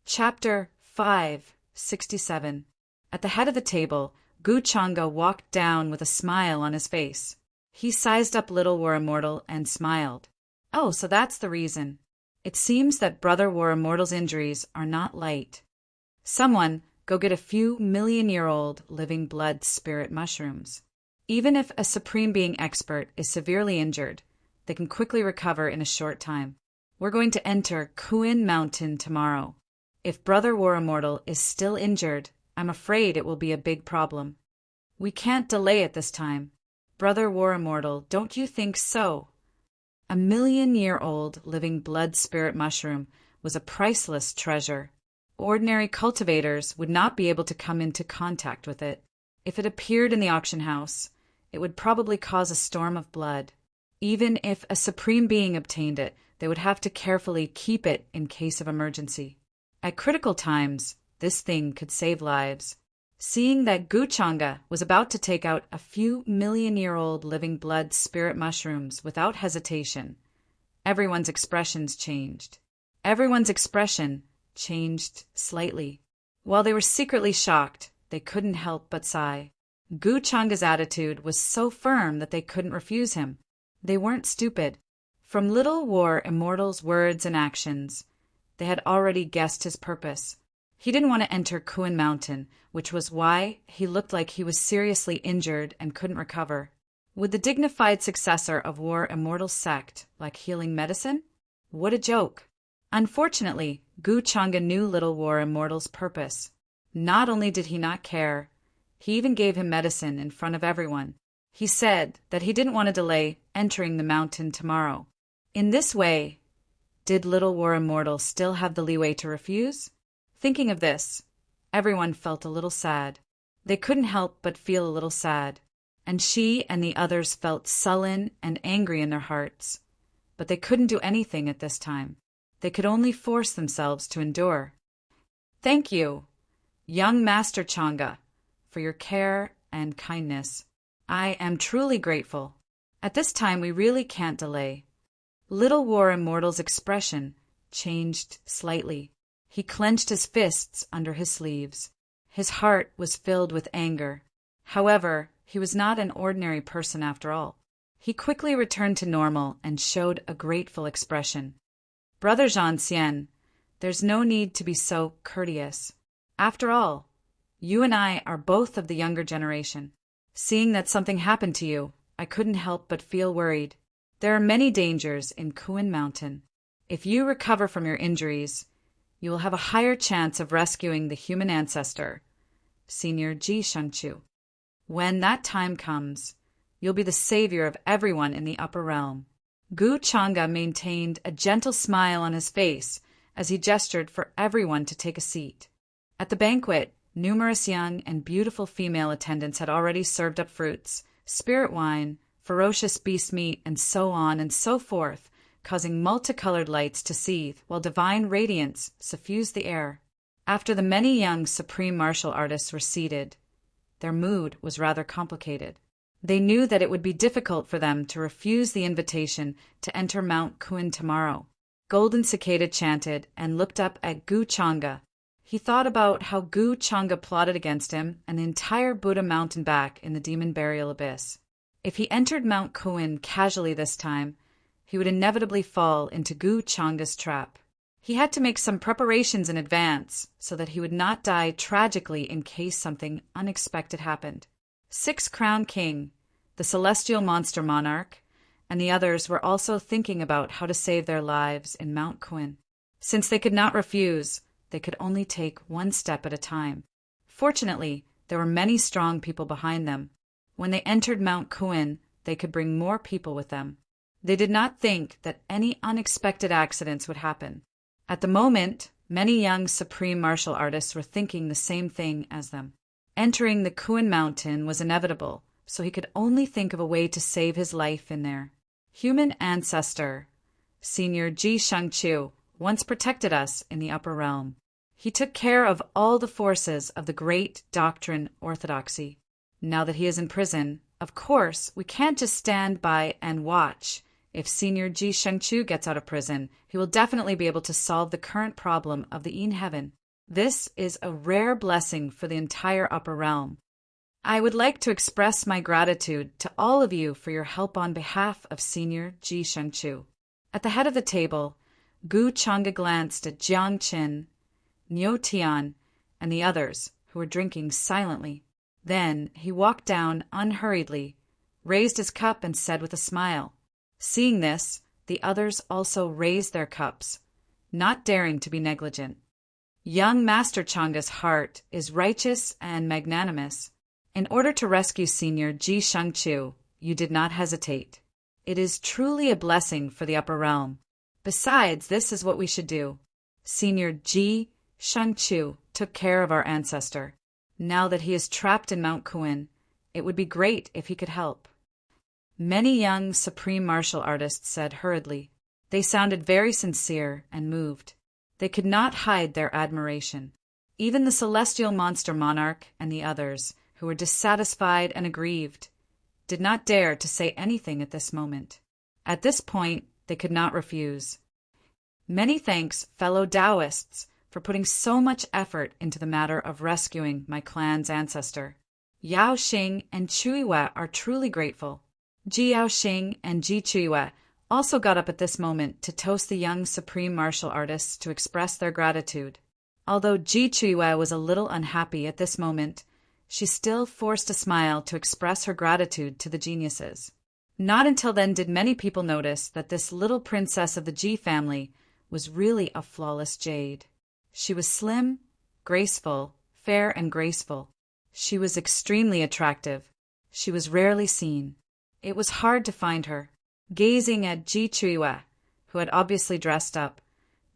Chapter 567. At the head of the table, Gu Changa walked down with a smile on his face. He sized up Little War Immortal and smiled. Oh, so that's the reason. It seems that Brother War Immortal's injuries are not light. Someone go get a few million-year-old living blood spirit mushrooms. Even if a Supreme Being expert is severely injured, they can quickly recover in a short time. We're going to enter Kuin Mountain tomorrow. If Brother War Immortal is still injured, I'm afraid it will be a big problem. We can't delay it this time. Brother War Immortal, don't you think so? A million-year-old living blood spirit mushroom was a priceless treasure. Ordinary cultivators would not be able to come into contact with it. If it appeared in the auction house, it would probably cause a storm of blood. Even if a Supreme Being obtained it, they would have to carefully keep it in case of emergency. At critical times, this thing could save lives. Seeing that Gu Changa was about to take out a few million-year-old living blood spirit mushrooms without hesitation, everyone's expressions changed. Everyone's expression changed slightly. While they were secretly shocked, they couldn't help but sigh. Gu Changa's attitude was so firm that they couldn't refuse him. They weren't stupid. From Little War Immortal's words and actions, they had already guessed his purpose. He didn't want to enter Kuin Mountain, which was why he looked like he was seriously injured and couldn't recover. Would the dignified successor of War Immortal's sect like healing medicine? What a joke! Unfortunately, Gu Changa knew Little War Immortal's purpose. Not only did he not care, he even gave him medicine in front of everyone. He said that he didn't want to delay entering the mountain tomorrow. In this way, did Little War Immortal still have the leeway to refuse? Thinking of this, everyone felt a little sad. They couldn't help but feel a little sad, and she and the others felt sullen and angry in their hearts. But they couldn't do anything at this time. They could only force themselves to endure. Thank you, young Master Changa, for your care and kindness. I am truly grateful. At this time we really can't delay. Little War Immortal's expression changed slightly. He clenched his fists under his sleeves. His heart was filled with anger. However, he was not an ordinary person after all. He quickly returned to normal and showed a grateful expression. Brother Zhanxian, there's no need to be so courteous. After all, you and I are both of the younger generation. Seeing that something happened to you, I couldn't help but feel worried. There are many dangers in Kuin Mountain. If you recover from your injuries, you will have a higher chance of rescuing the human ancestor, Senior Ji Shangchu. When that time comes, you'll be the savior of everyone in the upper realm. Gu Changa maintained a gentle smile on his face as he gestured for everyone to take a seat. At the banquet, numerous young and beautiful female attendants had already served up fruits, spirit wine, ferocious beast meat, and so on and so forth, causing multicolored lights to seethe while divine radiance suffused the air. After the many young supreme martial artists were seated, their mood was rather complicated. They knew that it would be difficult for them to refuse the invitation to enter Mount Kuin tomorrow. Golden Cicada chanted and looked up at Gu Changa. He thought about how Gu Changa plotted against him and the entire Buddha mountain back in the demon burial abyss. If he entered Mount Kuin casually this time, he would inevitably fall into Gu Changa's trap. He had to make some preparations in advance so that he would not die tragically in case something unexpected happened. Six-Crown King, the celestial monster monarch, and the others were also thinking about how to save their lives in Mount Kuin. Since they could not refuse, they could only take one step at a time. Fortunately, there were many strong people behind them. When they entered Mount Kuin, they could bring more people with them. They did not think that any unexpected accidents would happen. At the moment, many young supreme martial artists were thinking the same thing as them. Entering the Kuin Mountain was inevitable, so he could only think of a way to save his life in there. Human ancestor, Senior Ji Shangchu, once protected us in the upper realm. He took care of all the forces of the great doctrine orthodoxy. Now that he is in prison, of course, we can't just stand by and watch If Senior Ji Shengchu gets out of prison, he will definitely be able to solve the current problem of the Yin Heaven. This is a rare blessing for the entire upper realm. I would like to express my gratitude to all of you for your help on behalf of Senior Ji Shengchu. At the head of the table, Gu Chang'e glanced at Jiang Qin, Niu Tian, and the others, who were drinking silently. Then he walked down unhurriedly, raised his cup, and said with a smile. Seeing this, the others also raised their cups, not daring to be negligent. Young Master Chang'e's heart is righteous and magnanimous. In order to rescue Senior Ji Shengchu, you did not hesitate. It is truly a blessing for the upper realm. Besides, this is what we should do. Senior Ji Shengchu took care of our ancestor. Now that he is trapped in Mount Kuan, it would be great if he could help. Many young supreme martial artists said hurriedly. They sounded very sincere and moved. They could not hide their admiration. Even the celestial monster monarch and the others, who were dissatisfied and aggrieved, did not dare to say anything at this moment. At this point, they could not refuse. Many thanks, fellow Taoists, for putting so much effort into the matter of rescuing my clan's ancestor. Yao Xing and Chuiwe are truly grateful. Ji Yao Xing and Ji Chuiwe also got up at this moment to toast the young supreme martial artists to express their gratitude. Although Ji Chuiwe was a little unhappy at this moment, she still forced a smile to express her gratitude to the geniuses. Not until then did many people notice that this little princess of the Ji family was really a flawless jade. She was slim, graceful, fair and graceful. She was extremely attractive. She was rarely seen. It was hard to find her. Gazing at Ji Chuiwe, who had obviously dressed up,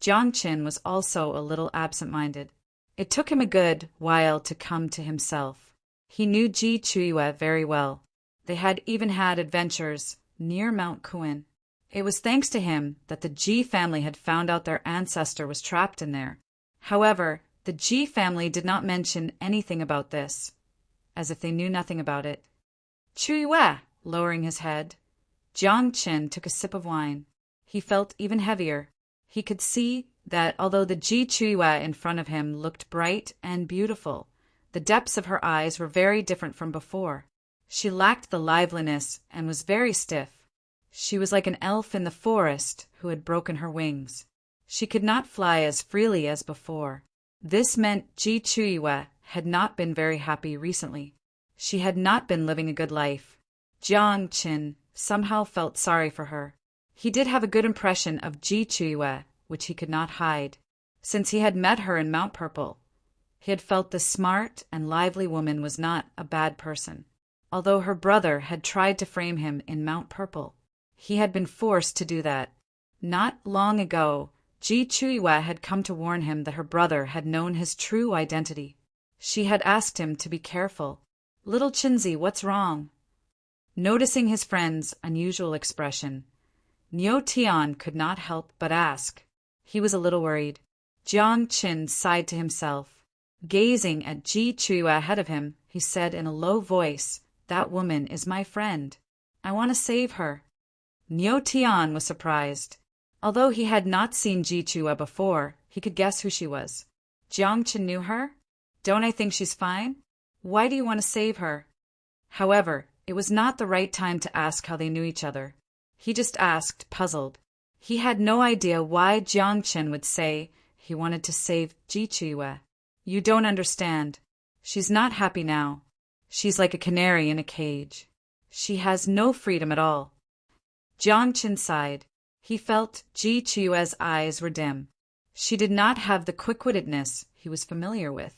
Jiang Qin was also a little absent-minded. It took him a good while to come to himself. He knew Ji Chuiwe very well. They had even had adventures near Mount Kuan. It was thanks to him that the Ji family had found out their ancestor was trapped in there. However, the Ji family did not mention anything about this, as if they knew nothing about it. Chuiwe, lowering his head, Jiang Qin took a sip of wine. He felt even heavier. He could see that although the Ji Chuiwe in front of him looked bright and beautiful, the depths of her eyes were very different from before. She lacked the liveliness and was very stiff. She was like an elf in the forest who had broken her wings. She could not fly as freely as before. This meant Ji Chuiwe had not been very happy recently. She had not been living a good life. Jiang Qin somehow felt sorry for her. He did have a good impression of Ji Chuiwe, which he could not hide. Since he had met her in Mount Purple, he had felt the smart and lively woman was not a bad person. Although her brother had tried to frame him in Mount Purple, he had been forced to do that. Not long ago, Ji Chuiwe had come to warn him that her brother had known his true identity. She had asked him to be careful. "Little Chinzi, what's wrong?" Noticing his friend's unusual expression, Niu Tian could not help but ask. He was a little worried. Jiang Qin sighed to himself. Gazing at Ji Chuiwe ahead of him, he said in a low voice, "That woman is my friend. I want to save her." Niu Tian was surprised. Although he had not seen Ji Chuiwe before, he could guess who she was. Jiang Qin knew her? "Don't I think she's fine? Why do you want to save her?" However, it was not the right time to ask how they knew each other. He just asked, puzzled. He had no idea why Jiang Qin would say he wanted to save Ji Chuiwe. "You don't understand. She's not happy now. She's like a canary in a cage. She has no freedom at all." Jiang Qin sighed. He felt Ji Chuiwe's eyes were dim. She did not have the quick-wittedness he was familiar with.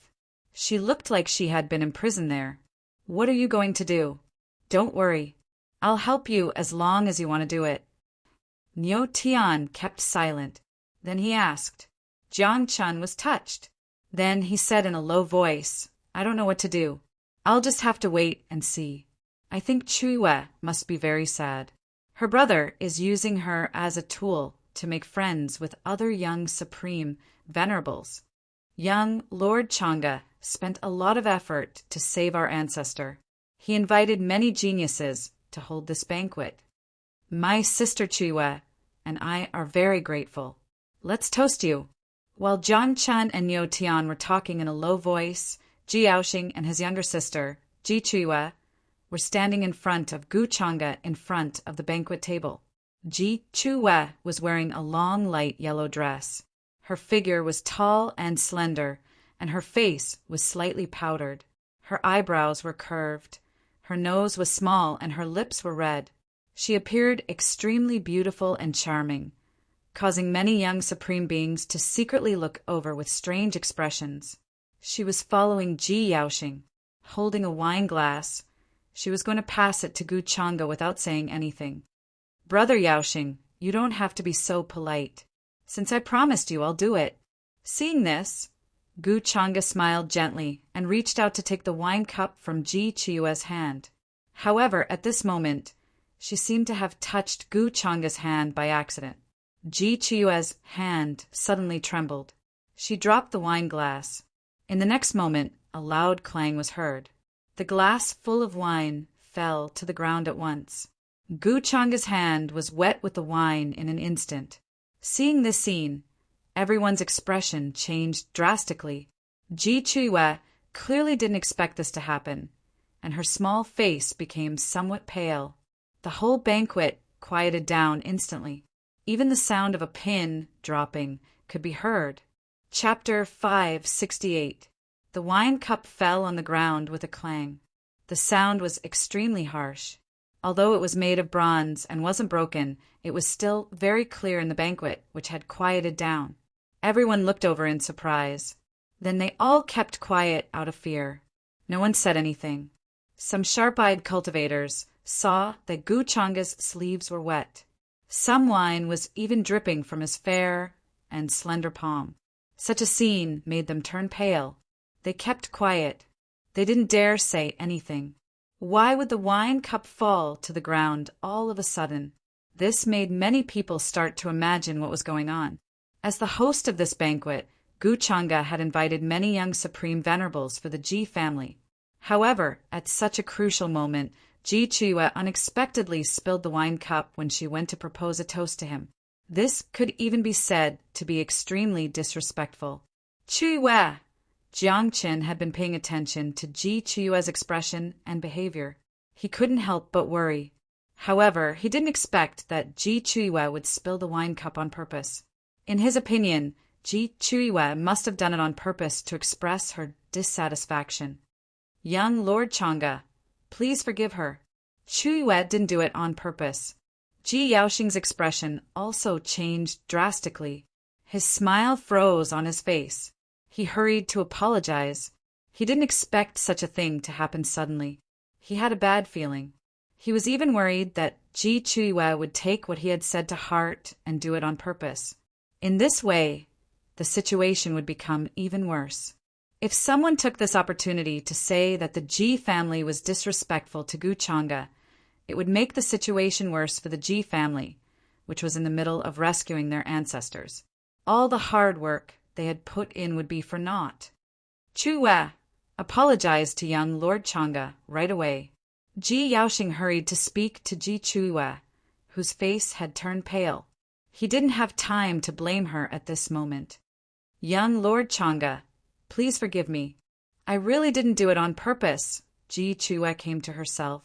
She looked like she had been imprisoned there. "What are you going to do?" "Don't worry. I'll help you as long as you want to do it." Niu Tian kept silent. Then he asked. Jiang Qin was touched. Then he said in a low voice, "I don't know what to do. I'll just have to wait and see. I think Chuiwe must be very sad. Her brother is using her as a tool to make friends with other young supreme venerables. Young Lord Chang'e spent a lot of effort to save our ancestor. He invited many geniuses to hold this banquet. My sister Chiwe and I are very grateful. Let's toast you. While Jiang Chun and Yo Tian were talking in a low voice, Ji Yaoxing and his younger sister, Ji Chiwe, were standing in front of Gu Chang'e in front of the banquet table. Ji Chiwe was wearing a long light yellow dress. Her figure was tall and slender, and her face was slightly powdered. Her eyebrows were curved. Her nose was small and her lips were red. She appeared extremely beautiful and charming, causing many young supreme beings to secretly look over with strange expressions. She was following Ji Yaoxing, holding a wine glass. She was going to pass it to Gu Chang'e without saying anything. Brother Yaoxing, you don't have to be so polite. Since I promised you, I'll do it. Seeing this, Gu Chang'e smiled gently and reached out to take the wine cup from Ji Chiue's hand. However, at this moment, she seemed to have touched Gu Chang'e's hand by accident. Ji Chiue's hand suddenly trembled. She dropped the wine glass. In the next moment, a loud clang was heard. The glass full of wine fell to the ground at once. Gu Chang'e's hand was wet with the wine in an instant. Seeing this scene, everyone's expression changed drastically. Ji Chiue clearly didn't expect this to happen, and her small face became somewhat pale. The whole banquet quieted down instantly. Even the sound of a pin dropping could be heard. Chapter 568. The wine cup fell on the ground with a clang. The sound was extremely harsh. Although it was made of bronze and wasn't broken, it was still very clear in the banquet, which had quieted down. Everyone looked over in surprise. Then they all kept quiet out of fear. No one said anything. Some sharp-eyed cultivators saw that Gu Chang'e's sleeves were wet. Some wine was even dripping from his fair and slender palm. Such a scene made them turn pale. They kept quiet. They didn't dare say anything. Why would the wine cup fall to the ground all of a sudden? This made many people start to imagine what was going on. As the host of this banquet, Gu Chang'e had invited many young supreme venerables for the Ji family. However, at such a crucial moment, Ji Chiue unexpectedly spilled the wine cup when she went to propose a toast to him. This could even be said to be extremely disrespectful. Chiue! Jiang Qin had been paying attention to Ji Chiue's expression and behavior. He couldn't help but worry. However, he didn't expect that Ji Chiue would spill the wine cup on purpose. In his opinion, Ji Chiue must have done it on purpose to express her dissatisfaction. Young Lord Chang'e, please forgive her. Chiue didn't do it on purpose. Ji Yaoxing's expression also changed drastically. His smile froze on his face. He hurried to apologize. He didn't expect such a thing to happen suddenly. He had a bad feeling. He was even worried that Ji Chiue would take what he had said to heart and do it on purpose. In this way, the situation would become even worse. If someone took this opportunity to say that the Ji family was disrespectful to Gu Chang'e, it would make the situation worse for the Ji family, which was in the middle of rescuing their ancestors. All the hard work they had put in would be for naught. Chiue apologized to young Lord Chang'e right away. Ji Yaoxing hurried to speak to Ji Chiue, whose face had turned pale. He didn't have time to blame her at this moment. Young Lord Chang'e, please forgive me. I really didn't do it on purpose. Ji Chiue came to herself.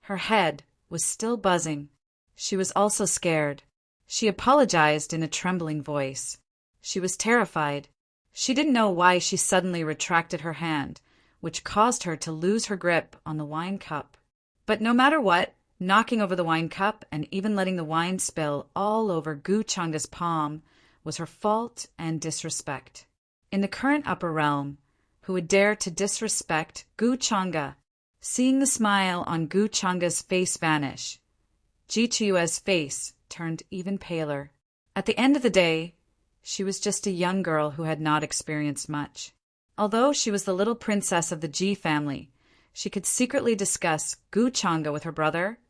Her head was still buzzing. She was also scared. She apologized in a trembling voice. She was terrified. She didn't know why she suddenly retracted her hand, which caused her to lose her grip on the wine cup. But no matter what, knocking over the wine cup and even letting the wine spill all over Gu Chang'e's palm was her fault and disrespect. In the current upper realm, who would dare to disrespect Gu Chang'e? Seeing the smile on Gu Chang'e's face vanish, Ji Chiue's face turned even paler. At the end of the day, she was just a young girl who had not experienced much. Although she was the little princess of the Ji family, she could secretly discuss Gu Chang'e with her brother,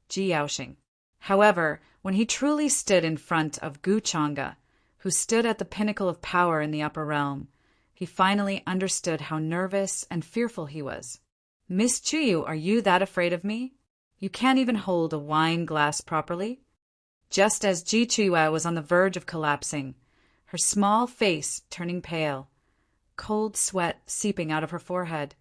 Ji Yaoxing. However, when he truly stood in front of Gu Chang'e, who stood at the pinnacle of power in the upper realm, he finally understood how nervous and fearful he was. Miss Chiu, are you that afraid of me? You can't even hold a wine glass properly? just as Ji Chuiwa was on the verge of collapsing, her small face turning pale, cold sweat seeping out of her forehead,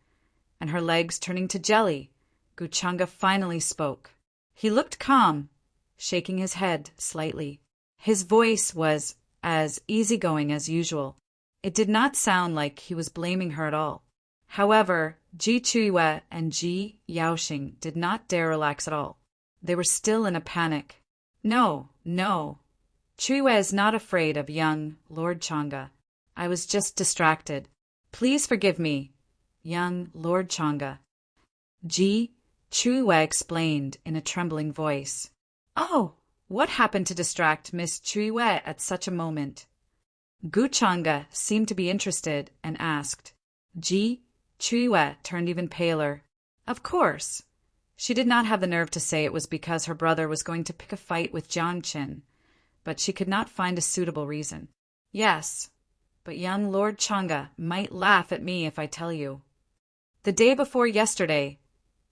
and her legs turning to jelly, Guchanga finally spoke. He looked calm, shaking his head slightly. His voice was as easygoing as usual. It did not sound like he was blaming her at all. However, Ji Chuiwa and Ji Yaoxing did not dare relax at all. They were still in a panic. No, no. Chuiwa is not afraid of young Lord Changa. I was just distracted. Please forgive me, young Lord Changa. Ji Chuiwa explained in a trembling voice. Oh, what happened to distract Miss Chuiwa at such a moment? Guchanga seemed to be interested and asked. Ji Chuiwa turned even paler. Of course. She did not have the nerve to say it was because her brother was going to pick a fight with Jiang Qin, but she could not find a suitable reason. Yes, but young Lord Changa might laugh at me if I tell you. The day before yesterday,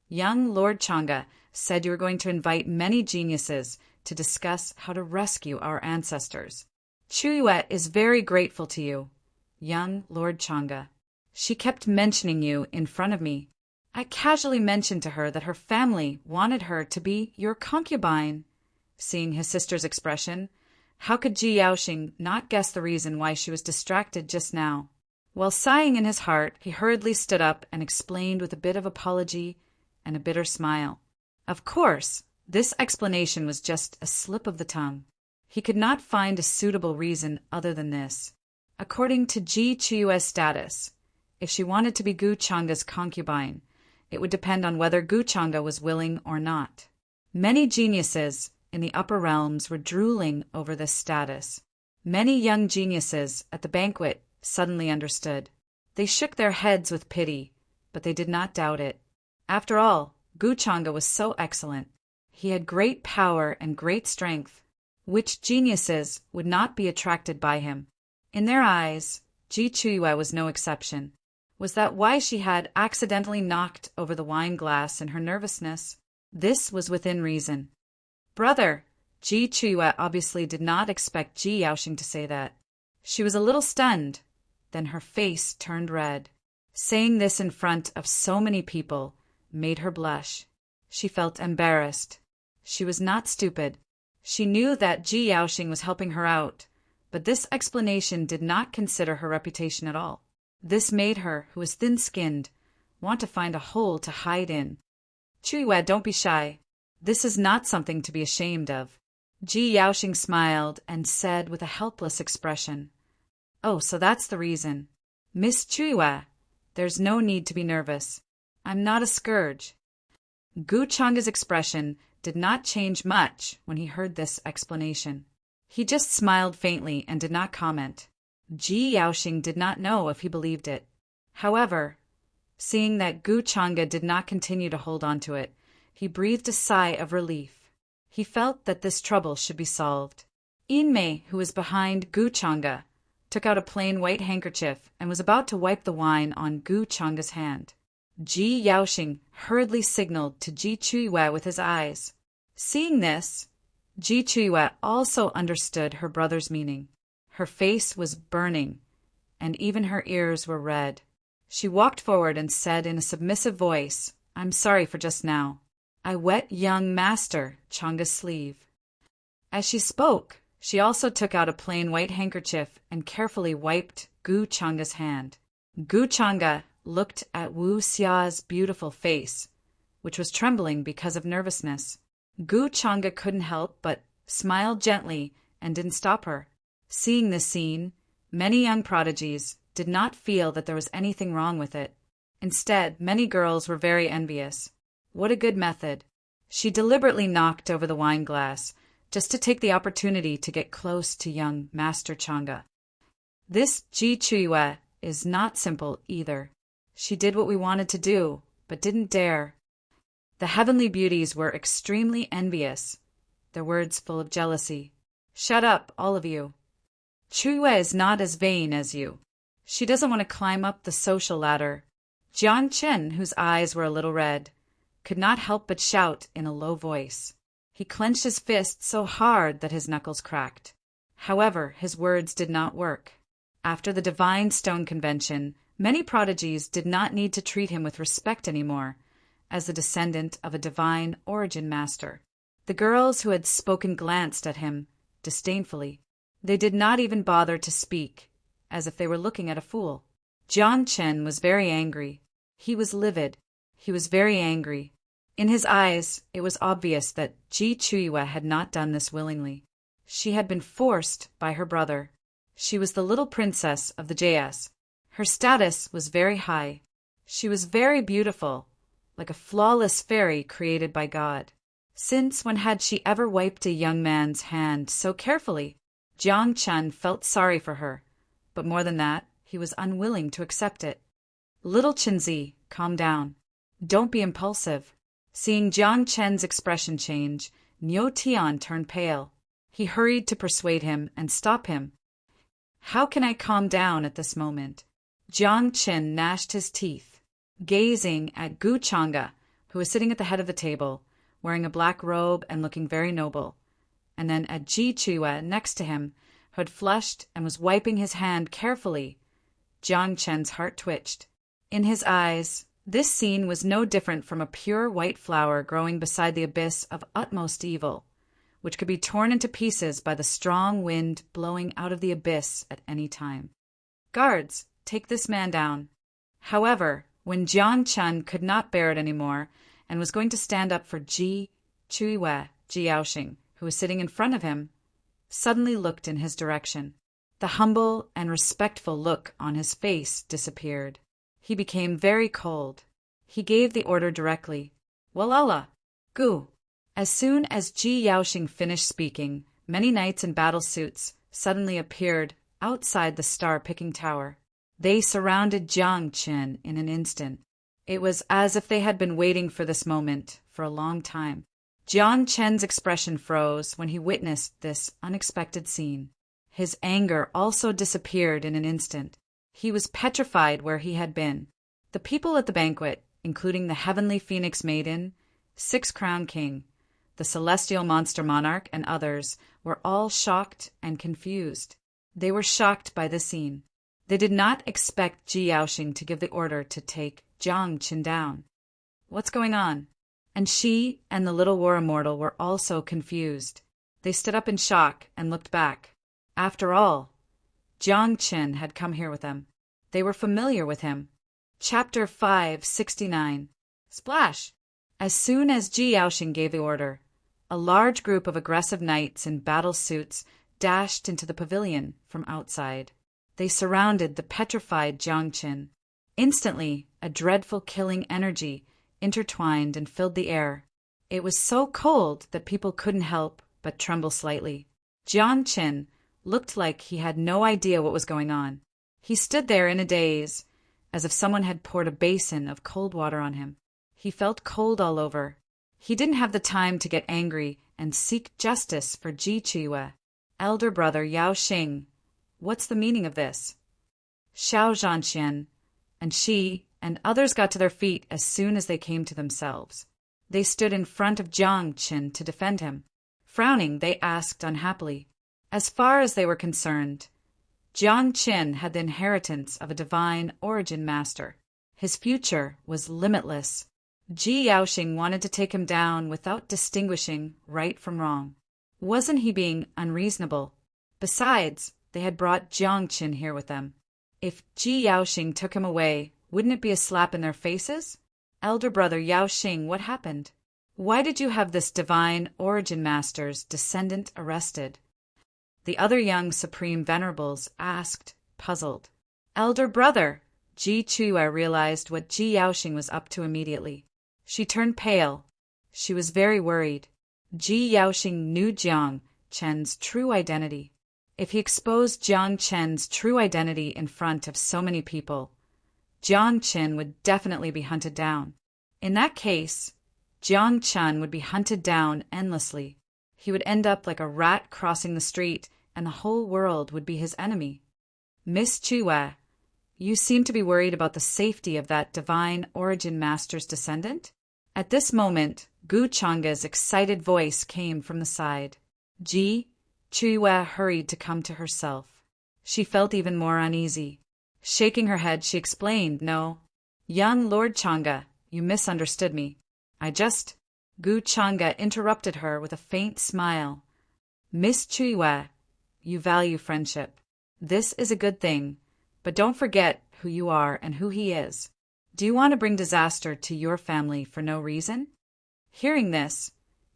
young Lord Changa said you were going to invite many geniuses to discuss how to rescue our ancestors. Chuiwa is very grateful to you, young Lord Changa. She kept mentioning you in front of me. I casually mentioned to her that her family wanted her to be your concubine. Seeing his sister's expression, how could Ji Yaoxing not guess the reason why she was distracted just now? While sighing in his heart, he hurriedly stood up and explained with a bit of apology and a bitter smile. Of course, this explanation was just a slip of the tongue. He could not find a suitable reason other than this. According to Ji Chuiwa's status, if she wanted to be Guchanga's concubine, it would depend on whether Guchanga was willing or not. Many geniuses in the upper realms were drooling over this status. Many young geniuses at the banquet suddenly understood. They shook their heads with pity, but they did not doubt it. After all, Guchanga was so excellent. He had great power and great strength. Which geniuses would not be attracted by him? In their eyes, Ji Chuiwa was no exception. Was that why she had accidentally knocked over the wine glass in her nervousness? This was within reason. Brother, Ji Chuiwa obviously did not expect Ji Yaoxing to say that. She was a little stunned, then her face turned red. Saying this in front of so many people made her blush. She felt embarrassed. She was not stupid. She knew that Ji Yaoxing was helping her out, but this explanation did not consider her reputation at all. This made her, who was thin-skinned, want to find a hole to hide in. Chuiwa, don't be shy. This is not something to be ashamed of. Ji Yaoxing smiled and said with a helpless expression, Oh, so that's the reason. Miss Chuiwa, there's no need to be nervous. I'm not a scourge. Guchanga's expression did not change much when he heard this explanation. He just smiled faintly and did not comment. Ji Yaoxing did not know if he believed it. However, seeing that Guchanga did not continue to hold on to it, he breathed a sigh of relief. He felt that this trouble should be solved. Inmei, who was behind Guchanga, took out a plain white handkerchief and was about to wipe the wine on Guchanga's hand. Ji Yaoxing hurriedly signaled to Ji Chuiwa with his eyes. Seeing this, Ji Chuiwa also understood her brother's meaning. Her face was burning, and even her ears were red. She walked forward and said in a submissive voice, I'm sorry for just now. I wet young Master Changa's sleeve. As she spoke, she also took out a plain white handkerchief and carefully wiped Guchanga's hand. Guchanga looked at Wu Xia's beautiful face, which was trembling because of nervousness. Guchanga couldn't help but smile gently and didn't stop her. Seeing this scene, many young prodigies did not feel that there was anything wrong with it. Instead, many girls were very envious. What a good method. She deliberately knocked over the wine glass, just to take the opportunity to get close to young Master Changa. This Ji Chuiwa is not simple either. She did what we wanted to do, but didn't dare. The heavenly beauties were extremely envious, their words full of jealousy. Shut up, all of you. Chuiwa is not as vain as you. She doesn't want to climb up the social ladder. Jiang Qin, whose eyes were a little red, could not help but shout in a low voice. He clenched his fist so hard that his knuckles cracked. However, his words did not work. After the divine stone convention, many prodigies did not need to treat him with respect anymore, as the descendant of a divine origin master. The girls who had spoken glanced at him disdainfully. They did not even bother to speak, as if they were looking at a fool. Jiang Chen was very angry. He was livid. He was very angry. In his eyes, it was obvious that Ji Chuiwa had not done this willingly. She had been forced by her brother. She was the little princess of the JS. Her status was very high. She was very beautiful, like a flawless fairy created by God. Since when had she ever wiped a young man's hand so carefully? Jiang Chen felt sorry for her, but more than that, he was unwilling to accept it. Little Chenzi, calm down. Don't be impulsive. Seeing Jiang Chen's expression change, Niu Tian turned pale. He hurried to persuade him and stop him. How can I calm down at this moment? Jiang Chen gnashed his teeth, gazing at Gu Chang'e, who was sitting at the head of the table, wearing a black robe and looking very noble, and then at Ji Chuiwa next to him, who had flushed and was wiping his hand carefully. Jiang Chen's heart twitched. In his eyes, this scene was no different from a pure white flower growing beside the abyss of utmost evil, which could be torn into pieces by the strong wind blowing out of the abyss at any time. Guards, take this man down. However, when Jiang Chen could not bear it anymore and was going to stand up for Ji Chuiwa, Ji Yaoxing, who was sitting in front of him, suddenly looked in his direction. The humble and respectful look on his face disappeared. He became very cold. He gave the order directly. Walala, Gu. As soon as Ji Yaoxing finished speaking, many knights in battle suits suddenly appeared outside the star-picking tower. They surrounded Jiang Chen in an instant. It was as if they had been waiting for this moment for a long time. Jiang Chen's expression froze when he witnessed this unexpected scene. His anger also disappeared in an instant. He was petrified where he had been. The people at the banquet, including the heavenly phoenix maiden, six-crowned king, the celestial monster monarch, and others, were all shocked and confused. They were shocked by the scene. They did not expect Ji Yaoxing to give the order to take Jiang Chen down. What's going on? And she and the little war immortal were also confused. They stood up in shock and looked back. After all, Jiang Chen had come here with them. They were familiar with him. Chapter 569. Splash! As soon as Ji Yaoxing gave the order, a large group of aggressive knights in battle suits dashed into the pavilion from outside. They surrounded the petrified Jiang Chen. Instantly, a dreadful killing energy intertwined and filled the air. It was so cold that people couldn't help but tremble slightly. Jiang Chen looked like he had no idea what was going on. He stood there in a daze, as if someone had poured a basin of cold water on him. He felt cold all over. He didn't have the time to get angry and seek justice for Ji Chuiwa. Elder brother Yao Xing, what's the meaning of this? Xiao Zhanxian and she and others got to their feet as soon as they came to themselves. They stood in front of Jiang Chen to defend him. Frowning, they asked unhappily. As far as they were concerned, Jiang Chen had the inheritance of a divine origin master. His future was limitless. Ji Yaoxing wanted to take him down without distinguishing right from wrong. Wasn't he being unreasonable? Besides, they had brought Jiang Chen here with them. If Ji Yaoxing took him away, wouldn't it be a slap in their faces? Elder brother Yao Xing, what happened? Why did you have this divine origin master's descendant arrested? The other young supreme venerables asked, puzzled. Elder brother! Ji Chuiwa realized what Ji Yaoxing was up to immediately. She turned pale. She was very worried. Ji Yaoxing knew Jiang Chen's true identity. If he exposed Jiang Chen's true identity in front of so many people, Jiang Chen would definitely be hunted down. In that case, Jiang Chen would be hunted down endlessly. He would end up like a rat crossing the street, and the whole world would be his enemy. Miss Chuiwa, you seem to be worried about the safety of that divine origin master's descendant? At this moment, Gu Changa's excited voice came from the side. Ji Chuiwe hurried to come to herself. She felt even more uneasy. Shaking her head, she explained, "No, young Lord Changa, you misunderstood me. Gu Changa interrupted her with a faint smile. Miss Chuiwe, you value friendship. This is a good thing, but don't forget who you are and who he is. Do you want to bring disaster to your family for no reason?" Hearing this,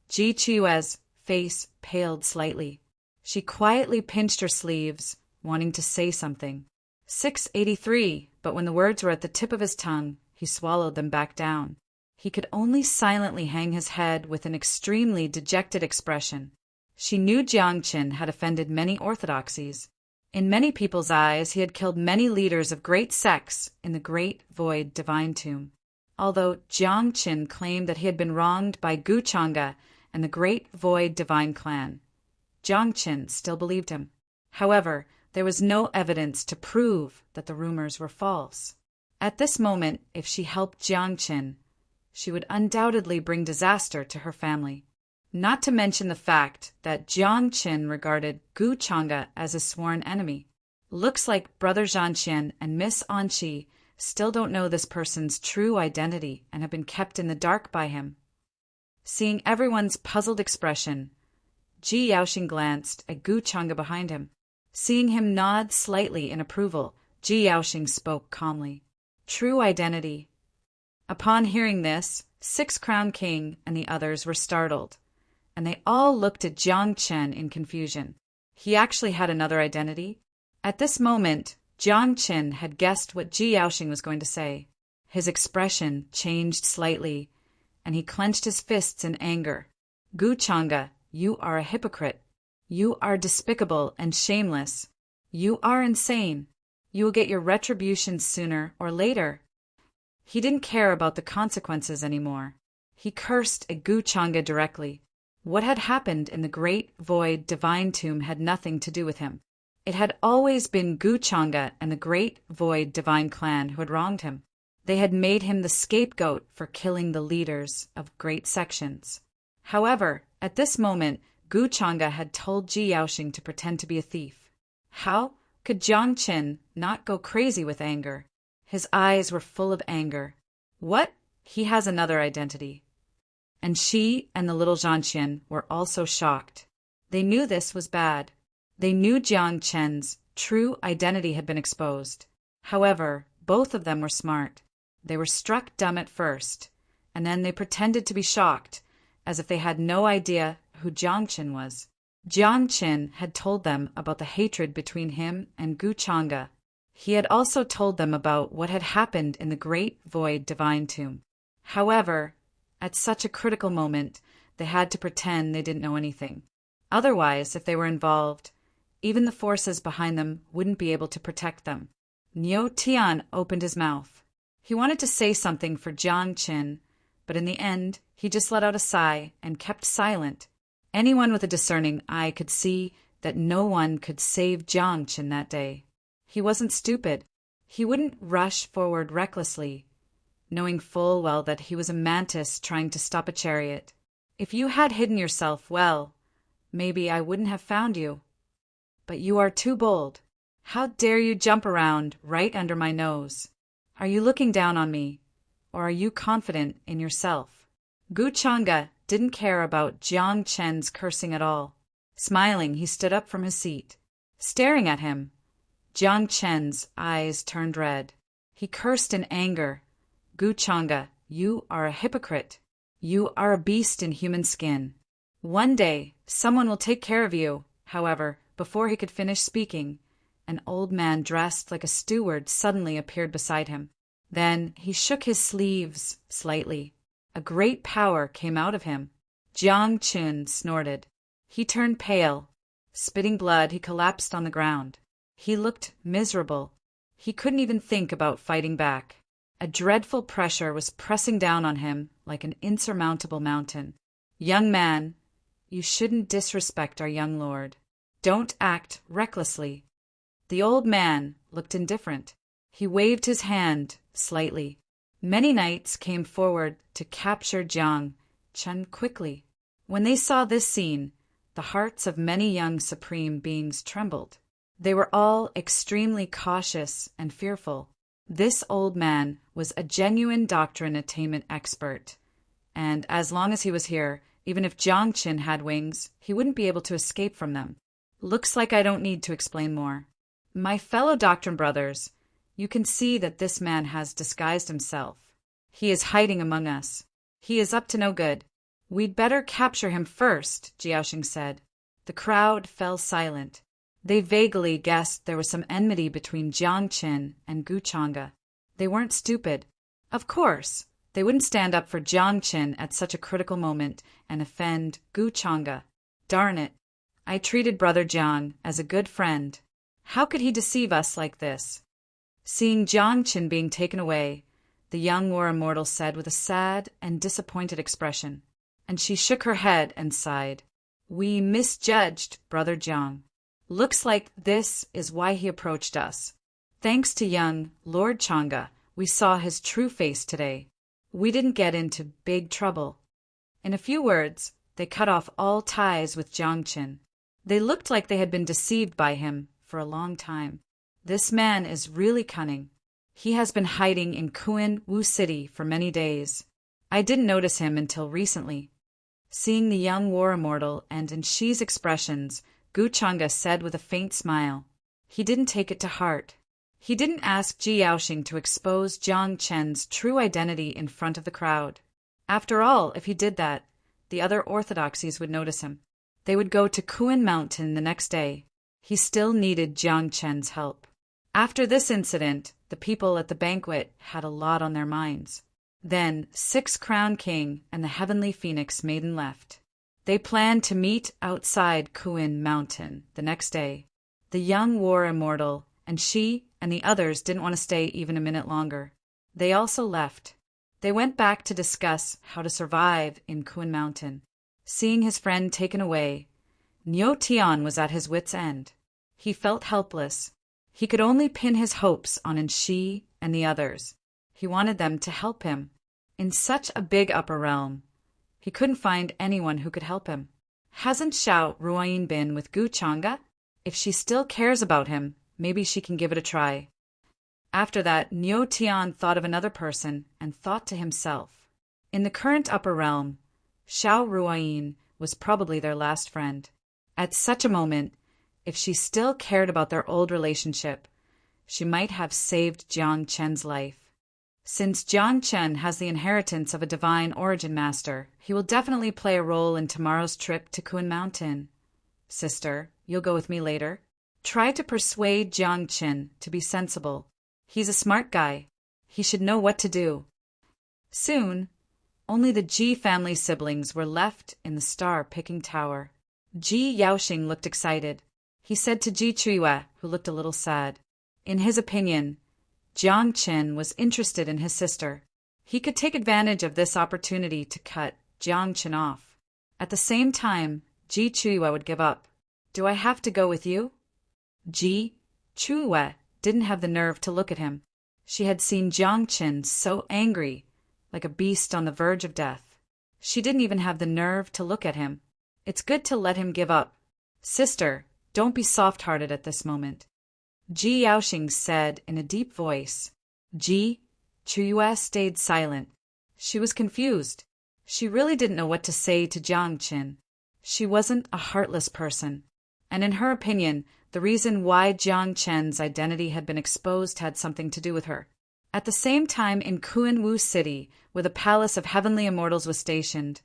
Ji Chuiwe's face paled slightly. She quietly pinched her sleeves, wanting to say something. 683, but when the words were at the tip of his tongue, he swallowed them back down. He could only silently hang his head with an extremely dejected expression. She knew Jiang Qin had offended many orthodoxies. In many people's eyes, he had killed many leaders of great sects in the Great Void Divine Tomb. Although Jiang Qin claimed that he had been wronged by Gu Changa and the Great Void Divine Clan, Jiang Qin still believed him. However, there was no evidence to prove that the rumors were false. At this moment, if she helped Jiang Qin, she would undoubtedly bring disaster to her family. Not to mention the fact that Jiang Qin regarded Gu Changa as a sworn enemy. Looks like Brother Zhanqian and Miss Anqi still don't know this person's true identity and have been kept in the dark by him. Seeing everyone's puzzled expression, Ji Yaoxing glanced at Gu Changa behind him. Seeing him nod slightly in approval, Ji Yaoxing spoke calmly. True identity. Upon hearing this, Six Crown King and the others were startled, and they all looked at Jiang Qin in confusion. He actually had another identity? At this moment, Jiang Qin had guessed what Ji Yaoxing was going to say. His expression changed slightly, and he clenched his fists in anger. Gu Changa, you are a hypocrite. You are despicable and shameless. You are insane. You will get your retribution sooner or later. He didn't care about the consequences anymore. He cursed at Gu Changa directly. What had happened in the Great Void Divine Tomb had nothing to do with him. It had always been Gu Changa and the Great Void Divine Clan who had wronged him. They had made him the scapegoat for killing the leaders of great sections. However, at this moment, Gu Changa had told Ji Yaoxing to pretend to be a thief. How could Jiang Qin not go crazy with anger? His eyes were full of anger. What? He has another identity. And she and the little Zhanqian were also shocked. They knew this was bad. They knew Jiang Qin's true identity had been exposed. However, both of them were smart. They were struck dumb at first, and then they pretended to be shocked, as if they had no idea who Jiang Qin was. Jiang Qin had told them about the hatred between him and Gu Changa. He had also told them about what had happened in the Great Void Divine Tomb. However, at such a critical moment, they had to pretend they didn't know anything. Otherwise, if they were involved, even the forces behind them wouldn't be able to protect them. Niu Tian opened his mouth. He wanted to say something for Jiang Qin, but in the end, he just let out a sigh and kept silent. Anyone with a discerning eye could see that no one could save Jiang Qin that day. He wasn't stupid. He wouldn't rush forward recklessly, knowing full well that he was a mantis trying to stop a chariot. If you had hidden yourself well, maybe I wouldn't have found you. But you are too bold. How dare you jump around right under my nose? Are you looking down on me, or are you confident in yourself? Gu Changa didn't care about Jiang Qin's cursing at all. Smiling, he stood up from his seat. Staring at him, Jiang Qin's eyes turned red. He cursed in anger. Gu Changa, you are a hypocrite. You are a beast in human skin. One day, someone will take care of you. However, before he could finish speaking, an old man dressed like a steward suddenly appeared beside him. Then he shook his sleeves slightly. A great power came out of him. Jiang Qin snorted. He turned pale. Spitting blood, he collapsed on the ground. He looked miserable. He couldn't even think about fighting back. A dreadful pressure was pressing down on him like an insurmountable mountain. Young man, you shouldn't disrespect our young lord. Don't act recklessly. The old man looked indifferent. He waved his hand slightly. Many knights came forward to capture Jiang Chen quickly. When they saw this scene, the hearts of many young supreme beings trembled. They were all extremely cautious and fearful. This old man was a genuine doctrine attainment expert, and as long as he was here, even if Jiang Qin had wings, he wouldn't be able to escape from them. Looks like I don't need to explain more. My fellow doctrine brothers, you can see that this man has disguised himself. He is hiding among us. He is up to no good. We'd better capture him first, Jiaoxing said. The crowd fell silent. They vaguely guessed there was some enmity between Jiang Qin and Gu Chang'e. They weren't stupid. Of course, they wouldn't stand up for Jiang Qin at such a critical moment and offend Gu Chang'e. Darn it. I treated Brother Jiang as a good friend. How could he deceive us like this? Seeing Jiang Qin being taken away, the young war immortal said with a sad and disappointed expression, and she shook her head and sighed. We misjudged Brother Jiang. Looks like this is why he approached us. Thanks to young Lord Chang'e, we saw his true face today. We didn't get into big trouble. In a few words, they cut off all ties with Jiang Qin. They looked like they had been deceived by him for a long time. This man is really cunning. He has been hiding in Kuan Wu City for many days. I didn't notice him until recently. Seeing the young war immortal and in Xi's expressions, Gu Chang'e said with a faint smile. He didn't take it to heart. He didn't ask Ji Yaoxing to expose Jiang Chen's true identity in front of the crowd. After all, if he did that, the other orthodoxies would notice him. They would go to Kuan Mountain the next day. He still needed Jiang Chen's help. After this incident, the people at the banquet had a lot on their minds. Then, Six Crown King and the Heavenly Phoenix Maiden left. They planned to meet outside Kuan Mountain the next day. The young war immortal and Xi and the others didn't want to stay even a minute longer. They also left. They went back to discuss how to survive in Kuan Mountain. Seeing his friend taken away, Niu Tian was at his wit's end. He felt helpless. He could only pin his hopes on Xi and the others. He wanted them to help him. In such a big upper realm, he couldn't find anyone who could help him. Hasn't Xiao Ruoyin been with Gu Chang'e? If she still cares about him, maybe she can give it a try. After that, Niu Tian thought of another person and thought to himself. In the current upper realm, Xiao Ruoyin was probably their last friend. At such a moment, if she still cared about their old relationship, she might have saved Jiang Chen's life. Since Jiang Chen has the inheritance of a divine origin master, he will definitely play a role in tomorrow's trip to Kuan Mountain. Sister, you'll go with me later. Try to persuade Jiang Chen to be sensible. He's a smart guy. He should know what to do. Soon, only the Ji family siblings were left in the star-picking tower. Ji Yaoxing looked excited. He said to Ji Chuiyue, who looked a little sad. In his opinion, Jiang Qin was interested in his sister. He could take advantage of this opportunity to cut Jiang Qin off. At the same time, Ji Chuiyue would give up. Do I have to go with you? Ji Chuiyue didn't have the nerve to look at him. She had seen Jiang Qin so angry, like a beast on the verge of death. She didn't even have the nerve to look at him. It's good to let him give up. Sister, don't be soft-hearted at this moment. Ji Yaoxing said in a deep voice. Ji Chuiyue stayed silent. She was confused. She really didn't know what to say to Jiang Qin. She wasn't a heartless person, and in her opinion, the reason why Jiang Chen's identity had been exposed had something to do with her. At the same time in Kuan Wu City, where the Palace of Heavenly Immortals was stationed,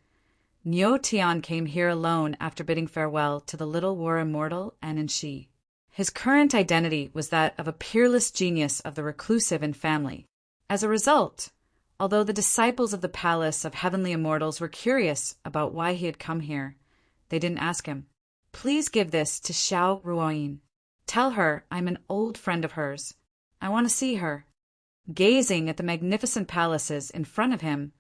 Niu Tian came here alone after bidding farewell to the little war immortal and Xi. His current identity was that of a peerless genius of the reclusive and family. As a result, although the disciples of the Palace of Heavenly Immortals were curious about why he had come here, they didn't ask him. Please give this to Xiao Ruoyin. Tell her I'm an old friend of hers. I want to see her. Gazing at the magnificent palaces in front of him,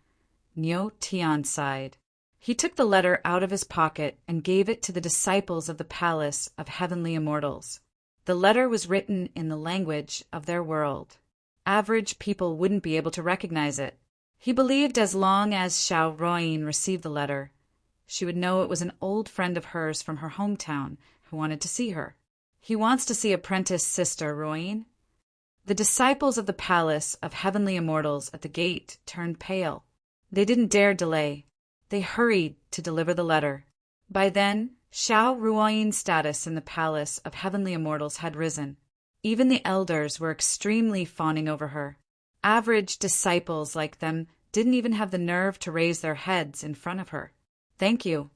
Niu Tian sighed. He took the letter out of his pocket and gave it to the disciples of the Palace of Heavenly Immortals. The letter was written in the language of their world. Average people wouldn't be able to recognize it. He believed as long as Xiao Ruoyin received the letter, she would know it was an old friend of hers from her hometown who wanted to see her. He wants to see apprentice sister Ruoyin. The disciples of the palace of heavenly immortals at the gate turned pale. They didn't dare delay. They hurried to deliver the letter. By then, Xiao Ruoyin's status in the palace of heavenly immortals had risen. Even the elders were extremely fawning over her. Average disciples like them didn't even have the nerve to raise their heads in front of her. Thank you.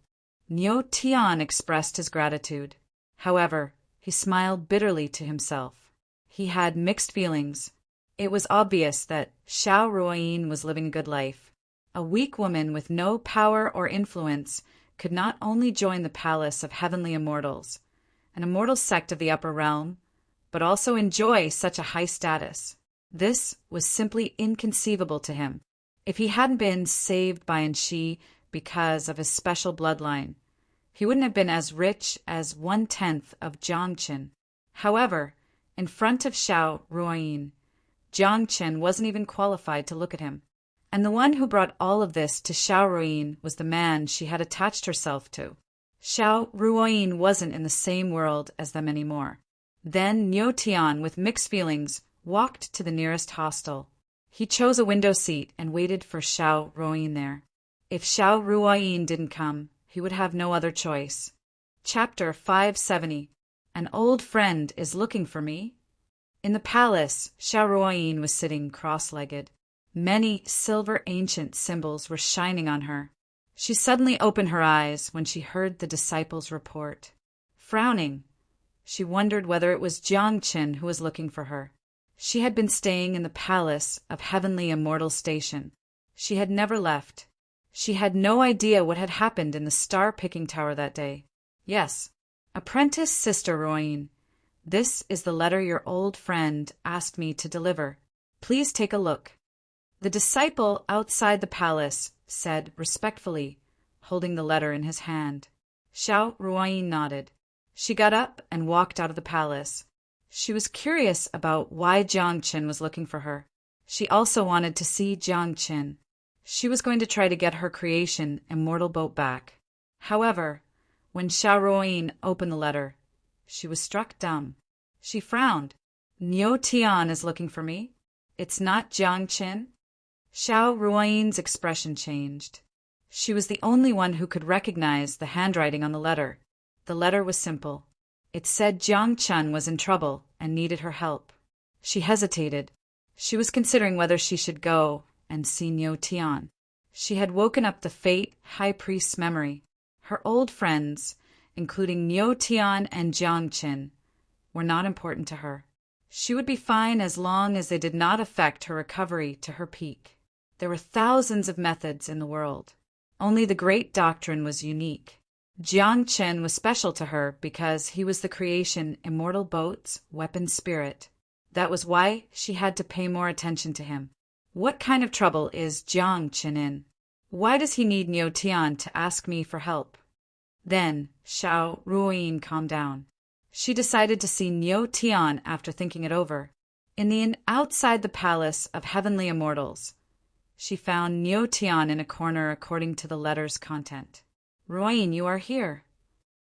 Niu Tian expressed his gratitude. However, he smiled bitterly to himself. He had mixed feelings. It was obvious that Xiao Ruoyin was living a good life. A weak woman with no power or influence could not only join the palace of heavenly immortals, an immortal sect of the upper realm, but also enjoy such a high status. This was simply inconceivable to him. If he hadn't been saved by Anxi because of his special bloodline, he wouldn't have been as rich as 1/10 of Jiangchen. However, in front of Xiao Ruoyin, Jiangchen wasn't even qualified to look at him. And the one who brought all of this to Xiao Ruoyin was the man she had attached herself to. Xiao Ruoyin wasn't in the same world as them anymore. Then Niu Tian, with mixed feelings, walked to the nearest hostel. He chose a window seat and waited for Xiao Ruoyin there. If Xiao Ruoyin didn't come, he would have no other choice. Chapter 570. An old friend is looking for me. In the palace, Xiao Ruoyin was sitting cross-legged. Many silver ancient symbols were shining on her. She suddenly opened her eyes when she heard the disciples' report. Frowning, she wondered whether it was Jiangchen who was looking for her. She had been staying in the palace of heavenly immortal station. She had never left. She had no idea what had happened in the star-picking tower that day. Yes, apprentice sister Ruoyin, this is the letter your old friend asked me to deliver. Please take a look. The disciple outside the palace said respectfully, holding the letter in his hand. Xiao Ruoyin nodded. She got up and walked out of the palace. She was curious about why Jiangchen was looking for her. She also wanted to see Jiangchen. She was going to try to get her creation, Immortal Boat, back. However, when Xiao Ruoyin opened the letter, she was struck dumb. She frowned. Niu Tian is looking for me. It's not Jiangchen. Xiao Ruoyin's expression changed. She was the only one who could recognize the handwriting on the letter. The letter was simple. It said Jiangchen was in trouble and needed her help. She hesitated. She was considering whether she should go and see Niu Tian. She had woken up the Fate High Priest's memory. Her old friends, including Niu Tian and Jiangchen, were not important to her. She would be fine as long as they did not affect her recovery to her peak. There were thousands of methods in the world. Only the great doctrine was unique. Jiangchen was special to her because he was the creation Immortal Boat's weapon spirit. That was why she had to pay more attention to him. What kind of trouble is Jiangchen in? Why does he need Niu Tian to ask me for help? Then Xiao Ruoyin calmed down. She decided to see Niu Tian after thinking it over. In the inn outside the palace of heavenly immortals, she found Niu Tian in a corner according to the letter's content. Ruoyin, you are here.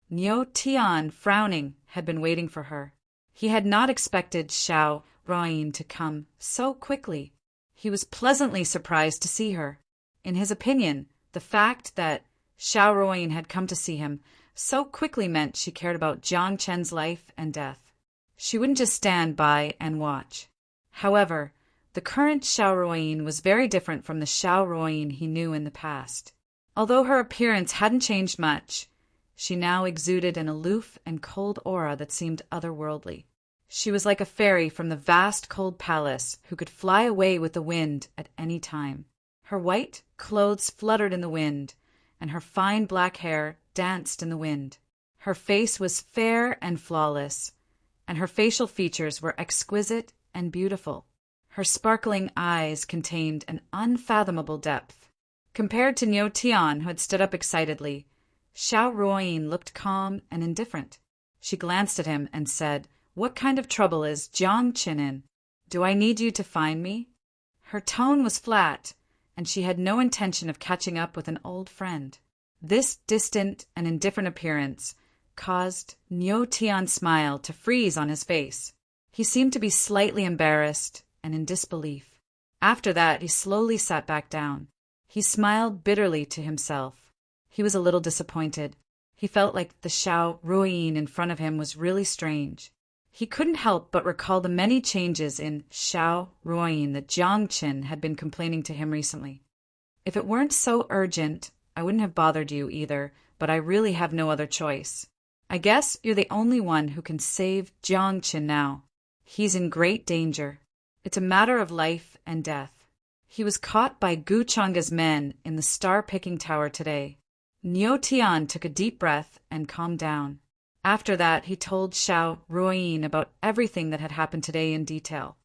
Niu Tian, frowning, had been waiting for her. He had not expected Xiao Ruoyin to come so quickly. He was pleasantly surprised to see her. In his opinion, the fact that Xiao Ruoyin had come to see him so quickly meant she cared about Jiangchen's life and death. She wouldn't just stand by and watch. However, the current Xiao Ruoyin was very different from the Xiao Ruoyin he knew in the past. Although her appearance hadn't changed much, she now exuded an aloof and cold aura that seemed otherworldly. She was like a fairy from the vast cold palace who could fly away with the wind at any time. Her white clothes fluttered in the wind, and her fine black hair danced in the wind. Her face was fair and flawless, and her facial features were exquisite and beautiful. Her sparkling eyes contained an unfathomable depth. Compared to Niu Tian, who had stood up excitedly, Xiao Ruoyin looked calm and indifferent. She glanced at him and said, "What kind of trouble is Jiangchen in? Do I need you to find me?" Her tone was flat, and she had no intention of catching up with an old friend. This distant and indifferent appearance caused Nyo Tian's smile to freeze on his face. He seemed to be slightly embarrassed and in disbelief. After that, he slowly sat back down. He smiled bitterly to himself. He was a little disappointed. He felt like the Xiao Ruoyin in front of him was really strange. He couldn't help but recall the many changes in Xiao Ruoyin that Jiang Qin had been complaining to him recently. If it weren't so urgent, I wouldn't have bothered you either, but I really have no other choice. I guess you're the only one who can save Jiang Qin now. He's in great danger. It's a matter of life and death. He was caught by Gu Changa's men in the star-picking tower today. Nyo Tian took a deep breath and calmed down. After that, he told Xiao Ruoyin about everything that had happened today in detail.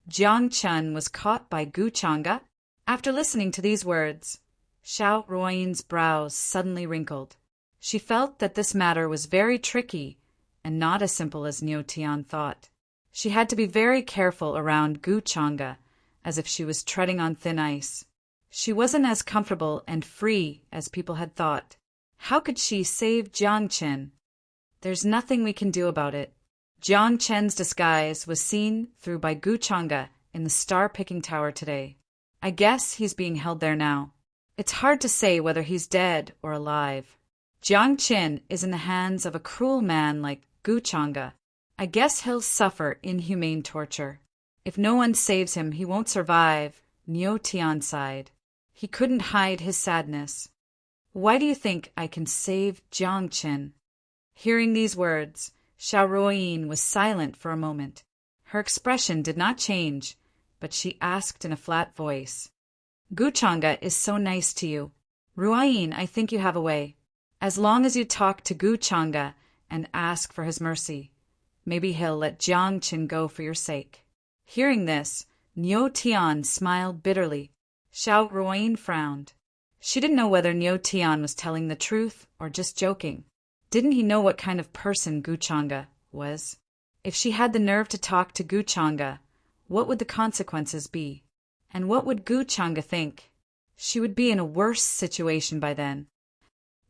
Jiang Chen was caught by Gu Changa. After listening to these words, Xiao Ruoyin's brows suddenly wrinkled. She felt that this matter was very tricky and not as simple as Nyo Tian thought. She had to be very careful around Gu Changa, as if she was treading on thin ice. She wasn't as comfortable and free as people had thought. How could she save Jiang Qin? There's nothing we can do about it. Jiang Chen's disguise was seen through by Gu Changa in the star-picking tower today. I guess he's being held there now. It's hard to say whether he's dead or alive. Jiang Qin is in the hands of a cruel man like Gu Changa. I guess he'll suffer inhumane torture. If no one saves him, he won't survive. Nyo Tian sighed. He couldn't hide his sadness. Why do you think I can save Jiang Qin? Hearing these words, Xiao Ruoyin was silent for a moment. Her expression did not change, but she asked in a flat voice. Gu Changa is so nice to you. Ruoyin, I think you have a way. As long as you talk to Gu Changa and ask for his mercy, maybe he'll let Jiang Qin go for your sake. Hearing this, Nyo Tian smiled bitterly. Xiao Ruoyin frowned. She didn't know whether Nyo Tian was telling the truth or just joking. Didn't he know what kind of person Gu Changa was? If she had the nerve to talk to Gu Changa, what would the consequences be? And what would Gu Changa think? She would be in a worse situation by then.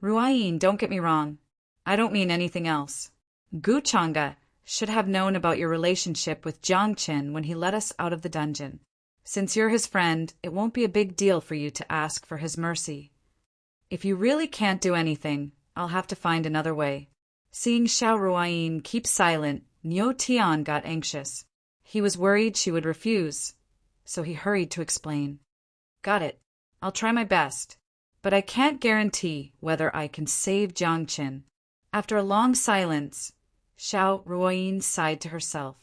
Ruoyin, don't get me wrong. I don't mean anything else. Gu Changa should have known about your relationship with Jiang Qin when he let us out of the dungeon. Since you're his friend, it won't be a big deal for you to ask for his mercy. If you really can't do anything, I'll have to find another way. Seeing Xiao Ruoyin keep silent, Nyo Tian got anxious. He was worried she would refuse, so he hurried to explain. Got it. I'll try my best, but I can't guarantee whether I can save Jiang Qin. After a long silence, Xiao Ruoyin sighed to herself.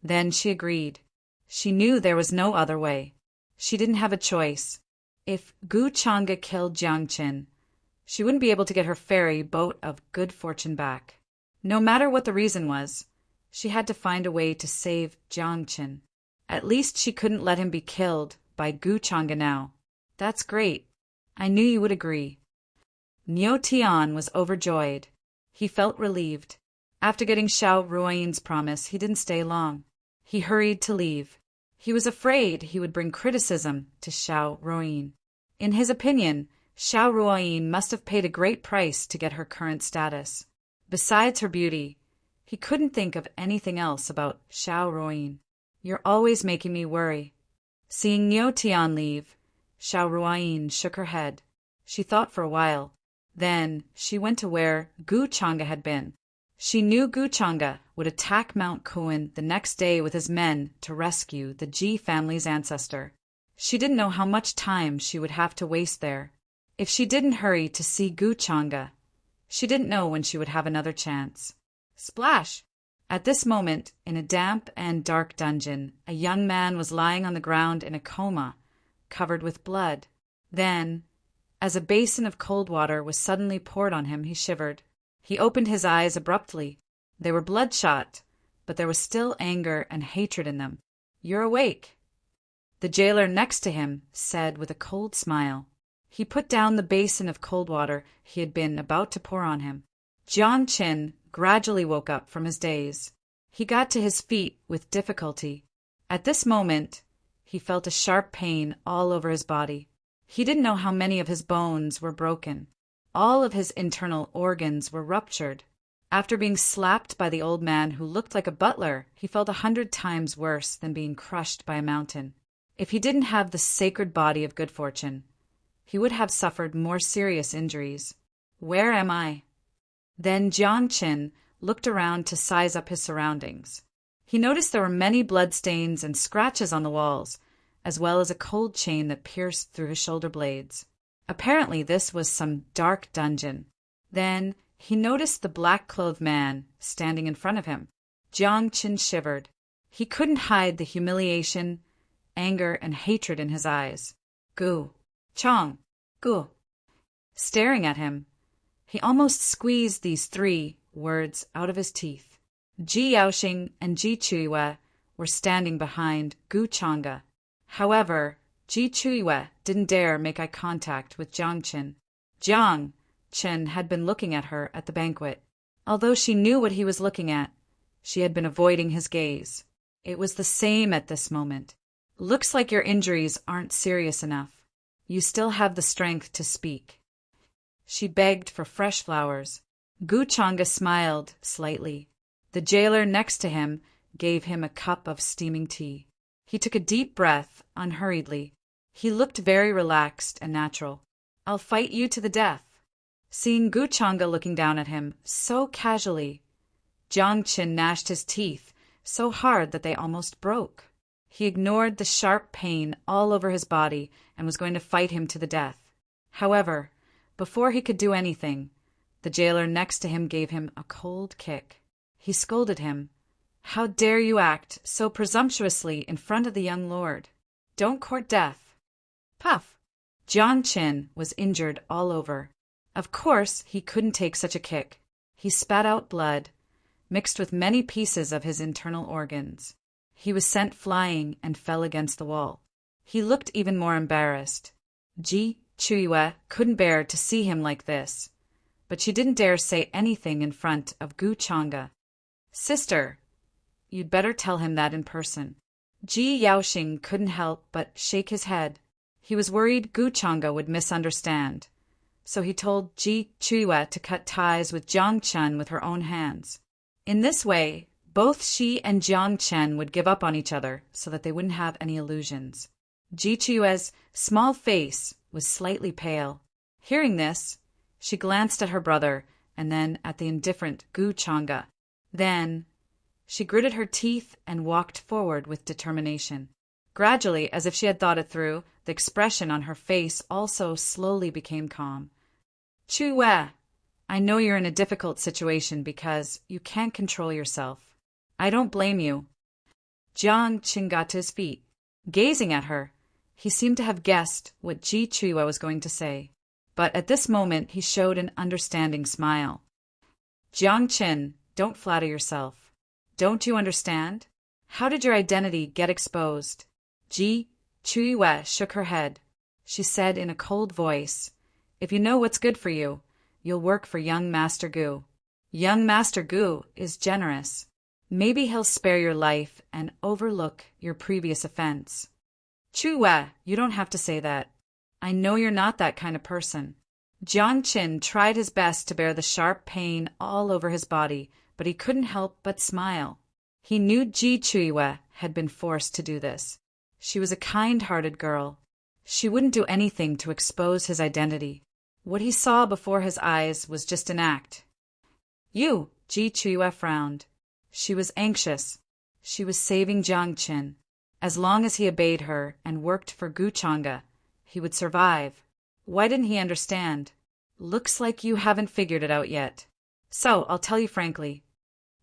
Then she agreed. She knew there was no other way. She didn't have a choice. If Gu Changa killed Jiang Qin, she wouldn't be able to get her fairy boat of good fortune back. No matter what the reason was, she had to find a way to save Jiang Qin. At least she couldn't let him be killed by Gu Changa now. That's great. I knew you would agree. Nyo Tian was overjoyed. He felt relieved. After getting Xiao Ruoyin's promise, he didn't stay long. He hurried to leave. He was afraid he would bring criticism to Xiao Ruoyin. In his opinion, Xiao Ruoyin must have paid a great price to get her current status. Besides her beauty, he couldn't think of anything else about Xiao Ruoyin. You're always making me worry. Seeing Nyo Tian leave, Xiao Ruoyin shook her head. She thought for a while. Then she went to where Gu Changa had been. She knew Gu Changa would attack Mount Kuan the next day with his men to rescue the Ji family's ancestor. She didn't know how much time she would have to waste there. If she didn't hurry to see Gu Changa, she didn't know when she would have another chance. Splash! At this moment, in a damp and dark dungeon, a young man was lying on the ground in a coma, covered with blood. Then, as a basin of cold water was suddenly poured on him, he shivered. He opened his eyes abruptly. They were bloodshot, but there was still anger and hatred in them. You're awake. The jailer next to him said with a cold smile. He put down the basin of cold water he had been about to pour on him. Jiang Qin gradually woke up from his daze. He got to his feet with difficulty. At this moment, he he felt a sharp pain all over his body. He didn't know how many of his bones were broken. All of his internal organs were ruptured. After being slapped by the old man who looked like a butler, he felt 100 times worse than being crushed by a mountain. If he didn't have the sacred body of good fortune, he would have suffered more serious injuries. Where am I? Then Jiang Qin looked around to size up his surroundings. He noticed there were many bloodstains and scratches on the walls, as well as a cold chain that pierced through his shoulder blades. Apparently this was some dark dungeon. Then he noticed the black-clothed man standing in front of him. Jiang Qin shivered. He couldn't hide the humiliation, anger, and hatred in his eyes. Gu. Chong. Gu. Staring at him, he almost squeezed these 3 words out of his teeth. Ji Yaoxing and Ji Chuiwe were standing behind Gu Chang'e. However, Ji Chuiwe didn't dare make eye contact with Jiang Qin. Jiang Qin had been looking at her at the banquet. Although she knew what he was looking at, she had been avoiding his gaze. It was the same at this moment. Looks like your injuries aren't serious enough. You still have the strength to speak. She begged for fresh flowers. Gu Chang'e smiled slightly. The jailer next to him gave him a cup of steaming tea. He took a deep breath, unhurriedly. He looked very relaxed and natural. I'll fight you to the death. Seeing Gu Chang'e looking down at him so casually, Jiang Qin gnashed his teeth so hard that they almost broke. He ignored the sharp pain all over his body and was going to fight him to the death. However, before he could do anything, the jailer next to him gave him a cold kick. He scolded him. How dare you act so presumptuously in front of the young lord? Don't court death. Puff! Jiang Qin was injured all over. Of course, he couldn't take such a kick. He spat out blood, mixed with many pieces of his internal organs. He was sent flying and fell against the wall. He looked even more embarrassed. Ji Chuiwe couldn't bear to see him like this, but she didn't dare say anything in front of Gu Chang'e. Sister, you'd better tell him that in person. Ji Yaoxing couldn't help but shake his head. He was worried Gu Chang'e would misunderstand, so he told Ji Chuiwe to cut ties with Jiang Qin with her own hands. In this way, both she and Jiang Qin would give up on each other so that they wouldn't have any illusions. Ji Chuiwe's small face was slightly pale. Hearing this, she glanced at her brother and then at the indifferent Gu Chang'e. Then, she gritted her teeth and walked forward with determination. Gradually, as if she had thought it through, the expression on her face also slowly became calm. Chuiwe, I know you're in a difficult situation because you can't control yourself. I don't blame you. Jiang Qin got to his feet. Gazing at her, he seemed to have guessed what Ji Chuiwe was going to say, but at this moment he showed an understanding smile. Jiang Qin, don't flatter yourself. Don't you understand? How did your identity get exposed? Ji Chuiwe shook her head. She said in a cold voice, If you know what's good for you, you'll work for young Master Gu. Young Master Gu is generous. Maybe he'll spare your life and overlook your previous offense. Chuiwe, you don't have to say that. I know you're not that kind of person. Jiang Qin tried his best to bear the sharp pain all over his body, but he couldn't help but smile. He knew Ji Chuiwe had been forced to do this. She was a kind-hearted girl. She wouldn't do anything to expose his identity. What he saw before his eyes was just an act. You, Ji Chuiwe frowned. She was anxious. She was saving Jiang Qin. As long as he obeyed her and worked for Gu Chang'e, he would survive. Why didn't he understand? Looks like you haven't figured it out yet. So, I'll tell you frankly.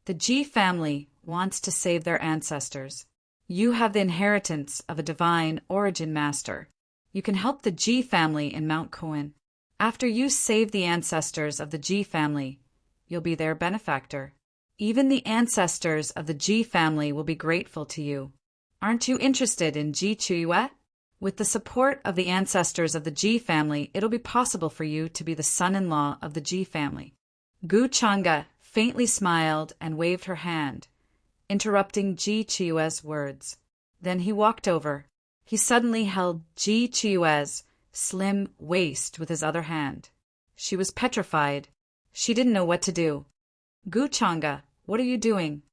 The Ji family wants to save their ancestors. You have the inheritance of a divine origin master. You can help the Ji family in Mount Cohen. After you save the ancestors of the Ji family, you'll be their benefactor. Even the ancestors of the Ji family will be grateful to you. Aren't you interested in Ji Chuiwe? With the support of the ancestors of the Ji family, it'll be possible for you to be the son-in-law of the Ji family. Gu Chang'e faintly smiled and waved her hand, interrupting Ji Chuiwe's words. Then he walked over. He suddenly held Ji Chue's slim waist with his other hand. She was petrified. She didn't know what to do. Gu Changa, what are you doing?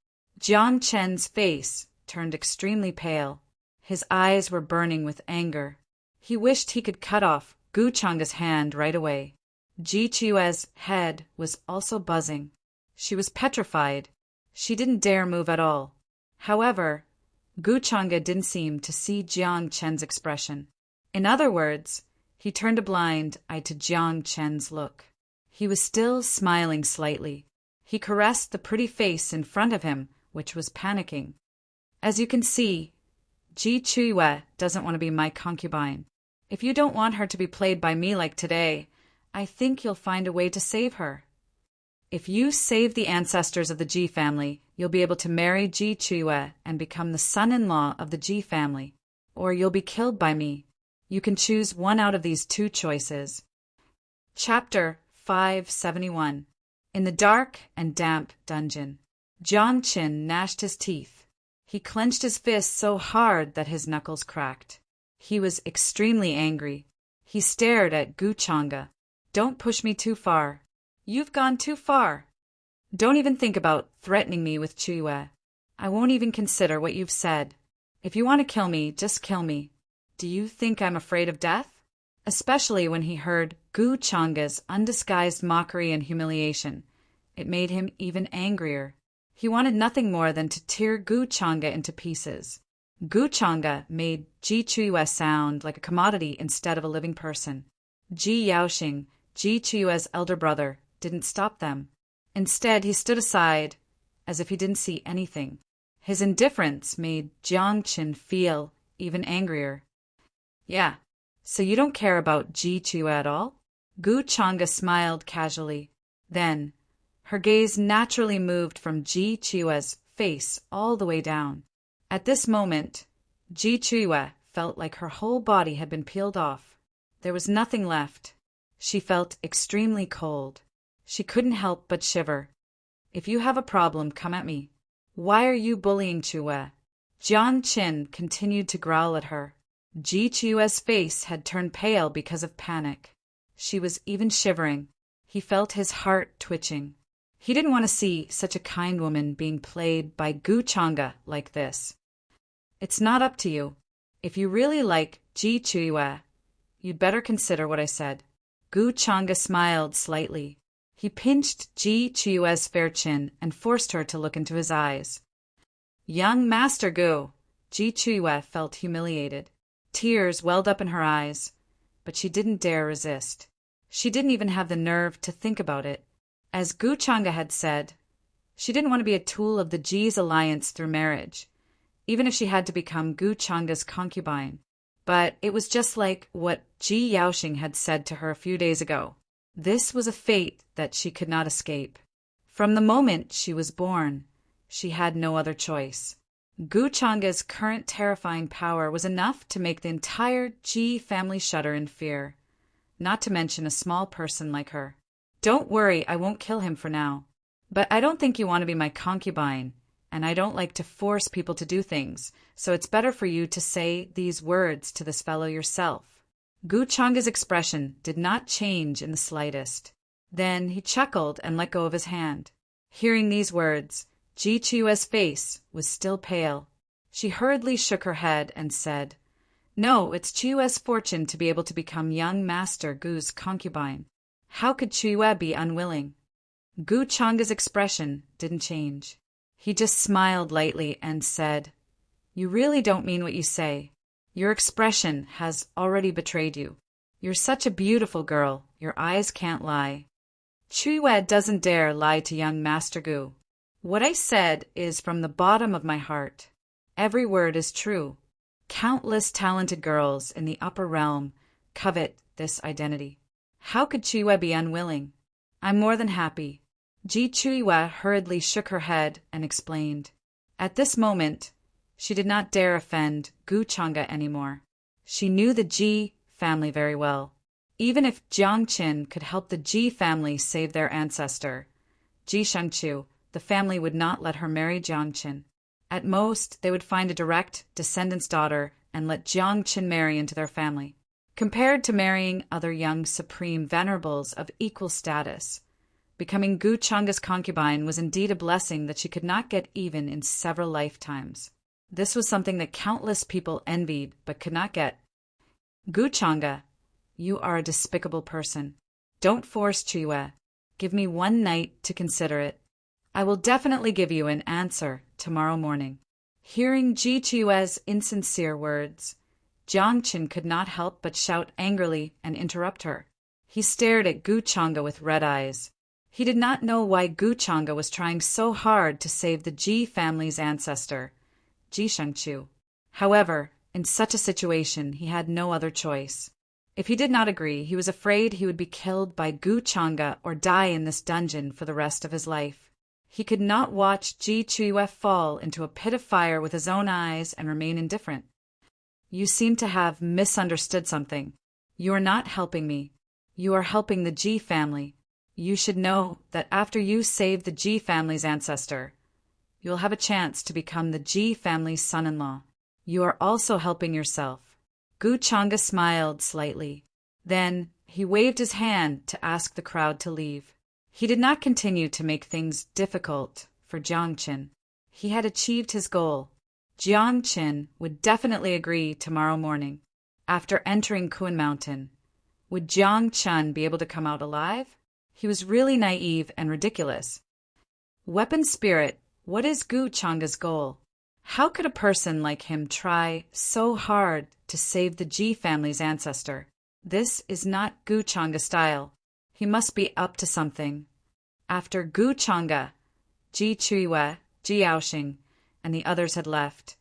Jiang Chen's face turned extremely pale. His eyes were burning with anger. He wished he could cut off Gu Changa's hand right away. Ji Chue's head was also buzzing. She was petrified. She didn't dare move at all. However, Gu Changa didn't seem to see Jiang Chen's expression. In other words, he turned a blind eye to Jiang Chen's look. He was still smiling slightly. He caressed the pretty face in front of him, which was panicking. As you can see, Ji Chue doesn't want to be my concubine. If you don't want her to be played by me like today, I think you'll find a way to save her. If you save the ancestors of the Ji family, you'll be able to marry Ji Chue and become the son-in-law of the Ji family. Or you'll be killed by me. You can choose one out of these two choices. Chapter 571. In the dark and damp dungeon, Jiang Chen gnashed his teeth. He clenched his fists so hard that his knuckles cracked. He was extremely angry. He stared at Gu Changa. Don't push me too far. You've gone too far. Don't even think about threatening me with Chue. I won't even consider what you've said. If you want to kill me, just kill me. Do you think I'm afraid of death? Especially when he heard Gu Changa's undisguised mockery and humiliation. It made him even angrier. He wanted nothing more than to tear Gu Changa into pieces. Gu Changa made Ji Chue sound like a commodity instead of a living person. Ji Yaoxing, Ji Chue's elder brother, didn't stop them. Instead, he stood aside as if he didn't see anything. His indifference made Jiang Chen feel even angrier. Yeah, so you don't care about Ji Chue at all? Gu Changa smiled casually. Then, her gaze naturally moved from Ji Chue's face all the way down. At this moment, Ji Chue felt like her whole body had been peeled off. There was nothing left. She felt extremely cold. She couldn't help but shiver. If you have a problem, come at me. Why are you bullying Chue? Jiang Chen continued to growl at her. Ji Chue's face had turned pale because of panic. She was even shivering. He felt his heart twitching. He didn't want to see such a kind woman being played by Gu Changa like this. It's not up to you. If you really like Ji Chue, you'd better consider what I said. Gu Changa smiled slightly. He pinched Ji Chue's fair chin and forced her to look into his eyes. Young Master Gu! Ji Chue felt humiliated. Tears welled up in her eyes, but she didn't dare resist. She didn't even have the nerve to think about it. As Gu Changa had said, she didn't want to be a tool of the Ji's alliance through marriage, even if she had to become Gu Changa's concubine. But it was just like what Ji Yaoxing had said to her a few days ago. This was a fate that she could not escape. From the moment she was born, she had no other choice. Gu Changa's current terrifying power was enough to make the entire Ji family shudder in fear, not to mention a small person like her. Don't worry, I won't kill him for now. But I don't think you want to be my concubine, and I don't like to force people to do things, so it's better for you to say these words to this fellow yourself. Gu Changa's expression did not change in the slightest. Then he chuckled and let go of his hand. Hearing these words, Ji Chue's face was still pale. She hurriedly shook her head and said, No, it's Chue's fortune to be able to become young Master Gu's concubine. How could Chue be unwilling? Gu Changa's expression didn't change. He just smiled lightly and said, You really don't mean what you say. Your expression has already betrayed you. You're such a beautiful girl, your eyes can't lie. Chue doesn't dare lie to young Master Gu. What I said is from the bottom of my heart. Every word is true. Countless talented girls in the upper realm covet this identity. How could Chue be unwilling? I'm more than happy. Ji Chue hurriedly shook her head and explained. At this moment, she did not dare offend Gu Changa anymore. She knew the Ji family very well. Even if Jiang Chen could help the Ji family save their ancestor, Ji Shangchu, the family would not let her marry Jiang Chen. At most, they would find a direct descendant's daughter and let Jiang Qin marry into their family. Compared to marrying other young supreme venerables of equal status, becoming Gu Changa's concubine was indeed a blessing that she could not get even in several lifetimes. This was something that countless people envied but could not get. Gu Changa, you are a despicable person. Don't force Chiyue. Give me one night to consider it. I will definitely give you an answer tomorrow morning. Hearing Ji Chiyue's insincere words, Jiang Qin could not help but shout angrily and interrupt her. He stared at Gu Changa with red eyes. He did not know why Gu Changa was trying so hard to save the Ji family's ancestor, Ji Shengqiu. However, in such a situation, he had no other choice. If he did not agree, he was afraid he would be killed by Gu Changa or die in this dungeon for the rest of his life. He could not watch Ji Chiyue fall into a pit of fire with his own eyes and remain indifferent. You seem to have misunderstood something. You are not helping me. You are helping the Ji family. You should know that after you save the Ji family's ancestor, you will have a chance to become the Ji family's son-in-law. You are also helping yourself. Gu Changa smiled slightly. Then he waved his hand to ask the crowd to leave. He did not continue to make things difficult for Jiang Qin. He had achieved his goal. Jiang Qin would definitely agree tomorrow morning. After entering Kun Mountain, would Jiang Qin be able to come out alive? He was really naive and ridiculous. Weapon Spirit, what is Gu Changa's goal? How could a person like him try so hard to save the Ji family's ancestor? This is not Gu Changa style. He must be up to something. After Gu Changa, Ji Chiyue, Ji Yaoxing, and the others had left,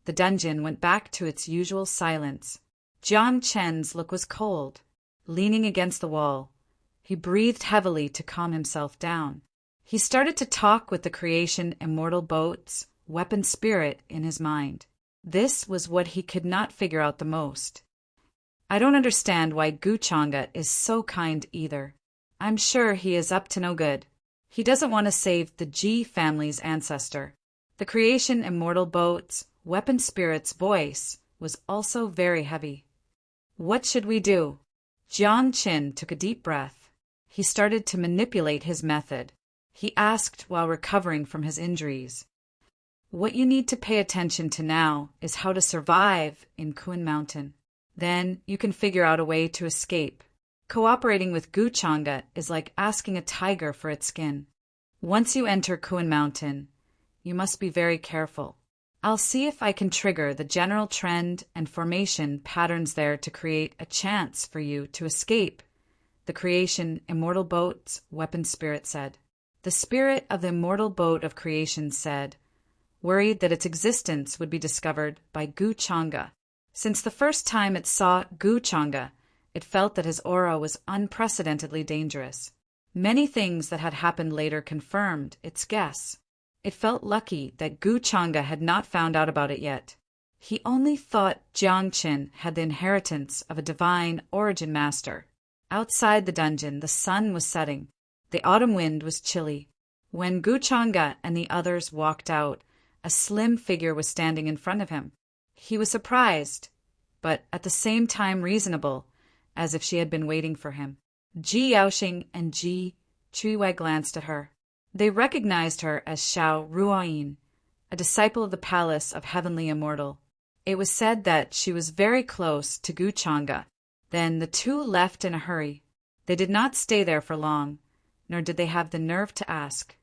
the dungeon went back to its usual silence. Jiang Qin's look was cold. Leaning against the wall, he breathed heavily to calm himself down. He started to talk with the creation Immortal Boat's weapon spirit in his mind. This was what he could not figure out the most. I don't understand why Gu Changa is so kind either. I'm sure he is up to no good. He doesn't want to save the Ji family's ancestor. The creation Immortal Boat's weapon spirit's voice was also very heavy. What should we do? Jiang Qin took a deep breath. He started to manipulate his method. He asked while recovering from his injuries. What you need to pay attention to now is how to survive in Kun Mountain. Then you can figure out a way to escape. Cooperating with Gu Changa is like asking a tiger for its skin. Once you enter Kun Mountain, you must be very careful. I'll see if I can trigger the general trend and formation patterns there to create a chance for you to escape, the creation Immortal Boat's weapon spirit said. The spirit of the Immortal Boat of Creation said, worried that its existence would be discovered by Gu Changa. Since the first time it saw Gu Changa, it felt that his aura was unprecedentedly dangerous. Many things that had happened later confirmed its guess. It felt lucky that Gu Changa had not found out about it yet. He only thought Jiang Qin had the inheritance of a divine origin master. Outside the dungeon, the sun was setting. The autumn wind was chilly. When Gu Changa and the others walked out, a slim figure was standing in front of him. He was surprised, but at the same time reasonable, as if she had been waiting for him. Ji Yaoxing and Ji Chiyue glanced at her. They recognized her as Xiao Ruoyin, a disciple of the Palace of Heavenly Immortal. It was said that she was very close to Gu Changa. Then the two left in a hurry. They did not stay there for long, nor did they have the nerve to ask.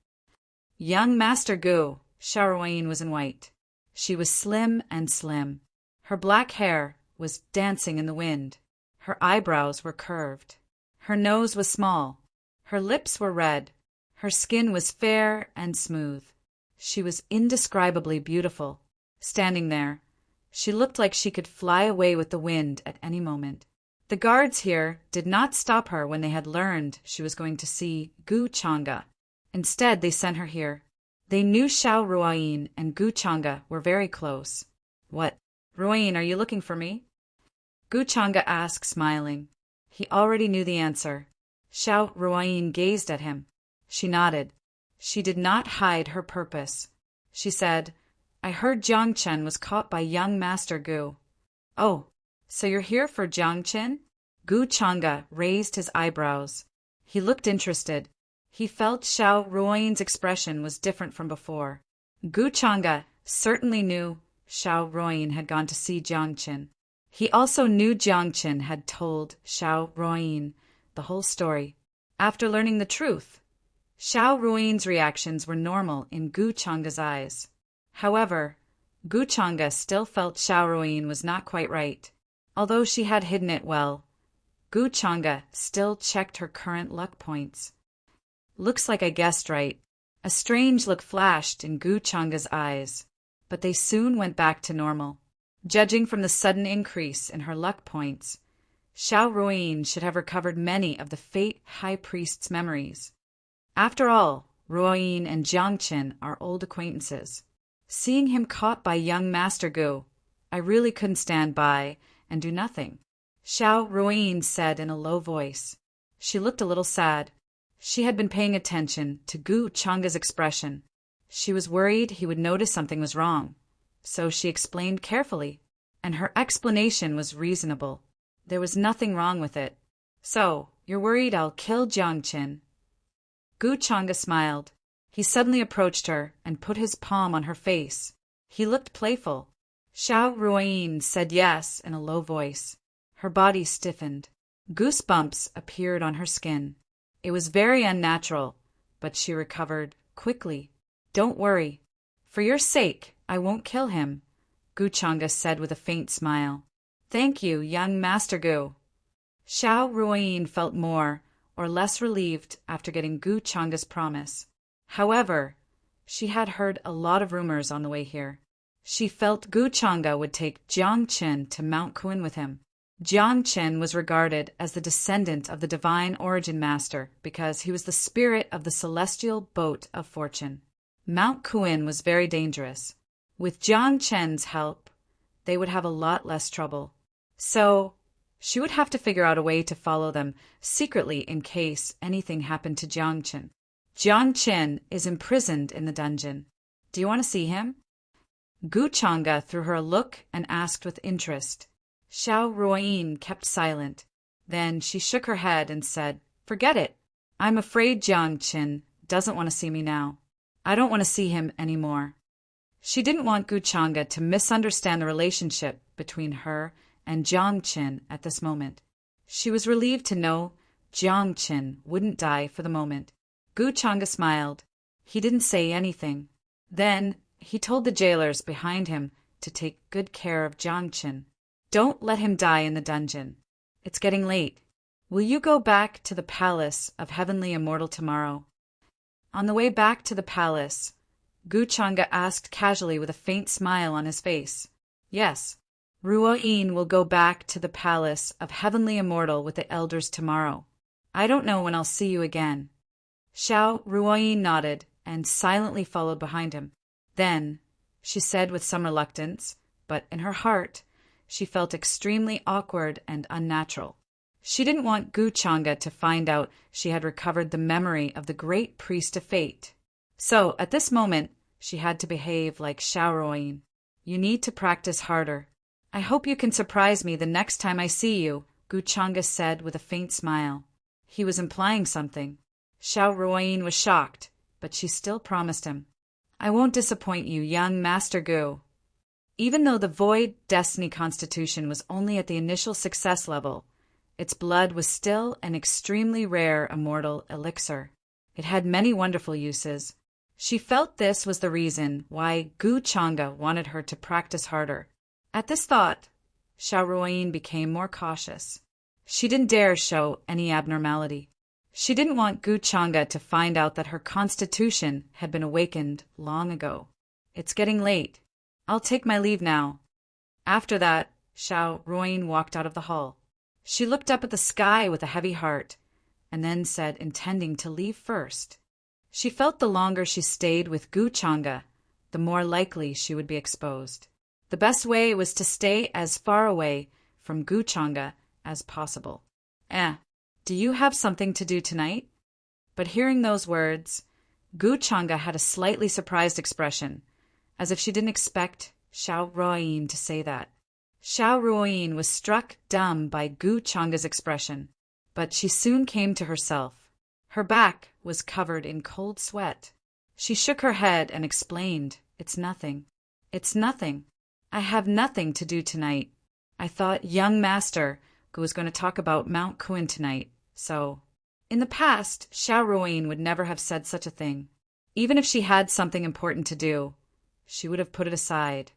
Young Master Gu, Xiao Ruoyin was in white. She was slim and slim. Her black hair was dancing in the wind. Her eyebrows were curved. Her nose was small. Her lips were red. Her skin was fair and smooth. She was indescribably beautiful. Standing there, she looked like she could fly away with the wind at any moment. The guards here did not stop her when they had learned she was going to see Gu Changa. Instead, they sent her here. They knew Xiao Ruoyin and Gu Changa were very close. What? Ruoyin, are you looking for me? Gu Changa asked, smiling. He already knew the answer. Xiao Ruoyin gazed at him. She nodded. She did not hide her purpose. She said, I heard Jiang Chen was caught by young Master Gu. Oh, so you're here for Jiangqin? Gu Chang'e raised his eyebrows. He looked interested. He felt Xiao Ruoyin's expression was different from before. Gu Chang'e certainly knew Xiao Ruoyin had gone to see Jiangqin. He also knew Jiangqin had told Xiao Ruoyin the whole story. After learning the truth, Xiao Ruoyin's reactions were normal in Gu Chang'e's eyes. However, Gu Chang'e still felt Xiao Ruoyin was not quite right. Although she had hidden it well, Gu Chang'e still checked her current luck points. Looks like I guessed right. A strange look flashed in Gu Chang'e's eyes, but they soon went back to normal. Judging from the sudden increase in her luck points, Xiao Ruoyin should have recovered many of the Fate High Priest's memories. After all, Ruoyin and Jiangqin are old acquaintances. Seeing him caught by young Master Gu, I really couldn't stand by and do nothing, Xiao Ruoyin said in a low voice. She looked a little sad. She had been paying attention to Gu Chang'e's expression. She was worried he would notice something was wrong, so she explained carefully, and her explanation was reasonable. There was nothing wrong with it. So, you're worried I'll kill Jiangqin? Gu Chang'e smiled. He suddenly approached her and put his palm on her face. He looked playful. Xiao Ruoyin said yes in a low voice. Her body stiffened. Goosebumps appeared on her skin. It was very unnatural, but she recovered quickly. Don't worry. For your sake, I won't kill him, Gu Chang'e said with a faint smile. Thank you, young Master Gu. Xiao Ruoyin felt more or less relieved after getting Gu Chang'e's promise. However, she had heard a lot of rumors on the way here. She felt Gu Chang'e would take Jiangqin to Mount Kun with him. Jiangqin was regarded as the descendant of the Divine Origin Master because he was the spirit of the celestial boat of fortune. Mount Kun was very dangerous. With Jiangqin's help, they would have a lot less trouble. So, she would have to figure out a way to follow them secretly in case anything happened to Jiangqin. Jiangqin is imprisoned in the dungeon. Do you want to see him? Gu Chang'e threw her a look and asked with interest. Xiao Ruoyin kept silent. Then she shook her head and said, Forget it. I'm afraid Jiangqin doesn't want to see me now. I don't want to see him anymore. She didn't want Gu Chang'e to misunderstand the relationship between her and Jiangqin at this moment. She was relieved to know Jiangqin wouldn't die for the moment. Gu Chang'e smiled. He didn't say anything. Then he told the jailers behind him to take good care of Jiangqin. Don't let him die in the dungeon. It's getting late. Will you go back to the palace of Heavenly Immortal tomorrow? On the way back to the palace, Gu Chang'e asked casually with a faint smile on his face. Yes, Ruoyin will go back to the palace of Heavenly Immortal with the elders tomorrow. I don't know when I'll see you again. Xiao Ruoyin nodded and silently followed behind him. Then, she said with some reluctance, but in her heart, she felt extremely awkward and unnatural. She didn't want Gu Chang'e to find out she had recovered the memory of the great priest of fate. So, at this moment, she had to behave like Xiao Ruoyin. You need to practice harder. I hope you can surprise me the next time I see you, Gu Chang'e said with a faint smile. He was implying something. Xiao Ruoyin was shocked, but she still promised him. I won't disappoint you, young Master Gu. Even though the Void Destiny Constitution was only at the initial success level, its blood was still an extremely rare immortal elixir. It had many wonderful uses. She felt this was the reason why Gu Chang'e wanted her to practice harder. At this thought, Xiao Ruoyin became more cautious. She didn't dare show any abnormality. She didn't want Gu Chang'e to find out that her constitution had been awakened long ago. It's getting late. I'll take my leave now. After that, Xiao Ruoyin walked out of the hall. She looked up at the sky with a heavy heart, and then said, intending to leave first. She felt the longer she stayed with Gu Chang'e, the more likely she would be exposed. The best way was to stay as far away from Gu Chang'e as possible. Do you have something to do tonight? But hearing those words, Gu Chang'e had a slightly surprised expression, as if she didn't expect Xiao Ruoyin to say that. Xiao Ruoyin was struck dumb by Gu Changa's expression, but she soon came to herself. Her back was covered in cold sweat. She shook her head and explained, "It's nothing. It's nothing. I have nothing to do tonight. I thought young master Gu was going to talk about Mount Kuin tonight, so—" In the past, Xiao Ruoyin would never have said such a thing. Even if she had something important to do, she would have put it aside.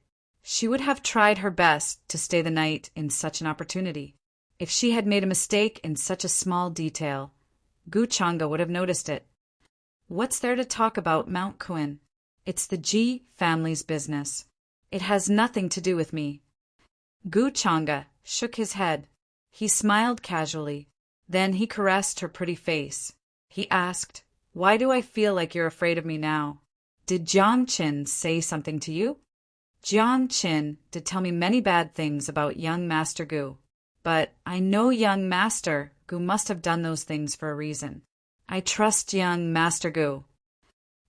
She would have tried her best to stay the night in such an opportunity. If she had made a mistake in such a small detail, Gu Changa would have noticed it. What's there to talk about Mount Kuin? It's the Ji family's business. It has nothing to do with me. Gu Changa shook his head. He smiled casually. Then he caressed her pretty face. He asked, "Why do I feel like you're afraid of me now? Did Jiang Qin say something to you?" "Jiang Qin did tell me many bad things about young Master Gu. But I know young Master Gu must have done those things for a reason. I trust young Master Gu."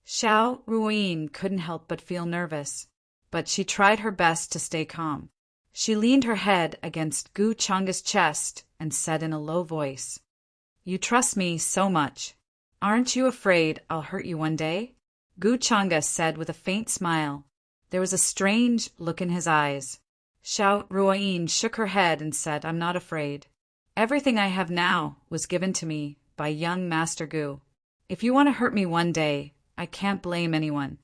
Xiao Ruoyin couldn't help but feel nervous, but she tried her best to stay calm. She leaned her head against Gu Changa's chest and said in a low voice, "You trust me so much. Aren't you afraid I'll hurt you one day?" Gu Changa said with a faint smile. There was a strange look in his eyes. Xiao Ruoyin shook her head and said, "I'm not afraid. Everything I have now was given to me by young Master Gu. If you want to hurt me one day, I can't blame anyone."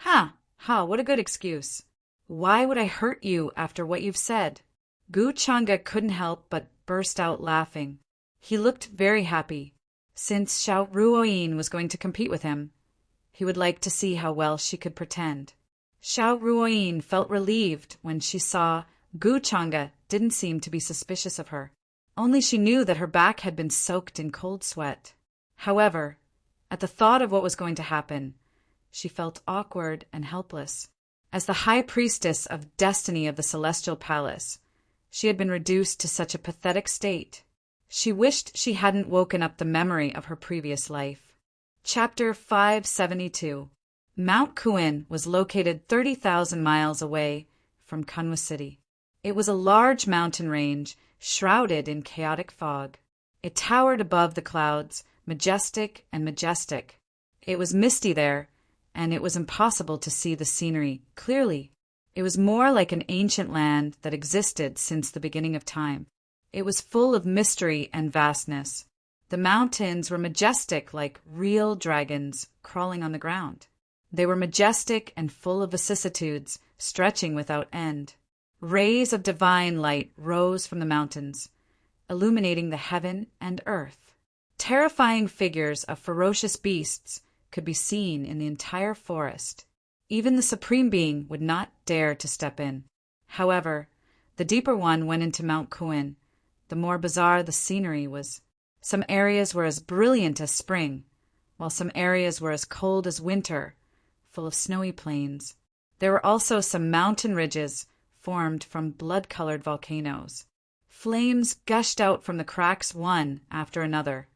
What a good excuse. Why would I hurt you after what you've said? Gu Changa couldn't help but burst out laughing. He looked very happy. Since Xiao Ruoyin was going to compete with him, he would like to see how well she could pretend. Xiao Ruoyin felt relieved when she saw Gu Changa didn't seem to be suspicious of her. Only she knew that her back had been soaked in cold sweat. However, at the thought of what was going to happen, she felt awkward and helpless. As the high priestess of destiny of the celestial palace, she had been reduced to such a pathetic state. She wished she hadn't woken up the memory of her previous life. Chapter 572. Mount Kuin was located 30,000 miles away from Kunwa City. It was a large mountain range shrouded in chaotic fog. It towered above the clouds, majestic and majestic. It was misty there, and it was impossible to see the scenery clearly. It was more like an ancient land that existed since the beginning of time. It was full of mystery and vastness. The mountains were majestic like real dragons crawling on the ground. They were majestic and full of vicissitudes, stretching without end. Rays of divine light rose from the mountains, illuminating the heaven and earth. Terrifying figures of ferocious beasts could be seen in the entire forest. Even the Supreme Being would not dare to step in. However, the deeper one went into Mount Kuin, the more bizarre the scenery was. Some areas were as brilliant as spring, while some areas were as cold as winter, full of snowy plains. There were also some mountain ridges formed from blood-colored volcanoes. Flames gushed out from the cracks one after another,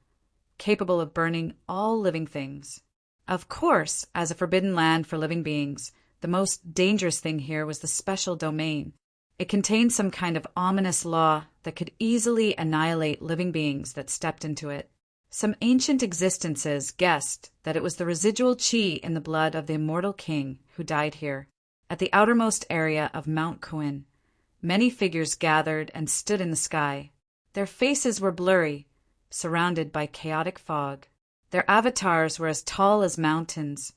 capable of burning all living things. Of course, as a forbidden land for living beings, the most dangerous thing here was the special domain. It contained some kind of ominous law that could easily annihilate living beings that stepped into it. Some ancient existences guessed that it was the residual qi in the blood of the immortal king who died here. At the outermost area of Mount Kuin, many figures gathered and stood in the sky. Their faces were blurry, surrounded by chaotic fog. Their avatars were as tall as mountains,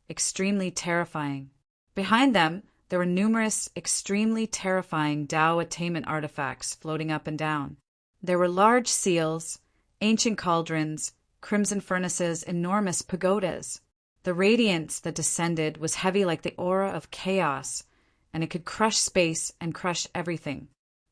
extremely terrifying. Behind them, there were numerous extremely terrifying Tao attainment artifacts floating up and down. There were large seals, ancient cauldrons, crimson furnaces, enormous pagodas. The radiance that descended was heavy like the aura of chaos, and it could crush space and crush everything.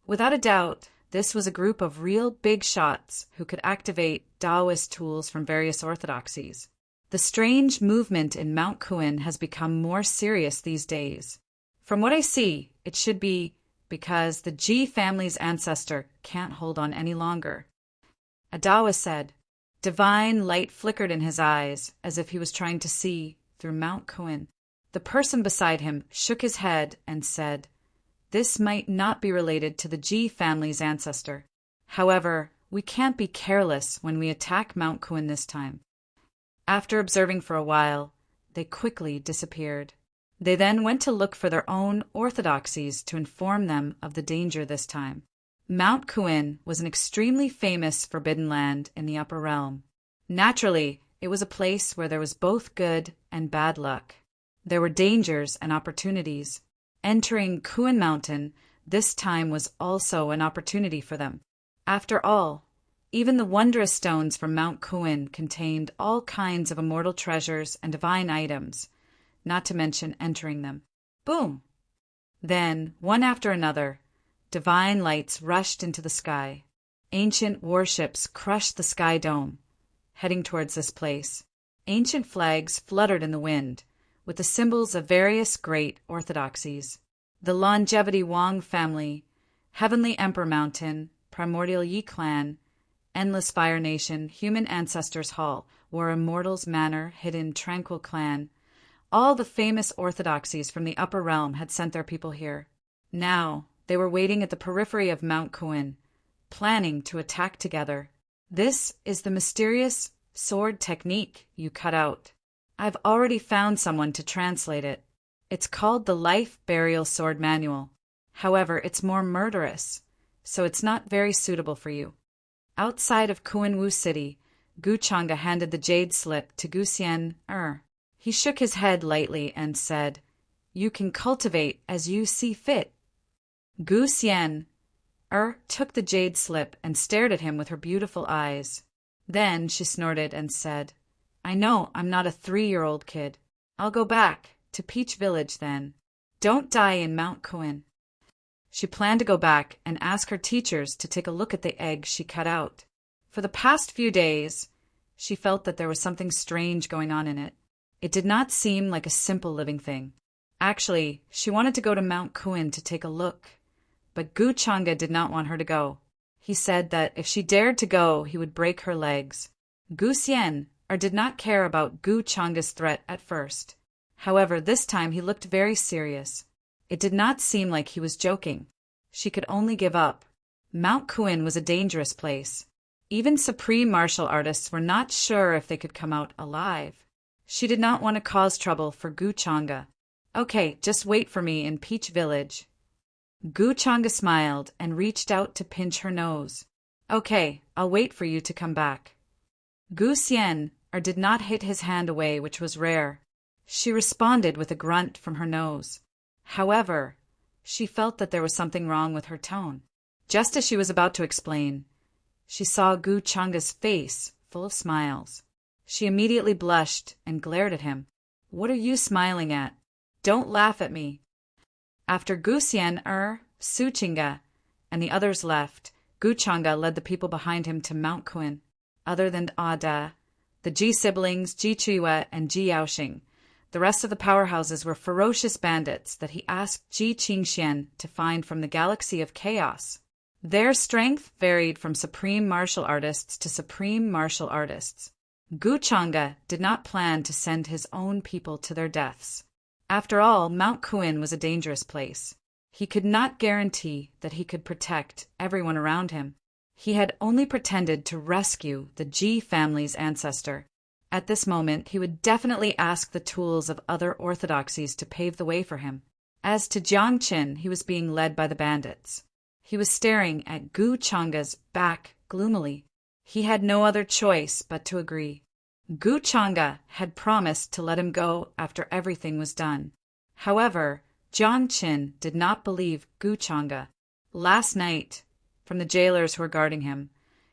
Without a doubt, this was a group of real big shots who could activate Taoist tools from various orthodoxies. The strange movement in Mount Kuin has become more serious these days. From what I see, it should be because the Ji family's ancestor can't hold on any longer. A Taoist said. Divine light flickered in his eyes as if he was trying to see through Mount Kuin. The person beside him shook his head and said, This might not be related to the Ji family's ancestor. However, we can't be careless when we attack Mount Kuin this time. After observing for a while, they quickly disappeared. They then went to look for their own orthodoxies to inform them of the danger this time. Mount Kuin was an extremely famous forbidden land in the upper realm. Naturally, it was a place where there was both good and bad luck. There were dangers and opportunities. Entering Kuin Mountain this time was also an opportunity for them. After all, even the wondrous stones from Mount Kuin contained all kinds of immortal treasures and divine items, not to mention entering them. Boom! Then, one after another, divine lights rushed into the sky. Ancient warships crushed the sky dome, heading towards this place. Ancient flags fluttered in the wind, with the symbols of various great orthodoxies. The Longevity Wang family, Heavenly Emperor Mountain, Primordial Yi Clan, Endless Fire Nation, Human Ancestors Hall, War Immortals Manor, Hidden Tranquil Clan. All the famous orthodoxies from the upper realm had sent their people here. Now, they were waiting at the periphery of Mount Kuin, planning to attack together. This is the mysterious sword technique you cut out. I've already found someone to translate it. It's called the Life Burial Sword Manual. However, it's more murderous, so it's not very suitable for you. Outside of Kuinwu City, Gu Chang'e handed the jade slip to Gu Xian. He shook his head lightly and said, "You can cultivate as you see fit." Gu Xian took the jade slip and stared at him with her beautiful eyes. Then she snorted and said, "I know I'm not a 3-year-old kid. I'll go back to Peach Village then. Don't die in Mount Kuin." She planned to go back and ask her teachers to take a look at the egg she cut out. For the past few days, she felt that there was something strange going on in it. It did not seem like a simple living thing. Actually, she wanted to go to Mount Kuin to take a look, but Gu Chang'e did not want her to go. He said that if she dared to go, he would break her legs. Gu Xian did not care about Gu Chang'e's threat at first. However, this time he looked very serious. It did not seem like he was joking. She could only give up. Mount Kuin was a dangerous place. Even supreme martial artists were not sure if they could come out alive. She did not want to cause trouble for Gu Chang'e. "Okay, just wait for me in Peach Village." Gu Chang'e smiled and reached out to pinch her nose. "Okay, I'll wait for you to come back." Gu Xian did not hit his hand away, which was rare. She responded with a grunt from her nose. However, she felt that there was something wrong with her tone. Just as she was about to explain, she saw Gu Chang'e's face full of smiles. She immediately blushed and glared at him. "What are you smiling at? Don't laugh at me." After Gu Xian, Su Qingge, and the others left, Gu Chang'e led the people behind him to Mount Kuin. Other than Ada, the Ji siblings, Ji Chuiyue, and Ji Yaoxing, the rest of the powerhouses were ferocious bandits that he asked Ji Qingxian to find from the galaxy of chaos. Their strength varied from supreme martial artists to supreme martial artists. Gu Chang'e did not plan to send his own people to their deaths. After all, Mount Kuin was a dangerous place. He could not guarantee that he could protect everyone around him. He had only pretended to rescue the Ji family's ancestor. At this moment, he would definitely ask the tools of other orthodoxies to pave the way for him. As to Jiang Qin, he was being led by the bandits. He was staring at Gu Chang'e's back gloomily. He had no other choice but to agree. Gu Chang'e had promised to let him go after everything was done. However, Jiang Qin did not believe Gu Chang'e. Last night, from the jailers who were guarding him,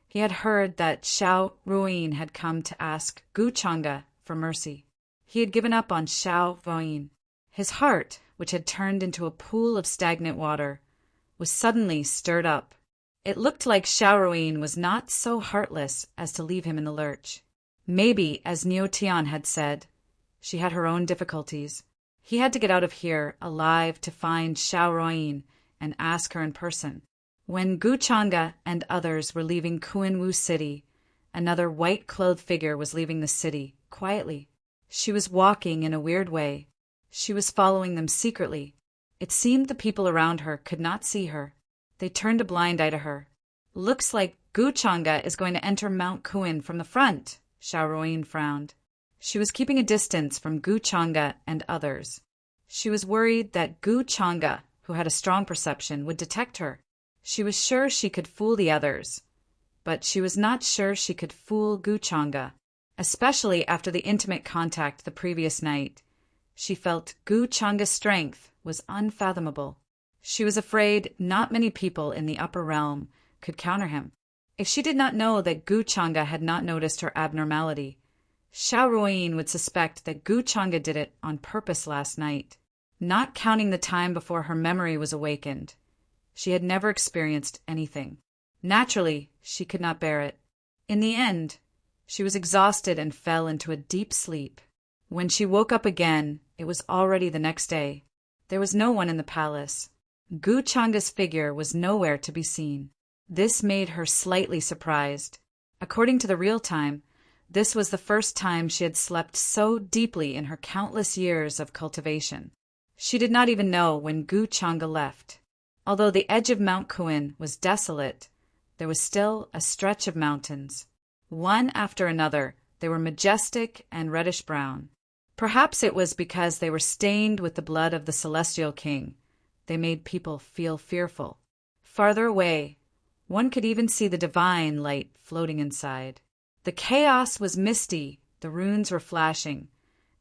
he had heard that Xiao Ruoyin had come to ask Gu Chang'e for mercy. He had given up on Xiao Ruoyin. His heart, which had turned into a pool of stagnant water, was suddenly stirred up. It looked like Xiao Ruoyin was not so heartless as to leave him in the lurch. Maybe, as Niu Tian had said, she had her own difficulties. He had to get out of here alive to find Xiao Ruoyin and ask her in person. When Gu Chang'e and others were leaving Kuinwu City, another white-clothed figure was leaving the city, quietly. She was walking in a weird way. She was following them secretly. It seemed the people around her could not see her. They turned a blind eye to her. "Looks like Guchanga is going to enter Mount Kuin from the front," Xiaoruyin frowned. She was keeping a distance from Guchanga and others. She was worried that Guchanga, who had a strong perception, would detect her. She was sure she could fool the others, but she was not sure she could fool Guchanga, especially after the intimate contact the previous night. She felt Guchanga's strength was unfathomable. She was afraid not many people in the upper realm could counter him. If she did not know that Guchanga had not noticed her abnormality, Xiaoruyin would suspect that Guchanga did it on purpose last night, not counting the time before her memory was awakened. She had never experienced anything. Naturally, she could not bear it. In the end, she was exhausted and fell into a deep sleep. When she woke up again, it was already the next day. There was no one in the palace. Guchanga's figure was nowhere to be seen. This made her slightly surprised. According to the real time, this was the first time she had slept so deeply in her countless years of cultivation. She did not even know when Guchanga left. Although the edge of Mount Kuin was desolate, there was still a stretch of mountains. One after another, they were majestic and reddish-brown. Perhaps it was because they were stained with the blood of the Celestial King. They made people feel fearful. Farther away, one could even see the divine light floating inside. The chaos was misty, the runes were flashing,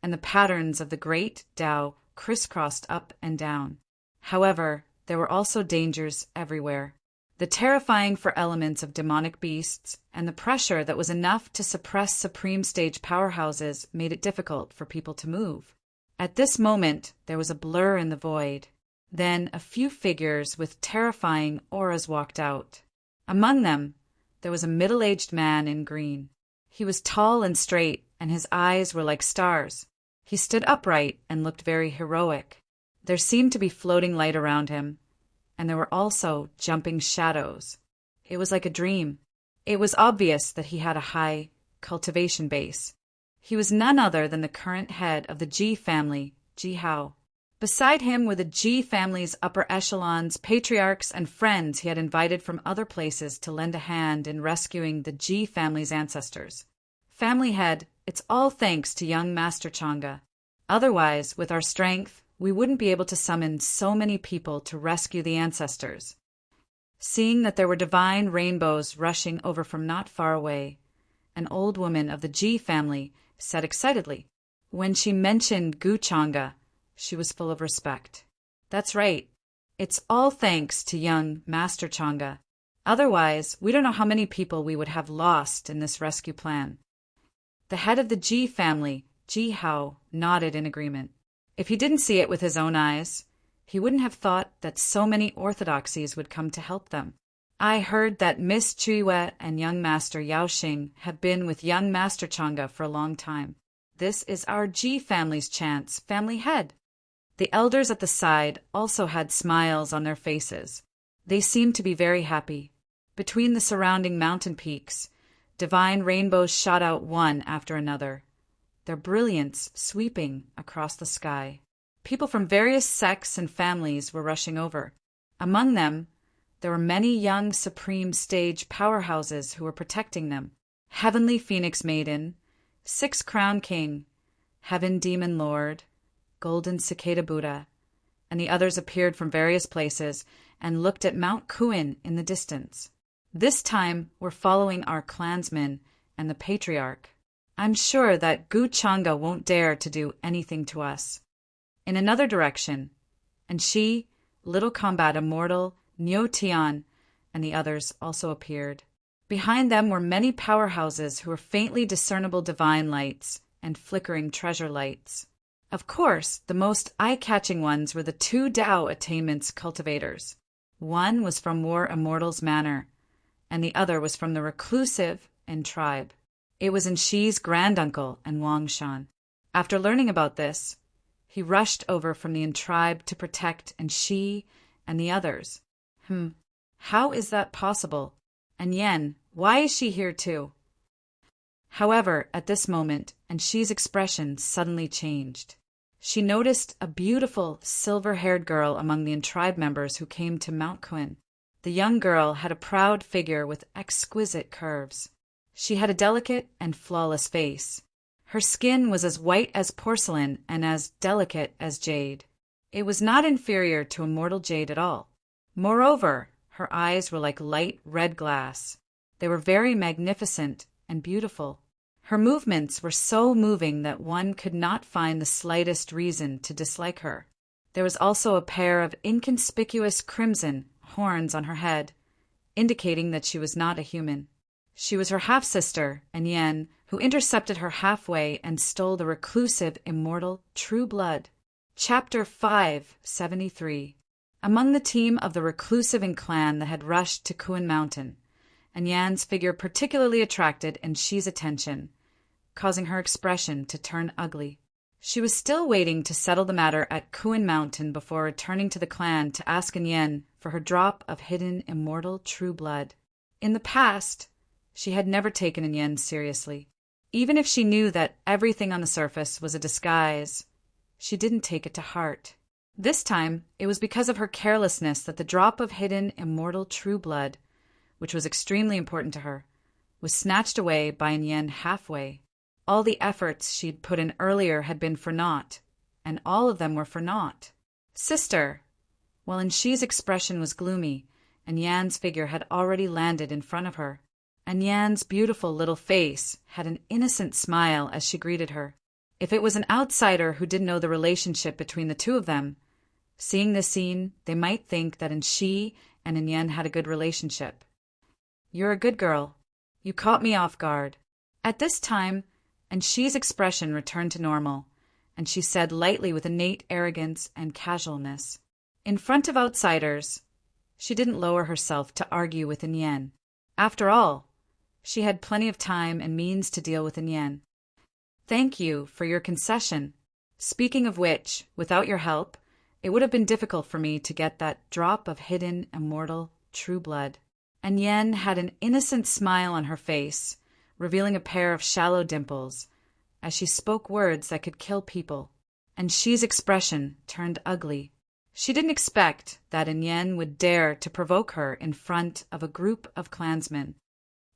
and the patterns of the great Tao crisscrossed up and down. However, there were also dangers everywhere. The terrifying for elements of demonic beasts and the pressure that was enough to suppress supreme stage powerhouses made it difficult for people to move. At this moment, there was a blur in the void. Then a few figures with terrifying auras walked out. Among them, there was a middle-aged man in green. He was tall and straight, and his eyes were like stars. He stood upright and looked very heroic. There seemed to be floating light around him, and there were also jumping shadows. It was like a dream. It was obvious that he had a high cultivation base. He was none other than the current head of the Ji family, Ji Hao. Beside him were the Ji family's upper echelons, patriarchs, and friends he had invited from other places to lend a hand in rescuing the Ji family's ancestors. Family head, it's all thanks to young Master Changa. Otherwise, with our strength, we wouldn't be able to summon so many people to rescue the ancestors. Seeing that there were divine rainbows rushing over from not far away, an old woman of the Ji family said excitedly. When she mentioned Guchanga, she was full of respect. That's right. It's all thanks to young Master Changa. Otherwise, we don't know how many people we would have lost in this rescue plan. The head of the Ji family, Ji Hao, nodded in agreement. If he didn't see it with his own eyes, he wouldn't have thought that so many orthodoxies would come to help them. I heard that Miss Chuiwe and young Master Yaoxing have been with young Master Changa for a long time. This is our Ji family's chance, family head. The elders at the side also had smiles on their faces. They seemed to be very happy. Between the surrounding mountain peaks, divine rainbows shot out one after another, their brilliance sweeping across the sky. People from various sects and families were rushing over. Among them, there were many young supreme stage powerhouses who were protecting them. Heavenly Phoenix Maiden, Six Crown King, Heaven Demon Lord, Golden Cicada Buddha, and the others appeared from various places and looked at Mount Kuin in the distance. This time, we're following our clansmen and the patriarch. I'm sure that Guchanga won't dare to do anything to us. In another direction, and she, Little Combat Immortal, Nyo Tian, and the others also appeared. Behind them were many powerhouses who were faintly discernible divine lights and flickering treasure lights. Of course, the most eye-catching ones were the two Tao attainments cultivators. One was from War Immortal's manor, and the other was from the Reclusive and tribe. It was Enshi's granduncle and Wangshan. After learning about this, he rushed over from the tribe to protect Enshi and the others. How is that possible? And Yen, why is she here too? However, at this moment, Enshi's expression suddenly changed. She noticed a beautiful, silver-haired girl among the tribe members who came to Mount Quinn. The young girl had a proud figure with exquisite curves. She had a delicate and flawless face. Her skin was as white as porcelain and as delicate as jade. It was not inferior to immortal jade at all. Moreover, her eyes were like light red glass. They were very magnificent and beautiful. Her movements were so moving that one could not find the slightest reason to dislike her. There was also a pair of inconspicuous crimson horns on her head, indicating that she was not a human. She was her half-sister, Yen, who intercepted her halfway and stole the reclusive, immortal, true blood. Chapter 573. Among the team of the reclusive and clan that had rushed to Kuin Mountain, Yan's figure particularly attracted Enshi's attention, causing her expression to turn ugly. She was still waiting to settle the matter at Kuin Mountain before returning to the clan to ask Yen for her drop of hidden immortal true blood. In the past, she had never taken Yen seriously. Even if she knew that everything on the surface was a disguise, she didn't take it to heart. This time, it was because of her carelessness that the drop of hidden immortal true blood, which was extremely important to her, was snatched away by Yen halfway. All the efforts she'd put in earlier had been for naught, and all of them were for naught. Sister! While Enshi's expression was gloomy, Yan's figure had already landed in front of her. Yan's beautiful little face had an innocent smile as she greeted her. If it was an outsider who didn't know the relationship between the two of them, seeing this scene, they might think that Enshi and Yen had a good relationship. You're a good girl. You caught me off guard. At this time, Enshi's expression returned to normal, and she said lightly with innate arrogance and casualness. In front of outsiders, she didn't lower herself to argue with Yen. After all, she had plenty of time and means to deal with Yen. Thank you for your concession. Speaking of which, without your help, it would have been difficult for me to get that drop of hidden, immortal, true blood. Yen had an innocent smile on her face, revealing a pair of shallow dimples, as she spoke words that could kill people. Enshi's expression turned ugly. She didn't expect that Yen would dare to provoke her in front of a group of clansmen.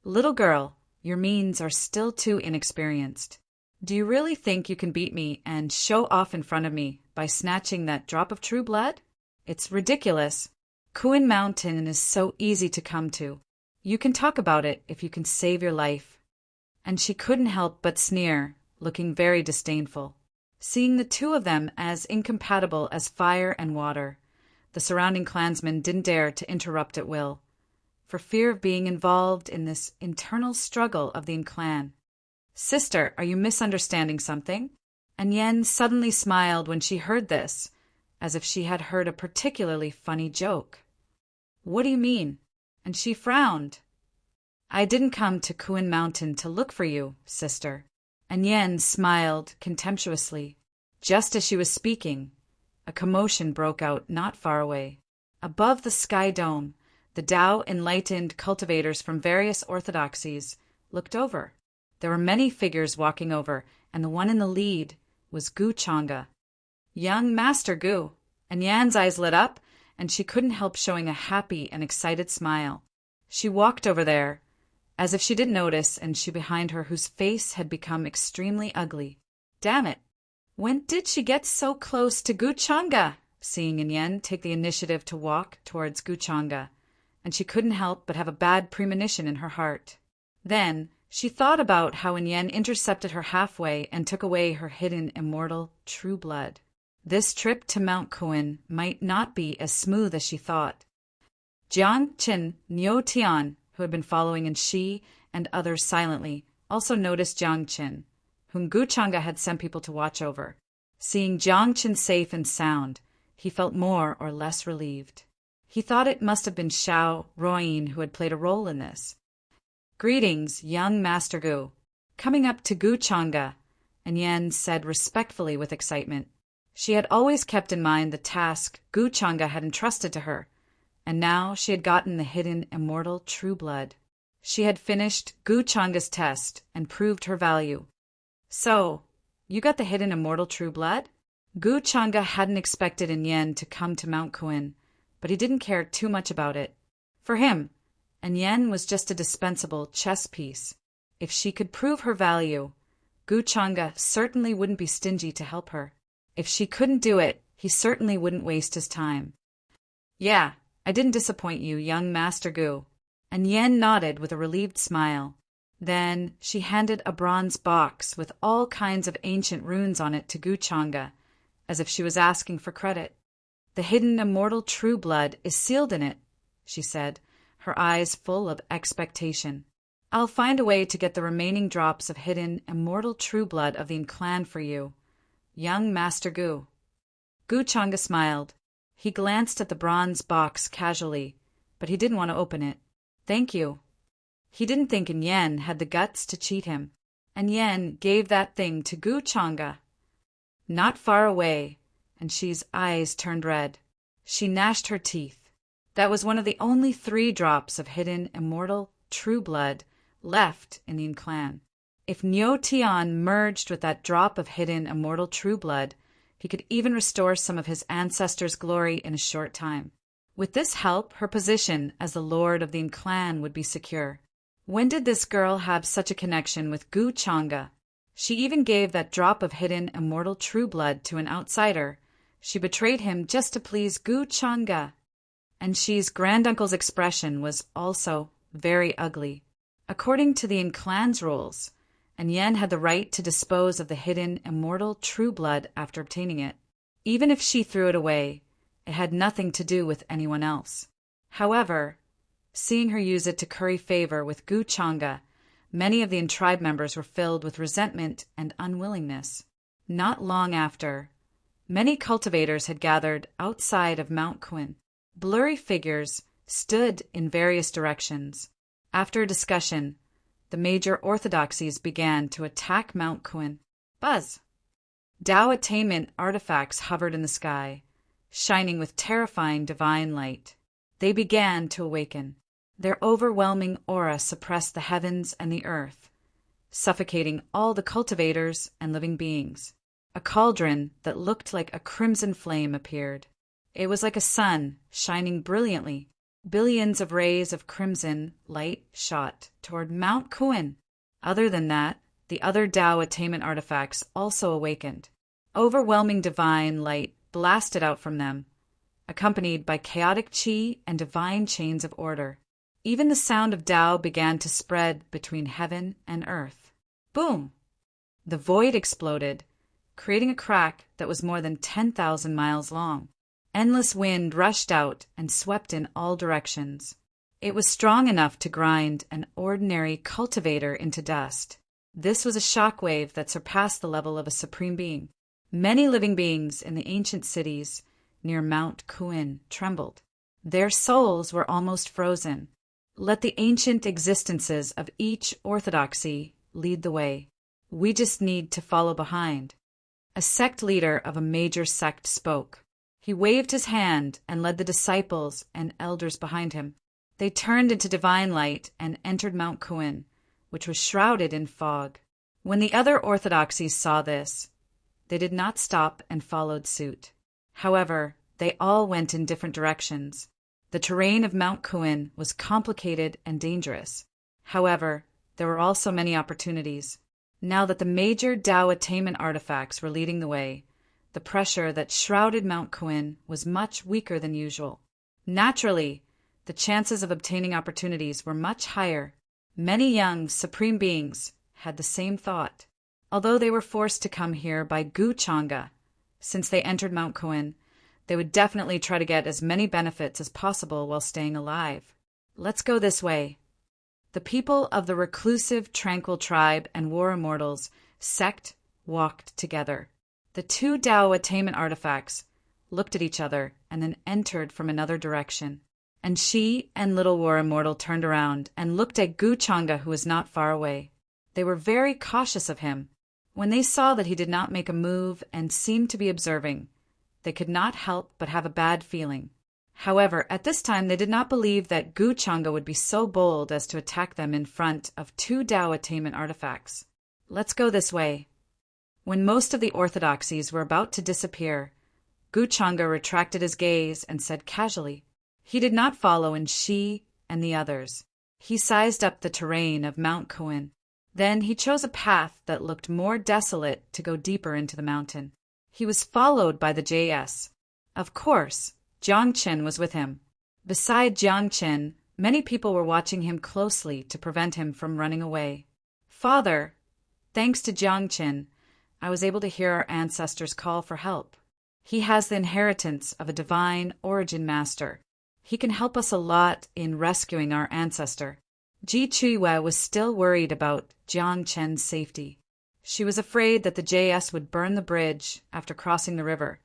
Little girl, your means are still too inexperienced. Do you really think you can beat me and show off in front of me by snatching that drop of true blood? It's ridiculous. Kuin Mountain is so easy to come to. You can talk about it if you can save your life. And she couldn't help but sneer, looking very disdainful. Seeing the two of them as incompatible as fire and water, the surrounding clansmen didn't dare to interrupt at will, for fear of being involved in this internal struggle of the clan. Sister, are you misunderstanding something? Yen suddenly smiled when she heard this, as if she had heard a particularly funny joke. What do you mean? And she frowned. I didn't come to Kuin Mountain to look for you, sister. Yen smiled contemptuously. Just as she was speaking, a commotion broke out not far away. Above the sky dome, the Tao enlightened cultivators from various orthodoxies looked over. There were many figures walking over, and the one in the lead was Gu Changa. Young Master Gu. Yan's eyes lit up, and she couldn't help showing a happy and excited smile. She walked over there, as if she didn't notice, and she behind her whose face had become extremely ugly. Damn it! When did she get so close to Gu Changa? Seeing Yen take the initiative to walk towards Gu Changa, and she couldn't help but have a bad premonition in her heart. Then she thought about how Yen intercepted her halfway and took away her hidden immortal true blood. This trip to Mount Kuin might not be as smooth as she thought. Jiang Qin Niu Tian, who had been following Enshi and others silently, also noticed Jiang Qin, whom Gu Changa had sent people to watch over. Seeing Jiang Qin safe and sound, he felt more or less relieved. He thought it must have been Xiao Ruoyin who had played a role in this. Greetings, young Master Gu. Coming up to Gu Changa, Yen said respectfully with excitement. She had always kept in mind the task Gu Changa had entrusted to her, and now she had gotten the hidden immortal true blood. She had finished Gu Changa's test and proved her value. So, you got the hidden immortal true blood? Gu Changa hadn't expected Yen to come to Mount Kuin, but he didn't care too much about it. For him, Yen was just a dispensable chess piece. If she could prove her value, Gu Changa certainly wouldn't be stingy to help her. If she couldn't do it, he certainly wouldn't waste his time. Yeah, I didn't disappoint you, young Master Gu. And Yen nodded with a relieved smile. Then she handed a bronze box with all kinds of ancient runes on it to Gu Changa, as if she was asking for credit. The hidden immortal true blood is sealed in it, she said, her eyes full of expectation. I'll find a way to get the remaining drops of hidden immortal true blood of the clan for you, young Master Gu. Gu Changa smiled. He glanced at the bronze box casually, but he didn't want to open it. Thank you. He didn't think Yen had the guts to cheat him, and Yen gave that thing to Gu Changa. Not far away, and she's eyes turned red. She gnashed her teeth. That was one of the only 3 drops of hidden immortal true blood left in the clan. If Nyo Tian merged with that drop of hidden immortal true blood, he could even restore some of his ancestors' glory in a short time. With this help, her position as the lord of the clan would be secure. When did this girl have such a connection with Gu Changa? She even gave that drop of hidden immortal true blood to an outsider. She betrayed him just to please Gu Changa. And she's granduncle's expression was also very ugly. According to the clan's rules, Yen had the right to dispose of the hidden immortal true blood after obtaining it. Even if she threw it away, it had nothing to do with anyone else. However, seeing her use it to curry favor with Gu Changa, many of the tribe members were filled with resentment and unwillingness. Not long after, many cultivators had gathered outside of Mount Kuin. Blurry figures stood in various directions. After a discussion, the major orthodoxies began to attack Mount Kuin. Buzz! Tao attainment artifacts hovered in the sky, shining with terrifying divine light. They began to awaken. Their overwhelming aura suppressed the heavens and the earth, suffocating all the cultivators and living beings. A cauldron that looked like a crimson flame appeared. It was like a sun shining brilliantly. Billions of rays of crimson light shot toward Mount Kuin. Other than that, the other Tao attainment artifacts also awakened. Overwhelming divine light blasted out from them, accompanied by chaotic qi and divine chains of order. Even the sound of Tao began to spread between heaven and earth. Boom! The void exploded, creating a crack that was more than 10,000 miles long. Endless wind rushed out and swept in all directions. It was strong enough to grind an ordinary cultivator into dust. This was a shockwave that surpassed the level of a supreme being. Many living beings in the ancient cities near Mount Kuin trembled. Their souls were almost frozen. Let the ancient existences of each orthodoxy lead the way. We just need to follow behind. A sect leader of a major sect spoke. He waved his hand and led the disciples and elders behind him. They turned into divine light and entered Mount Kuin, which was shrouded in fog. When the other orthodoxies saw this, they did not stop and followed suit. However, they all went in different directions. The terrain of Mount Kuin was complicated and dangerous. However, there were also many opportunities. Now that the major Tao attainment artifacts were leading the way, the pressure that shrouded Mount Kuin was much weaker than usual. Naturally, the chances of obtaining opportunities were much higher. Many young supreme beings had the same thought. Although they were forced to come here by Gu Changa, since they entered Mount Kuin, they would definitely try to get as many benefits as possible while staying alive. Let's go this way. The people of the reclusive, tranquil tribe and war immortals sect walked together. The 2 Tao attainment artifacts looked at each other and then entered from another direction. And she and Little War Immortal turned around and looked at Gu Changa, who was not far away. They were very cautious of him. When they saw that he did not make a move and seemed to be observing, they could not help but have a bad feeling. However, at this time they did not believe that Gu Changa would be so bold as to attack them in front of 2 Tao attainment artifacts. Let's go this way. When most of the orthodoxies were about to disappear, Guchanga retracted his gaze and said casually, he did not follow in she and the others. He sized up the terrain of Mount Kuin. Then he chose a path that looked more desolate to go deeper into the mountain. He was followed by the JS. Of course, Jiang Chen was with him. Beside Jiang Chen, many people were watching him closely to prevent him from running away. Father, thanks to Jiang Chen, I was able to hear our ancestors call for help. He has the inheritance of a divine origin master. He can help us a lot in rescuing our ancestor. Ji Chuiwe was still worried about Jiang Chen's safety. She was afraid that the JS would burn the bridge after crossing the river,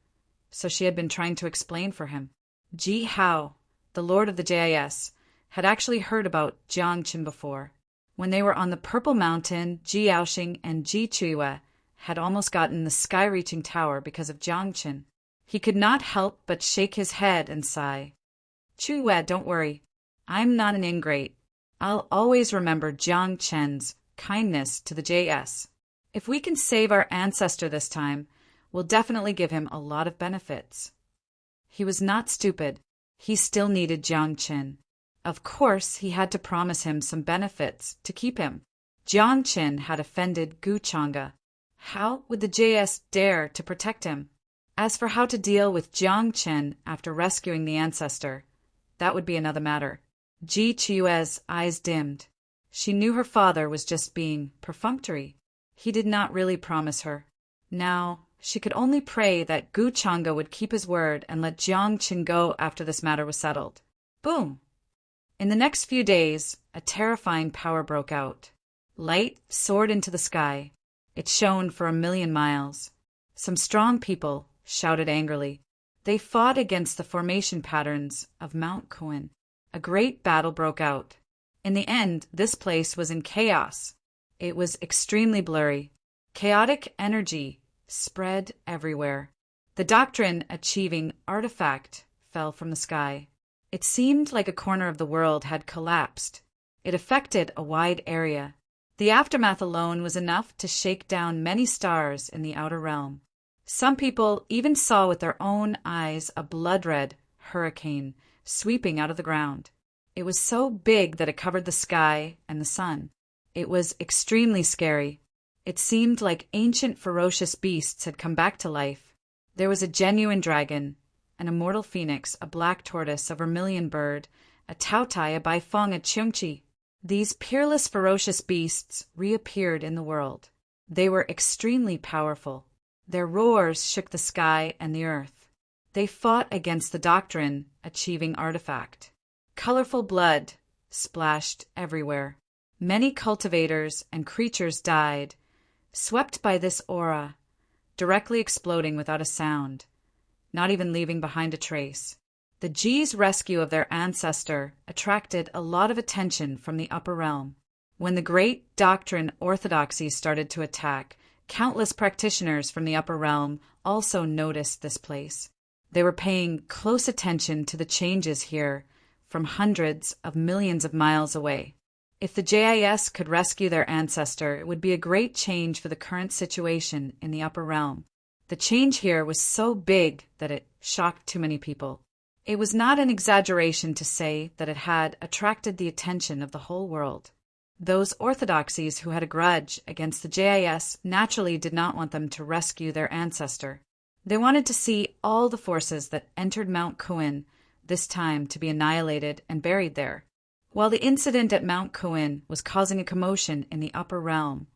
so she had been trying to explain for him. Ji Hao, the lord of the JIS, had actually heard about Jiang Chen before. When they were on the Purple Mountain, Ji Yaoxing and Ji Chuiwe had almost gotten the sky-reaching tower because of Jiang Chen. He could not help but shake his head and sigh. Chuiwe, don't worry. I'm not an ingrate. I'll always remember Jiang Chen's kindness to the JS. If we can save our ancestor this time, we'll definitely give him a lot of benefits. He was not stupid. He still needed Jiang Chen. Of course, he had to promise him some benefits to keep him. Jiang Chen had offended Guchanga. How would the JS dare to protect him? As for how to deal with Jiang Chen after rescuing the ancestor, that would be another matter. Ji Chuiwe's eyes dimmed. She knew her father was just being perfunctory. He did not really promise her. Now, she could only pray that Guchanga would keep his word and let Jiang Chen go after this matter was settled. Boom! In the next few days, a terrifying power broke out. Light soared into the sky. It shone for 1,000,000 miles. Some strong people shouted angrily. They fought against the formation patterns of Mount Kuin. A great battle broke out. In the end, this place was in chaos. It was extremely blurry. Chaotic energy spread everywhere. The doctrine achieving artifact fell from the sky. It seemed like a corner of the world had collapsed. It affected a wide area. The aftermath alone was enough to shake down many stars in the outer realm. Some people even saw with their own eyes a blood-red hurricane sweeping out of the ground. It was so big that it covered the sky and the sun. It was extremely scary. It seemed like ancient ferocious beasts had come back to life. There was a genuine dragon, an immortal phoenix, a black tortoise, a vermilion bird, a tautai, a baifeng, a cheongqi. These peerless ferocious beasts reappeared in the world. They were extremely powerful. Their roars shook the sky and the earth. They fought against the doctrine achieving artifact. Colorful blood splashed everywhere. Many cultivators and creatures died, swept by this aura, directly exploding without a sound, not even leaving behind a trace. The G's rescue of their ancestor attracted a lot of attention from the upper realm. When the great doctrine orthodoxy started to attack, countless practitioners from the upper realm also noticed this place. They were paying close attention to the changes here from hundreds of millions of miles away. If the JIS could rescue their ancestor, it would be a great change for the current situation in the upper realm. The change here was so big that it shocked too many people. It was not an exaggeration to say that it had attracted the attention of the whole world. Those orthodoxies who had a grudge against the JIS naturally did not want them to rescue their ancestor. They wanted to see all the forces that entered Mount Kuin this time to be annihilated and buried there. While the incident at Mount Kuin was causing a commotion in the upper realm,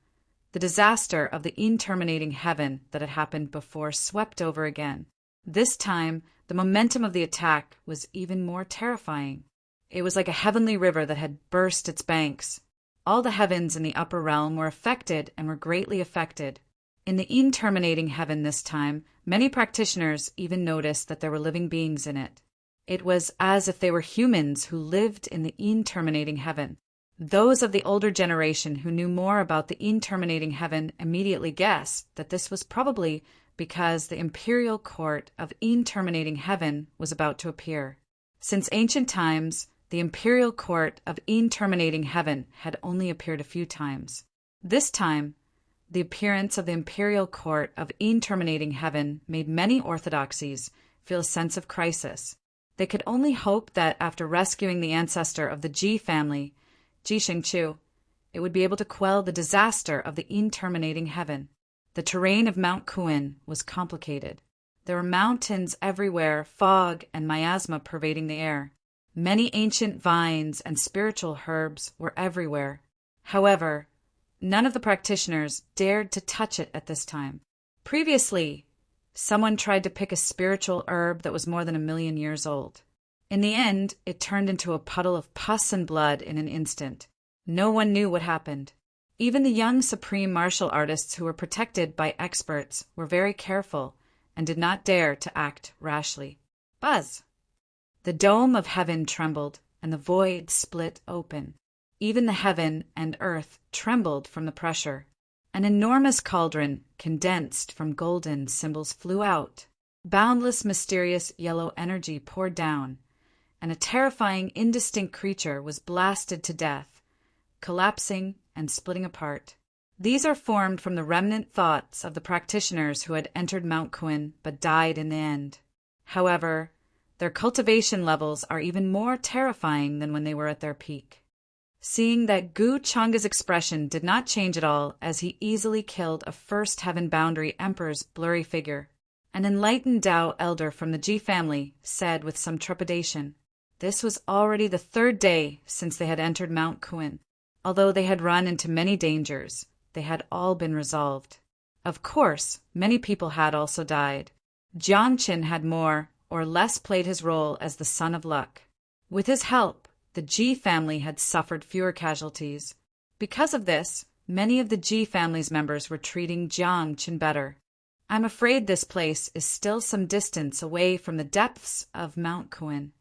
the disaster of the interminating heaven that had happened before swept over again. This time, the momentum of the attack was even more terrifying. It was like a heavenly river that had burst its banks. All the heavens in the upper realm were affected and were greatly affected. In the interminating heaven this time, many practitioners even noticed that there were living beings in it. It was as if they were humans who lived in the interminating heaven. Those of the older generation who knew more about the interminating heaven immediately guessed that this was probably because the imperial court of interminating heaven was about to appear. Since ancient times, the imperial court of interminating heaven had only appeared a few times. This time, The appearance of the imperial court of terminating heaven made many orthodoxies feel a sense of crisis. They could only hope that after rescuing the ancestor of the Ji family, Ji Shengqiu, it would be able to quell the disaster of the terminating heaven. The terrain of Mount Kuan was complicated. There were mountains everywhere, fog and miasma pervading the air. Many ancient vines and spiritual herbs were everywhere. However, none of the practitioners dared to touch it at this time. Previously, someone tried to pick a spiritual herb that was more than 1,000,000 years old. In the end, it turned into a puddle of pus and blood in an instant. No one knew what happened. Even the young supreme martial artists who were protected by experts were very careful and did not dare to act rashly. Buzz! The dome of heaven trembled, and the void split open. Even the heaven and earth trembled from the pressure. An enormous cauldron, condensed from golden symbols, flew out. Boundless, mysterious yellow energy poured down, and a terrifying, indistinct creature was blasted to death, collapsing and splitting apart. These are formed from the remnant thoughts of the practitioners who had entered Mount Kuan but died in the end. However, their cultivation levels are even more terrifying than when they were at their peak. Seeing that Gu Changa's expression did not change at all as he easily killed a first heaven boundary emperor's blurry figure, an enlightened Tao elder from the Ji family said with some trepidation, this was already the 3rd day since they had entered Mount Kuan. Although they had run into many dangers, they had all been resolved. Of course, many people had also died. Jiangqin had more or less played his role as the son of luck. With his help, the Ji family had suffered fewer casualties. Because of this, many of the Ji family's members were treating Jiangqin better. I'm afraid this place is still some distance away from the depths of Mount Kuan.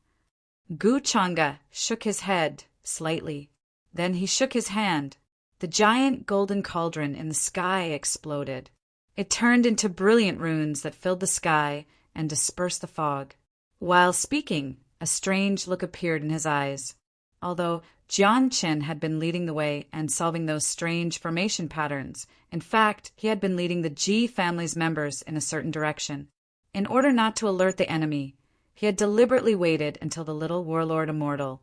Gu Changa shook his head slightly. Then he shook his hand. The giant golden cauldron in the sky exploded. It turned into brilliant runes that filled the sky and dispersed the fog. While speaking, a strange look appeared in his eyes. Although Jiangqin had been leading the way and solving those strange formation patterns, in fact, he had been leading the Ji family's members in a certain direction. In order not to alert the enemy, he had deliberately waited until the little warlord immortal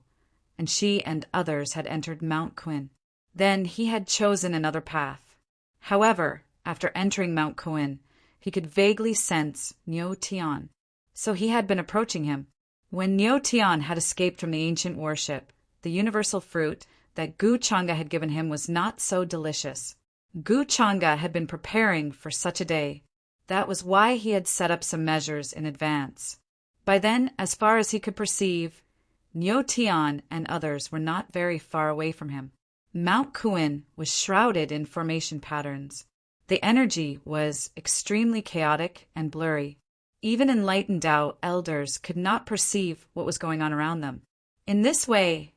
and she and others had entered Mount Kuan. Then he had chosen another path. However, after entering Mount Kuan, he could vaguely sense Niu Tian, so he had been approaching him. When Niu Tian had escaped from the ancient worship, the universal fruit that Gu Changa had given him was not so delicious. Gu Changa had been preparing for such a day. That was why he had set up some measures in advance. By then, as far as he could perceive, Niu Tian and others were not very far away from him. Mount Kuan was shrouded in formation patterns. The energy was extremely chaotic and blurry. Even enlightened Tao elders could not perceive what was going on around them. In this way,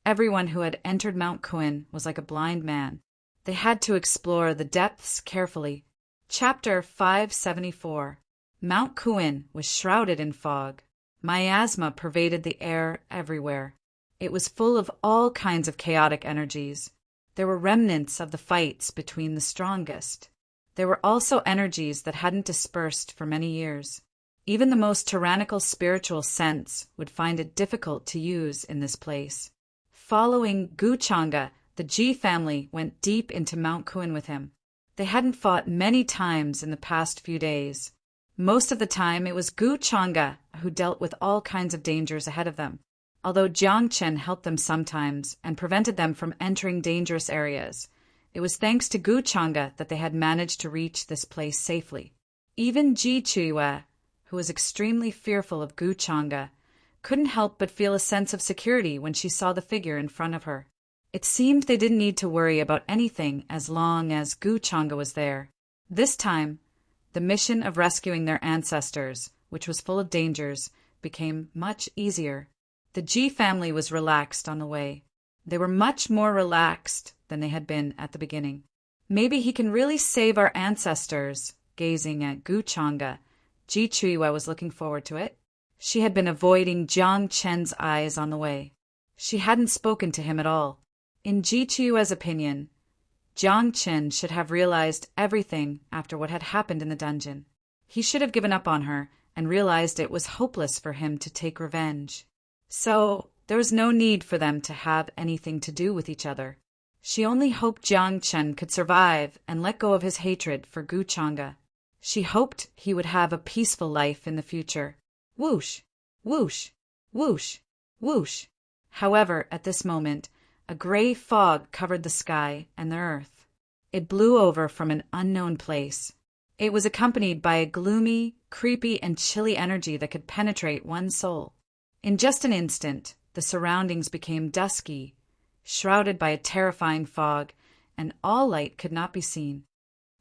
everyone who had entered Mount Kuan was like a blind man. They had to explore the depths carefully. Chapter 574. Mount Kuan was shrouded in fog. Miasma pervaded the air everywhere. It was full of all kinds of chaotic energies. There were remnants of the fights between the strongest. There were also energies that hadn't dispersed for many years. Even the most tyrannical spiritual sense would find it difficult to use in this place. Following Gu Changa, the Ji family went deep into Mount Kuan with him. They hadn't fought many times in the past few days. Most of the time, it was Gu Changa who dealt with all kinds of dangers ahead of them, although Jiangqin helped them sometimes and prevented them from entering dangerous areas. It was thanks to Gu Changa that they had managed to reach this place safely. Even Ji Chuiwa, who was extremely fearful of Gu Changa, couldn't help but feel a sense of security when she saw the figure in front of her. It seemed they didn't need to worry about anything as long as Gu Changa was there. This time, the mission of rescuing their ancestors, which was full of dangers, became much easier. The Ji family was relaxed on the way. They were much more relaxed than they had been at the beginning. Maybe he can really save our ancestors. Gazing at Gu Changa, Ji Chuiwa was looking forward to it. She had been avoiding Jiang Chen's eyes on the way. She hadn't spoken to him at all. In Ji Chuiwa's opinion, Jiang Qin should have realized everything after what had happened in the dungeon. He should have given up on her and realized it was hopeless for him to take revenge. So there was no need for them to have anything to do with each other. She only hoped Jiang Chen could survive and let go of his hatred for Gu Chang'e. She hoped he would have a peaceful life in the future. Whoosh, whoosh, whoosh, whoosh. However, at this moment, a gray fog covered the sky and the earth. It blew over from an unknown place. It was accompanied by a gloomy, creepy, and chilly energy that could penetrate one's soul. In just an instant, the surroundings became dusky, shrouded by a terrifying fog, and all light could not be seen.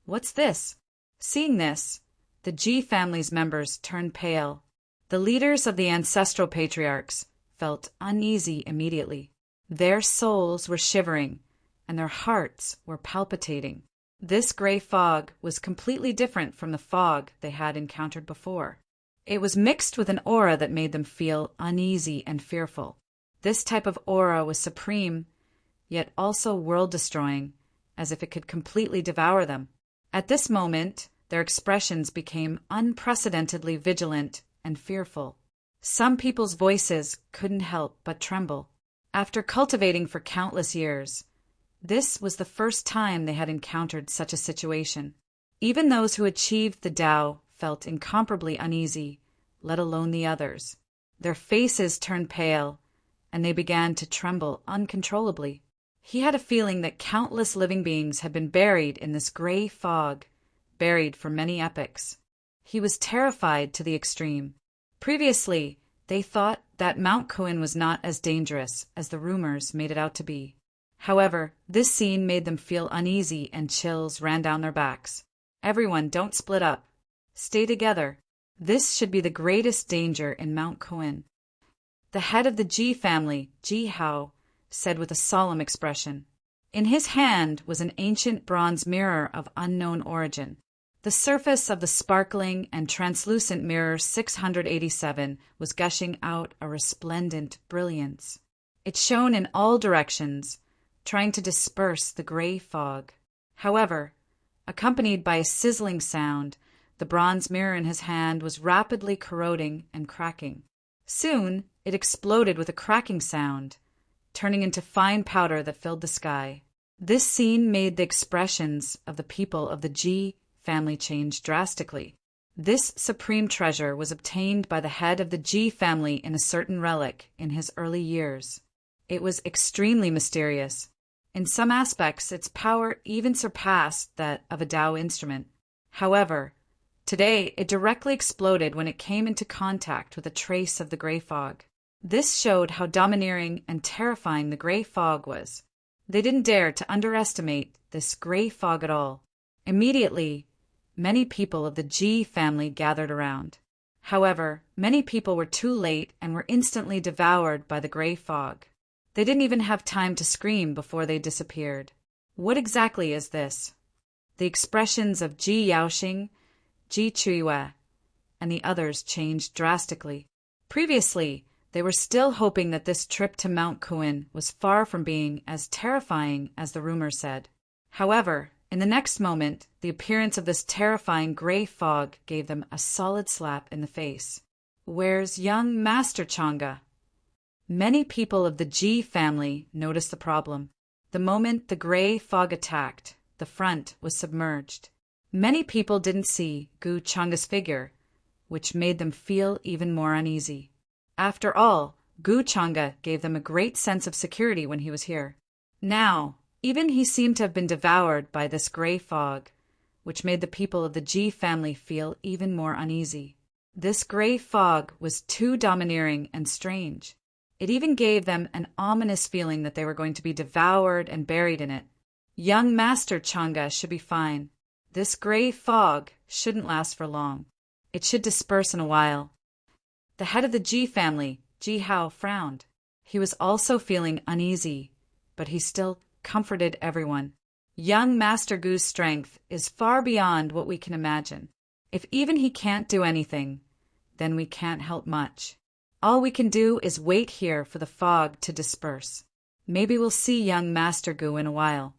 What's this? Seeing this, the Ji family's members turned pale. The leaders of the ancestral patriarchs felt uneasy immediately. Their souls were shivering, and their hearts were palpitating. This gray fog was completely different from the fog they had encountered before. It was mixed with an aura that made them feel uneasy and fearful. This type of aura was supreme, yet also world-destroying, as if it could completely devour them. At this moment, their expressions became unprecedentedly vigilant and fearful. Some people's voices couldn't help but tremble. After cultivating for countless years, this was the first time they had encountered such a situation. Even those who achieved the Tao felt incomparably uneasy, let alone the others. Their faces turned pale, and they began to tremble uncontrollably. He had a feeling that countless living beings had been buried in this gray fog, buried for many epochs. He was terrified to the extreme. Previously, they thought that Mount Kuan was not as dangerous as the rumors made it out to be. However, this scene made them feel uneasy and chills ran down their backs. Everyone, don't split up. Stay together. This should be the greatest danger in Mount Kuan. The head of the Ji family, Ji Hao, said with a solemn expression. In his hand was an ancient bronze mirror of unknown origin. The surface of the sparkling and translucent mirror 687 was gushing out a resplendent brilliance. It shone in all directions, trying to disperse the gray fog. However, accompanied by a sizzling sound, the bronze mirror in his hand was rapidly corroding and cracking. Soon, it exploded with a cracking sound, turning into fine powder that filled the sky. This scene made the expressions of the people of the Ji family change drastically. This supreme treasure was obtained by the head of the Ji family in a certain relic in his early years. It was extremely mysterious. In some aspects, its power even surpassed that of a Tao instrument. However, today it directly exploded when it came into contact with a trace of the gray fog. This showed how domineering and terrifying the gray fog was. They didn't dare to underestimate this gray fog at all. Immediately, many people of the Ji family gathered around. However, many people were too late and were instantly devoured by the gray fog. They didn't even have time to scream before they disappeared. What exactly is this? The expressions of Ji Yaoxing, Ji Chuiyue, and the others changed drastically. Previously, they were still hoping that this trip to Mount Kuan was far from being as terrifying as the rumor said. However, in the next moment, the appearance of this terrifying gray fog gave them a solid slap in the face. Where's young Master Chang'e? Many people of the Ji family noticed the problem. The moment the gray fog attacked, the front was submerged. Many people didn't see Gu Chang'e's figure, which made them feel even more uneasy. After all, Gu Chang'e gave them a great sense of security when he was here. Now, even he seemed to have been devoured by this gray fog, which made the people of the Ji family feel even more uneasy. This gray fog was too domineering and strange. It even gave them an ominous feeling that they were going to be devoured and buried in it. Young Master Chang'e should be fine. This gray fog shouldn't last for long. It should disperse in a while. The head of the Ji family, Ji Hao, frowned. He was also feeling uneasy, but he still comforted everyone. Young Master Gu's strength is far beyond what we can imagine. If even he can't do anything, then we can't help much. All we can do is wait here for the fog to disperse. Maybe we'll see young Master Gu in a while.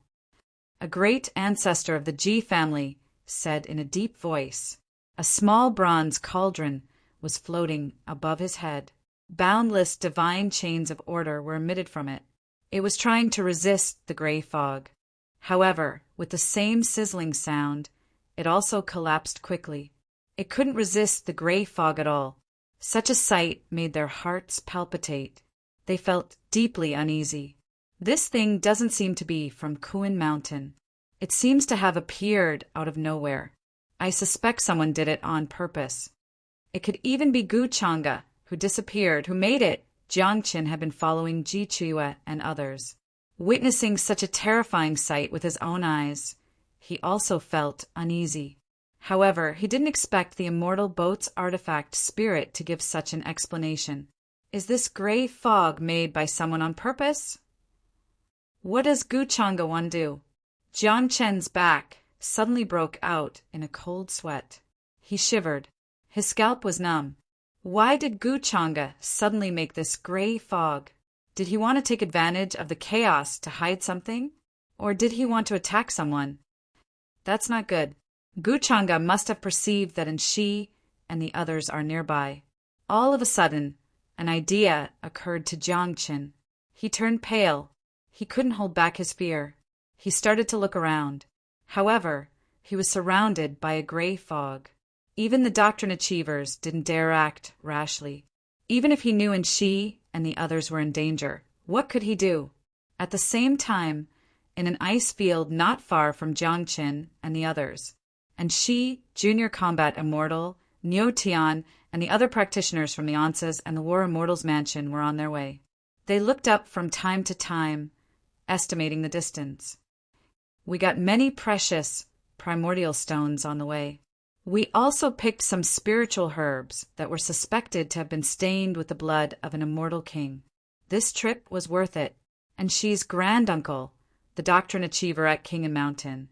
A great ancestor of the G family said in a deep voice. A small bronze cauldron was floating above his head. Boundless divine chains of order were emitted from it. It was trying to resist the gray fog. However, with the same sizzling sound, it also collapsed quickly. It couldn't resist the gray fog at all. Such a sight made their hearts palpitate. They felt deeply uneasy. This thing doesn't seem to be from Kuin Mountain. It seems to have appeared out of nowhere. I suspect someone did it on purpose. It could even be Gu Changa, who disappeared, who made it. Jiangqin had been following Ji Chiwa and others. Witnessing such a terrifying sight with his own eyes, he also felt uneasy. However, he didn't expect the immortal boat's artifact spirit to give such an explanation. Is this gray fog made by someone on purpose? What does Gu Changa want to do? Jiang Chen's back suddenly broke out in a cold sweat. He shivered. His scalp was numb. Why did Gu Changa suddenly make this gray fog? Did he want to take advantage of the chaos to hide something? Or did he want to attack someone? That's not good. Gu Changa must have perceived that she and the others are nearby. All of a sudden, an idea occurred to Jiang Qin. He turned pale. He couldn't hold back his fear. He started to look around. However, he was surrounded by a gray fog. Even the doctrine achievers didn't dare act rashly. Even if he knew she and the others were in danger, what could he do? At the same time, in an ice field not far from Jiang Qin and the others, and Junior Combat Immortal, Niu Tian, and the other practitioners from the Ansas and the War Immortals Mansion were on their way. They looked up from time to time, estimating the distance. We got many precious primordial stones on the way. We also picked some spiritual herbs that were suspected to have been stained with the blood of an immortal king. This trip was worth it, and she's granduncle, the doctrine achiever at King and Mountain,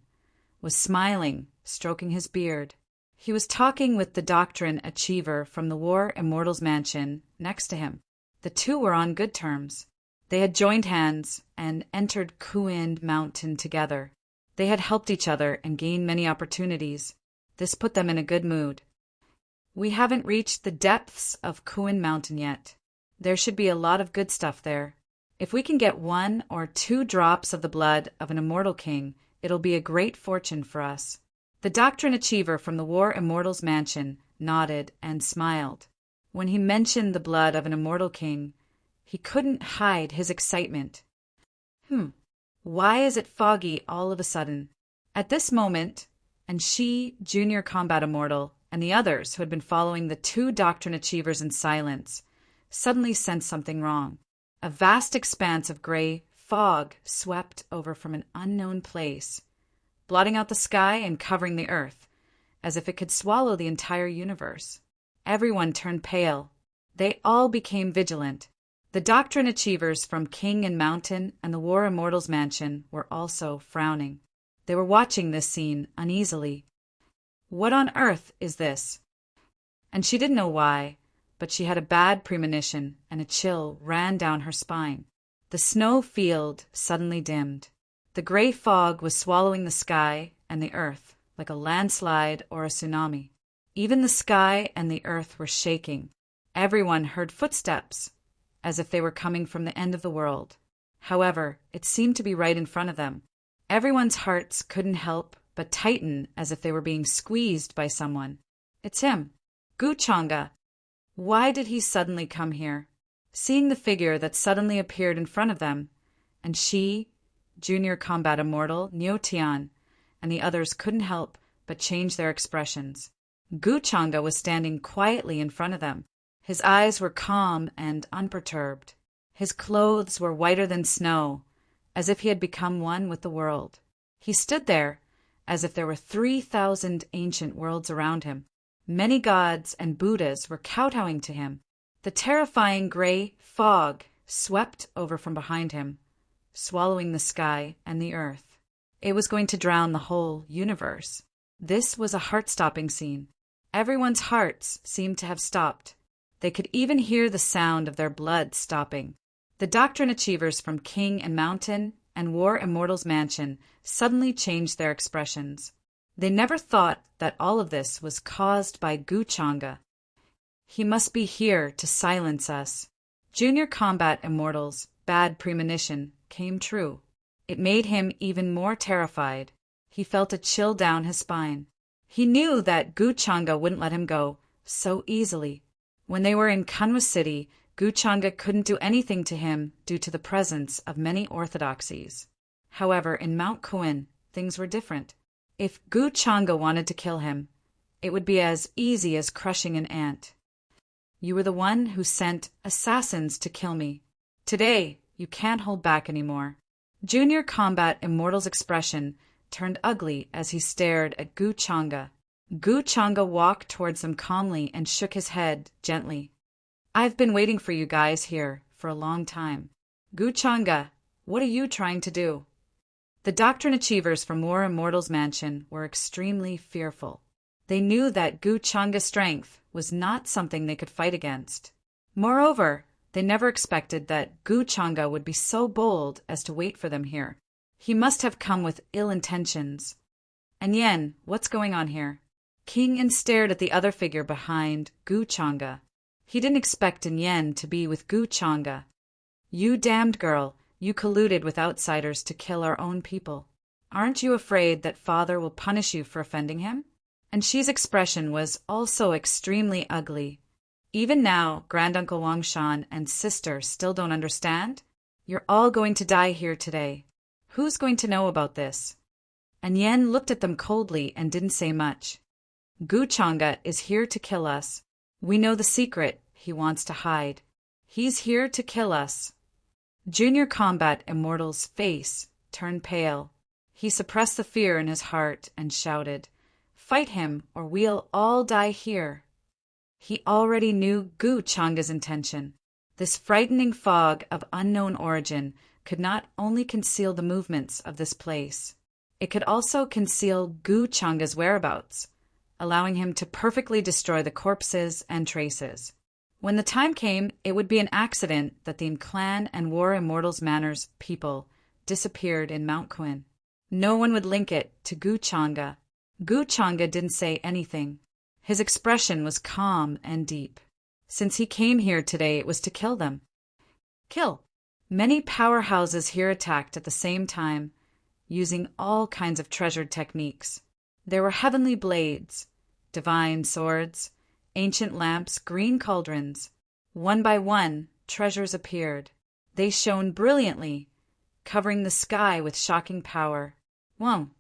was smiling, stroking his beard. He was talking with the doctrine achiever from the War Immortals Mansion next to him. The two were on good terms. They had joined hands and entered Kuin Mountain together. They had helped each other and gained many opportunities. This put them in a good mood. We haven't reached the depths of Kuin Mountain yet. There should be a lot of good stuff there. If we can get 1 or 2 drops of the blood of an immortal king, it'll be a great fortune for us. The doctrine achiever from the War Immortals Mansion nodded and smiled. When he mentioned the blood of an immortal king, he couldn't hide his excitement. Why is it foggy all of a sudden? At this moment, and Junior Combat Immortal, and the others who had been following the 2 doctrine achievers in silence, suddenly sensed something wrong. A vast expanse of gray fog swept over from an unknown place, blotting out the sky and covering the earth, as if it could swallow the entire universe. Everyone turned pale. They all became vigilant. The doctrine achievers from King and Mountain and the War Immortals Mansion were also frowning. They were watching this scene uneasily. What on earth is this? And she didn't know why, but she had a bad premonition and a chill ran down her spine. The snow field suddenly dimmed. The gray fog was swallowing the sky and the earth like a landslide or a tsunami. Even the sky and the earth were shaking. Everyone heard footsteps, as if they were coming from the end of the world. However, it seemed to be right in front of them. Everyone's hearts couldn't help but tighten as if they were being squeezed by someone. It's him, Gu Changa. Why did he suddenly come here? Seeing the figure that suddenly appeared in front of them, and Junior Combat Immortal, Niu Tian, and the others couldn't help but change their expressions. Gu Changa was standing quietly in front of them. His eyes were calm and unperturbed. His clothes were whiter than snow, as if he had become one with the world. He stood there, as if there were 3,000 ancient worlds around him. Many gods and Buddhas were kowtowing to him. The terrifying gray fog swept over from behind him, swallowing the sky and the earth. It was going to drown the whole universe. This was a heart-stopping scene. Everyone's hearts seemed to have stopped. They could even hear the sound of their blood stopping. The doctrine achievers from King and Mountain and War Immortal's mansion suddenly changed their expressions. They never thought that all of this was caused by Guchanga. He must be here to silence us. Junior Combat Immortal's bad premonition came true. It made him even more terrified. He felt a chill down his spine. He knew that Guchanga wouldn't let him go so easily. When they were in Kanwa City, Guchanga couldn't do anything to him due to the presence of many orthodoxies. However, in Mount Kuin, things were different. If Guchanga wanted to kill him, it would be as easy as crushing an ant. You were the one who sent assassins to kill me. Today, you can't hold back anymore. Junior Combat Immortal's expression turned ugly as he stared at Guchanga. Guchanga walked towards them calmly and shook his head gently. I've been waiting for you guys here for a long time. Guchanga, what are you trying to do? The Doctrine Achievers from War Immortal's mansion were extremely fearful. They knew that Guchanga's strength was not something they could fight against. Moreover, they never expected that Guchanga would be so bold as to wait for them here. He must have come with ill intentions. And Yen, what's going on here? King stared at the other figure behind Guchanga. He didn't expect Yen to be with Guchanga. You damned girl, you colluded with outsiders to kill our own people. Aren't you afraid that father will punish you for offending him? And Shi's expression was also extremely ugly. Even now, Granduncle Wangshan and sister still don't understand? You're all going to die here today. Who's going to know about this? And Yen looked at them coldly and didn't say much. Guchanga is here to kill us. We know the secret he wants to hide. He's here to kill us. Junior Combat Immortal's face turned pale. He suppressed the fear in his heart and shouted, "Fight him, or we'll all die here." He already knew Guchanga's intention. This frightening fog of unknown origin could not only conceal the movements of this place, it could also conceal Guchanga's whereabouts, allowing him to perfectly destroy the corpses and traces. When the time came, it would be an accident that the Clan and War Immortals Manor's people disappeared in Mount Kuin. No one would link it to Guchanga. Guchanga didn't say anything. His expression was calm and deep. Since he came here today, it was to kill them. Kill. Many powerhouses here attacked at the same time, using all kinds of treasured techniques. There were heavenly blades, divine swords, ancient lamps, green cauldrons. One by one, treasures appeared. They shone brilliantly, covering the sky with shocking power. Whoa!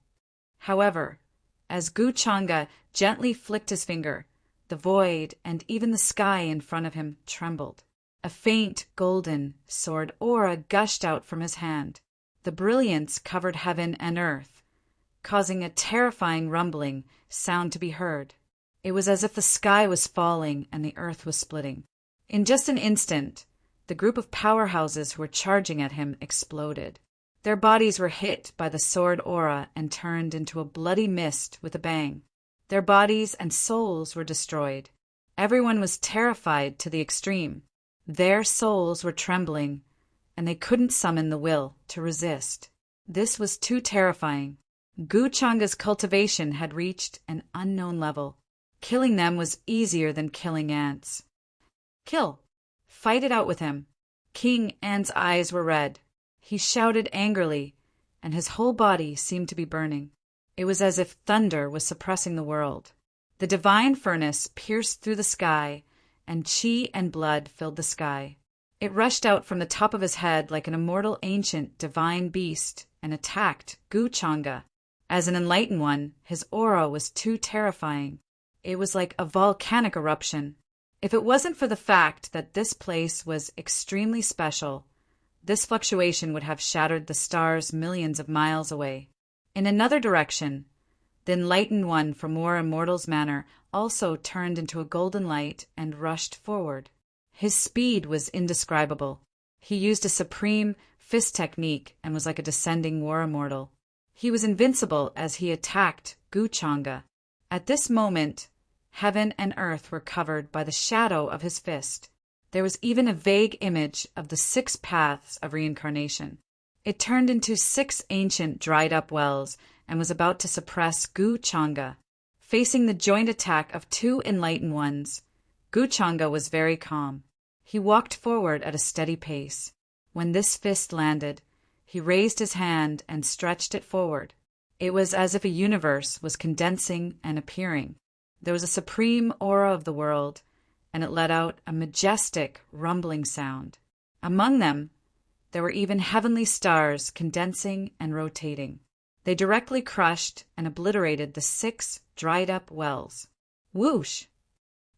However, as Guchanga gently flicked his finger, the void and even the sky in front of him trembled. A faint golden sword aura gushed out from his hand. The brilliance covered heaven and earth, causing a terrifying rumbling sound to be heard. It was as if the sky was falling and the earth was splitting. In just an instant, the group of powerhouses who were charging at him exploded. Their bodies were hit by the sword aura and turned into a bloody mist with a bang. Their bodies and souls were destroyed. Everyone was terrified to the extreme. Their souls were trembling, and they couldn't summon the will to resist. This was too terrifying. Guchanga's cultivation had reached an unknown level. Killing them was easier than killing ants. Kill. Fight it out with him. King Ant's eyes were red. He shouted angrily, and his whole body seemed to be burning. It was as if thunder was suppressing the world. The divine furnace pierced through the sky, and chi and blood filled the sky. It rushed out from the top of his head like an immortal ancient divine beast and attacked Guchanga. As an enlightened one, his aura was too terrifying. It was like a volcanic eruption. If it wasn't for the fact that this place was extremely special, this fluctuation would have shattered the stars millions of miles away. In another direction, the enlightened one from War Immortal's Manor also turned into a golden light and rushed forward. His speed was indescribable. He used a supreme fist technique and was like a descending War Immortal. He was invincible as he attacked Guchanga. At this moment, heaven and earth were covered by the shadow of his fist. There was even a vague image of the 6 paths of reincarnation. It turned into 6 ancient dried-up wells and was about to suppress Gu Changa. Facing the joint attack of 2 enlightened ones, Gu Changa was very calm. He walked forward at a steady pace. When this fist landed, he raised his hand and stretched it forward. It was as if a universe was condensing and appearing. There was a supreme aura of the world, and it let out a majestic, rumbling sound. Among them, there were even heavenly stars condensing and rotating. They directly crushed and obliterated the 6 dried-up wells. Whoosh!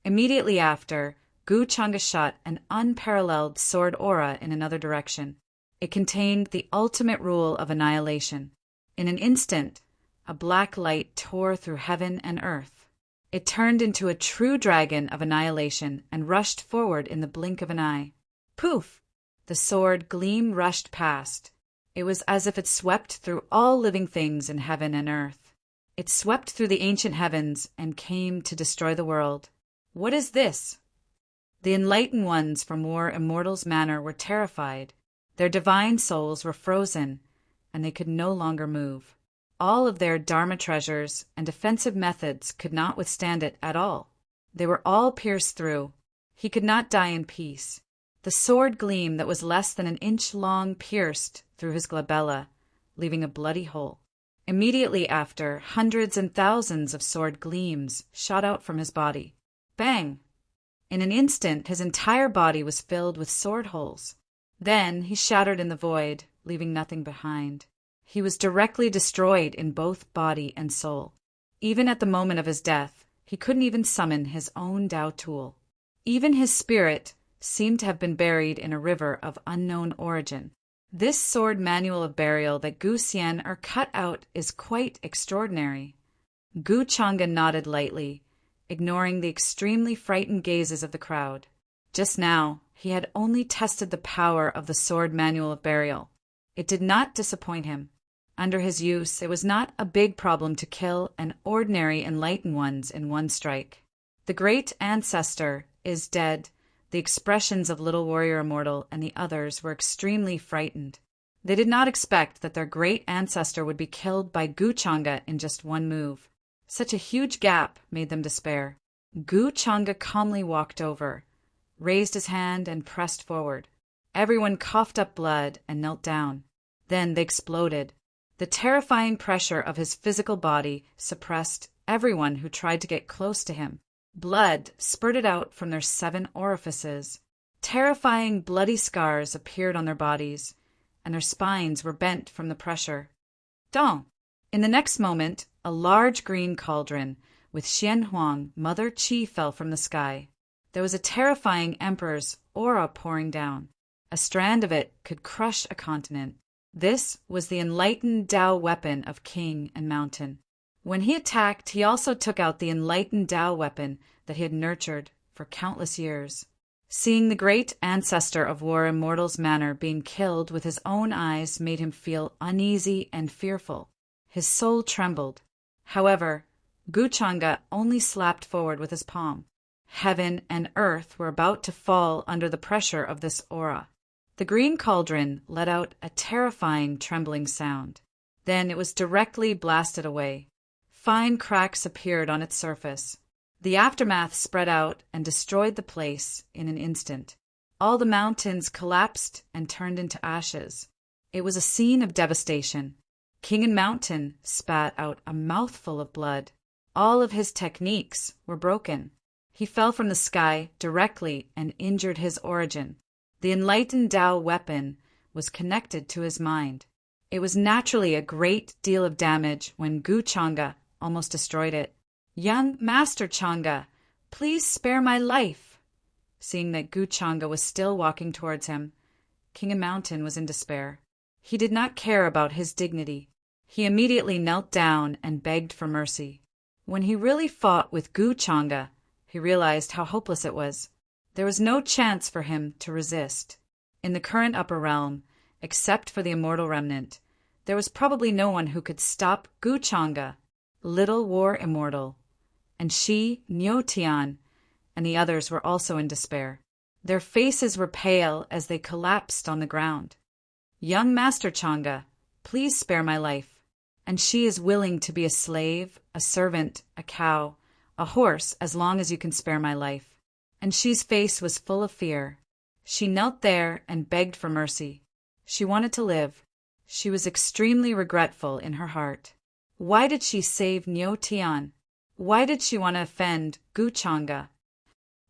Immediately after, Gu Changa shot an unparalleled sword aura in another direction. It contained the ultimate rule of annihilation. In an instant, a black light tore through heaven and earth. It turned into a true dragon of annihilation and rushed forward in the blink of an eye. Poof! The sword gleam rushed past. It was as if it swept through all living things in heaven and earth. It swept through the ancient heavens and came to destroy the world. What is this? The enlightened ones from War Immortal's manor were terrified. Their divine souls were frozen, and they could no longer move. All of their Dharma treasures and defensive methods could not withstand it at all. They were all pierced through. He could not die in peace. The sword gleam that was less than an inch long pierced through his glabella, leaving a bloody hole. Immediately after, hundreds and thousands of sword gleams shot out from his body. Bang! In an instant, his entire body was filled with sword holes. Then he shattered in the void, leaving nothing behind. He was directly destroyed in both body and soul. Even at the moment of his death, he couldn't even summon his own Tao tool. Even his spirit seemed to have been buried in a river of unknown origin. This sword manual of burial that Gu Xian are cut out is quite extraordinary. Gu Changa nodded lightly, ignoring the extremely frightened gazes of the crowd. Just now, he had only tested the power of the sword manual of burial. It did not disappoint him. Under his use, it was not a big problem to kill an ordinary enlightened ones in one strike. The great ancestor is dead. The expressions of Little Warrior Immortal and the others were extremely frightened. They did not expect that their great ancestor would be killed by Gu Changa in just one move. Such a huge gap made them despair. Gu Changa calmly walked over, raised his hand and pressed forward. Everyone coughed up blood and knelt down. Then they exploded. The terrifying pressure of his physical body suppressed everyone who tried to get close to him. Blood spurted out from their 7 orifices. Terrifying bloody scars appeared on their bodies, and their spines were bent from the pressure. Dong! In the next moment, a large green cauldron with Xian Huang, Mother Qi, fell from the sky. There was a terrifying emperor's aura pouring down. A strand of it could crush a continent. This was the enlightened Tao weapon of King and Mountain. When he attacked, he also took out the enlightened Tao weapon that he had nurtured for countless years. Seeing the great ancestor of War Immortal's manor being killed with his own eyes made him feel uneasy and fearful. His soul trembled. However, Gu Changa only slapped forward with his palm. Heaven and earth were about to fall under the pressure of this aura. The green cauldron let out a terrifying trembling sound. Then it was directly blasted away. Fine cracks appeared on its surface. The aftermath spread out and destroyed the place in an instant. All the mountains collapsed and turned into ashes. It was a scene of devastation. King and Mountain spat out a mouthful of blood. All of his techniques were broken. He fell from the sky directly and injured his origin. The enlightened Tao weapon was connected to his mind. It was naturally a great deal of damage when Gu Changa almost destroyed it. Young Master Changa, please spare my life. Seeing that Gu Changa was still walking towards him, King and Mountain was in despair. He did not care about his dignity. He immediately knelt down and begged for mercy. When he really fought with Gu Changa, he realized how hopeless it was. There was no chance for him to resist. In the current upper realm, except for the immortal remnant, there was probably no one who could stop Gu Changa, Little War Immortal, and she, Nyotian, and the others were also in despair. Their faces were pale as they collapsed on the ground. "Young Master Changa, please spare my life." And she is willing to be a slave, a servant, a cow, a horse, as long as you can spare my life. And she's face was full of fear. She knelt there and begged for mercy. She wanted to live. She was extremely regretful in her heart. Why did she save Nyo Tian? Why did she want to offend Gu Changa?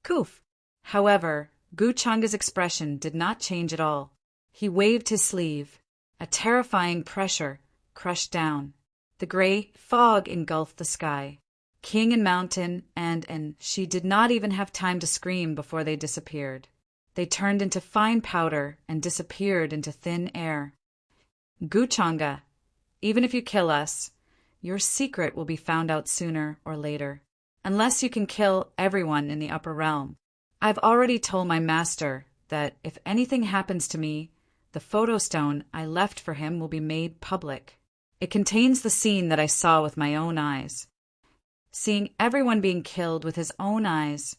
Koof! However, Gu Changa's expression did not change at all. He waved his sleeve. A terrifying pressure crushed down. The gray fog engulfed the sky. King and mountain and she did not even have time to scream before they disappeared. They turned into fine powder and disappeared into thin air. Gu Changa, even if you kill us, your secret will be found out sooner or later, unless you can kill everyone in the upper realm. I've already told my master that if anything happens to me, the photo stone I left for him will be made public. It contains the scene that I saw with my own eyes. Seeing everyone being killed with his own eyes,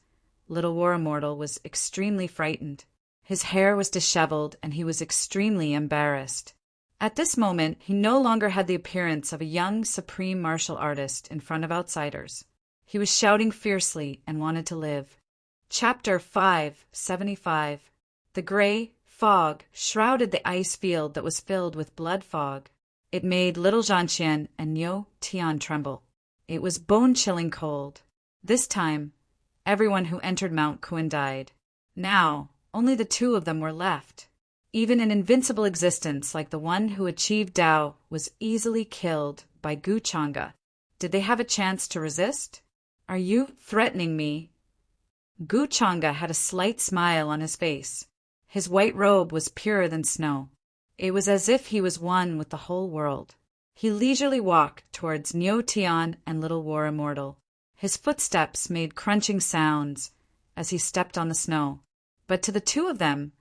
Little War Immortal was extremely frightened. His hair was disheveled and he was extremely embarrassed. At this moment, he no longer had the appearance of a young supreme martial artist in front of outsiders. He was shouting fiercely and wanted to live. Chapter 575. The gray fog shrouded the ice field that was filled with blood fog. It made Little Zhanxian and Nyo Tian tremble. It was bone-chilling cold. This time, everyone who entered Mount Kuin died. Now, only the two of them were left. Even an invincible existence like the one who achieved Tao was easily killed by Gu Changa. Did they have a chance to resist? Are you threatening me? Gu Changa had a slight smile on his face. His white robe was purer than snow. It was as if he was one with the whole world. He leisurely walked towards Nyo Tian and Little War Immortal. His footsteps made crunching sounds as he stepped on the snow. But to the two of them,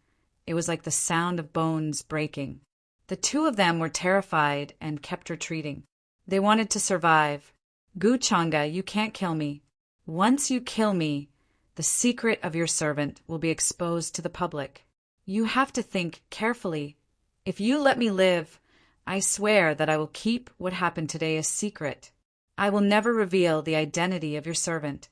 it was like the sound of bones breaking. The two of them were terrified and kept retreating. They wanted to survive. Gu Changa, you can't kill me. Once you kill me, the secret of your servant will be exposed to the public. You have to think carefully. If you let me live, I swear that I will keep what happened today a secret. I will never reveal the identity of your servant.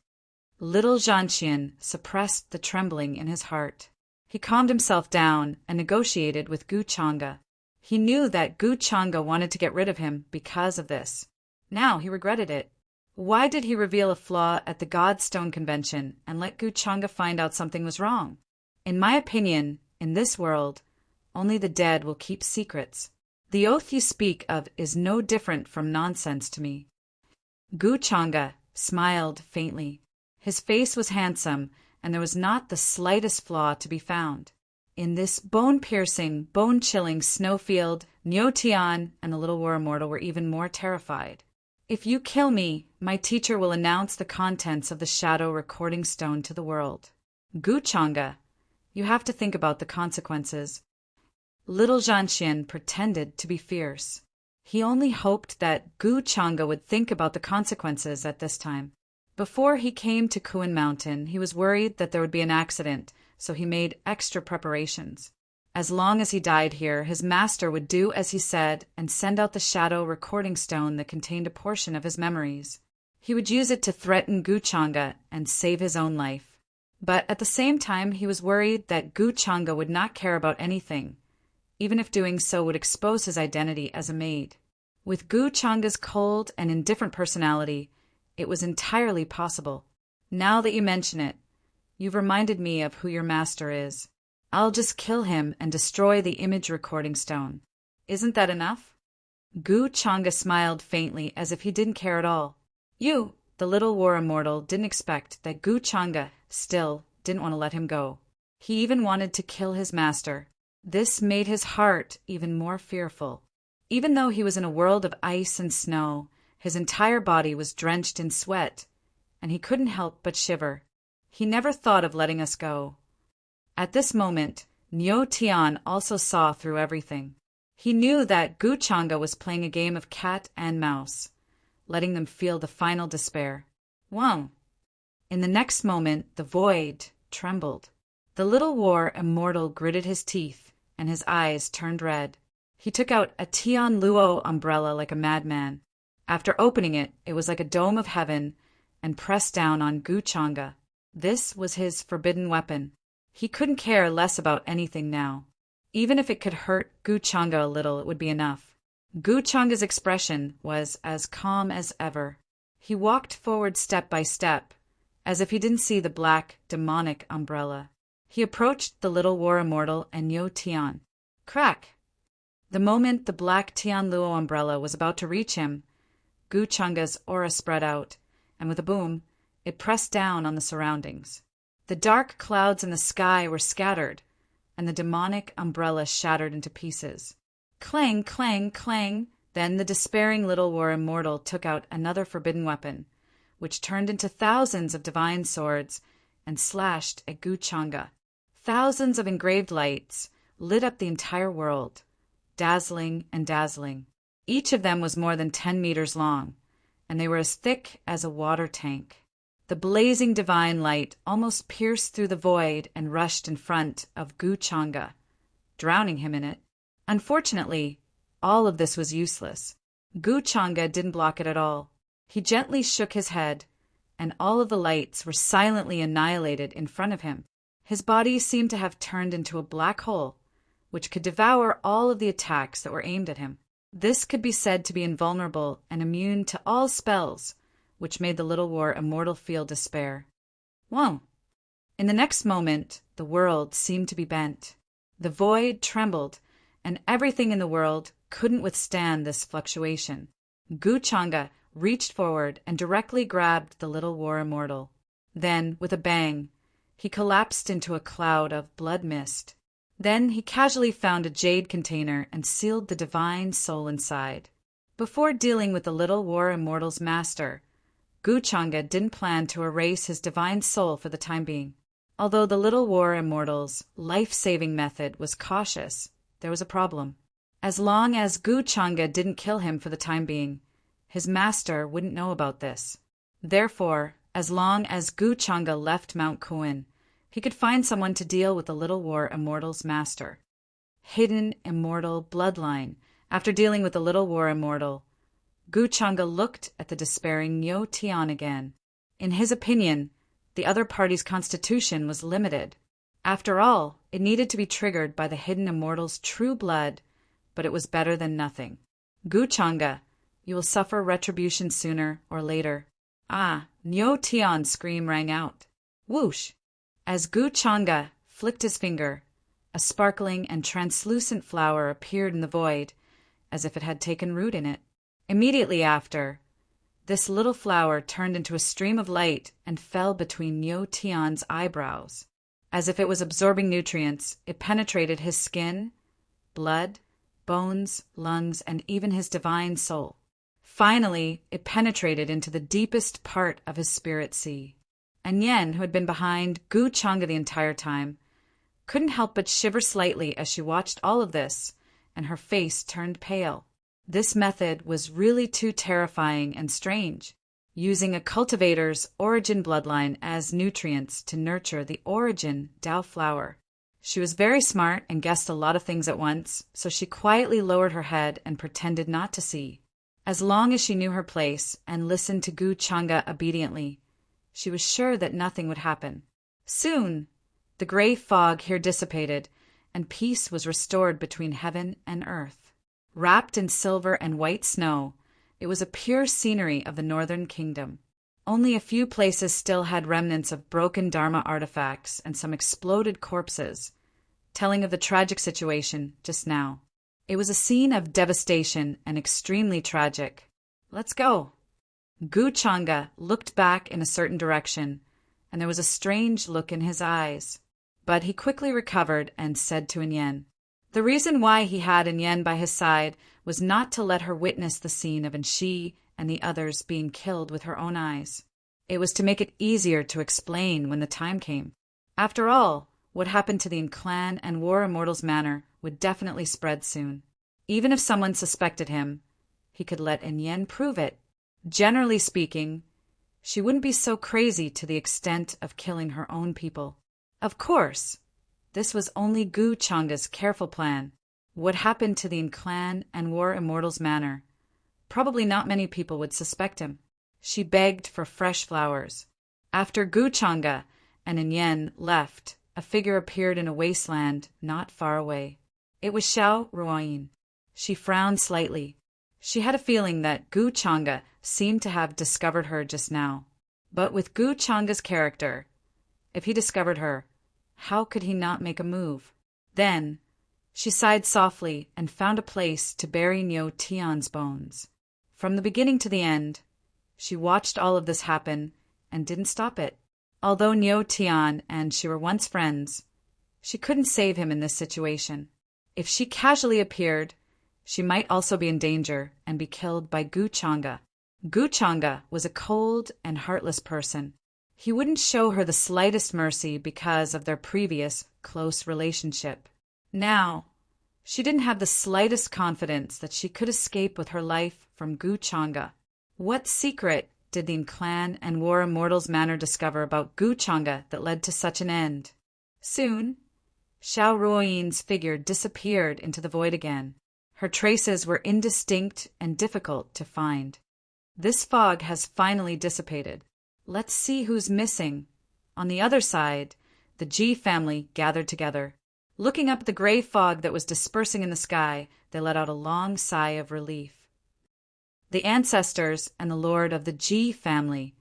Little Zhanxian suppressed the trembling in his heart. He calmed himself down and negotiated with Gu Changa. He knew that Gu Changa wanted to get rid of him because of this. Now he regretted it. Why did he reveal a flaw at the Godstone Convention and let Gu Changa find out something was wrong? In my opinion, in this world, only the dead will keep secrets. The oath you speak of is no different from nonsense to me. Gu Changa smiled faintly. His face was handsome, and there was not the slightest flaw to be found. In this bone-piercing, bone-chilling snowfield, Nyo Tian and the Little War Immortal were even more terrified. If you kill me, my teacher will announce the contents of the shadow recording stone to the world. Gu Changa, you have to think about the consequences. Little Zhanxian pretended to be fierce. He only hoped that Gu Changa would think about the consequences at this time. Before he came to Kuin Mountain, he was worried that there would be an accident, so he made extra preparations. As long as he died here, his master would do as he said and send out the shadow recording stone that contained a portion of his memories. He would use it to threaten Gu Changa and save his own life. But at the same time, he was worried that Gu Changa would not care about anything, even if doing so would expose his identity as a maid. With Gu Changa's cold and indifferent personality, it was entirely possible. Now that you mention it, you've reminded me of who your master is. I'll just kill him and destroy the image recording stone. Isn't that enough? Gu Changa smiled faintly as if he didn't care at all. You, the Little War Immortal, didn't expect that Gu Changa still didn't want to let him go. He even wanted to kill his master. This made his heart even more fearful. Even though he was in a world of ice and snow, his entire body was drenched in sweat, and he couldn't help but shiver. He never thought of letting us go. At this moment, Nyo Tian also saw through everything. He knew that Gu Changa was playing a game of cat and mouse, letting them feel the final despair. Wow! In the next moment, the void trembled. The Little War Immortal gritted his teeth, and his eyes turned red. He took out a Tian Luo umbrella like a madman. After opening it, it was like a dome of heaven, and pressed down on Gu Changa. This was his forbidden weapon. He couldn't care less about anything now. Even if it could hurt Gu Changa a little, it would be enough. Gu Changa's expression was as calm as ever. He walked forward step by step, as if he didn't see the black, demonic umbrella. He approached the little war immortal and Yo Tian. Crack! The moment the black Tian Luo umbrella was about to reach him, Gu Changa's aura spread out, and with a boom, it pressed down on the surroundings. The dark clouds in the sky were scattered, and the demonic umbrella shattered into pieces. Clang, clang, clang! Then the despairing little war immortal took out another forbidden weapon, which turned into thousands of divine swords and slashed at Gu Changa. Thousands of engraved lights lit up the entire world, dazzling and dazzling. Each of them was more than 10 meters long, and they were as thick as a water tank. The blazing divine light almost pierced through the void and rushed in front of Gu Changa, drowning him in it. Unfortunately, all of this was useless. Gu Changa didn't block it at all. He gently shook his head, and all of the lights were silently annihilated in front of him. His body seemed to have turned into a black hole, which could devour all of the attacks that were aimed at him. This could be said to be invulnerable and immune to all spells, which made the little war immortal feel despair. Whoa! In the next moment, the world seemed to be bent. The void trembled, and everything in the world couldn't withstand this fluctuation. Gu Changa reached forward and directly grabbed the little war immortal. Then, with a bang, he collapsed into a cloud of blood mist. Then he casually found a jade container and sealed the divine soul inside. Before dealing with the little war immortal's master, Gu Changa didn't plan to erase his divine soul for the time being. Although the little war immortal's life-saving method was cautious, there was a problem. As long as Gu Changa didn't kill him for the time being, his master wouldn't know about this. Therefore, as long as Gu Changa left Mount Kuan, he could find someone to deal with the little war immortal's master. Hidden immortal bloodline. After dealing with the little war immortal, Gu Changa looked at the despairing Yo Tian again. In his opinion, the other party's constitution was limited. After all, it needed to be triggered by the hidden immortal's true blood, but it was better than nothing. Gu Changa, you will suffer retribution sooner or later. Ah! Yo Tian's scream rang out. Whoosh! As Gu Changa flicked his finger, a sparkling and translucent flower appeared in the void, as if it had taken root in it. Immediately after, this little flower turned into a stream of light and fell between Yo Tian's eyebrows. As if it was absorbing nutrients, it penetrated his skin, blood, bones, lungs, and even his divine soul. Finally, it penetrated into the deepest part of his spirit sea. And Yen, who had been behind Gu Changa the entire time, couldn't help but shiver slightly as she watched all of this, and her face turned pale. This method was really too terrifying and strange, using a cultivator's origin bloodline as nutrients to nurture the origin Dao flower. She was very smart and guessed a lot of things at once, so she quietly lowered her head and pretended not to see. As long as she knew her place and listened to Gu Changa obediently, she was sure that nothing would happen. Soon, the gray fog here dissipated, and peace was restored between heaven and earth. Wrapped in silver and white snow, it was a pure scenery of the northern kingdom. Only a few places still had remnants of broken Dharma artifacts and some exploded corpses, telling of the tragic situation just now. It was a scene of devastation and extremely tragic. Let's go. Gu Changa looked back in a certain direction, and there was a strange look in his eyes. But he quickly recovered and said to Yen, the reason why he had Yen by his side was not to let her witness the scene of Shi and the others being killed with her own eyes. It was to make it easier to explain when the time came. After all, what happened to the clan and War Immortal's manor would definitely spread soon. Even if someone suspected him, he could let Yen prove it. Generally speaking, she wouldn't be so crazy to the extent of killing her own people. Of course, this was only Gu Changa's careful plan. What happened to the clan and War Immortals manor? Probably not many people would suspect him. She begged for fresh flowers. After Guchanga and Nyen left, a figure appeared in a wasteland not far away. It was Xiao Ruoyin. She frowned slightly. She had a feeling that Guchanga seemed to have discovered her just now. But with Guchanga's character, if he discovered her, how could he not make a move? Then, she sighed softly and found a place to bury Niu Tian's bones. From the beginning to the end, she watched all of this happen and didn't stop it. Although Niu Tian and she were once friends, she couldn't save him in this situation. If she casually appeared, she might also be in danger and be killed by Guchanga. Guchanga was a cold and heartless person. He wouldn't show her the slightest mercy because of their previous close relationship. Now, she didn't have the slightest confidence that she could escape with her life from Guchanga. What secret did the clan and War Immortals manor discover about Guchanga that led to such an end? Soon, Xiao Ruoyin's figure disappeared into the void again. Her traces were indistinct and difficult to find. This fog has finally dissipated. Let's see who's missing. On the other side, the Ji family gathered together. Looking up at the gray fog that was dispersing in the sky, they let out a long sigh of relief. The ancestors and the lord of the Ji family,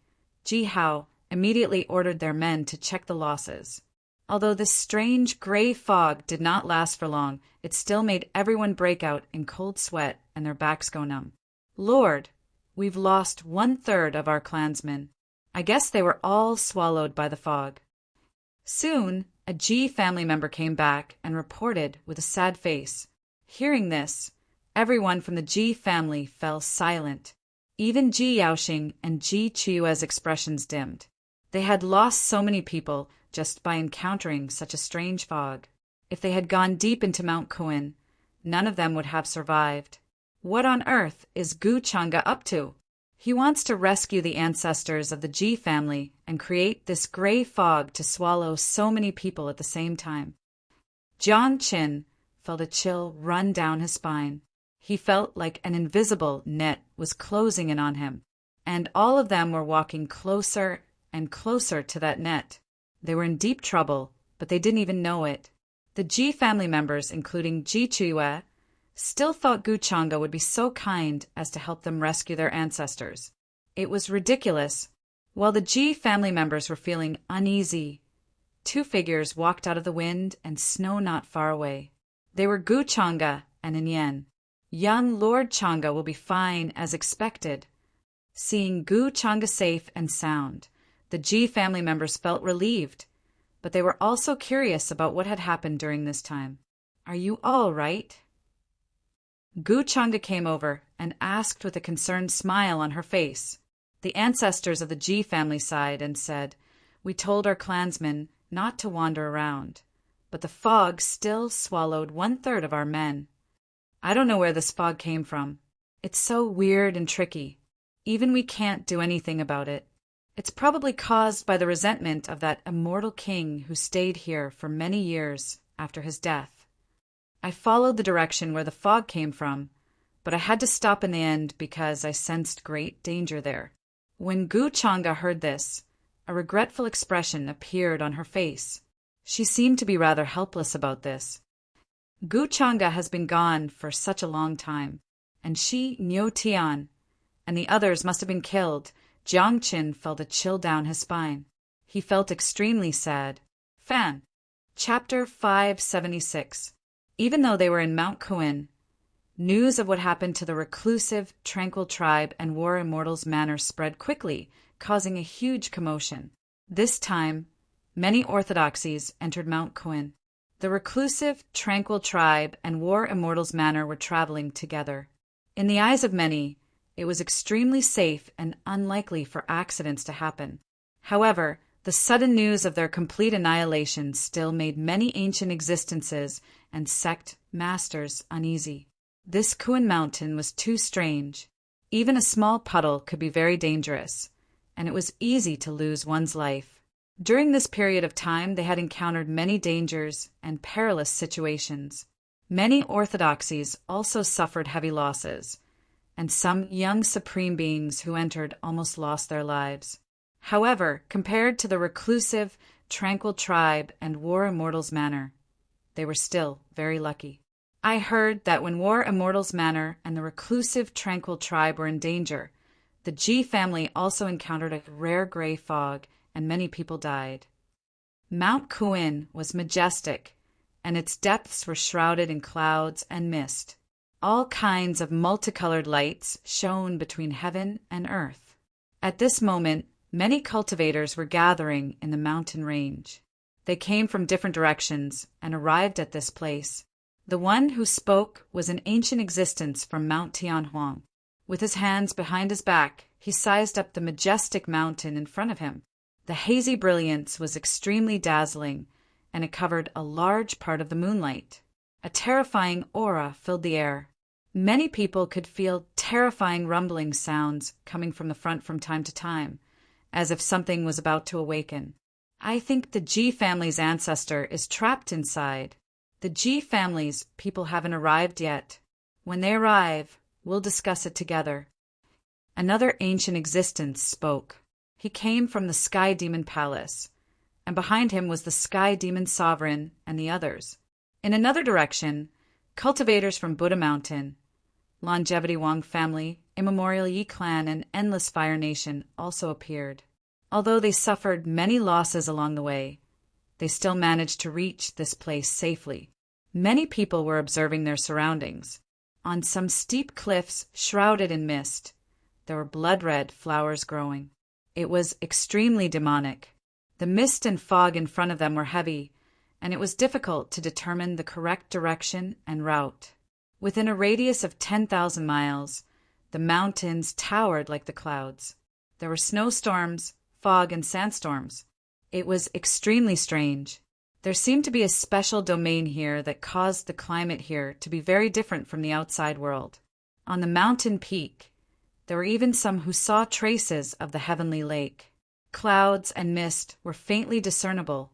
Ji Hao, immediately ordered their men to check the losses. Although this strange gray fog did not last for long, it still made everyone break out in cold sweat and their backs go numb. Lord, we've lost 1/3 of our clansmen. I guess they were all swallowed by the fog. Soon, a Ji family member came back and reported with a sad face. Hearing this, everyone from the Ji family fell silent. Even Ji Yaoxing and Ji Chiyue's expressions dimmed. They had lost so many people just by encountering such a strange fog. If they had gone deep into Mount Kuan, none of them would have survived. What on earth is Guchanga up to? He wants to rescue the ancestors of the Ji family and create this gray fog to swallow so many people at the same time. Jiang Qin felt a chill run down his spine. He felt like an invisible net was closing in on him, and all of them were walking closer and closer to that net. They were in deep trouble, but they didn't even know it. The Ji family members, including Ji Chiyue, still thought Guchanga would be so kind as to help them rescue their ancestors. It was ridiculous. While the Ji family members were feeling uneasy, two figures walked out of the wind and snow not far away. They were Guchanga and Nyen. Young Lord Changa will be fine as expected. Seeing Guchanga safe and sound, the Ji family members felt relieved, but they were also curious about what had happened during this time. Are you all right? Guchanga came over and asked with a concerned smile on her face. The ancestors of the Ji family sighed and said, "We told our clansmen not to wander around, but the fog still swallowed 1/3 of our men. I don't know where this fog came from. It's so weird and tricky. Even we can't do anything about it. It's probably caused by the resentment of that immortal king who stayed here for many years after his death. I followed the direction where the fog came from, but I had to stop in the end because I sensed great danger there." When Guchanga heard this, a regretful expression appeared on her face. She seemed to be rather helpless about this. Guchanga has been gone for such a long time, and she, Niu Tian, and the others must have been killed. Jiang Qin felt a chill down his spine. He felt extremely sad. Fan. Chapter 576. Even though they were in Mount Kuan, news of what happened to the reclusive, tranquil tribe and War Immortals manor spread quickly, causing a huge commotion. This time, many orthodoxies entered Mount Kuan. The reclusive, tranquil tribe and War Immortals manor were traveling together. In the eyes of many, it was extremely safe and unlikely for accidents to happen. However, the sudden news of their complete annihilation still made many ancient existences and sect masters uneasy. This Kuan mountain was too strange. Even a small puddle could be very dangerous, and it was easy to lose one's life. During this period of time, they had encountered many dangers and perilous situations. Many orthodoxies also suffered heavy losses, and some young supreme beings who entered almost lost their lives. However, compared to the reclusive, tranquil tribe and War Immortals Manor, they were still very lucky. I heard that when War Immortals Manor and the reclusive, tranquil tribe were in danger, the G family also encountered a rare gray fog, and many people died. Mount Kuin was majestic, and its depths were shrouded in clouds and mist. All kinds of multicolored lights shone between heaven and earth. At this moment, many cultivators were gathering in the mountain range. They came from different directions and arrived at this place. The one who spoke was an ancient existence from Mount Tianhuang. With his hands behind his back, he sized up the majestic mountain in front of him. The hazy brilliance was extremely dazzling, and it covered a large part of the moonlight. A terrifying aura filled the air. Many people could feel terrifying rumbling sounds coming from the front from time to time, as if something was about to awaken. I think the G family's ancestor is trapped inside. The G family's people haven't arrived yet. When they arrive, we'll discuss it together. Another ancient existence spoke. He came from the Sky Demon Palace, and behind him was the Sky Demon Sovereign and the others. In another direction, cultivators from Buddha Mountain, Longevity Wang family, Immemorial Yi clan, and Endless Fire Nation also appeared. Although they suffered many losses along the way, they still managed to reach this place safely. Many people were observing their surroundings. On some steep cliffs shrouded in mist, there were blood-red flowers growing. It was extremely demonic. The mist and fog in front of them were heavy, and it was difficult to determine the correct direction and route. Within a radius of 10,000 miles, the mountains towered like the clouds. There were snowstorms, fog, and sandstorms. It was extremely strange. There seemed to be a special domain here that caused the climate here to be very different from the outside world. On the mountain peak, there were even some who saw traces of the heavenly lake. Clouds and mist were faintly discernible,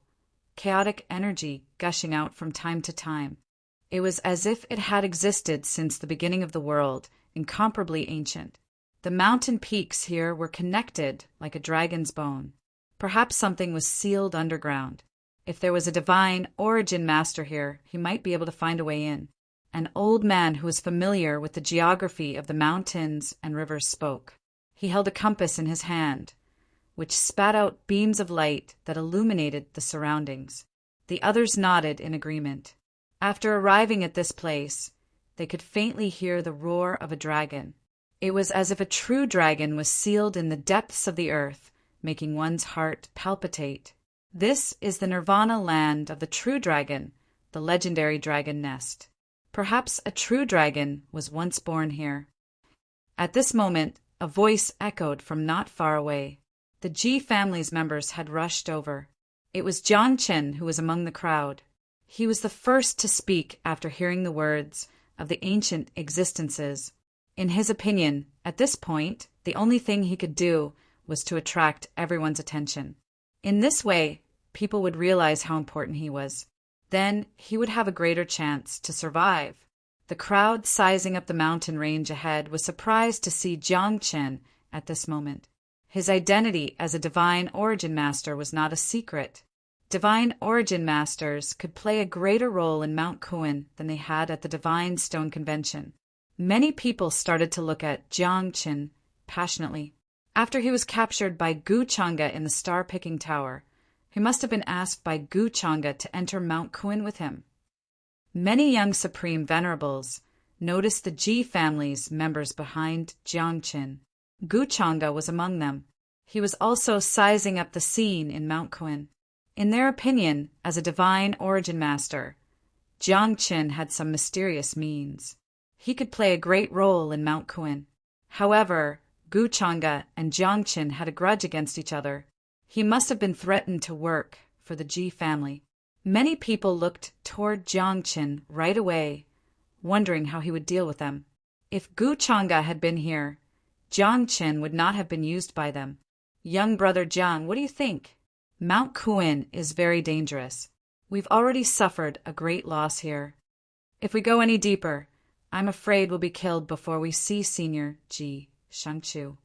chaotic energy gushing out from time to time. It was as if it had existed since the beginning of the world, incomparably ancient. The mountain peaks here were connected like a dragon's bone. Perhaps something was sealed underground. If there was a divine origin master here, he might be able to find a way in. An old man who was familiar with the geography of the mountains and rivers spoke. He held a compass in his hand, which spat out beams of light that illuminated the surroundings. The others nodded in agreement. After arriving at this place, they could faintly hear the roar of a dragon. It was as if a true dragon was sealed in the depths of the earth, making one's heart palpitate. This is the nirvana land of the true dragon, the legendary dragon nest. Perhaps a true dragon was once born here. At this moment, a voice echoed from not far away. The G family's members had rushed over. It was Jiang Chen who was among the crowd. He was the first to speak after hearing the words of the ancient existences. In his opinion, at this point, the only thing he could do was to attract everyone's attention. In this way, people would realize how important he was. Then he would have a greater chance to survive. The crowd sizing up the mountain range ahead was surprised to see Jiang Chen at this moment. His identity as a divine origin master was not a secret. Divine origin masters could play a greater role in Mount Kuin than they had at the Divine Stone Convention. Many people started to look at Jiang Chen passionately. After he was captured by Gu Changa in the star-picking tower, he must have been asked by Gu Changa to enter Mount Kuin with him. Many young Supreme Venerables noticed the Ji family's members behind Jiang Chen. Gu Changa was among them. He was also sizing up the scene in Mount Kuin. In their opinion, as a divine origin master, Jiang Chen had some mysterious means. He could play a great role in Mount Kuin. However, Gu Changa and Jiang Chen had a grudge against each other. He must have been threatened to work for the Ji family. Many people looked toward Jiang Chen right away, wondering how he would deal with them. If Gu Changa had been here, Jiang Chen would not have been used by them. Young brother Jiang, what do you think? Mount Kuin is very dangerous. We've already suffered a great loss here. If we go any deeper, I'm afraid we'll be killed before we see Senior Ji Shangchu.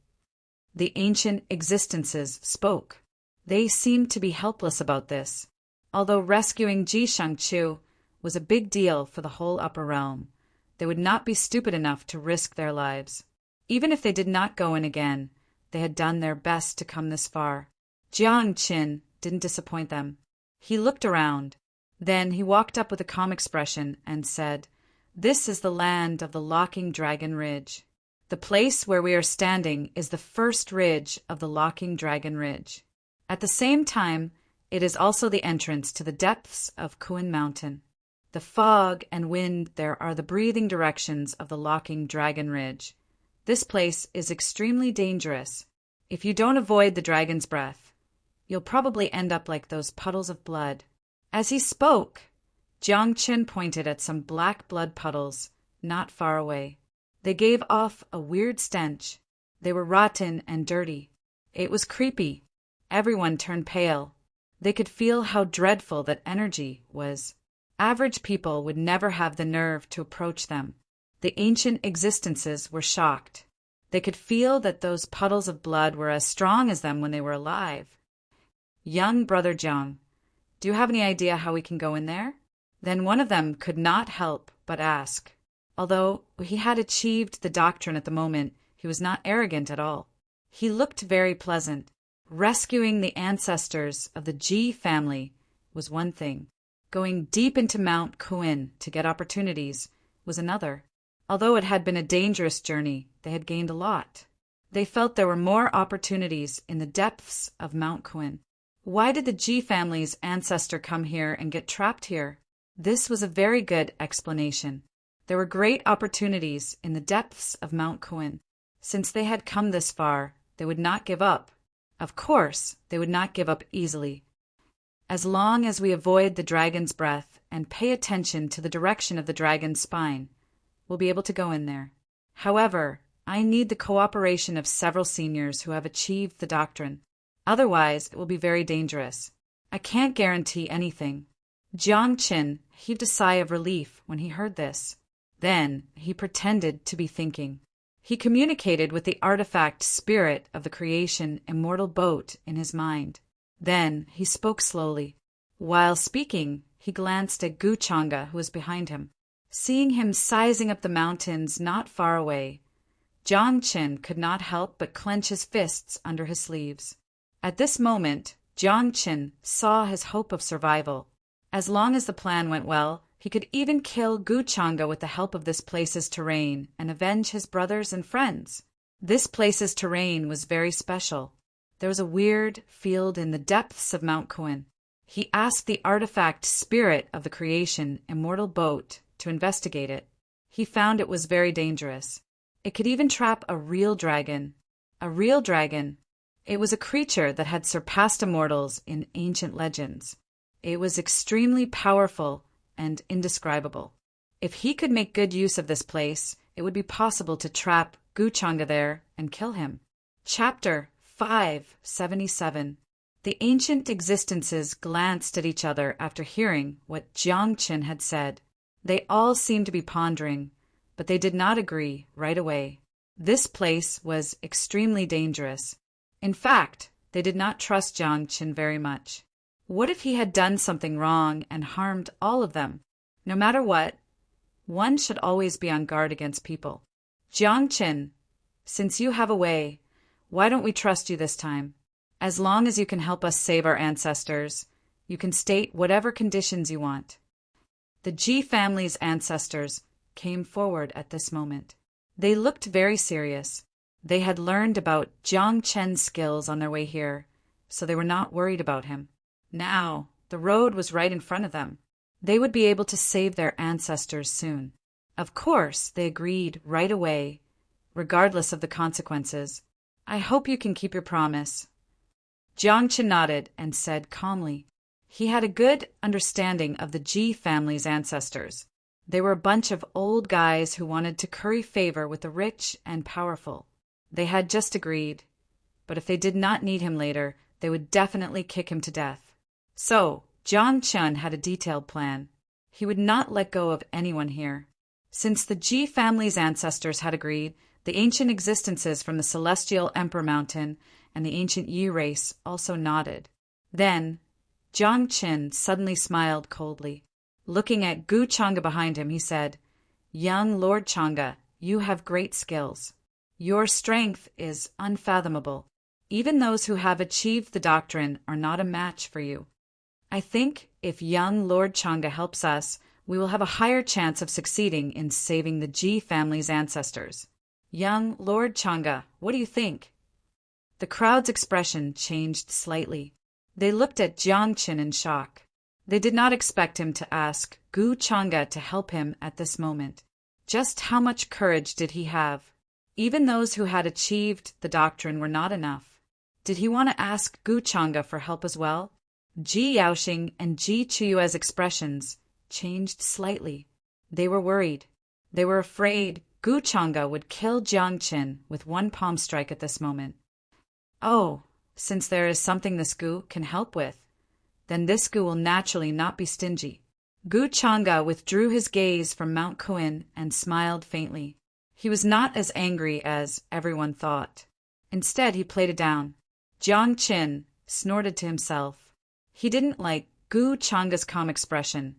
The ancient existences spoke. They seemed to be helpless about this. Although rescuing Ji Shangchu was a big deal for the whole upper realm, they would not be stupid enough to risk their lives. Even if they did not go in again, they had done their best to come this far. Jiang Qin didn't disappoint them. He looked around. Then he walked up with a calm expression and said, "This is the land of the Locking Dragon Ridge. The place where we are standing is the first ridge of the Locking Dragon Ridge. At the same time, it is also the entrance to the depths of Kuan Mountain. The fog and wind there are the breathing directions of the Locking Dragon Ridge. This place is extremely dangerous. If you don't avoid the dragon's breath, you'll probably end up like those puddles of blood." As he spoke, Jiang Qin pointed at some black blood puddles not far away. They gave off a weird stench. They were rotten and dirty. It was creepy. Everyone turned pale. They could feel how dreadful that energy was. Average people would never have the nerve to approach them. The ancient existences were shocked. They could feel that those puddles of blood were as strong as them when they were alive. "Young brother Jiang, do you have any idea how we can go in there?" Then one of them could not help but ask. Although he had achieved the doctrine at the moment, he was not arrogant at all. He looked very pleasant. Rescuing the ancestors of the Ji family was one thing. Going deep into Mount Kuan to get opportunities was another. Although it had been a dangerous journey, they had gained a lot. They felt there were more opportunities in the depths of Mount Kuan. Why did the Ji family's ancestor come here and get trapped here? This was a very good explanation. There were great opportunities in the depths of Mount Kuan. Since they had come this far, they would not give up. Of course, they would not give up easily. As long as we avoid the dragon's breath and pay attention to the direction of the dragon's spine, we'll be able to go in there. However, I need the cooperation of several seniors who have achieved the doctrine. Otherwise, it will be very dangerous. I can't guarantee anything." Jiang Qin heaved a sigh of relief when he heard this. Then he pretended to be thinking. He communicated with the artifact spirit of the creation immortal boat in his mind. Then he spoke slowly. While speaking, he glanced at Gu Changa, who was behind him. Seeing him sizing up the mountains not far away, Jiang Qin could not help but clench his fists under his sleeves. At this moment, Jiang Qin saw his hope of survival. As long as the plan went well, he could even kill Gu Changa with the help of this place's terrain and avenge his brothers and friends. This place's terrain was very special. There was a weird field in the depths of Mount Kuan. He asked the artifact spirit of the creation immortal boat to investigate it. He found it was very dangerous. It could even trap a real dragon. A real dragon. It was a creature that had surpassed immortals in ancient legends. It was extremely powerful and indescribable. If he could make good use of this place, it would be possible to trap Gu Changa there and kill him. Chapter 577. The ancient existences glanced at each other after hearing what Jiang Qin had said. They all seemed to be pondering, but they did not agree right away. This place was extremely dangerous. In fact, they did not trust Jiang Qin very much. What if he had done something wrong and harmed all of them? No matter what, one should always be on guard against people. Jiang Qin, since you have a way, why don't we trust you this time? As long as you can help us save our ancestors, you can state whatever conditions you want. The Ji family's ancestors came forward at this moment. They looked very serious. They had learned about Jiang Qin's skills on their way here, so they were not worried about him. Now, the road was right in front of them. They would be able to save their ancestors soon. Of course, they agreed right away, regardless of the consequences. "I hope you can keep your promise." Jiang Qin nodded and said calmly. He had a good understanding of the Ji family's ancestors. They were a bunch of old guys who wanted to curry favor with the rich and powerful. They had just agreed, but if they did not need him later, they would definitely kick him to death. So, Jiang Qin had a detailed plan. He would not let go of anyone here. Since the Ji family's ancestors had agreed, the ancient existences from the celestial Emperor Mountain and the ancient Yi race also nodded. Then, Jiang Qin suddenly smiled coldly. Looking at Gu Chang'e behind him, he said, "Young Lord Chang'e, you have great skills. Your strength is unfathomable. Even those who have achieved the doctrine are not a match for you. I think if young Lord Chang'e helps us, we will have a higher chance of succeeding in saving the Ji family's ancestors. Young Lord Chang'e, what do you think?" The crowd's expression changed slightly. They looked at Jiang Qin in shock. They did not expect him to ask Gu Chang'e to help him at this moment. Just how much courage did he have? Even those who had achieved the doctrine were not enough. Did he want to ask Gu Chang'e for help as well? Ji Yaoxing and Ji Chuyue's expressions changed slightly. They were worried. They were afraid Gu Chang'e would kill Jiang Qin with one palm strike at this moment. Oh, since there is something this Gu can help with, then this Gu will naturally not be stingy. Gu Chang'e withdrew his gaze from Mount Kuan and smiled faintly. He was not as angry as everyone thought. Instead, he played it down. Jiang Qin snorted to himself. He didn't like Gu Chang'e's calm expression,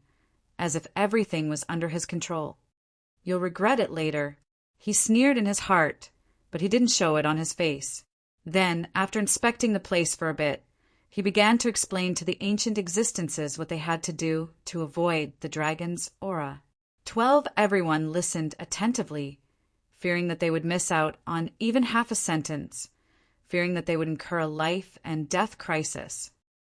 as if everything was under his control. "You'll regret it later." He sneered in his heart, but he didn't show it on his face. Then, after inspecting the place for a bit, he began to explain to the ancient existences what they had to do to avoid the dragon's aura. Everyone listened attentively, fearing that they would miss out on even half a sentence, fearing that they would incur a life and death crisis.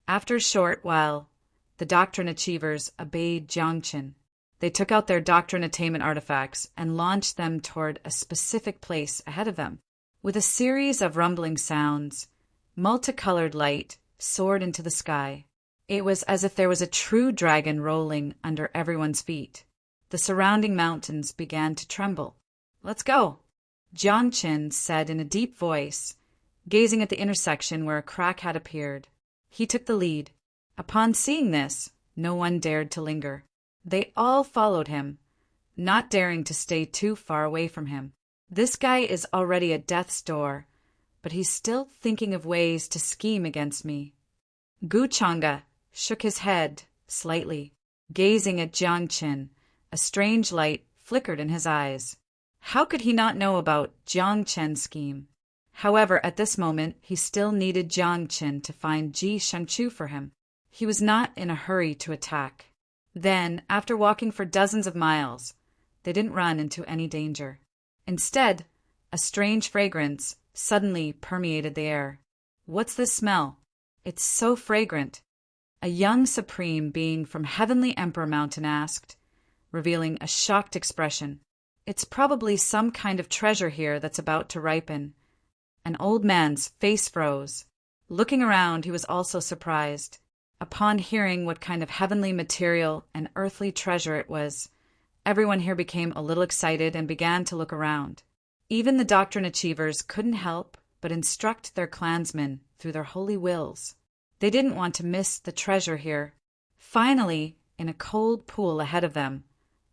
After a short while, the doctrine achievers obeyed Jiang Qin. They took out their doctrine attainment artifacts and launched them toward a specific place ahead of them. With a series of rumbling sounds, multicolored light soared into the sky. It was as if there was a true dragon rolling under everyone's feet. The surrounding mountains began to tremble. "Let's go," Jiang Qin said in a deep voice, gazing at the intersection where a crack had appeared. He took the lead. Upon seeing this, no one dared to linger. They all followed him, not daring to stay too far away from him. This guy is already at death's door, but he's still thinking of ways to scheme against me. Gu Chang'e shook his head slightly, gazing at Jiang Qin. A strange light flickered in his eyes. How could he not know about Jiang Qin's scheme? However, at this moment, he still needed Jiang Qin to find Ji Shangchu for him. He was not in a hurry to attack. Then, after walking for dozens of miles, they didn't run into any danger. Instead, a strange fragrance suddenly permeated the air. "What's this smell? It's so fragrant," a young supreme being from Heavenly Emperor Mountain asked, revealing a shocked expression. "It's probably some kind of treasure here that's about to ripen." An old man's face froze. Looking around, he was also surprised. Upon hearing what kind of heavenly material and earthly treasure it was, everyone here became a little excited and began to look around. Even the doctrine achievers couldn't help but instruct their clansmen through their holy wills. They didn't want to miss the treasure here. Finally, in a cold pool ahead of them,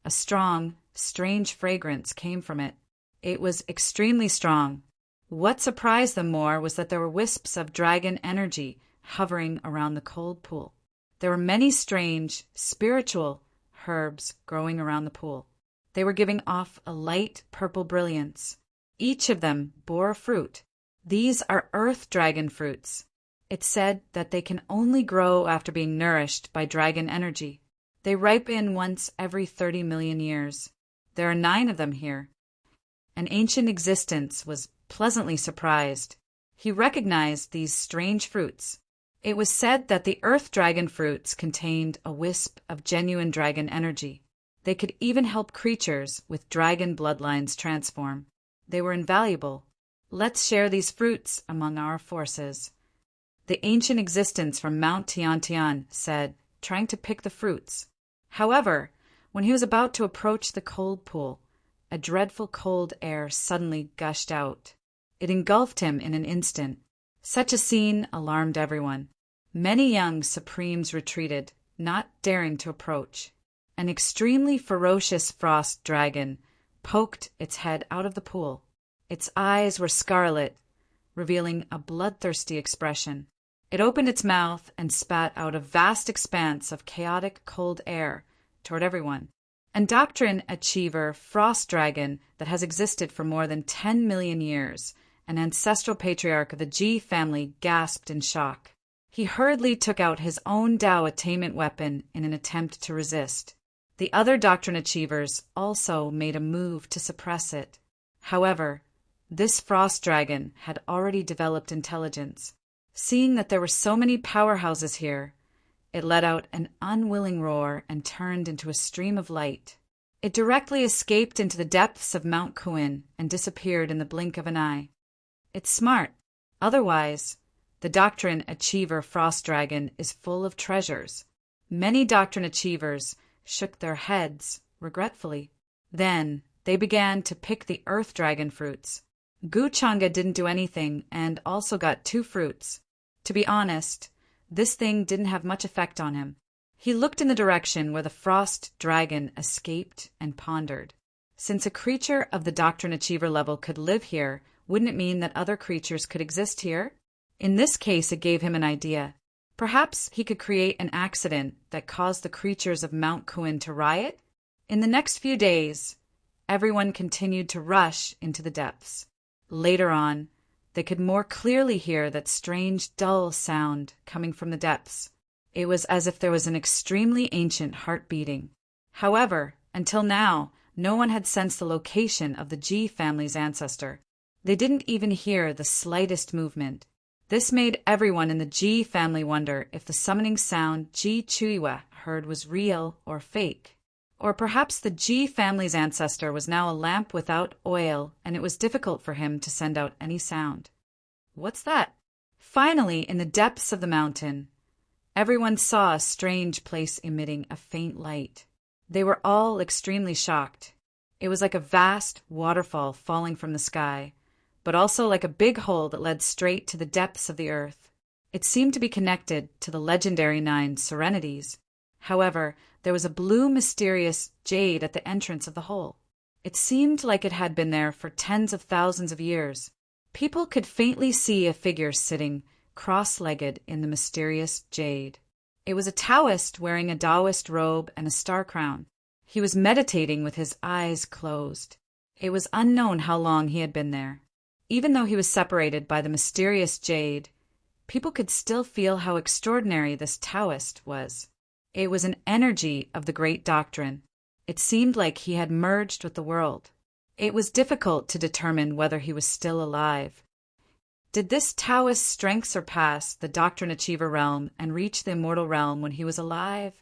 a strong, strange fragrance came from it. It was extremely strong. What surprised them more was that there were wisps of dragon energy hovering around the cold pool. There were many strange, spiritual herbs growing around the pool. They were giving off a light purple brilliance. Each of them bore a fruit. These are earth dragon fruits. It's said that they can only grow after being nourished by dragon energy. They ripen once every 30 million years. There are 9 of them here. An ancient existence was pleasantly surprised. He recognized these strange fruits. It was said that the earth dragon fruits contained a wisp of genuine dragon energy. They could even help creatures with dragon bloodlines transform. They were invaluable. "Let's share these fruits among our forces," the ancient existence from Mount Tiantian said, trying to pick the fruits. However, when he was about to approach the cold pool, a dreadful cold air suddenly gushed out. It engulfed him in an instant. Such a scene alarmed everyone. Many young supremes retreated, not daring to approach. An extremely ferocious frost dragon poked its head out of the pool. Its eyes were scarlet, revealing a bloodthirsty expression. It opened its mouth and spat out a vast expanse of chaotic cold air toward everyone. A doctrine achiever frost dragon that has existed for more than 10 million years, an ancestral patriarch of the G family, gasped in shock. He hurriedly took out his own Tao attainment weapon in an attempt to resist. The other doctrine achievers also made a move to suppress it. However, this frost dragon had already developed intelligence. Seeing that there were so many powerhouses here, it let out an unwilling roar and turned into a stream of light. It directly escaped into the depths of Mount Kuin and disappeared in the blink of an eye. It's smart. Otherwise, the Doctrine Achiever Frost Dragon is full of treasures. Many Doctrine Achievers shook their heads regretfully. Then they began to pick the Earth Dragon fruits. Guchanga didn't do anything and also got 2 fruits. To be honest, this thing didn't have much effect on him. He looked in the direction where the Frost Dragon escaped and pondered. Since a creature of the Doctrine Achiever level could live here, wouldn't it mean that other creatures could exist here? In this case, it gave him an idea. Perhaps he could create an accident that caused the creatures of Mount Kuin to riot? In the next few days, everyone continued to rush into the depths. Later on, they could more clearly hear that strange, dull sound coming from the depths. It was as if there was an extremely ancient heart beating. However, until now, no one had sensed the location of the G family's ancestor. They didn't even hear the slightest movement. This made everyone in the G family wonder if the summoning sound G Chuiwa heard was real or fake. Or perhaps the G family's ancestor was now a lamp without oil, and it was difficult for him to send out any sound. What's that? Finally, in the depths of the mountain, everyone saw a strange place emitting a faint light. They were all extremely shocked. It was like a vast waterfall falling from the sky, but also like a big hole that led straight to the depths of the earth. It seemed to be connected to the legendary 9 serenities. However, there was a blue mysterious jade at the entrance of the hole. It seemed like it had been there for tens of thousands of years. People could faintly see a figure sitting cross-legged in the mysterious jade. It was a Taoist wearing a Taoist robe and a star crown. He was meditating with his eyes closed. It was unknown how long he had been there. Even though he was separated by the mysterious jade, people could still feel how extraordinary this Taoist was. It was an energy of the great doctrine. It seemed like he had merged with the world. It was difficult to determine whether he was still alive. Did this Taoist's strength surpass the Doctrine Achiever realm and reach the immortal realm when he was alive?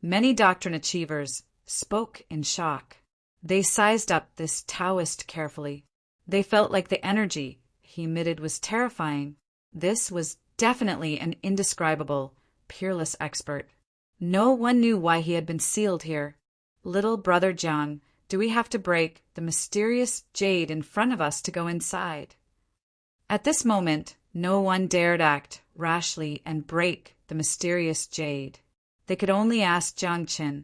Many Doctrine Achievers spoke in shock. They sized up this Taoist carefully. They felt like the energy he emitted was terrifying. This was definitely an indescribable, peerless expert. No one knew why he had been sealed here. Little brother Jiang, do we have to break the mysterious jade in front of us to go inside? At this moment, no one dared act rashly and break the mysterious jade. They could only ask Jiang Qin.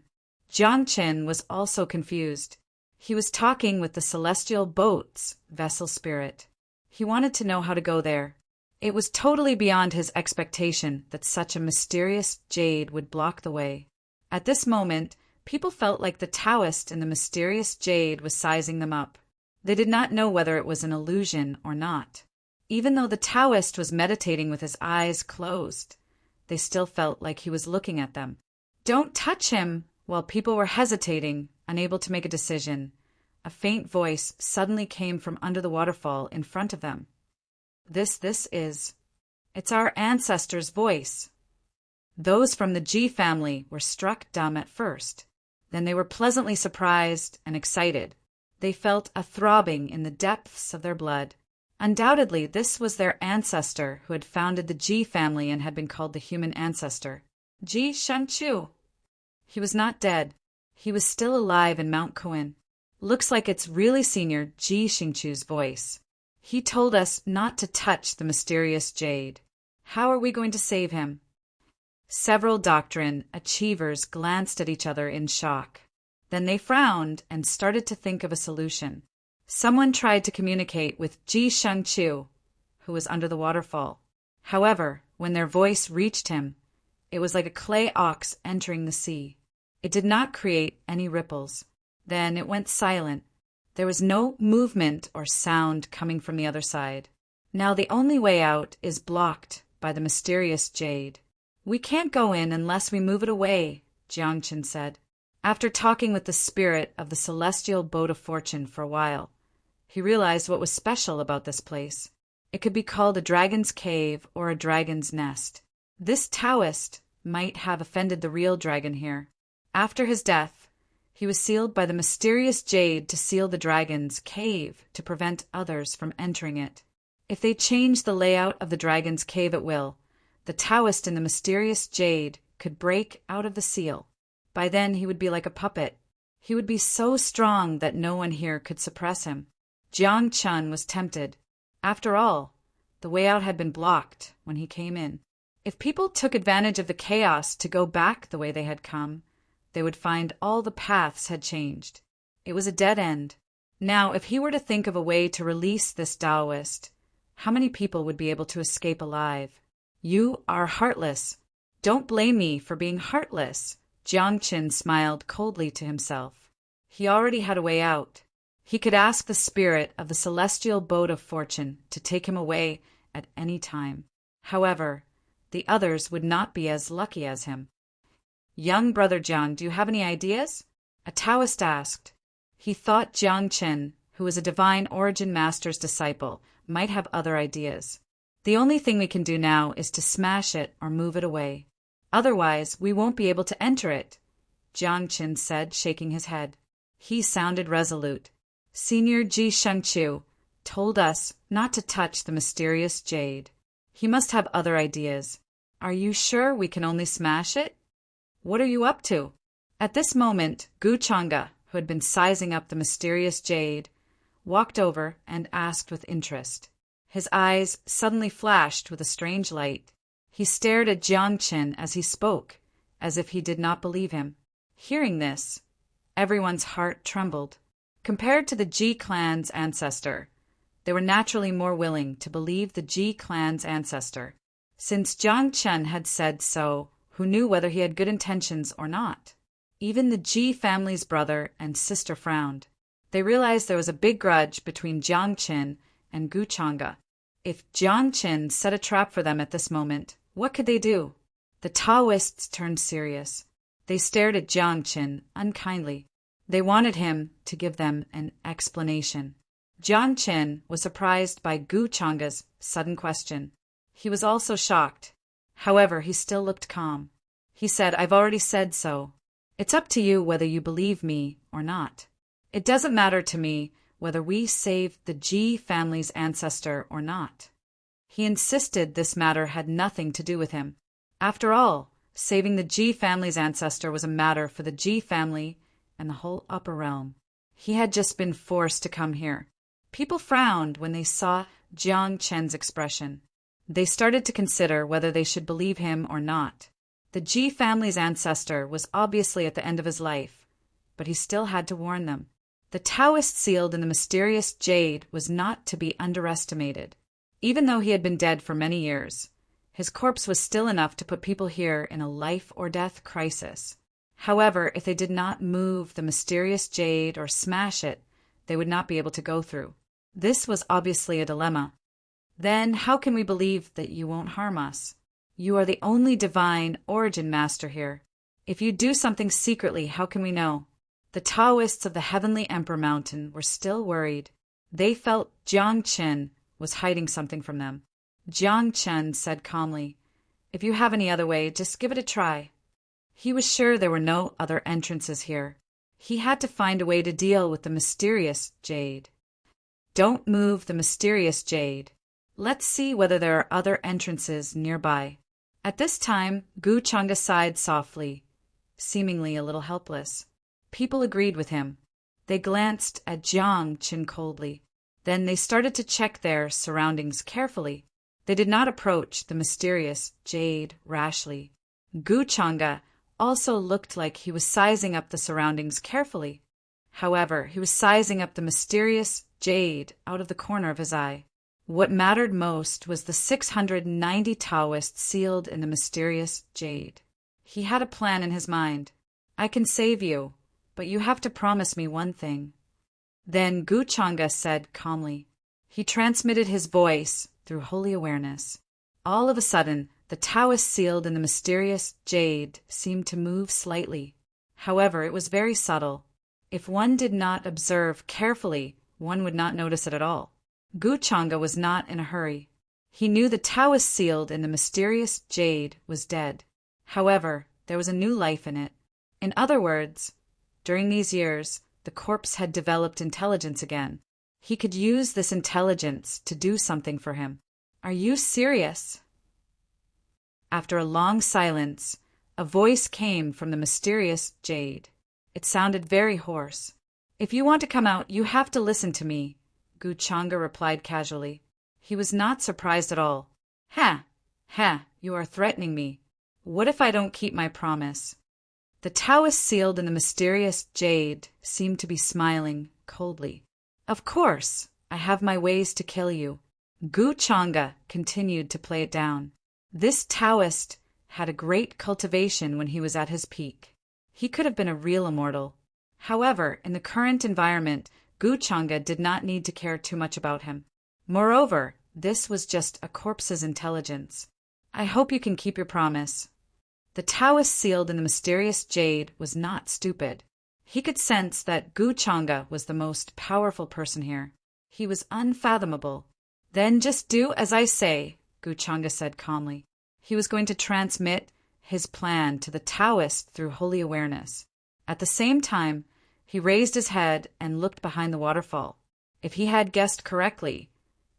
Jiang Qin was also confused. He was talking with the celestial boat's vessel spirit. He wanted to know how to go there. It was totally beyond his expectation that such a mysterious jade would block the way. At this moment, people felt like the Taoist in the mysterious jade was sizing them up. They did not know whether it was an illusion or not. Even though the Taoist was meditating with his eyes closed, they still felt like he was looking at them. "Don't touch him!" While people were hesitating, unable to make a decision, a faint voice suddenly came from under the waterfall in front of them. It's our ancestor's voice. Those from the G family were struck dumb at first. Then they were pleasantly surprised and excited. They felt a throbbing in the depths of their blood. Undoubtedly, this was their ancestor who had founded the G family and had been called the human ancestor. Ji Shanchu. He was not dead. He was still alive in Mount Kuin. Looks like it's really Senior Ji Xingchu's voice. He told us not to touch the mysterious jade. How are we going to save him? Several doctrine achievers glanced at each other in shock. Then they frowned and started to think of a solution. Someone tried to communicate with Ji Shengqiu, who was under the waterfall. However, when their voice reached him, it was like a clay ox entering the sea. It did not create any ripples. Then it went silent. There was no movement or sound coming from the other side. Now the only way out is blocked by the mysterious jade. We can't go in unless we move it away, Jiangqin said. After talking with the spirit of the celestial boat of fortune for a while, he realized what was special about this place. It could be called a dragon's cave or a dragon's nest. This Taoist might have offended the real dragon here. After his death, he was sealed by the mysterious jade to seal the dragon's cave to prevent others from entering it. If they changed the layout of the dragon's cave at will, the Taoist in the mysterious jade could break out of the seal. By then he would be like a puppet. He would be so strong that no one here could suppress him. Jiang Chun was tempted. After all, the way out had been blocked when he came in. If people took advantage of the chaos to go back the way they had come, they would find all the paths had changed. It was a dead end. Now, if he were to think of a way to release this Taoist, how many people would be able to escape alive? You are heartless. Don't blame me for being heartless. Jiang Qin smiled coldly to himself. He already had a way out. He could ask the spirit of the celestial boat of fortune to take him away at any time. However, the others would not be as lucky as him. Young brother Jiang, do you have any ideas? A Taoist asked. He thought Jiang Qin, who was a divine origin master's disciple, might have other ideas. The only thing we can do now is to smash it or move it away. Otherwise, we won't be able to enter it, Jiang Qin said, shaking his head. He sounded resolute. Senior Ji Shengqiu told us not to touch the mysterious jade. He must have other ideas. Are you sure we can only smash it? What are you up to? At this moment, Gu Chang'e, who had been sizing up the mysterious jade, walked over and asked with interest. His eyes suddenly flashed with a strange light. He stared at Jiang Qin as he spoke, as if he did not believe him. Hearing this, everyone's heart trembled. Compared to the Ji clan's ancestor, they were naturally more willing to believe the Ji clan's ancestor, since Jiang Qin had said so, who knew whether he had good intentions or not. Even the Ji family's brother and sister frowned. They realized there was a big grudge between Jiang Qin and Gu Chang'e. If Jiang Qin set a trap for them at this moment, what could they do? The Taoists turned serious. They stared at Jiang Qin unkindly. They wanted him to give them an explanation. Jiang Qin was surprised by Gu Chang'e's sudden question. He was also shocked. However, he still looked calm. He said, I've already said so. It's up to you whether you believe me or not. It doesn't matter to me whether we saved the Ji family's ancestor or not. He insisted this matter had nothing to do with him. After all, saving the Ji family's ancestor was a matter for the Ji family and the whole upper realm. He had just been forced to come here. People frowned when they saw Jiang Qin's expression. They started to consider whether they should believe him or not. The Ji family's ancestor was obviously at the end of his life, but he still had to warn them. The Taoist sealed in the mysterious jade was not to be underestimated. Even though he had been dead for many years, his corpse was still enough to put people here in a life-or-death crisis. However, if they did not move the mysterious jade or smash it, they would not be able to go through. This was obviously a dilemma. Then how can we believe that you won't harm us? You are the only divine origin master here. If you do something secretly, how can we know? The Taoists of the Heavenly Emperor Mountain were still worried. They felt Jiang Qin was hiding something from them. Jiang Qin said calmly, If you have any other way, just give it a try. He was sure there were no other entrances here. He had to find a way to deal with the mysterious jade. Don't move the mysterious jade. Let's see whether there are other entrances nearby. At this time, Gu Chang'e sighed softly, seemingly a little helpless. People agreed with him. They glanced at Jiang Qin coldly. Then they started to check their surroundings carefully. They did not approach the mysterious jade rashly. Gu Changa also looked like he was sizing up the surroundings carefully. However, he was sizing up the mysterious jade out of the corner of his eye. What mattered most was the 690 Taoists sealed in the mysterious jade. He had a plan in his mind. I can save you, but you have to promise me one thing. Then Gu Changa said calmly. He transmitted his voice through holy awareness. All of a sudden, the Taoists sealed in the mysterious jade seemed to move slightly. However, it was very subtle. If one did not observe carefully, one would not notice it at all. Gu Changa was not in a hurry. He knew the Taoist sealed in the mysterious jade was dead. However, there was a new life in it. In other words, during these years, the corpse had developed intelligence again. He could use this intelligence to do something for him. Are you serious? After a long silence, a voice came from the mysterious jade. It sounded very hoarse. If you want to come out, you have to listen to me, Gu Changa replied casually. He was not surprised at all. Ha! Ha! You are threatening me. What if I don't keep my promise? The Taoist sealed in the mysterious jade seemed to be smiling coldly. Of course, I have my ways to kill you. Gu Changa continued to play it down. This Taoist had a great cultivation when he was at his peak. He could have been a real immortal. However, in the current environment, Gu Changa did not need to care too much about him. Moreover, this was just a corpse's intelligence. I hope you can keep your promise. The Taoist sealed in the mysterious jade was not stupid. He could sense that Gu Changa was the most powerful person here. He was unfathomable. Then just do as I say, Gu Changa said calmly. He was going to transmit his plan to the Taoist through holy awareness. At the same time, he raised his head and looked behind the waterfall. If he had guessed correctly,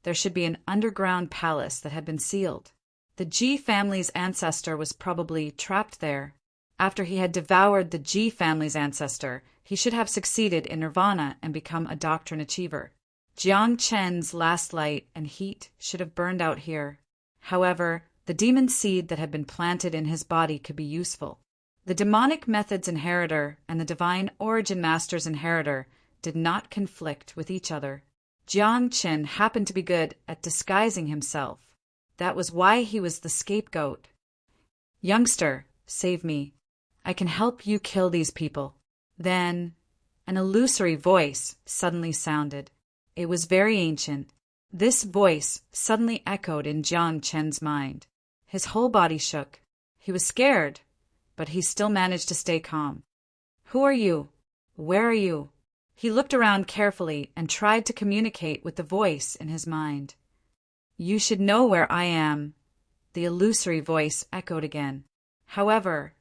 there should be an underground palace that had been sealed. The Ji family's ancestor was probably trapped there. After he had devoured the Ji family's ancestor, he should have succeeded in nirvana and become a doctrine achiever. Jiang Chen's last light and heat should have burned out here. However, the demon seed that had been planted in his body could be useful. The demonic method's inheritor and the divine origin master's inheritor did not conflict with each other. Jiang Chen happened to be good at disguising himself. That was why he was the scapegoat. Youngster, save me. I can help you kill these people. Then, an illusory voice suddenly sounded. It was very ancient. This voice suddenly echoed in Jiang Chen's mind. His whole body shook. He was scared, but he still managed to stay calm. Who are you? Where are you? He looked around carefully and tried to communicate with the voice in his mind. You should know where I am, the illusory voice echoed again. However,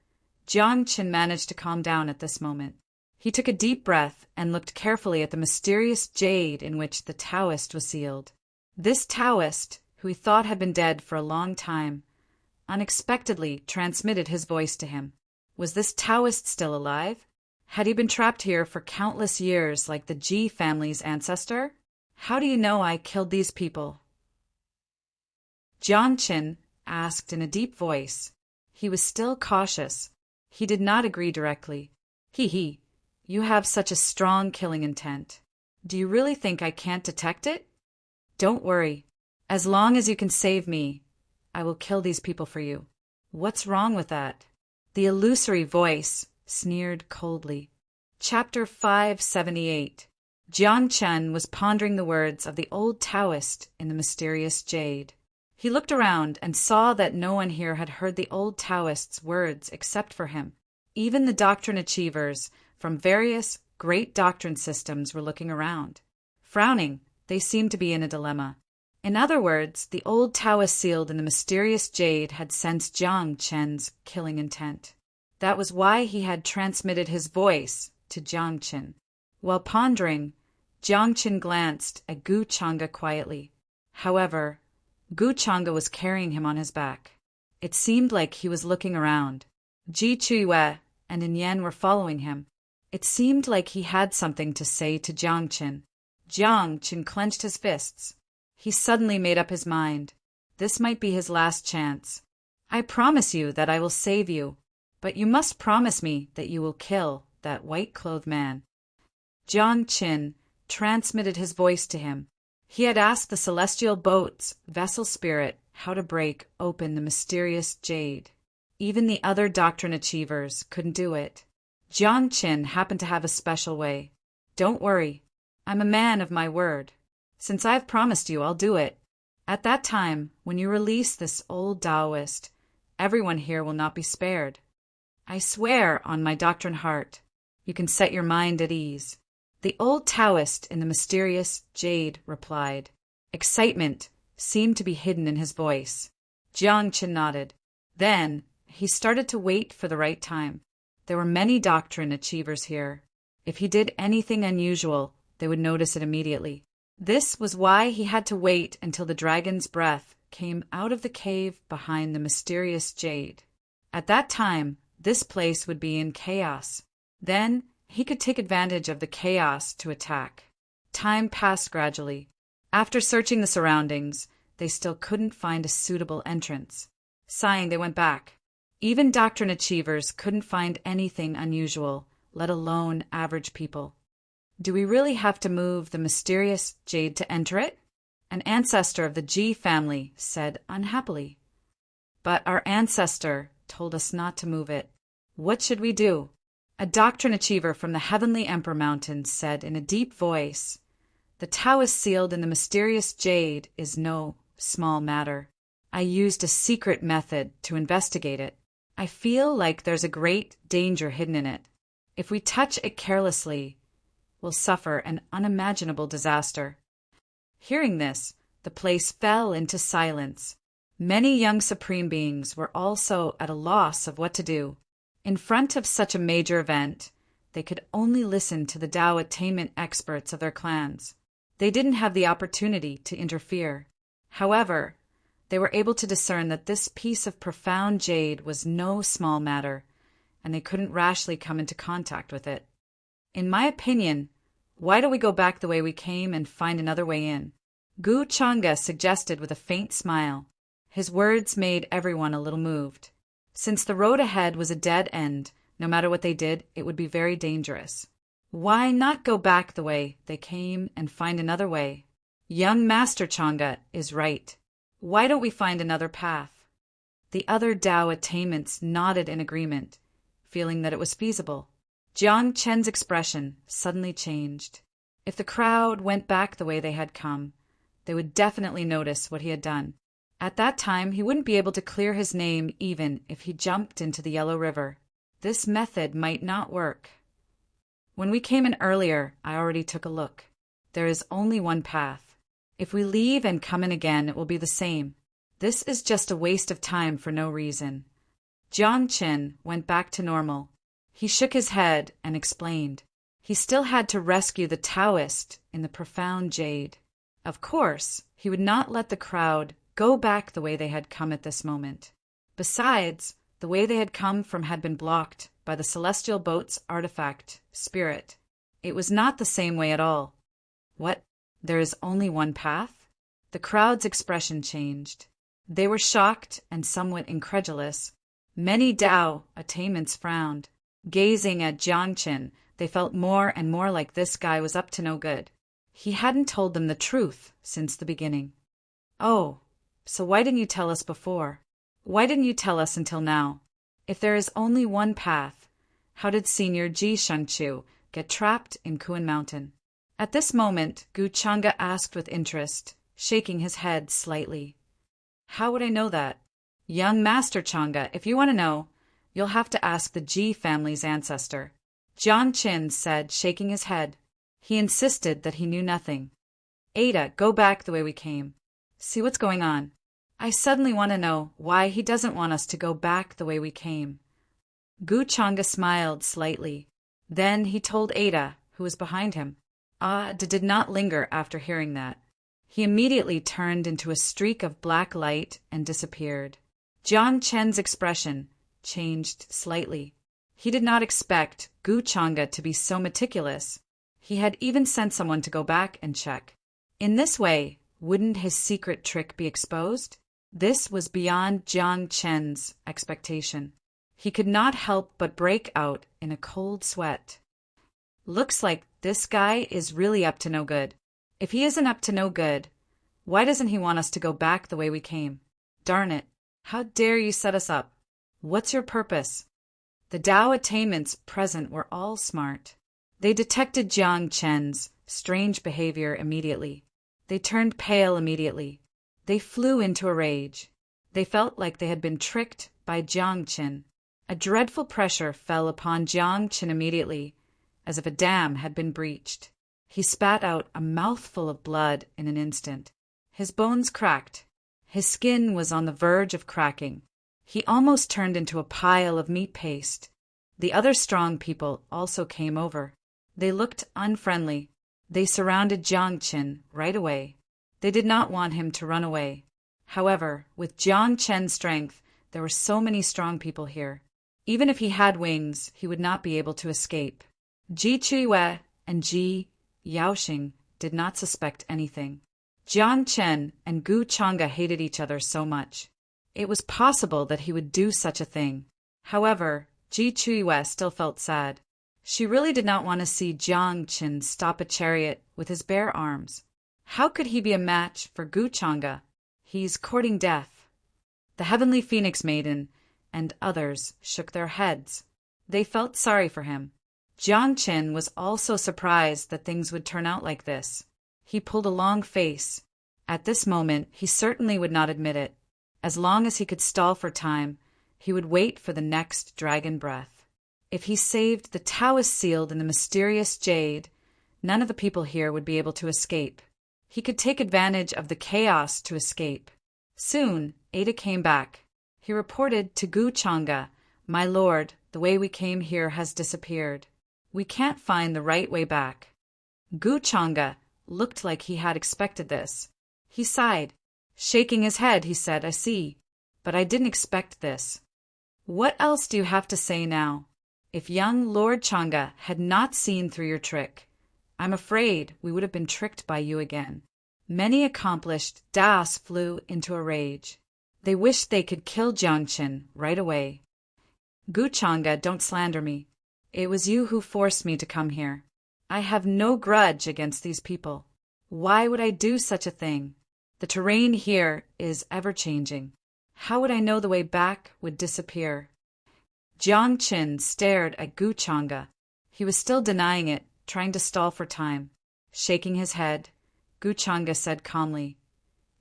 Jiang Chen managed to calm down at this moment. He took a deep breath and looked carefully at the mysterious jade in which the Taoist was sealed. This Taoist, who he thought had been dead for a long time, unexpectedly transmitted his voice to him. Was this Taoist still alive? Had he been trapped here for countless years like the Ji family's ancestor? How do you know I killed these people? Jiang Chen asked in a deep voice. He was still cautious. He did not agree directly. He, you have such a strong killing intent. Do you really think I can't detect it? Don't worry. As long as you can save me, I will kill these people for you. What's wrong with that? The illusory voice sneered coldly. Chapter 578. Jiang Chen was pondering the words of the old Taoist in the mysterious jade. He looked around and saw that no one here had heard the old Taoist's words except for him. Even the doctrine achievers from various great doctrine systems were looking around. Frowning, they seemed to be in a dilemma. In other words, the old Taoist sealed in the mysterious jade had sensed Jiang Chen's killing intent. That was why he had transmitted his voice to Jiang Chen. While pondering, Jiang Chen glanced at Gu Changa quietly. However, Gu Changa was carrying him on his back. It seemed like he was looking around. Ji Chuiyue and In Yen were following him. It seemed like he had something to say to Jiang Chen. Jiang Chen clenched his fists. He suddenly made up his mind. This might be his last chance. I promise you that I will save you, but you must promise me that you will kill that white-clothed man." Jiang Qin transmitted his voice to him. He had asked the celestial boat's vessel spirit how to break open the mysterious jade. Even the other doctrine achievers couldn't do it. Jiang Qin happened to have a special way. "Don't worry. I'm a man of my word. Since I've promised you, I'll do it. At that time, when you release this old Taoist, everyone here will not be spared. I swear on my doctrine heart. You can set your mind at ease." The old Taoist in the mysterious jade replied. Excitement seemed to be hidden in his voice. Jiang Qin nodded. Then he started to wait for the right time. There were many doctrine achievers here. If he did anything unusual, they would notice it immediately. This was why he had to wait until the dragon's breath came out of the cave behind the mysterious jade. At that time, this place would be in chaos. Then he could take advantage of the chaos to attack. Time passed gradually. After searching the surroundings, they still couldn't find a suitable entrance. Sighing, they went back. Even doctrine achievers couldn't find anything unusual, let alone average people. Do we really have to move the mysterious jade to enter it? An ancestor of the Ji family said unhappily. But our ancestor told us not to move it. What should we do? A doctrine achiever from the Heavenly Emperor Mountains said in a deep voice, "The Taoist sealed in the mysterious jade is no small matter. I used a secret method to investigate it. I feel like there's a great danger hidden in it. If we touch it carelessly, we'll suffer an unimaginable disaster." Hearing this, the place fell into silence. Many young supreme beings were also at a loss of what to do. In front of such a major event, they could only listen to the Tao attainment experts of their clans. They didn't have the opportunity to interfere. However, they were able to discern that this piece of profound jade was no small matter, and they couldn't rashly come into contact with it. In my opinion, why don't we go back the way we came and find another way in? Gu Changa suggested with a faint smile. His words made everyone a little moved. Since the road ahead was a dead end, no matter what they did, it would be very dangerous. Why not go back the way they came and find another way? Young Master Changa is right. Why don't we find another path? The other Tao attainments nodded in agreement, feeling that it was feasible. Jiang Chen's expression suddenly changed. If the crowd went back the way they had come, they would definitely notice what he had done. At that time, he wouldn't be able to clear his name even if he jumped into the Yellow River. This method might not work. When we came in earlier, I already took a look. There is only one path. If we leave and come in again, it will be the same. This is just a waste of time for no reason. Jiang Qin went back to normal. He shook his head and explained. He still had to rescue the Taoist in the profound jade. Of course, he would not let the crowd go back the way they had come at this moment. Besides, the way they had come from had been blocked by the celestial boat's artifact, spirit. It was not the same way at all. What? There is only one path? The crowd's expression changed. They were shocked and somewhat incredulous. Many Tao attainments frowned. Gazing at Jiang Qin, they felt more and more like this guy was up to no good. He hadn't told them the truth since the beginning. "Oh, so why didn't you tell us before? Why didn't you tell us until now? If there is only one path, how did Senior Ji Shengqiu get trapped in Kuan Mountain?" At this moment, Gu Changa asked with interest, shaking his head slightly. "How would I know that?" "Young Master Changa, if you want to know, you'll have to ask the Ji family's ancestor," Jiang Qin said, shaking his head. He insisted that he knew nothing. "Ada, go back the way we came. See what's going on. I suddenly want to know why he doesn't want us to go back the way we came." Gu Changa smiled slightly. Then he told Ada, who was behind him. Ada did not linger after hearing that. He immediately turned into a streak of black light and disappeared. Jiang Chen's expression changed slightly. He did not expect Gu Changa to be so meticulous. He had even sent someone to go back and check. In this way, wouldn't his secret trick be exposed? This was beyond Jiang Chen's expectation. He could not help but break out in a cold sweat. Looks like this guy is really up to no good. If he isn't up to no good, why doesn't he want us to go back the way we came? Darn it, how dare you set us up? What's your purpose? The Dao attainments present were all smart. They detected Jiang Chen's strange behavior immediately. They turned pale immediately. They flew into a rage. They felt like they had been tricked by Jiang Chen. A dreadful pressure fell upon Jiang Chen immediately, as if a dam had been breached. He spat out a mouthful of blood in an instant. His bones cracked. His skin was on the verge of cracking. He almost turned into a pile of meat paste. The other strong people also came over. They looked unfriendly. They surrounded Jiang Chen right away. They did not want him to run away. However, with Jiang Chen's strength, there were so many strong people here. Even if he had wings, he would not be able to escape. Ji Chuiwei and Ji Yaoxing did not suspect anything. Jiang Chen and Gu Chang'e hated each other so much. It was possible that he would do such a thing. However, Ji Chuiwei still felt sad. She really did not want to see Jiang Chen stop a chariot with his bare arms. How could he be a match for Gu Chang'e? He's courting death. The Heavenly Phoenix Maiden and others shook their heads. They felt sorry for him. Jiang Chen was also surprised that things would turn out like this. He pulled a long face. At this moment, he certainly would not admit it. As long as he could stall for time, he would wait for the next dragon breath. If he saved the Taoist sealed in the mysterious jade, none of the people here would be able to escape. He could take advantage of the chaos to escape. Soon, Ada came back. He reported to Gu Chang'e, "My lord, the way we came here has disappeared. We can't find the right way back." Gu Chang'e looked like he had expected this. He sighed. Shaking his head, he said, "I see, but I didn't expect this." "What else do you have to say now? If young Lord Chang'e had not seen through your trick, I'm afraid we would have been tricked by you again." Many accomplished Daos flew into a rage. They wished they could kill Jiang Chen right away. "Gu Chang'e, don't slander me. It was you who forced me to come here. I have no grudge against these people. Why would I do such a thing? The terrain here is ever-changing. How would I know the way back would disappear?" Jiang Chen stared at Gu Chang'e. He was still denying it, trying to stall for time. Shaking his head, Gu Chang'e said calmly,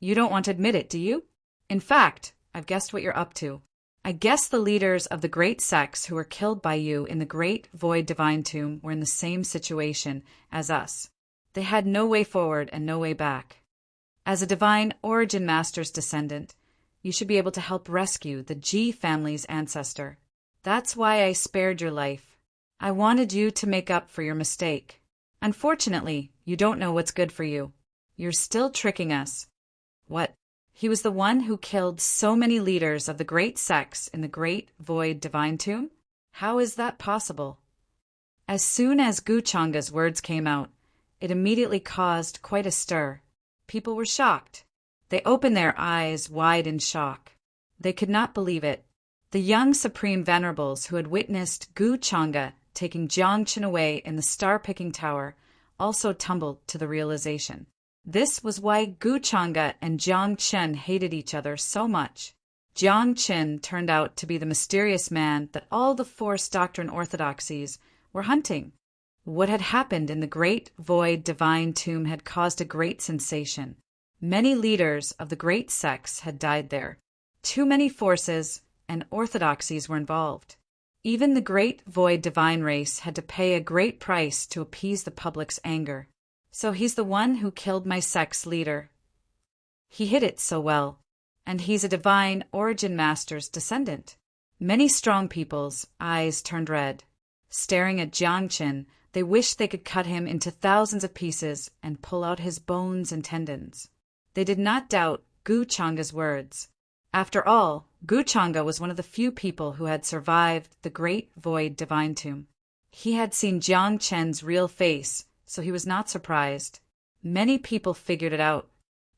"You don't want to admit it, do you? In fact, I've guessed what you're up to. I guess the leaders of the great sects who were killed by you in the Great Void Divine Tomb were in the same situation as us. They had no way forward and no way back. As a Divine Origin Master's descendant, you should be able to help rescue the Ji family's ancestor. That's why I spared your life. I wanted you to make up for your mistake. Unfortunately, you don't know what's good for you. You're still tricking us." "What? He was the one who killed so many leaders of the great sects in the Great Void Divine Tomb? How is that possible?" As soon as Gu Chang'e's words came out, it immediately caused quite a stir. People were shocked. They opened their eyes wide in shock. They could not believe it. The young Supreme Venerables who had witnessed Gu Chang'e taking Jiang Chen away in the star-picking tower also tumbled to the realization. This was why Gu Chang'e and Jiang Chen hated each other so much. Jiang Chen turned out to be the mysterious man that all the Force Doctrine orthodoxies were hunting. What had happened in the Great Void Divine Tomb had caused a great sensation. Many leaders of the great sects had died there. Too many forces and orthodoxies were involved. Even the Great Void Divine race had to pay a great price to appease the public's anger. So he's the one who killed my sect's leader. He hid it so well, and he's a Divine Origin Master's descendant. Many strong people's eyes turned red. Staring at Jiang Chen, they wished they could cut him into thousands of pieces and pull out his bones and tendons. They did not doubt Gu Chang'e's words. After all, Gu Chang'e was one of the few people who had survived the Great Void Divine Tomb. He had seen Jiang Chen's real face, so he was not surprised. Many people figured it out.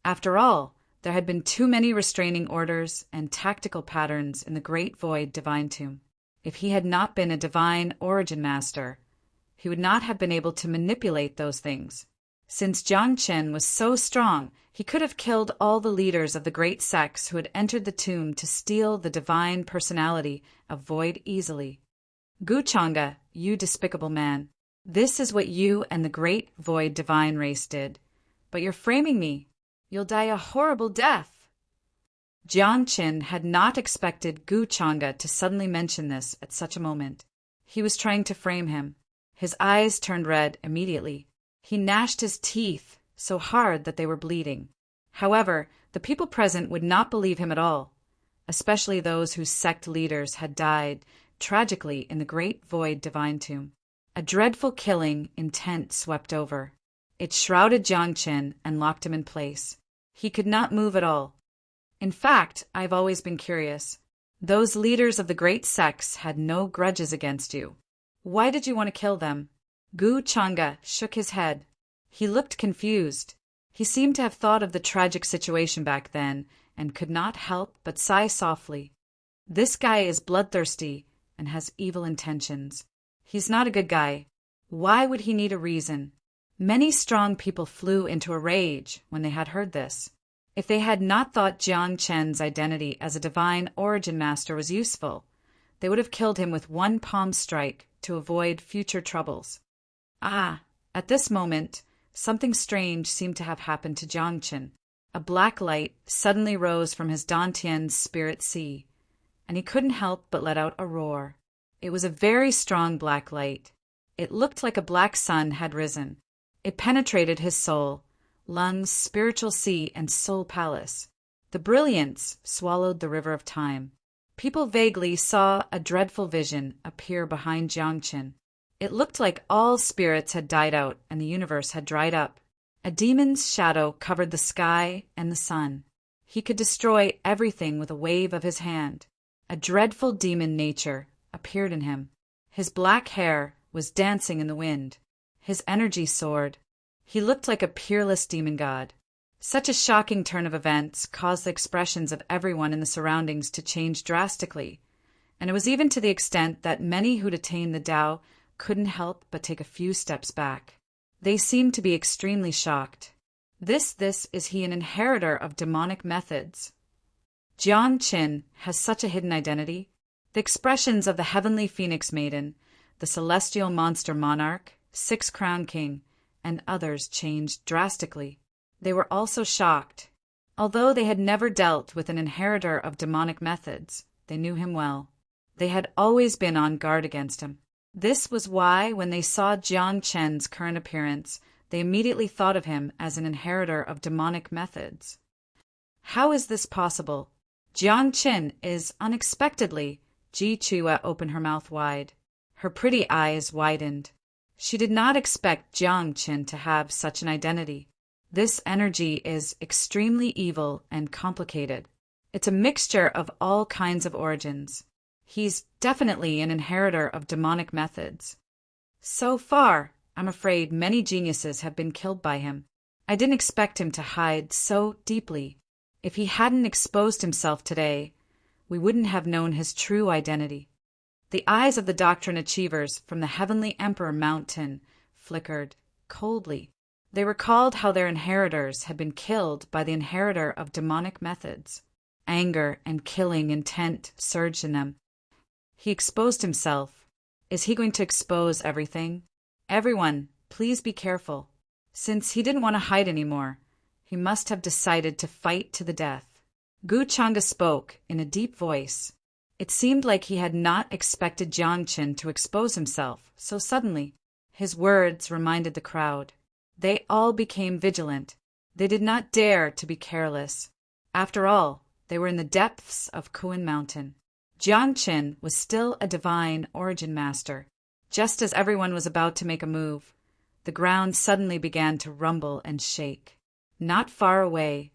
After all, There had been too many restraining orders and tactical patterns in the Great Void Divine Tomb. If he had not been a divine origin master, he would not have been able to manipulate those things. Since Jiang Chen was so strong, he could have killed all the leaders of the great sects who had entered the tomb to steal the divine personality of Void easily. Gu Chang'e, you despicable man, this is what you and the great Void divine race did. But you're framing me. You'll die a horrible death. Jiang Chen had not expected Gu Chang'e to suddenly mention this at such a moment. He was trying to frame him. His eyes turned red immediately. He gnashed his teeth so hard that they were bleeding. However, the people present would not believe him at all, especially those whose sect leaders had died tragically in the Great Void Divine Tomb. A dreadful killing intent swept over. It shrouded Jiang Chen and locked him in place. He could not move at all. In fact, I've always been curious. Those leaders of the great sects had no grudges against you. Why did you want to kill them? Gu Chang'e shook his head. He looked confused. He seemed to have thought of the tragic situation back then and could not help but sigh softly. This guy is bloodthirsty and has evil intentions. He's not a good guy. Why would he need a reason? Many strong people flew into a rage when they had heard this. If they had not thought Jiang Chen's identity as a divine origin master was useful, they would have killed him with one palm strike to avoid future troubles. At this moment, something strange seemed to have happened to Jiang Chen. A black light suddenly rose from his Dantian's spirit sea, and he couldn't help but let out a roar. It was a very strong black light. It looked like a black sun had risen. It penetrated his soul, lungs, spiritual sea, and soul palace. The brilliance swallowed the river of time. People vaguely saw a dreadful vision appear behind Jiang Chen. It looked like all spirits had died out and the universe had dried up. A demon's shadow covered the sky and the sun. He could destroy everything with a wave of his hand. A dreadful demon nature appeared in him. His black hair was dancing in the wind. His energy soared. He looked like a peerless demon god. Such a shocking turn of events caused the expressions of everyone in the surroundings to change drastically, and it was even to the extent that many who'd attained the Tao couldn't help but take a few steps back. They seemed to be extremely shocked. This is he an inheritor of demonic methods? Jiang Chen has such a hidden identity. The expressions of the heavenly phoenix maiden, the celestial monster monarch, six-crown king, and others changed drastically. They were also shocked. Although they had never dealt with an inheritor of demonic methods, they knew him well. They had always been on guard against him. This was why, when they saw Jiang Chen's current appearance, they immediately thought of him as an inheritor of demonic methods. How is this possible? Jiang Chen is unexpectedly. Ji Chua opened her mouth wide. Her pretty eyes widened. She did not expect Jiang Chen to have such an identity. This energy is extremely evil and complicated. It's a mixture of all kinds of origins. He's definitely an inheritor of demonic methods. So far, I'm afraid many geniuses have been killed by him. I didn't expect him to hide so deeply. If he hadn't exposed himself today, we wouldn't have known his true identity. The eyes of the doctrine achievers from the Heavenly Emperor Mountain flickered coldly. They recalled how their inheritors had been killed by the inheritor of demonic methods. Anger and killing intent surged in them. He exposed himself. Is he going to expose everything? Everyone, please be careful. Since he didn't want to hide anymore, he must have decided to fight to the death. Gu Chang'e spoke in a deep voice. It seemed like he had not expected Jiang Chen to expose himself so suddenly. His words reminded the crowd. They all became vigilant. They did not dare to be careless. After all, they were in the depths of Kuan Mountain. Jiang Chen was still a divine origin master. Just as everyone was about to make a move, the ground suddenly began to rumble and shake. Not far away,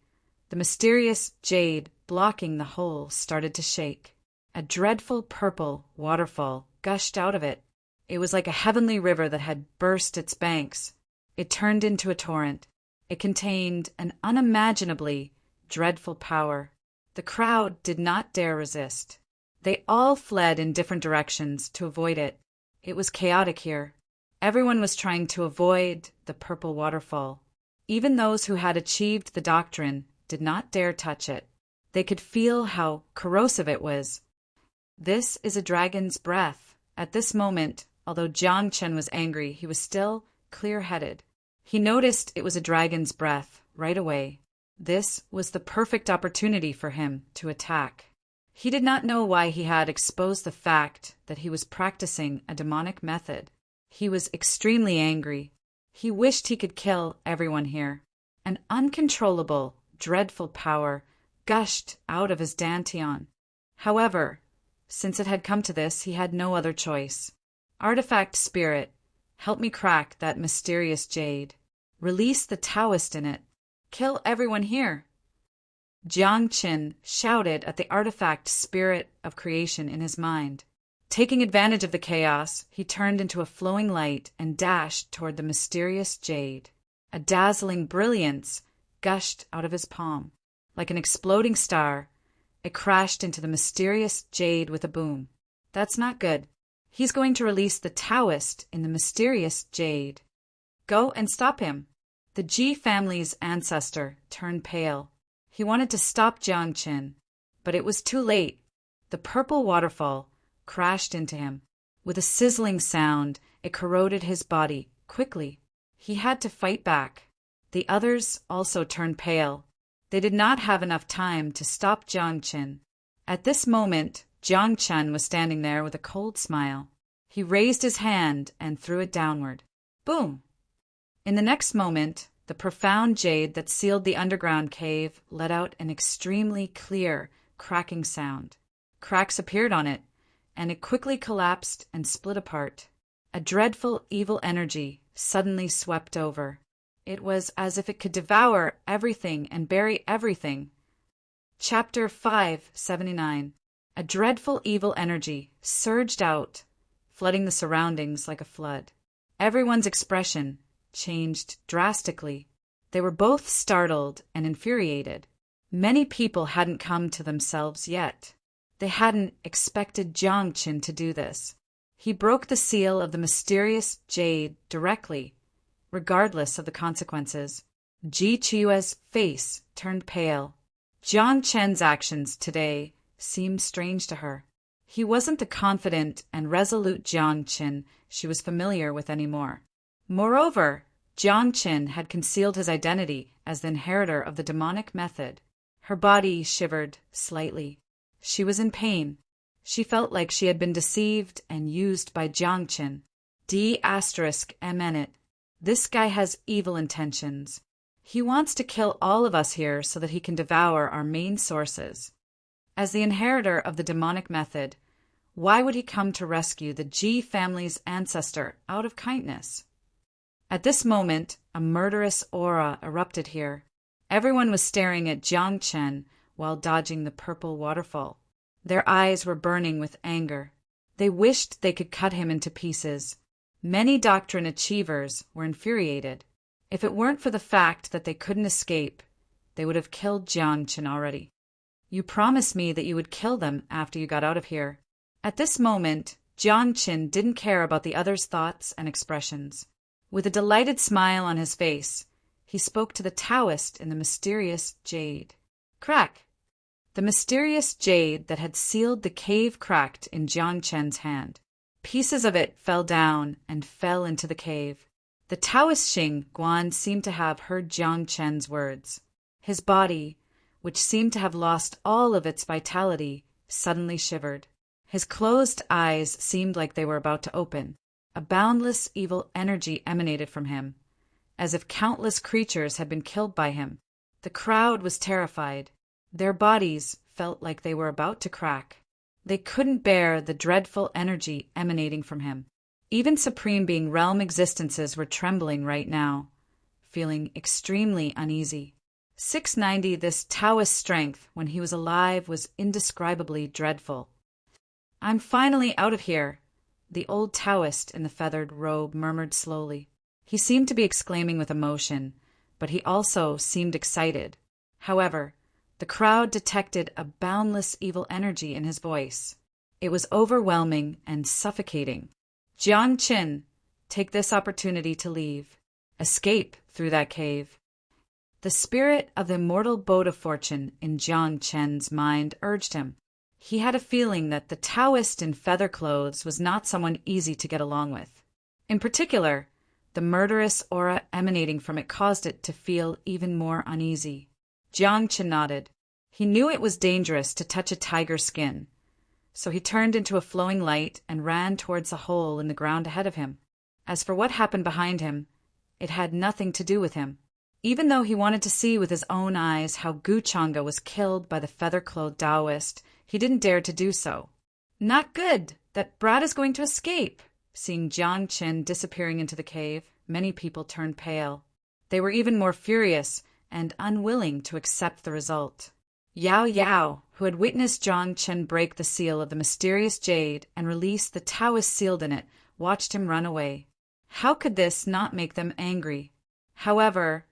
the mysterious jade blocking the hole started to shake. A dreadful purple waterfall gushed out of it. It was like a heavenly river that had burst its banks. It turned into a torrent. It contained an unimaginably dreadful power. The crowd did not dare resist. They all fled in different directions to avoid it. It was chaotic here. Everyone was trying to avoid the purple waterfall. Even those who had achieved the doctrine did not dare touch it. They could feel how corrosive it was. This is a dragon's breath. At this moment, although Jiang Chen was angry, he was still clear-headed. He noticed it was a dragon's breath right away. This was the perfect opportunity for him to attack. He did not know why he had exposed the fact that he was practicing a demonic method. He was extremely angry. He wished he could kill everyone here. An uncontrollable, dreadful power gushed out of his dantian. However, since it had come to this, he had no other choice. Artifact spirit, help me crack that mysterious jade. Release the Taoist in it. Kill everyone here. Jiang Qin shouted at the artifact spirit of creation in his mind. Taking advantage of the chaos, he turned into a flowing light and dashed toward the mysterious jade. A dazzling brilliance gushed out of his palm. Like an exploding star, it crashed into the mysterious jade with a boom. That's not good. He's going to release the Taoist in the mysterious jade. Go and stop him. The Ji family's ancestor turned pale. He wanted to stop Jiang Qin, but it was too late. The purple waterfall crashed into him. With a sizzling sound, it corroded his body quickly. He had to fight back. The others also turned pale. They did not have enough time to stop Jiang Qin. At this moment, Jiang Chen was standing there with a cold smile. He raised his hand and threw it downward. Boom! In the next moment, the profound jade that sealed the underground cave let out an extremely clear, cracking sound. Cracks appeared on it, and it quickly collapsed and split apart. A dreadful, evil energy suddenly swept over. It was as if it could devour everything and bury everything. Chapter 579. A dreadful, evil energy surged out, flooding the surroundings like a flood. Everyone's expression changed drastically. They were both startled and infuriated. Many people hadn't come to themselves yet. They hadn't expected Jiang Qin to do this. He broke the seal of the mysterious jade directly, regardless of the consequences. Ji Qiue's face turned pale. Jiang Chen's actions today seemed strange to her. He wasn't the confident and resolute Jiang Qin she was familiar with anymore. Moreover, Jiang Qin had concealed his identity as the inheritor of the demonic method. Her body shivered slightly. She was in pain. She felt like she had been deceived and used by Jiang Qin. D*MN. This guy has evil intentions. He wants to kill all of us here so that he can devour our main sources. As the inheritor of the demonic method, why would he come to rescue the Ji family's ancestor out of kindness? At this moment, a murderous aura erupted here. Everyone was staring at Jiang Chen while dodging the purple waterfall. Their eyes were burning with anger. They wished they could cut him into pieces. Many doctrine achievers were infuriated. If it weren't for the fact that they couldn't escape, they would have killed Jiang Chen already. You promised me that you would kill them after you got out of here. At this moment, Jiang Qin didn't care about the others' thoughts and expressions. With a delighted smile on his face, he spoke to the Taoist in the mysterious jade. Crack! The mysterious jade that had sealed the cave cracked in Jiang Chen's hand. Pieces of it fell down and fell into the cave. The Taoist Xing Guan seemed to have heard Jiang Chen's words. His body, which seemed to have lost all of its vitality, suddenly shivered. His closed eyes seemed like they were about to open. A boundless evil energy emanated from him, as if countless creatures had been killed by him. The crowd was terrified. Their bodies felt like they were about to crack. They couldn't bear the dreadful energy emanating from him. Even Supreme Being realm existences were trembling right now, feeling extremely uneasy. 690. This Taoist strength when he was alive was indescribably dreadful. I'm finally out of here, the old Taoist in the feathered robe murmured slowly. He seemed to be exclaiming with emotion, but he also seemed excited. However, The crowd detected a boundless evil energy in his voice. It was overwhelming and suffocating. Jiang Qin, take this opportunity to leave. Escape through that cave. The spirit of the immortal boat of fortune in Jiang Chen's mind urged him. He had a feeling that the Taoist in feather clothes was not someone easy to get along with. In particular, the murderous aura emanating from it caused it to feel even more uneasy. Jiang Chen nodded. He knew it was dangerous to touch a tiger's skin, so he turned into a flowing light and ran towards a hole in the ground ahead of him. As for what happened behind him, it had nothing to do with him. Even though he wanted to see with his own eyes how Gu Chang'e was killed by the feather-clothed Taoist, he didn't dare to do so. Not good! That brat is going to escape! Seeing Jiang Qin disappearing into the cave, many people turned pale. They were even more furious and unwilling to accept the result. Yao Yao, who had witnessed Jiang Qin break the seal of the mysterious jade and release the Taoist sealed in it, watched him run away. How could this not make them angry? However,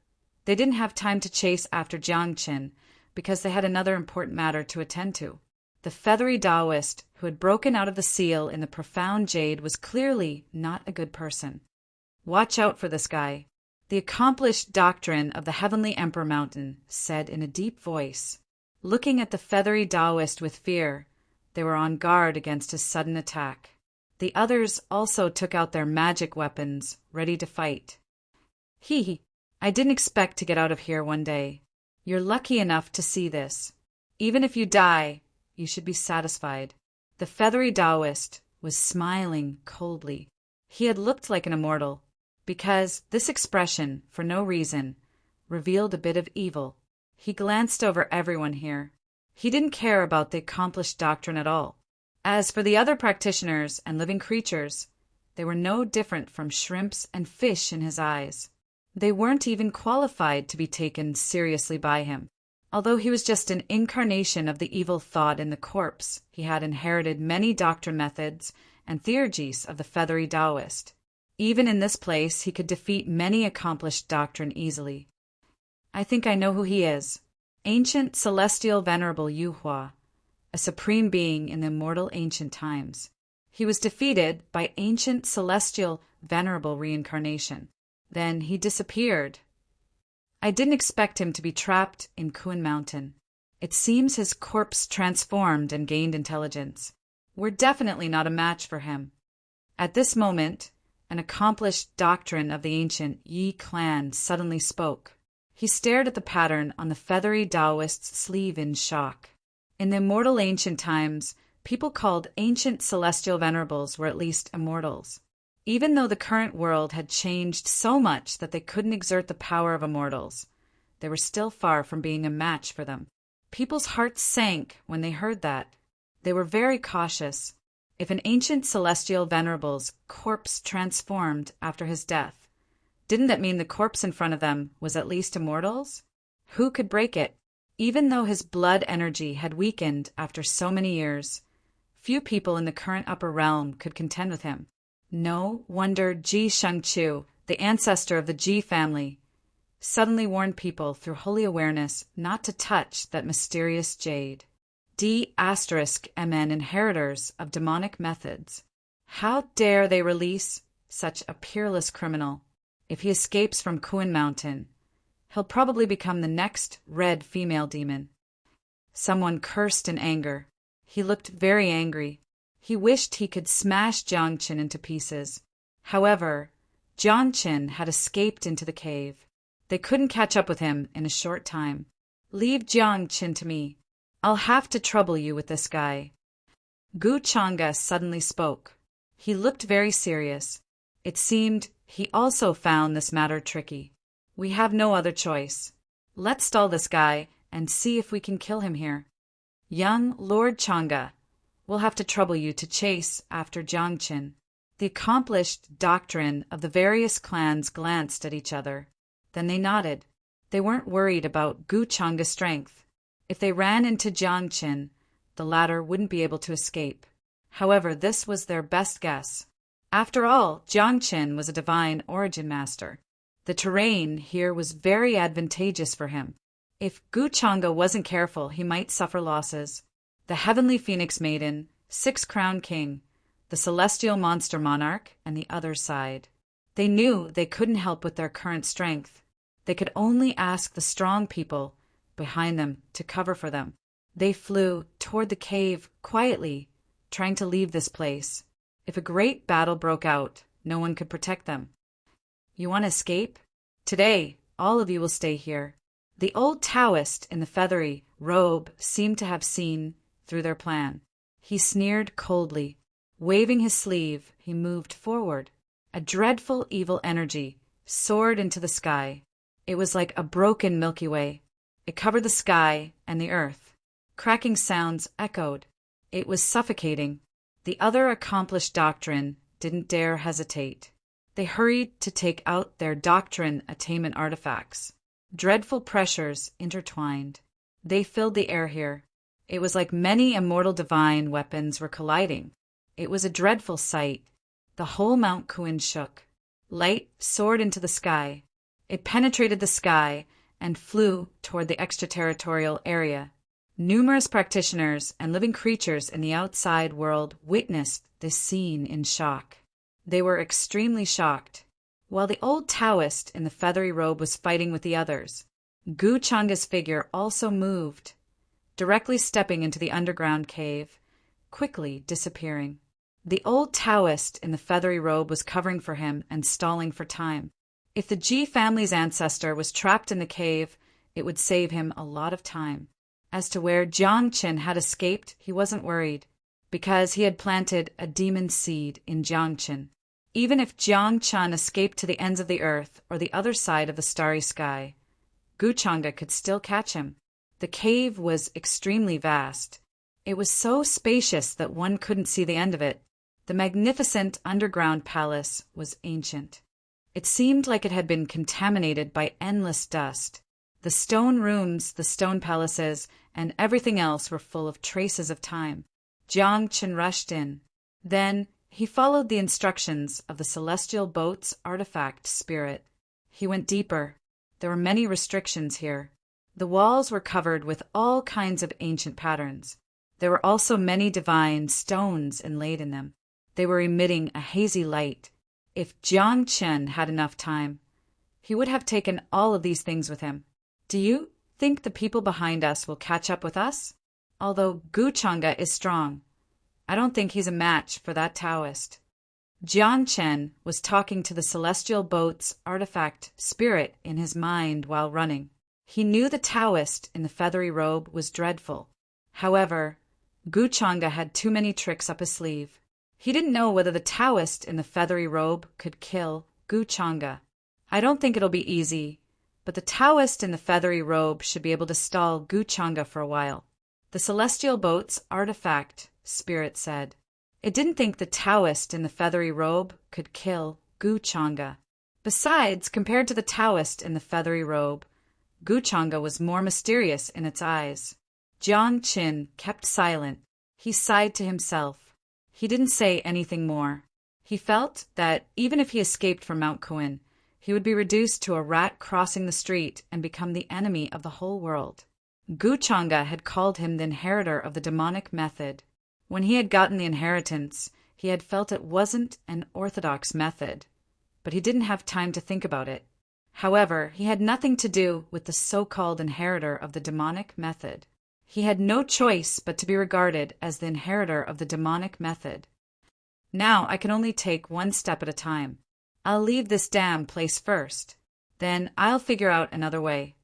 they didn't have time to chase after Jiang Qin because they had another important matter to attend to. The feathery Taoist who had broken out of the seal in the profound jade was clearly not a good person. Watch out for this guy. The accomplished doctrine of the Heavenly Emperor Mountain said in a deep voice. Looking at the feathery Taoist with fear, they were on guard against his sudden attack. The others also took out their magic weapons, ready to fight. I didn't expect to get out of here one day. You're lucky enough to see this. Even if you die, you should be satisfied. The feathery Taoist was smiling coldly. He had looked like an immortal, because this expression, for no reason, revealed a bit of evil. He glanced over everyone here. He didn't care about the accomplished doctrine at all. As for the other practitioners and living creatures, they were no different from shrimps and fish in his eyes. They weren't even qualified to be taken seriously by him. Although he was just an incarnation of the evil thought in the corpse, he had inherited many doctrine methods and theurgies of the feathery Taoist. Even in this place, he could defeat many accomplished doctrine easily. I think I know who he is. Ancient Celestial Venerable Yuhua, a supreme being in the immortal ancient times. He was defeated by Ancient Celestial Venerable Reincarnation. Then he disappeared. I didn't expect him to be trapped in Kun Mountain. It seems his corpse transformed and gained intelligence. We're definitely not a match for him. At this moment, an accomplished doctrine of the ancient Yi clan suddenly spoke. He stared at the pattern on the feathery Taoist's sleeve in shock. In the immortal ancient times, people called ancient celestial venerables were at least immortals. Even though the current world had changed so much that they couldn't exert the power of immortals, they were still far from being a match for them. People's hearts sank when they heard that. They were very cautious. If an ancient celestial venerable's corpse transformed after his death, didn't that mean the corpse in front of them was at least immortals? Who could break it? Even though his blood energy had weakened after so many years, few people in the current upper realm could contend with him. No wonder Ji Shengqiu, the ancestor of the Ji family, suddenly warned people through holy awareness not to touch that mysterious jade. D*MN inheritors of demonic methods. How dare they release such a peerless criminal? If he escapes from Kun Mountain, he'll probably become the next red female demon. Someone cursed in anger. He looked very angry. He wished he could smash Jiang Qin into pieces. However, Jiang Qin had escaped into the cave. They couldn't catch up with him in a short time. Leave Jiang Qin to me. I'll have to trouble you with this guy. Gu Chang'e suddenly spoke. He looked very serious. It seemed he also found this matter tricky. We have no other choice. Let's stall this guy and see if we can kill him here. Young Lord Chang'e, we'll have to trouble you to chase after Jiang Qin. The accomplished doctrine of the various clans glanced at each other. Then they nodded. They weren't worried about Gu Chang'e's strength. If they ran into Jiang Qin, the latter wouldn't be able to escape. However, this was their best guess. After all, Jiang Qin was a divine origin master. The terrain here was very advantageous for him. If Guchanga wasn't careful, he might suffer losses. The heavenly phoenix maiden, six-crowned king, the celestial monster monarch, and the other side. They knew they couldn't help with their current strength. They could only ask the strong people behind them to cover for them. They flew toward the cave quietly, trying to leave this place. If a great battle broke out, no one could protect them. You want to escape? Today, all of you will stay here. The old Taoist in the feathery robe seemed to have seen through their plan. He sneered coldly. Waving his sleeve, he moved forward. A dreadful evil energy soared into the sky. It was like a broken Milky Way. It covered the sky and the earth. Cracking sounds echoed. It was suffocating. The other accomplished doctrine didn't dare hesitate. They hurried to take out their doctrine attainment artifacts. Dreadful pressures intertwined. They filled the air here. It was like many immortal divine weapons were colliding. It was a dreadful sight. The whole Mount Kuin shook. Light soared into the sky. It penetrated the sky and flew toward the extraterritorial area. Numerous practitioners and living creatures in the outside world witnessed this scene in shock. They were extremely shocked. While the old Taoist in the feathery robe was fighting with the others, Guchanga's figure also moved, directly stepping into the underground cave, quickly disappearing. The old Taoist in the feathery robe was covering for him and stalling for time. If the Ji family's ancestor was trapped in the cave, it would save him a lot of time. As to where Jiang Qin had escaped, he wasn't worried, because he had planted a demon seed in Jiang Qin. Even if Jiang Qin escaped to the ends of the earth or the other side of the starry sky, Guchanga could still catch him. The cave was extremely vast. It was so spacious that one couldn't see the end of it. The magnificent underground palace was ancient. It seemed like it had been contaminated by endless dust. The stone rooms, the stone palaces, and everything else were full of traces of time. Jiang Qin rushed in. Then he followed the instructions of the celestial boat's artifact spirit. He went deeper. There were many restrictions here. The walls were covered with all kinds of ancient patterns. There were also many divine stones inlaid in them. They were emitting a hazy light. If Jiang Qin had enough time, he would have taken all of these things with him. Do you think the people behind us will catch up with us? Although Guchanga is strong, I don't think he's a match for that Taoist. Jiang Qin was talking to the celestial boat's artifact spirit in his mind while running. He knew the Taoist in the feathery robe was dreadful. However, Guchanga had too many tricks up his sleeve. He didn't know whether the Taoist in the feathery robe could kill Guchanga. I don't think it'll be easy, but the Taoist in the feathery robe should be able to stall Guchanga for a while. The celestial boat's artifact spirit said. It didn't think the Taoist in the feathery robe could kill Guchanga. Besides, compared to the Taoist in the feathery robe, Guchanga was more mysterious in its eyes. Jiang Qin kept silent. He sighed to himself. He didn't say anything more. He felt that even if he escaped from Mount Kuin, he would be reduced to a rat crossing the street and become the enemy of the whole world. Guchanga had called him the inheritor of the demonic method. When he had gotten the inheritance, he had felt it wasn't an orthodox method, but he didn't have time to think about it. However, he had nothing to do with the so-called inheritor of the demonic method. He had no choice but to be regarded as the inheritor of the demonic method. Now I can only take one step at a time. I'll leave this damn place first. Then I'll figure out another way.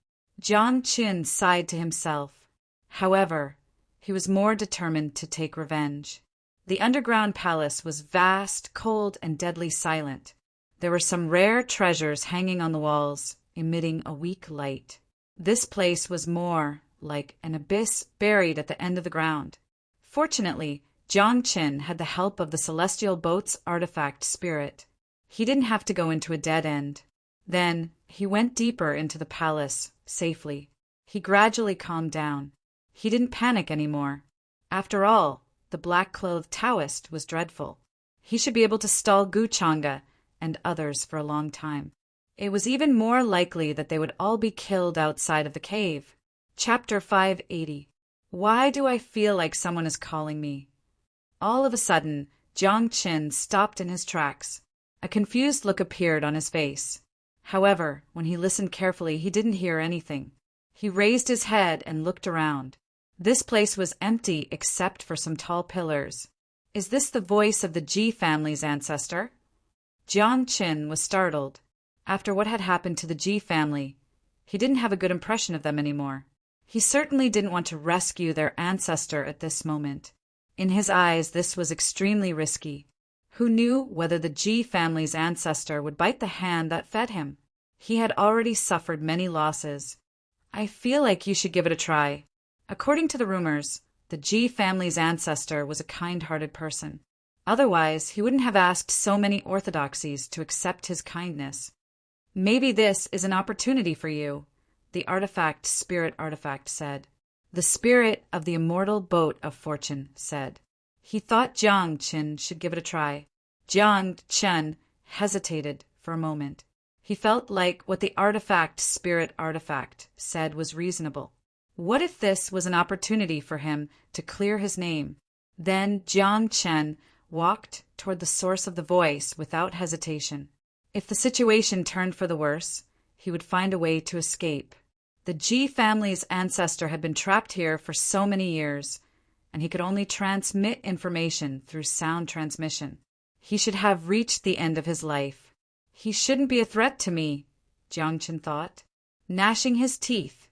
Jiang Qin sighed to himself. However, he was more determined to take revenge. The underground palace was vast, cold, and deadly silent. There were some rare treasures hanging on the walls, emitting a weak light. This place was more like an abyss buried at the end of the ground. Fortunately, Jiang Qin had the help of the celestial boat's artifact spirit. He didn't have to go into a dead end. Then he went deeper into the palace, safely. He gradually calmed down. He didn't panic anymore. After all, the black-clothed Taoist was dreadful. He should be able to stall Guchanga and others for a long time. It was even more likely that they would all be killed outside of the cave. Chapter 580. Why do I feel like someone is calling me? All of a sudden, Jiang Qin stopped in his tracks. A confused look appeared on his face. However, when he listened carefully, he didn't hear anything. He raised his head and looked around. This place was empty except for some tall pillars. Is this the voice of the Ji family's ancestor? Jiang Qin was startled. After what had happened to the Ji family, he didn't have a good impression of them anymore. He certainly didn't want to rescue their ancestor at this moment. In his eyes, this was extremely risky. Who knew whether the Ji family's ancestor would bite the hand that fed him? He had already suffered many losses. I feel like you should give it a try. According to the rumors, the Ji family's ancestor was a kind-hearted person. Otherwise, he wouldn't have asked so many orthodoxies to accept his kindness. Maybe this is an opportunity for you, the spirit artifact said. The spirit of the immortal boat of fortune said. He thought Jiang Qin should give it a try. Jiang Qin hesitated for a moment. He felt like what the spirit artifact said was reasonable. What if this was an opportunity for him to clear his name? Then Jiang Qin walked toward the source of the voice without hesitation. If the situation turned for the worse, he would find a way to escape. The Ji family's ancestor had been trapped here for so many years, and he could only transmit information through sound transmission. He should have reached the end of his life. He shouldn't be a threat to me, Jiang Qin thought. Gnashing his teeth,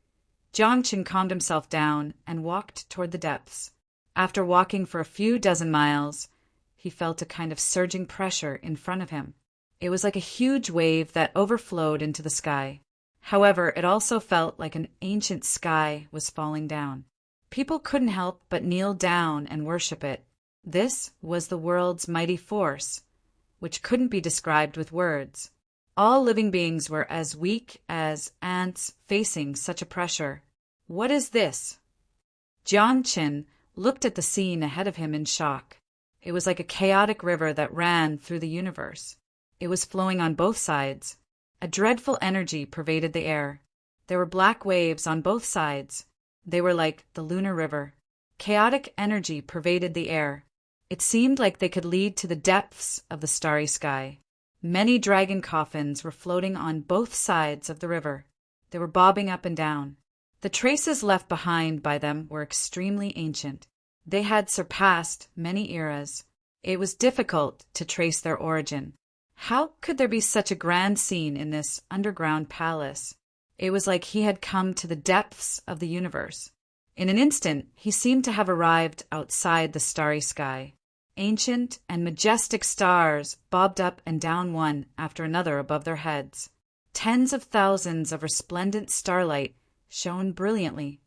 Jiang Qin calmed himself down and walked toward the depths. After walking for a few dozen miles, he felt a kind of surging pressure in front of him. It was like a huge wave that overflowed into the sky. However, it also felt like an ancient sky was falling down. People couldn't help but kneel down and worship it. This was the world's mighty force, which couldn't be described with words. All living beings were as weak as ants facing such a pressure. What is this? Jiang Qin looked at the scene ahead of him in shock. It was like a chaotic river that ran through the universe. It was flowing on both sides. A dreadful energy pervaded the air. There were black waves on both sides. They were like the lunar river. Chaotic energy pervaded the air. It seemed like they could lead to the depths of the starry sky. Many dragon coffins were floating on both sides of the river. They were bobbing up and down. The traces left behind by them were extremely ancient. They had surpassed many eras. It was difficult to trace their origin. How could there be such a grand scene in this underground palace? It was like he had come to the depths of the universe. In an instant, he seemed to have arrived outside the starry sky. Ancient and majestic stars bobbed up and down one after another above their heads. Tens of thousands of resplendent starlight shone brilliantly.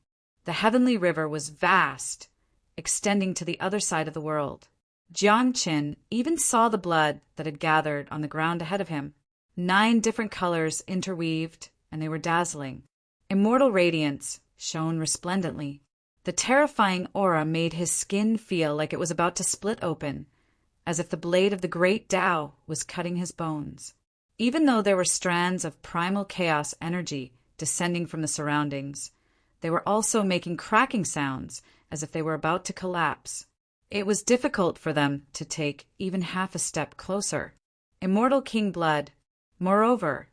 The heavenly river was vast, extending to the other side of the world. Jiang Qin even saw the blood that had gathered on the ground ahead of him. 9 different colors interweaved, and they were dazzling. Immortal radiance shone resplendently. The terrifying aura made his skin feel like it was about to split open, as if the blade of the great Tao was cutting his bones. Even though there were strands of primal chaos energy descending from the surroundings, they were also making cracking sounds as if they were about to collapse. It was difficult for them to take even half a step closer. Immortal king blood. Moreover,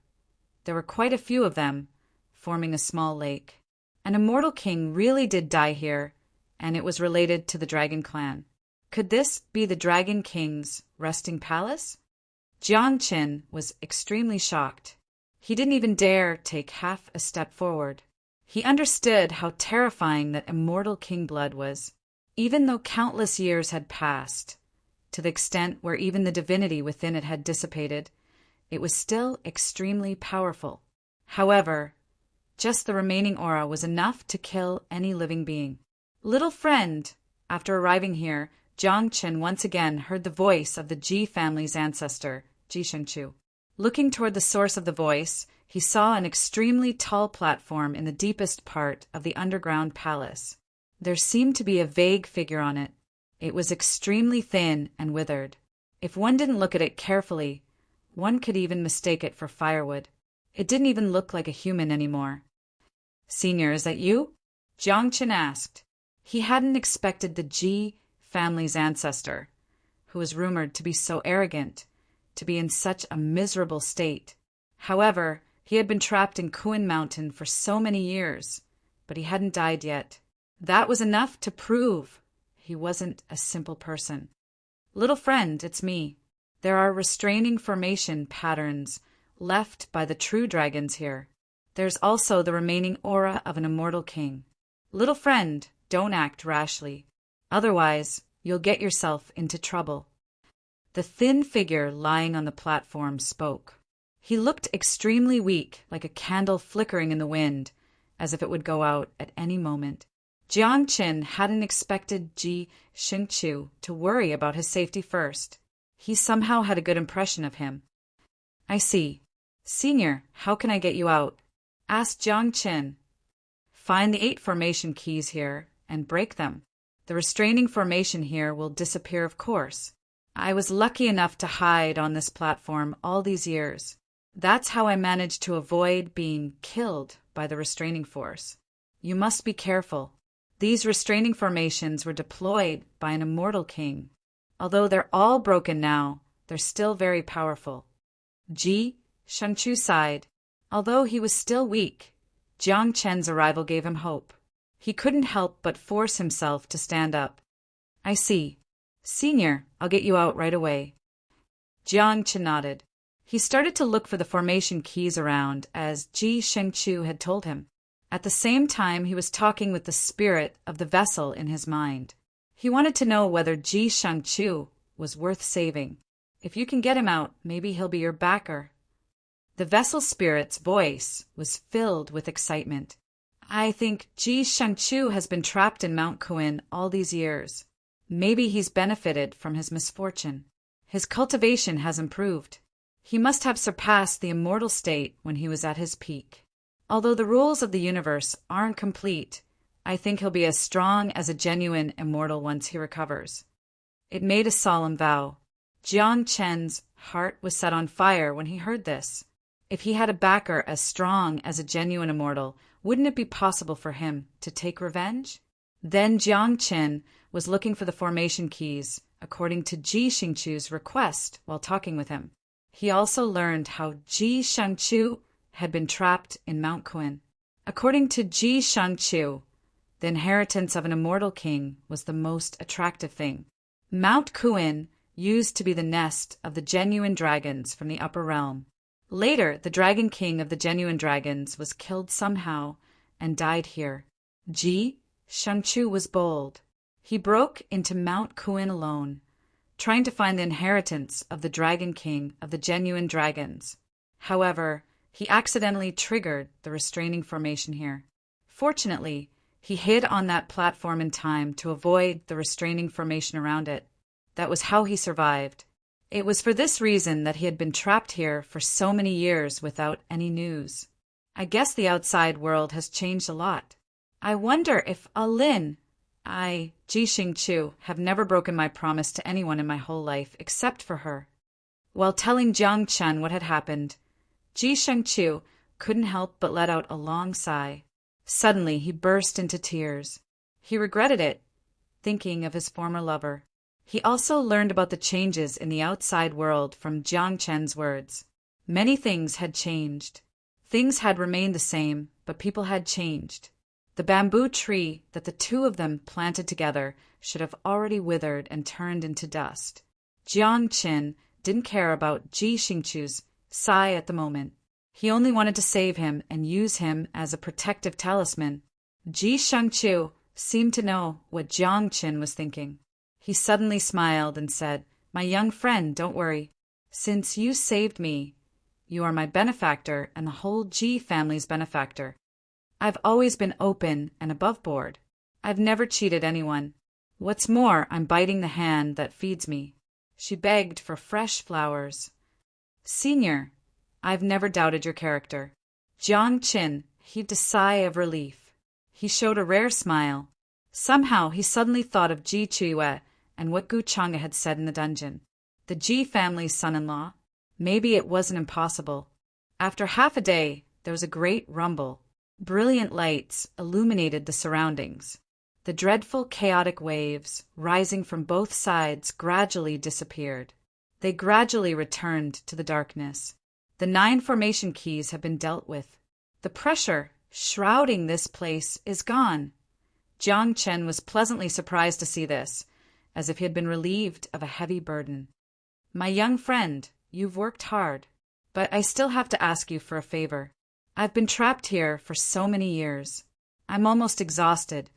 there were quite a few of them, forming a small lake. An immortal king really did die here, and it was related to the Dragon Clan. Could this be the Dragon King's resting palace? Jiang Qin was extremely shocked. He didn't even dare take half a step forward. He understood how terrifying that immortal king blood was. Even though countless years had passed, to the extent where even the divinity within it had dissipated, it was still extremely powerful. However, just the remaining aura was enough to kill any living being. Little friend, after arriving here, Jiang Qin once again heard the voice of the Ji family's ancestor, Ji Shengqiu. Looking toward the source of the voice, he saw an extremely tall platform in the deepest part of the underground palace. There seemed to be a vague figure on it. It was extremely thin and withered. If one didn't look at it carefully, one could even mistake it for firewood. It didn't even look like a human anymore. "Senior, is that you?" Jiang Qin asked. He hadn't expected the Ji family's ancestor, who was rumored to be so arrogant, to be in such a miserable state. However, he had been trapped in Kuan Mountain for so many years, but he hadn't died yet. That was enough to prove he wasn't a simple person. Little friend, it's me. There are restraining formation patterns left by the true dragons here. There's also the remaining aura of an immortal king. Little friend, don't act rashly. Otherwise, you'll get yourself into trouble. The thin figure lying on the platform spoke. He looked extremely weak, like a candle flickering in the wind, as if it would go out at any moment. Jiang Qin hadn't expected Ji Xingqiu to worry about his safety first. He somehow had a good impression of him. I see. Senior, how can I get you out? Asked Jiang Qin. Find the 8 formation keys here and break them. The restraining formation here will disappear, of course. I was lucky enough to hide on this platform all these years. That's how I managed to avoid being killed by the restraining force. You must be careful. These restraining formations were deployed by an immortal king. Although they're all broken now, they're still very powerful. Ji Shangqiu sighed. Although he was still weak, Jiang Chen's arrival gave him hope. He couldn't help but force himself to stand up. I see. Senior, I'll get you out right away. Jiang Chen nodded. He started to look for the formation keys around, as Ji Shengqiu had told him. At the same time, he was talking with the spirit of the vessel in his mind. He wanted to know whether Ji Shengqiu was worth saving. If you can get him out, maybe he'll be your backer. The vessel spirit's voice was filled with excitement. I think Ji Shengqiu has been trapped in Mount Kuan all these years. Maybe he's benefited from his misfortune. His cultivation has improved. He must have surpassed the immortal state when he was at his peak. Although the rules of the universe aren't complete, I think he'll be as strong as a genuine immortal once he recovers. It made a solemn vow. Jiang Chen's heart was set on fire when he heard this. If he had a backer as strong as a genuine immortal, wouldn't it be possible for him to take revenge? Then Jiang Chen was looking for the formation keys, according to Ji Xingqiu's request while talking with him. He also learned how Ji Shangqiu had been trapped in Mount Kuan. According to Ji Shangqiu, the inheritance of an immortal king was the most attractive thing. Mount Kuan used to be the nest of the genuine dragons from the upper realm. Later, the dragon king of the genuine dragons was killed somehow and died here. Ji Shangqiu was bold. He broke into Mount Kuan alone, trying to find the inheritance of the dragon king of the genuine dragons. However, he accidentally triggered the restraining formation here. Fortunately, he hid on that platform in time to avoid the restraining formation around it. That was how he survived. It was for this reason that he had been trapped here for so many years without any news. I guess the outside world has changed a lot. I wonder if Ji Xingqiu, have never broken my promise to anyone in my whole life except for her. While telling Jiang Chen what had happened, Ji Shengqiu couldn't help but let out a long sigh. Suddenly, he burst into tears. He regretted it, thinking of his former lover. He also learned about the changes in the outside world from Jiang Chen's words. Many things had changed. Things had remained the same, but people had changed. The bamboo tree that the two of them planted together should have already withered and turned into dust. Jiang Qin didn't care about Ji Xingqiu's sigh at the moment. He only wanted to save him and use him as a protective talisman. Ji Shangqiu seemed to know what Jiang Qin was thinking. He suddenly smiled and said, "My young friend, don't worry. Since you saved me, you are my benefactor and the whole Ji family's benefactor. I've always been open and above board. I've never cheated anyone. What's more, I'm biting the hand that feeds me." She begged for fresh flowers. "Senior, I've never doubted your character." Jiang Qin heaved a sigh of relief. He showed a rare smile. Somehow he suddenly thought of Ji Qiyue and what Gu Chang'e had said in the dungeon. The Ji family's son-in-law. Maybe it wasn't impossible. After half a day, there was a great rumble. Brilliant lights illuminated the surroundings. The dreadful chaotic waves, rising from both sides, gradually disappeared. They gradually returned to the darkness. The 9 formation keys have been dealt with. The pressure shrouding this place is gone. Jiang Chen was pleasantly surprised to see this, as if he had been relieved of a heavy burden. My young friend, you've worked hard, but I still have to ask you for a favor. I've been trapped here for so many years. I'm almost exhausted.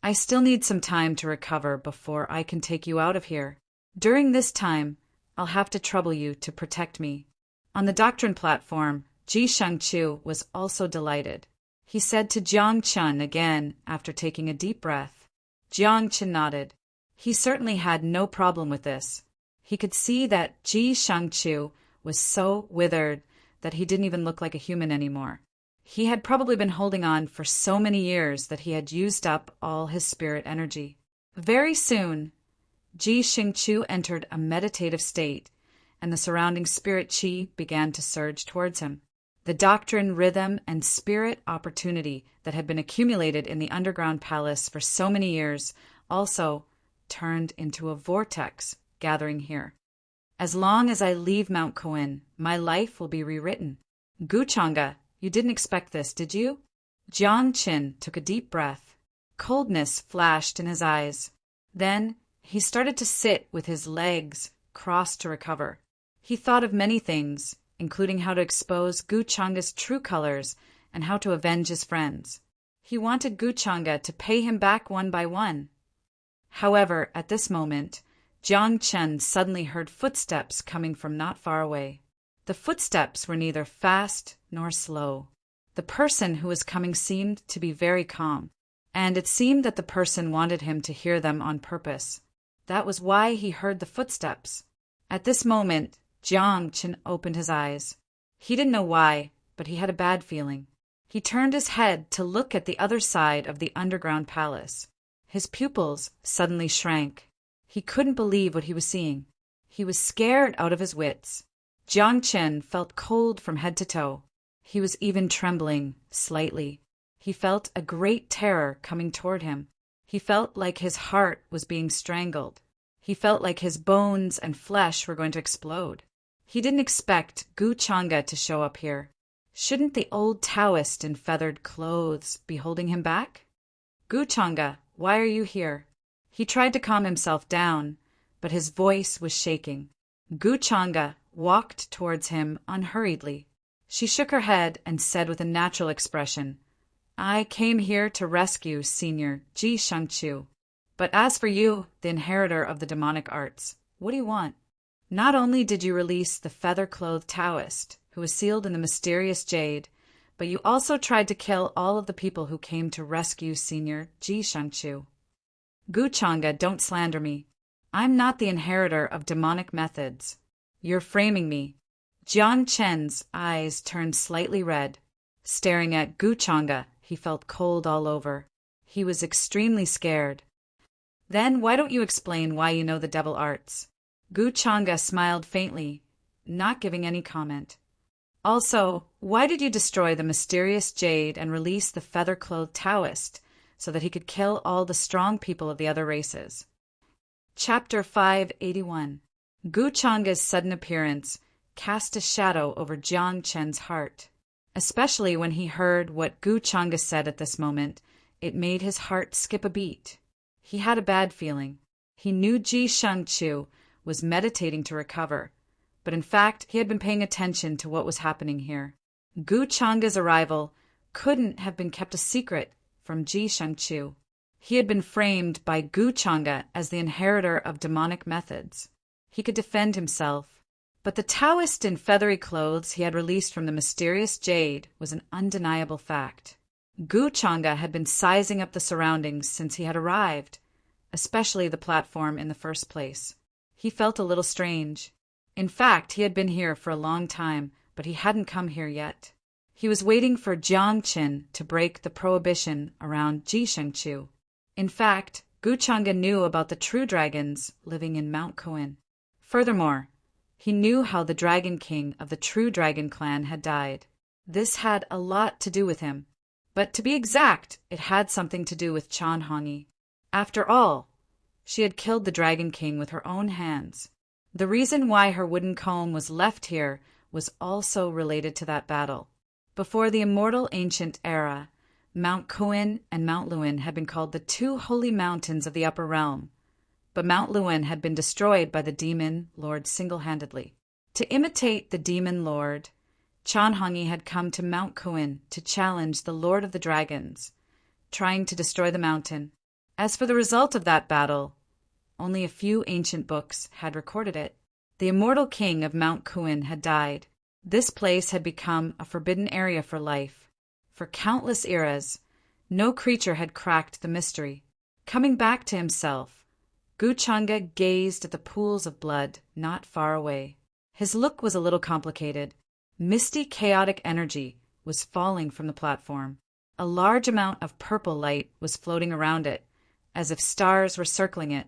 I still need some time to recover before I can take you out of here. During this time, I'll have to trouble you to protect me. On the doctrine platform, Ji Shangqiu was also delighted. He said to Jiang Chen again after taking a deep breath. Jiang Chen nodded. He certainly had no problem with this. He could see that Ji Shangqiu was so withered that he didn't even look like a human anymore. He had probably been holding on for so many years that he had used up all his spirit energy. Very soon, Ji Shangqiu entered a meditative state, and the surrounding spirit qi began to surge towards him. The doctrine, rhythm, and spirit opportunity that had been accumulated in the underground palace for so many years also turned into a vortex gathering here. As long as I leave Mount Coin, my life will be rewritten. Guchanga, you didn't expect this, did you? Jiang Chen took a deep breath. Coldness flashed in his eyes. Then he started to sit with his legs crossed to recover. He thought of many things, including how to expose Guchanga's true colors and how to avenge his friends. He wanted Guchanga to pay him back one by one. However, at this moment, Jiang Chen suddenly heard footsteps coming from not far away. The footsteps were neither fast nor slow. The person who was coming seemed to be very calm, and it seemed that the person wanted him to hear them on purpose. That was why he heard the footsteps. At this moment, Jiang Chen opened his eyes. He didn't know why, but he had a bad feeling. He turned his head to look at the other side of the underground palace. His pupils suddenly shrank. He couldn't believe what he was seeing. He was scared out of his wits. Jiang Chen felt cold from head to toe. He was even trembling, slightly. He felt a great terror coming toward him. He felt like his heart was being strangled. He felt like his bones and flesh were going to explode. He didn't expect Guchanga to show up here. Shouldn't the old Taoist in feathered clothes be holding him back? Guchanga, why are you here? He tried to calm himself down, but his voice was shaking. Guchanga walked towards him unhurriedly. She shook her head and said with a natural expression, I came here to rescue Senior Ji Shangqiu. But as for you, the inheritor of the demonic arts, what do you want? Not only did you release the feather-clothed Taoist, who was sealed in the mysterious jade, but you also tried to kill all of the people who came to rescue Senior Ji Shangqiu. Guchanga, don't slander me. I'm not the inheritor of demonic methods. You're framing me. Jiang Chen's eyes turned slightly red. Staring at Guchanga, he felt cold all over. He was extremely scared. Then why don't you explain why you know the devil arts? Guchanga smiled faintly, not giving any comment. Also, why did you destroy the mysterious jade and release the feather-clothed Taoist so that he could kill all the strong people of the other races? Chapter 581. Guchanga's sudden appearance cast a shadow over Jiang Chen's heart. Especially when he heard what Guchanga said at this moment, it made his heart skip a beat. He had a bad feeling. He knew Ji Shangqiu was meditating to recover, but in fact he had been paying attention to what was happening here. Guchanga's arrival couldn't have been kept a secret from Ji Shangqiu. He had been framed by Guchanga as the inheritor of demonic methods. He could defend himself, but the Taoist in feathery clothes he had released from the mysterious jade was an undeniable fact. Guchanga had been sizing up the surroundings since he had arrived, especially the platform in the first place. He felt a little strange. In fact, he had been here for a long time, but he hadn't come here yet. He was waiting for Jiang Chen to break the prohibition around Ji Shangqiu. In fact, Guchanga knew about the true dragons living in Mount Coin. Furthermore, he knew how the Dragon King of the True Dragon clan had died. This had a lot to do with him. But to be exact, it had something to do with Chan Hongi. After all, she had killed the Dragon King with her own hands. The reason why her wooden comb was left here was also related to that battle. Before the immortal ancient era, Mount Kuin and Mount Luin had been called the two holy mountains of the upper realm, but Mount Luin had been destroyed by the demon lord single-handedly. To imitate the demon lord, Chan Hongi had come to Mount Kuin to challenge the Lord of the Dragons, trying to destroy the mountain. As for the result of that battle, only a few ancient books had recorded it. The immortal king of Mount Kuin had died. This place had become a forbidden area for life. For countless eras, no creature had cracked the mystery. Coming back to himself, Gu Changa gazed at the pools of blood not far away. His look was a little complicated. Misty, chaotic energy was falling from the platform. A large amount of purple light was floating around it, as if stars were circling it.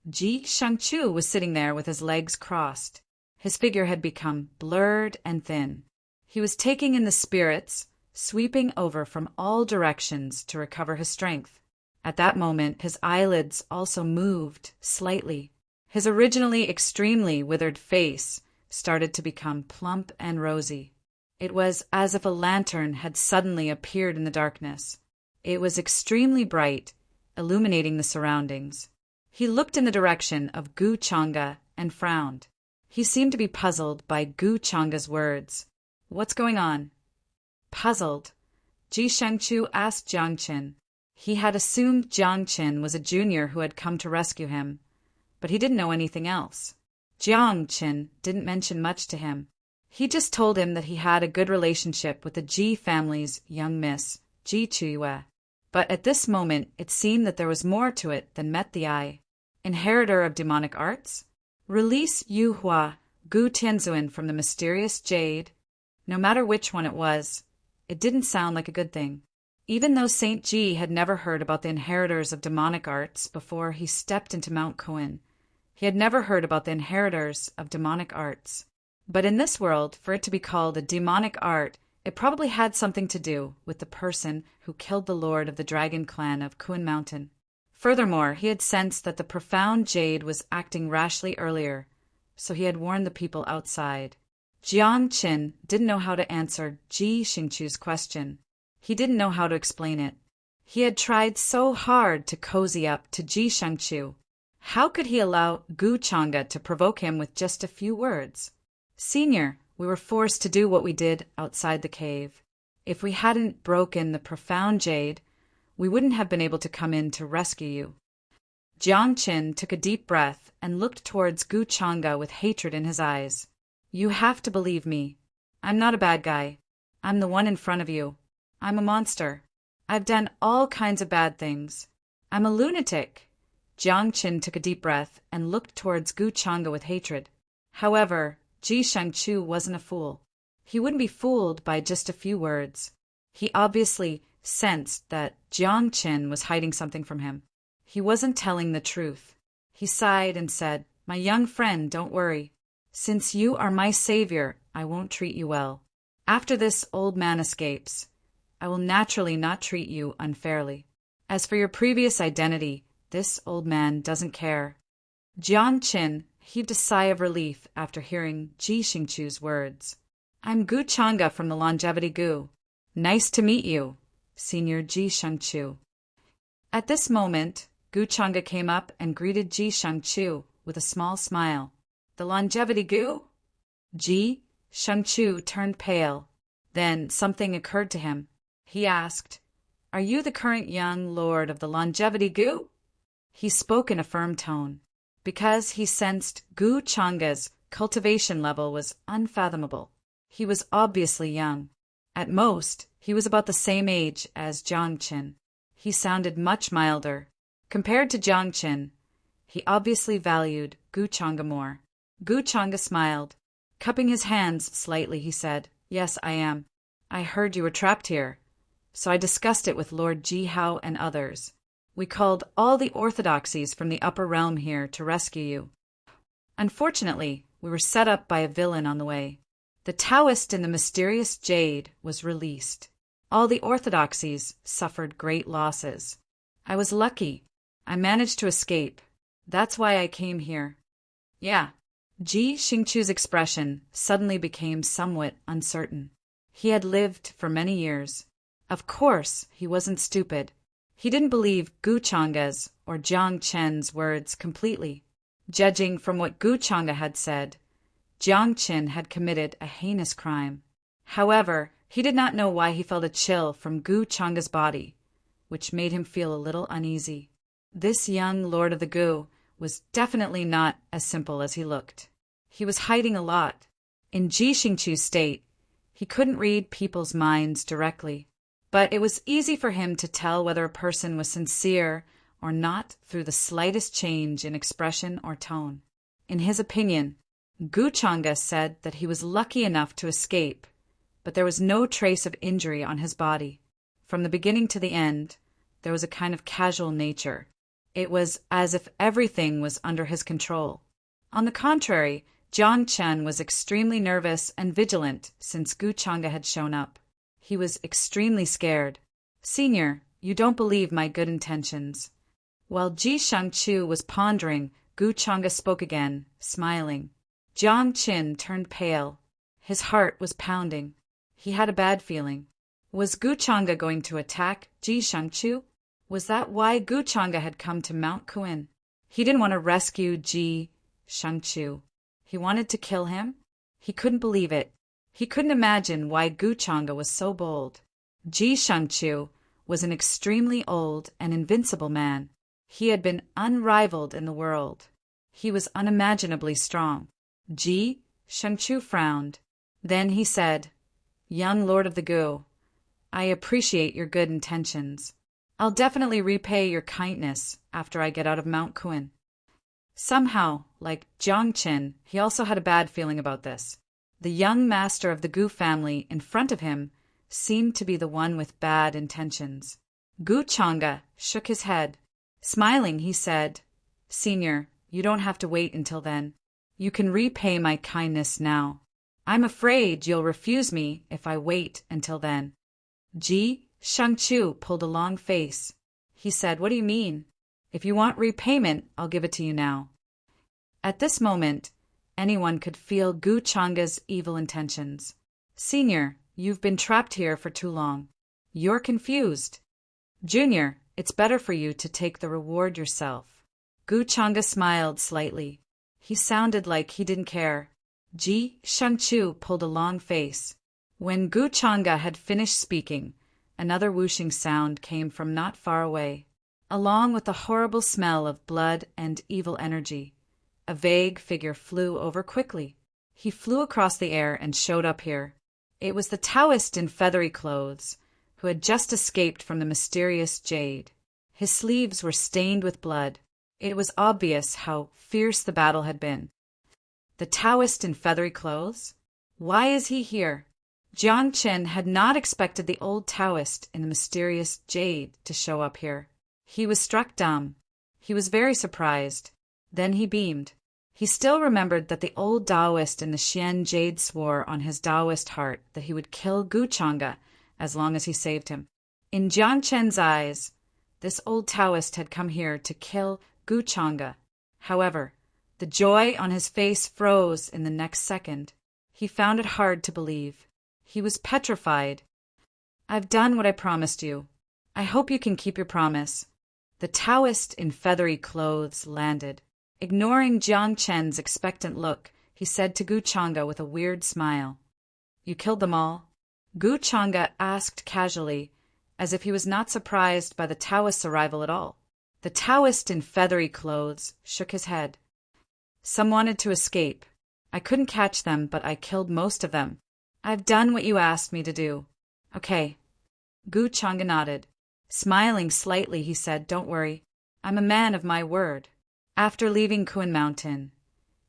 Ji Shangchu was sitting there with his legs crossed. His figure had become blurred and thin. He was taking in the spirits, sweeping over from all directions to recover his strength. At that moment, his eyelids also moved slightly. His originally extremely withered face started to become plump and rosy. It was as if a lantern had suddenly appeared in the darkness. It was extremely bright, illuminating the surroundings. He looked in the direction of Gu Changa and frowned. He seemed to be puzzled by Gu Changa's words. "What's going on?" Puzzled, Ji Shangchu asked Jiang Qin. He had assumed Jiang Qin was a junior who had come to rescue him, but he didn't know anything else. Jiang Qin didn't mention much to him. He just told him that he had a good relationship with the Ji family's young miss, Ji Chuyue. But at this moment it seemed that there was more to it than met the eye. Inheritor of demonic arts? Release Yu Hua, Gu Tianzuan from the mysterious jade? No matter which one it was, it didn't sound like a good thing. Even though Saint Ji had never heard about the inheritors of demonic arts before he stepped into Mount Kuin, he had never heard about the inheritors of demonic arts. But in this world, for it to be called a demonic art, it probably had something to do with the person who killed the lord of the dragon clan of Kuin Mountain. Furthermore, he had sensed that the profound jade was acting rashly earlier, so he had warned the people outside. Jiang Qin didn't know how to answer Ji Xingchu's question. He didn't know how to explain it. He had tried so hard to cozy up to Ji Shangchu. How could he allow Gu Changa to provoke him with just a few words? "Senior, we were forced to do what we did outside the cave. If we hadn't broken the profound jade, we wouldn't have been able to come in to rescue you." Jiang Qin took a deep breath and looked towards Gu Changa with hatred in his eyes. "You have to believe me. I'm not a bad guy. I'm the one in front of you. I'm a monster. I've done all kinds of bad things. I'm a lunatic." Jiang Qin took a deep breath and looked towards Gu Changa with hatred. However, Ji Shangchu wasn't a fool. He wouldn't be fooled by just a few words. He obviously sensed that Jiang Qin was hiding something from him. He wasn't telling the truth. He sighed and said, "My young friend, don't worry. Since you are my savior, I won't treat you well. After this old man escapes, I will naturally not treat you unfairly. As for your previous identity, this old man doesn't care." Jiang Qin heaved a sigh of relief after hearing Ji Xingchu's words. "I'm Gu Changa from the Longevity Gu. Nice to meet you, Senior Ji Shangchu." At this moment, Gu Changa came up and greeted Ji Shangchu with a small smile. "The Longevity Gu?" Ji Shangchu turned pale. Then something occurred to him. He asked, "Are you the current young lord of the Longevity Gu?" He spoke in a firm tone, because he sensed Gu Changa's cultivation level was unfathomable. He was obviously young. At most, he was about the same age as Jiang Qin. He sounded much milder. Compared to Jiang Qin, he obviously valued Gu Changa more. Gu Changa smiled. Cupping his hands slightly, he said, "Yes, I am. I heard you were trapped here, so I discussed it with Lord Jihao and others. We called all the orthodoxies from the upper realm here to rescue you. Unfortunately, we were set up by a villain on the way. The Taoist in the mysterious jade was released. All the orthodoxies suffered great losses. I was lucky. I managed to escape. That's why I came here. Yeah. Ji Xingchu's expression suddenly became somewhat uncertain. He had lived for many years. Of course, he wasn't stupid. He didn't believe Gu Chang's or Jiang Chen's words completely. Judging from what Gu Changa had said, Jiang Chen had committed a heinous crime. However, he did not know why he felt a chill from Gu Changa's body, which made him feel a little uneasy. This young Lord of the Gu was definitely not as simple as he looked. He was hiding a lot. In Ji Xingchu's state, he couldn't read people's minds directly, but it was easy for him to tell whether a person was sincere or not through the slightest change in expression or tone. In his opinion, Gu Changa said that he was lucky enough to escape, but there was no trace of injury on his body. From the beginning to the end, there was a kind of casual nature. It was as if everything was under his control. On the contrary, Jiang Chen was extremely nervous and vigilant since Gu Changa had shown up. He was extremely scared. "Senior, you don't believe my good intentions." While Ji Shangchu was pondering, Gu Changa spoke again, smiling. Jiang Qin turned pale. His heart was pounding. He had a bad feeling. Was Gu Changa going to attack Ji Shangchu? Was that why Gu Changa had come to Mount Kuan? He didn't want to rescue Ji Shangchu. He wanted to kill him? He couldn't believe it. He couldn't imagine why Gu Changa was so bold. Ji Shangchu was an extremely old and invincible man. He had been unrivaled in the world. He was unimaginably strong. Ji Shangchu frowned. Then he said, "Young Lord of the Gu, I appreciate your good intentions. I'll definitely repay your kindness after I get out of Mount Kuan." Somehow, like Jiang Chen, he also had a bad feeling about this. The young master of the Gu family in front of him seemed to be the one with bad intentions. Gu Changa shook his head. Smiling, he said, "Senior, you don't have to wait until then. You can repay my kindness now. I'm afraid you'll refuse me if I wait until then." Ji Shangchu pulled a long face. He said, "What do you mean? If you want repayment, I'll give it to you now." At this moment, anyone could feel Gu Changa's evil intentions. "Senior, you've been trapped here for too long. You're confused. Junior, it's better for you to take the reward yourself." Gu Changa smiled slightly. He sounded like he didn't care. Ji Shangchu pulled a long face. When Gu Changa had finished speaking, another whooshing sound came from not far away. Along with the horrible smell of blood and evil energy, a vague figure flew over quickly. He flew across the air and showed up here. It was the Taoist in feathery clothes, who had just escaped from the mysterious jade. His sleeves were stained with blood. It was obvious how fierce the battle had been. The Taoist in feathery clothes? Why is he here? Jiang Chen had not expected the old Taoist in the mysterious jade to show up here. He was struck dumb. He was very surprised. Then he beamed. He still remembered that the old Taoist in the Xian jade swore on his Taoist heart that he would kill Gu Changa as long as he saved him. In Jiang Chen's eyes, this old Taoist had come here to kill Gu Changa. However, the joy on his face froze in the next second. He found it hard to believe. He was petrified. "I've done what I promised you. I hope you can keep your promise." The Taoist in feathery clothes landed. Ignoring Jiang Chen's expectant look, he said to Gu Changa with a weird smile, "You killed them all?" Gu Changa asked casually, as if he was not surprised by the Taoist's arrival at all. The Taoist in feathery clothes shook his head. "Some wanted to escape. I couldn't catch them, but I killed most of them. I've done what you asked me to do." "Okay." Gu Changa nodded. Smiling slightly, he said, "Don't worry. I'm a man of my word. After leaving Kuan Mountain,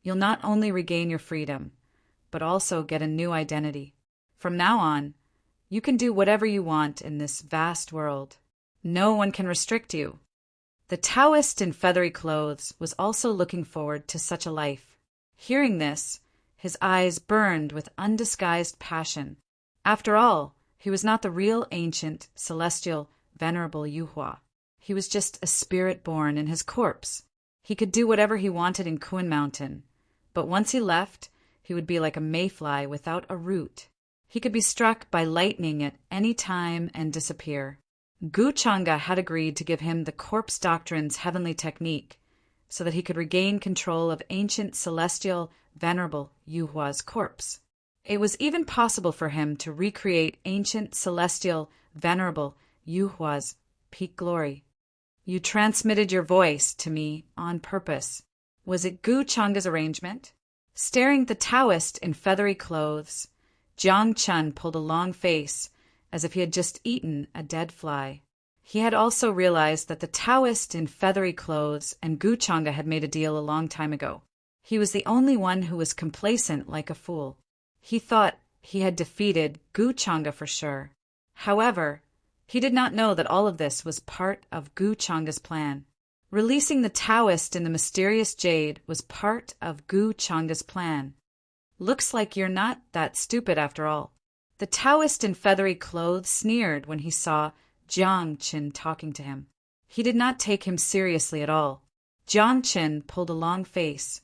you'll not only regain your freedom, but also get a new identity. From now on, you can do whatever you want in this vast world. No one can restrict you." The Taoist in feathery clothes was also looking forward to such a life. Hearing this, his eyes burned with undisguised passion. After all, He was not the real ancient, celestial, venerable Yuhua. He was just a spirit born in his corpse. He could do whatever he wanted in Kun Mountain, but once he left, he would be like a mayfly without a root. He could be struck by lightning at any time and disappear. Gu Changa had agreed to give him the Corpse Doctrine's heavenly technique so that he could regain control of ancient celestial, venerable Yuhua's corpse. It was even possible for him to recreate ancient celestial, venerable Yuhua's peak glory. You transmitted your voice to me on purpose. Was it Gu Changa's arrangement? Staring at the Taoist in feathery clothes, Jiang Chun pulled a long face, as if he had just eaten a dead fly. He had also realized that the Taoist in feathery clothes and Gu Changa had made a deal a long time ago. He was the only one who was complacent like a fool. He thought he had defeated Gu Changa for sure. However, he did not know that all of this was part of Gu Changa's plan. Releasing the Taoist in the mysterious jade was part of Gu Changa's plan. Looks like you're not that stupid after all. The Taoist in feathery clothes sneered when he saw Jiang Qin talking to him. He did not take him seriously at all. Jiang Qin pulled a long face.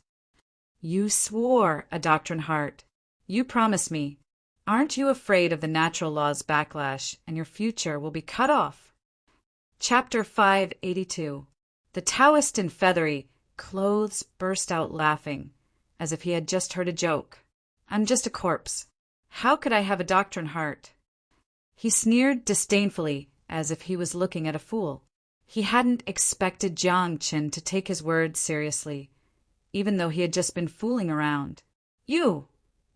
You swore a doctrine heart. You promised me. Aren't you afraid of the natural law's backlash and your future will be cut off? Chapter 582. The Taoist in feathery clothes burst out laughing, as if he had just heard a joke. I'm just a corpse. How could I have a doctrine heart? He sneered disdainfully, as if he was looking at a fool. He hadn't expected Jiang Qin to take his words seriously, even though he had just been fooling around. You!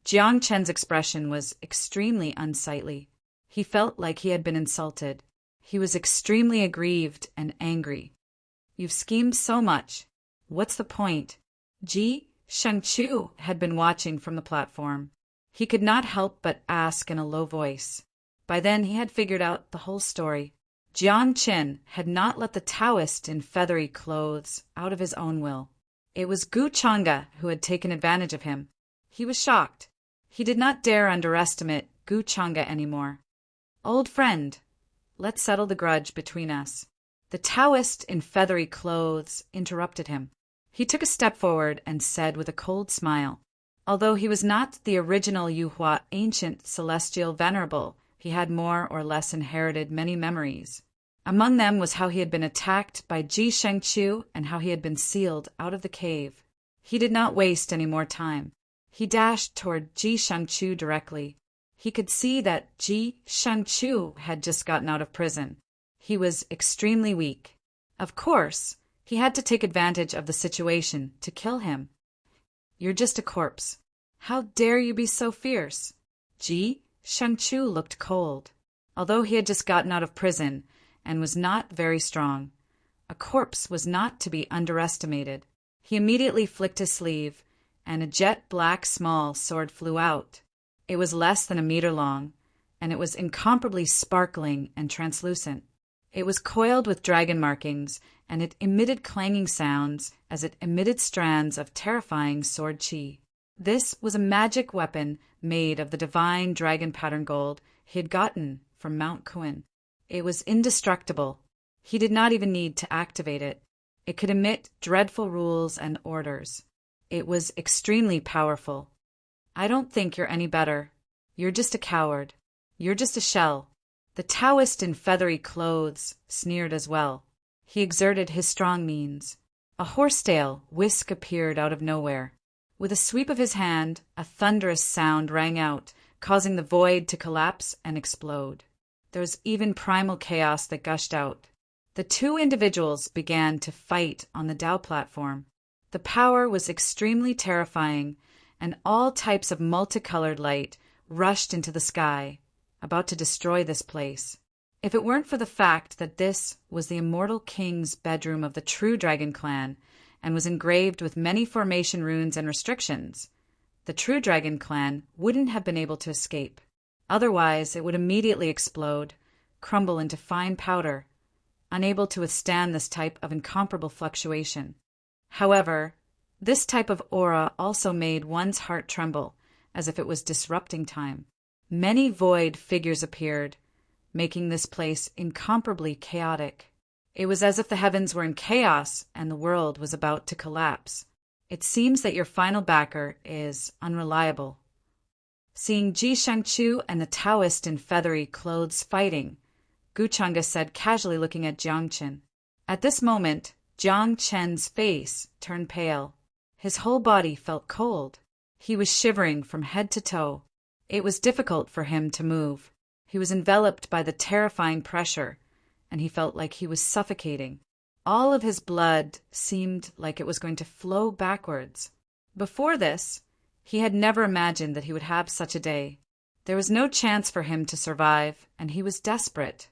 Jiang Chen's expression was extremely unsightly. He felt like he had been insulted. He was extremely aggrieved and angry. You've schemed so much. What's the point? Ji Shengqiu had been watching from the platform. He could not help but ask in a low voice. By then he had figured out the whole story. Jiang Qin had not let the Taoist in feathery clothes out of his own will. It was Gu Changa who had taken advantage of him. He was shocked. He did not dare underestimate Gu Changa anymore. Old friend, let's settle the grudge between us. The Taoist in feathery clothes interrupted him. He took a step forward and said with a cold smile, although he was not the original Yuhua ancient celestial venerable, he had more or less inherited many memories. Among them was how he had been attacked by Ji Shengqiu and how he had been sealed out of the cave. He did not waste any more time. He dashed toward Ji Shengqiu directly. He could see that Ji Shengqiu had just gotten out of prison. He was extremely weak. Of course, he had to take advantage of the situation to kill him. You're just a corpse. How dare you be so fierce? Ji Shengqiu looked cold. Although he had just gotten out of prison and was not very strong, a corpse was not to be underestimated. He immediately flicked his sleeve, and a jet black small sword flew out. It was less than a meter long, and it was incomparably sparkling and translucent. It was coiled with dragon markings, and it emitted clanging sounds as it emitted strands of terrifying sword chi. This was a magic weapon made of the divine dragon pattern gold he had gotten from Mount Kun. It was indestructible. He did not even need to activate it. It could emit dreadful rules and orders. It was extremely powerful. I don't think you're any better. You're just a coward. You're just a shell. The Taoist in feathery clothes sneered as well. He exerted his strong means. A horsetail whisk appeared out of nowhere. With a sweep of his hand, a thunderous sound rang out, causing the void to collapse and explode. There was even primal chaos that gushed out. The two individuals began to fight on the Dao platform. The power was extremely terrifying, and all types of multicolored light rushed into the sky, about to destroy this place. If it weren't for the fact that this was the immortal king's bedroom of the true dragon clan and was engraved with many formation runes and restrictions, the true dragon clan wouldn't have been able to escape. Otherwise, it would immediately explode, crumble into fine powder, unable to withstand this type of incomparable fluctuation. However, this type of aura also made one's heart tremble, as if it was disrupting time. Many void figures appeared, making this place incomparably chaotic. It was as if the heavens were in chaos and the world was about to collapse. It seems that your final backer is unreliable. Seeing Ji Shangchu and the Taoist in feathery clothes fighting, Gu Chang'e said, casually looking at Jiang Chen. At this moment, Jiang Chen's face turned pale. His whole body felt cold. He was shivering from head to toe. It was difficult for him to move. He was enveloped by the terrifying pressure, and he felt like he was suffocating. All of his blood seemed like it was going to flow backwards. Before this, he had never imagined that he would have such a day. There was no chance for him to survive, and he was desperate.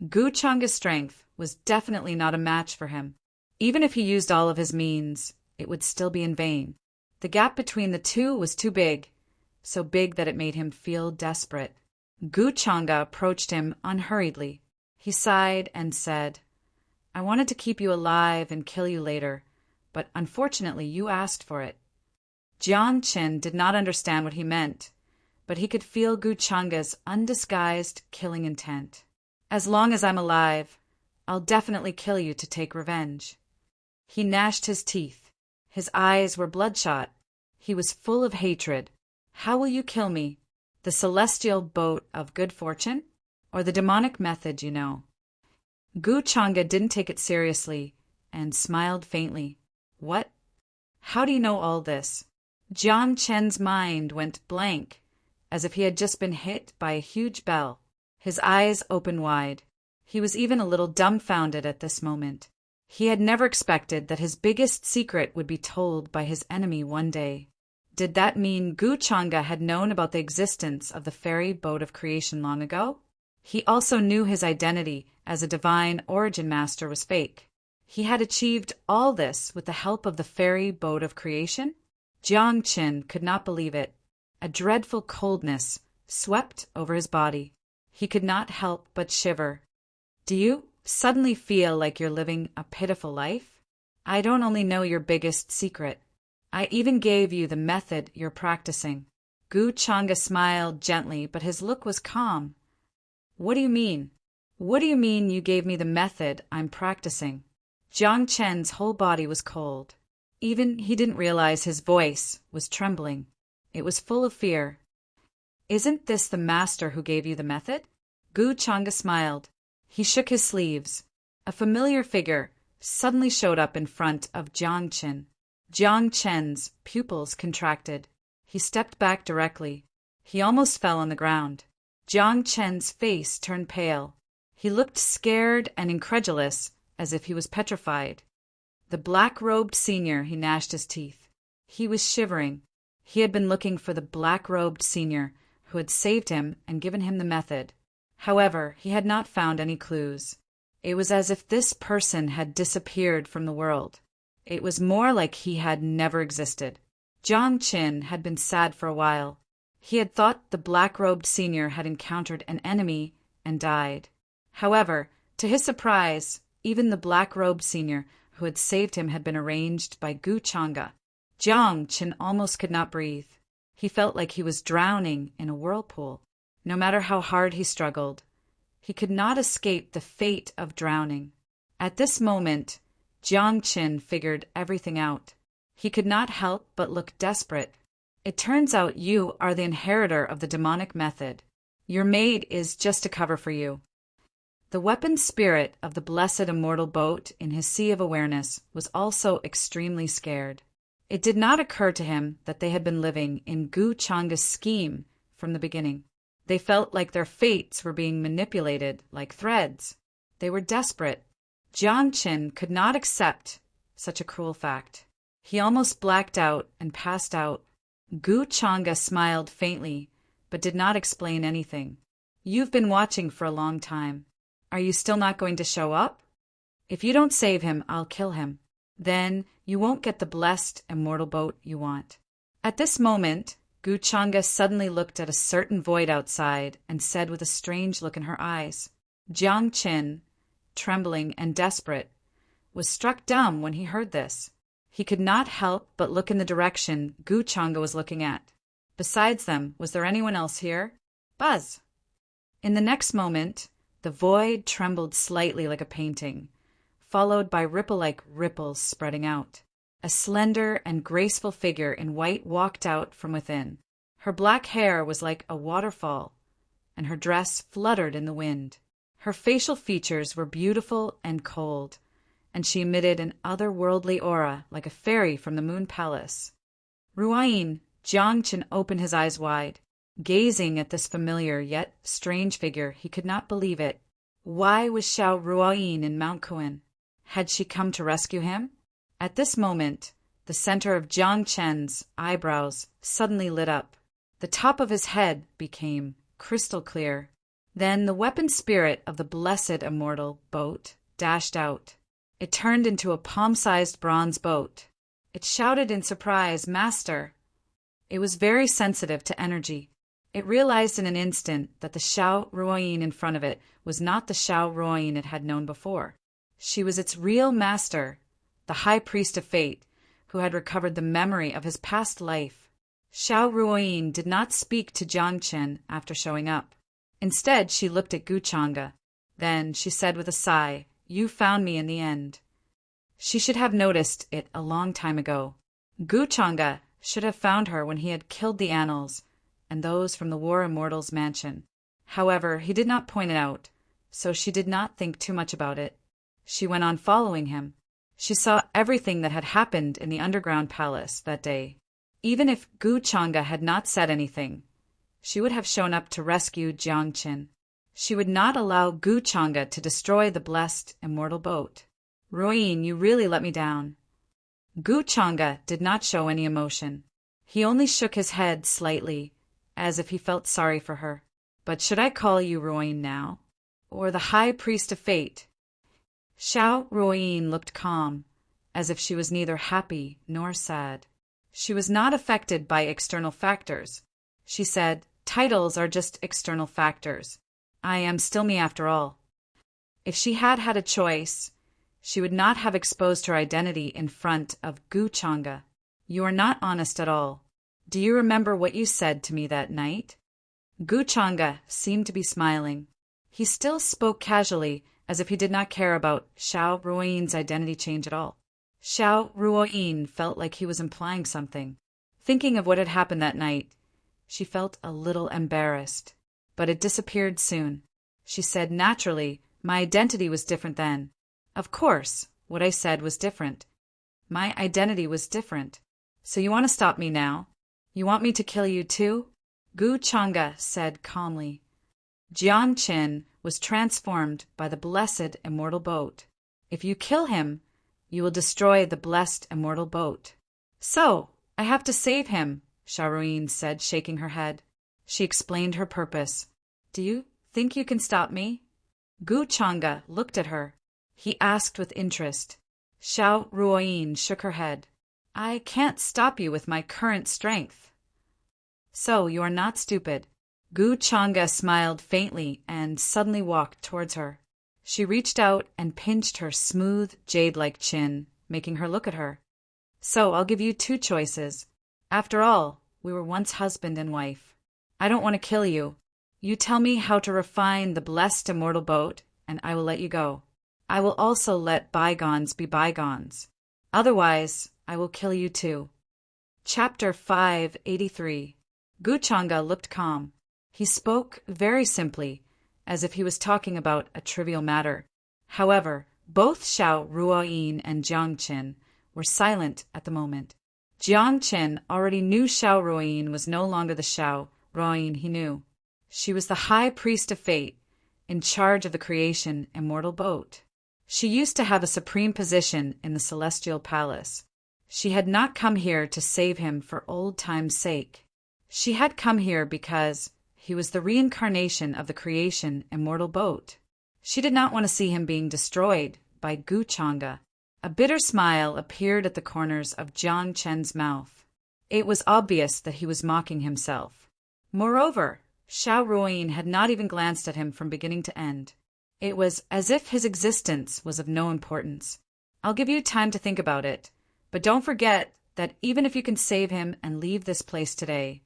Gu Chang'e's strength was definitely not a match for him. Even if he used all of his means, it would still be in vain. The gap between the two was too big, so big that it made him feel desperate. Gu Chang'e approached him unhurriedly. He sighed and said, "I wanted to keep you alive and kill you later, but unfortunately you asked for it." Jiang Chen did not understand what he meant, but he could feel Gu Chang'e's undisguised killing intent. "As long as I'm alive, I'll definitely kill you to take revenge." He gnashed his teeth. His eyes were bloodshot. He was full of hatred. "How will you kill me? The celestial boat of good fortune? Or the demonic method you know?" Gu Chang'e didn't take it seriously and smiled faintly. "What? How do you know all this?" Jiang Chen's mind went blank, as if he had just been hit by a huge bell. His eyes opened wide. He was even a little dumbfounded at this moment. He had never expected that his biggest secret would be told by his enemy one day. Did that mean Gu Chang'e had known about the existence of the fairy boat of creation long ago? He also knew his identity as a divine origin master was fake. He had achieved all this with the help of the fairy boat of creation? Jiang Chen could not believe it. A dreadful coldness swept over his body. He could not help but shiver. "Do you suddenly feel like you're living a pitiful life? I don't only know your biggest secret. I even gave you the method you're practicing." Gu Chang'e smiled gently, but his look was calm. "What do you mean? What do you mean you gave me the method I'm practicing?" Jiang Chen's whole body was cold. Even he didn't realize his voice was trembling. It was full of fear. "Isn't this the master who gave you the method?" Gu Chang'e smiled. He shook his sleeves. A familiar figure suddenly showed up in front of Jiang Chen. Jiang Chen's pupils contracted. He stepped back directly. He almost fell on the ground. Jiang Chen's face turned pale. He looked scared and incredulous, as if he was petrified. "The black-robed senior," he gnashed his teeth. He was shivering. He had been looking for the black-robed senior who had saved him and given him the method. However, he had not found any clues. It was as if this person had disappeared from the world. It was more like he had never existed. Jiang Chen had been sad for a while. He had thought the black-robed senior had encountered an enemy and died. However, to his surprise, even the black-robed senior who had saved him had been arranged by Gu Chang'e. Jiang Chen almost could not breathe. He felt like he was drowning in a whirlpool. No matter how hard he struggled, he could not escape the fate of drowning. At this moment, Jiang Chen figured everything out. He could not help but look desperate. "It turns out you are the inheritor of the demonic method. Your maid is just a cover for you." The weapon spirit of the blessed immortal boat in his sea of awareness was also extremely scared. It did not occur to him that they had been living in Gu Chang'e's scheme from the beginning. They felt like their fates were being manipulated like threads. They were desperate. Jiang Chen could not accept such a cruel fact. He almost blacked out and passed out. Gu Chang'e smiled faintly, but did not explain anything. "You've been watching for a long time. Are you still not going to show up? If you don't save him, I'll kill him. Then you won't get the blessed immortal boat you want." At this moment, Gu Chang'e suddenly looked at a certain void outside and said with a strange look in her eyes. Jiang Chen, trembling and desperate, was struck dumb when he heard this. He could not help but look in the direction Gu Chang'e was looking at. Besides them, was there anyone else here? Buzz! In the next moment, the void trembled slightly like a painting, followed by ripple-like ripples spreading out. A slender and graceful figure in white walked out from within. Her black hair was like a waterfall, and her dress fluttered in the wind. Her facial features were beautiful and cold, and she emitted an otherworldly aura like a fairy from the Moon Palace. Ruoyin, Jiangchen opened his eyes wide. Gazing at this familiar yet strange figure, he could not believe it. Why was Xiao Ruoyin in Mount Kuan? Had she come to rescue him? At this moment, the center of Jiang Chen's eyebrows suddenly lit up. The top of his head became crystal clear. Then the weapon spirit of the blessed immortal boat dashed out. It turned into a palm-sized bronze boat. It shouted in surprise, "Master!" It was very sensitive to energy. It realized in an instant that the Xiao Ruoyin in front of it was not the Xiao Ruoyin it had known before. She was its real master, the high priest of fate, who had recovered the memory of his past life. Xiao Ruoyin did not speak to Jiang Chen after showing up. Instead, she looked at Gu Chang'e. Then she said with a sigh, "You found me in the end." She should have noticed it a long time ago. Gu Chang'e should have found her when he had killed the Annals and those from the War Immortals mansion. However, he did not point it out, so she did not think too much about it. She went on following him. She saw everything that had happened in the underground palace that day. Even if Gu Chang'e had not said anything, she would have shown up to rescue Jiang Chen. She would not allow Gu Chang'e to destroy the blessed immortal boat. "Ruoyin, you really let me down." Gu Chang'e did not show any emotion. He only shook his head slightly, as if he felt sorry for her. "But should I call you Ruoyin now? Or the High Priest of Fate?" Xiao Ruoyin looked calm, as if she was neither happy nor sad. She was not affected by external factors. She said, "Titles are just external factors. I am still me after all." If she had had a choice, she would not have exposed her identity in front of Gu Chang'e. "You are not honest at all. Do you remember what you said to me that night?" Gu Chang'e seemed to be smiling. He still spoke casually, as if he did not care about Xiao Ruoyin's identity change at all. Xiao Ruoyin felt like he was implying something. Thinking of what had happened that night, she felt a little embarrassed. But it disappeared soon. She said naturally, "My identity was different then." "Of course, what I said was different. My identity was different. So you want to stop me now? You want me to kill you too?" Gu Chang'e said calmly. Jiang Chen was transformed by the blessed immortal boat. If you kill him, you will destroy the blessed immortal boat. "So, I have to save him," Sharuin said, shaking her head. She explained her purpose. "Do you think you can stop me?" Gu Chang'e looked at her. He asked with interest. Xiao Ruoyin shook her head. "I can't stop you with my current strength." "So you are not stupid." Gu Chang'e smiled faintly and suddenly walked towards her. She reached out and pinched her smooth, jade-like chin, making her look at her. "So I'll give you two choices. After all, we were once husband and wife. I don't want to kill you. You tell me how to refine the blessed immortal boat, and I will let you go. I will also let bygones be bygones. Otherwise, I will kill you too." Chapter 583. Gu Chang'e looked calm. He spoke very simply, as if he was talking about a trivial matter. However, both Xiao Ruoyin and Jiang Chen were silent at the moment. Jiang Chen already knew Xiao Ruoyin was no longer the Xiao Ruoyin he knew. She was the high priest of fate, in charge of the creation immortal boat. She used to have a supreme position in the celestial palace. She had not come here to save him for old time's sake. She had come here because he was the reincarnation of the creation immortal boat. She did not want to see him being destroyed by Gu Chang'e. A bitter smile appeared at the corners of Jiang Chen's mouth. It was obvious that he was mocking himself. Moreover, Xiao Ruoyin had not even glanced at him from beginning to end. It was as if his existence was of no importance. "I'll give you time to think about it, but don't forget that even if you can save him and leave this place today,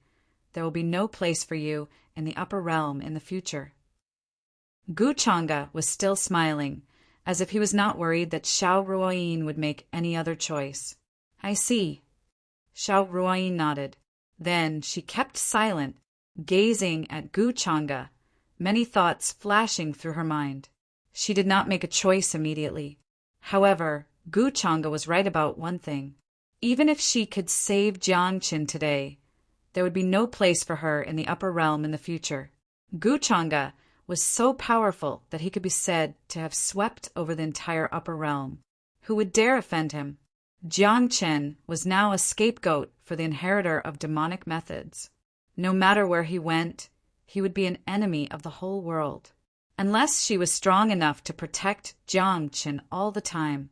there will be no place for you in the upper realm in the future. Gu Changa was still smiling, as if he was not worried that Xiao Ruoyin would make any other choice. I see. Xiao Ruoyin nodded. Then she kept silent, gazing at Gu Changa, many thoughts flashing through her mind. She did not make a choice immediately. However, Gu Changa was right about one thing. Even if she could save Jiangqin today, there would be no place for her in the upper realm in the future. Gu Changa was so powerful that he could be said to have swept over the entire upper realm. Who would dare offend him? Jiangqin was now a scapegoat for the inheritor of demonic methods. No matter where he went, he would be an enemy of the whole world. Unless she was strong enough to protect Jiangqin all the time,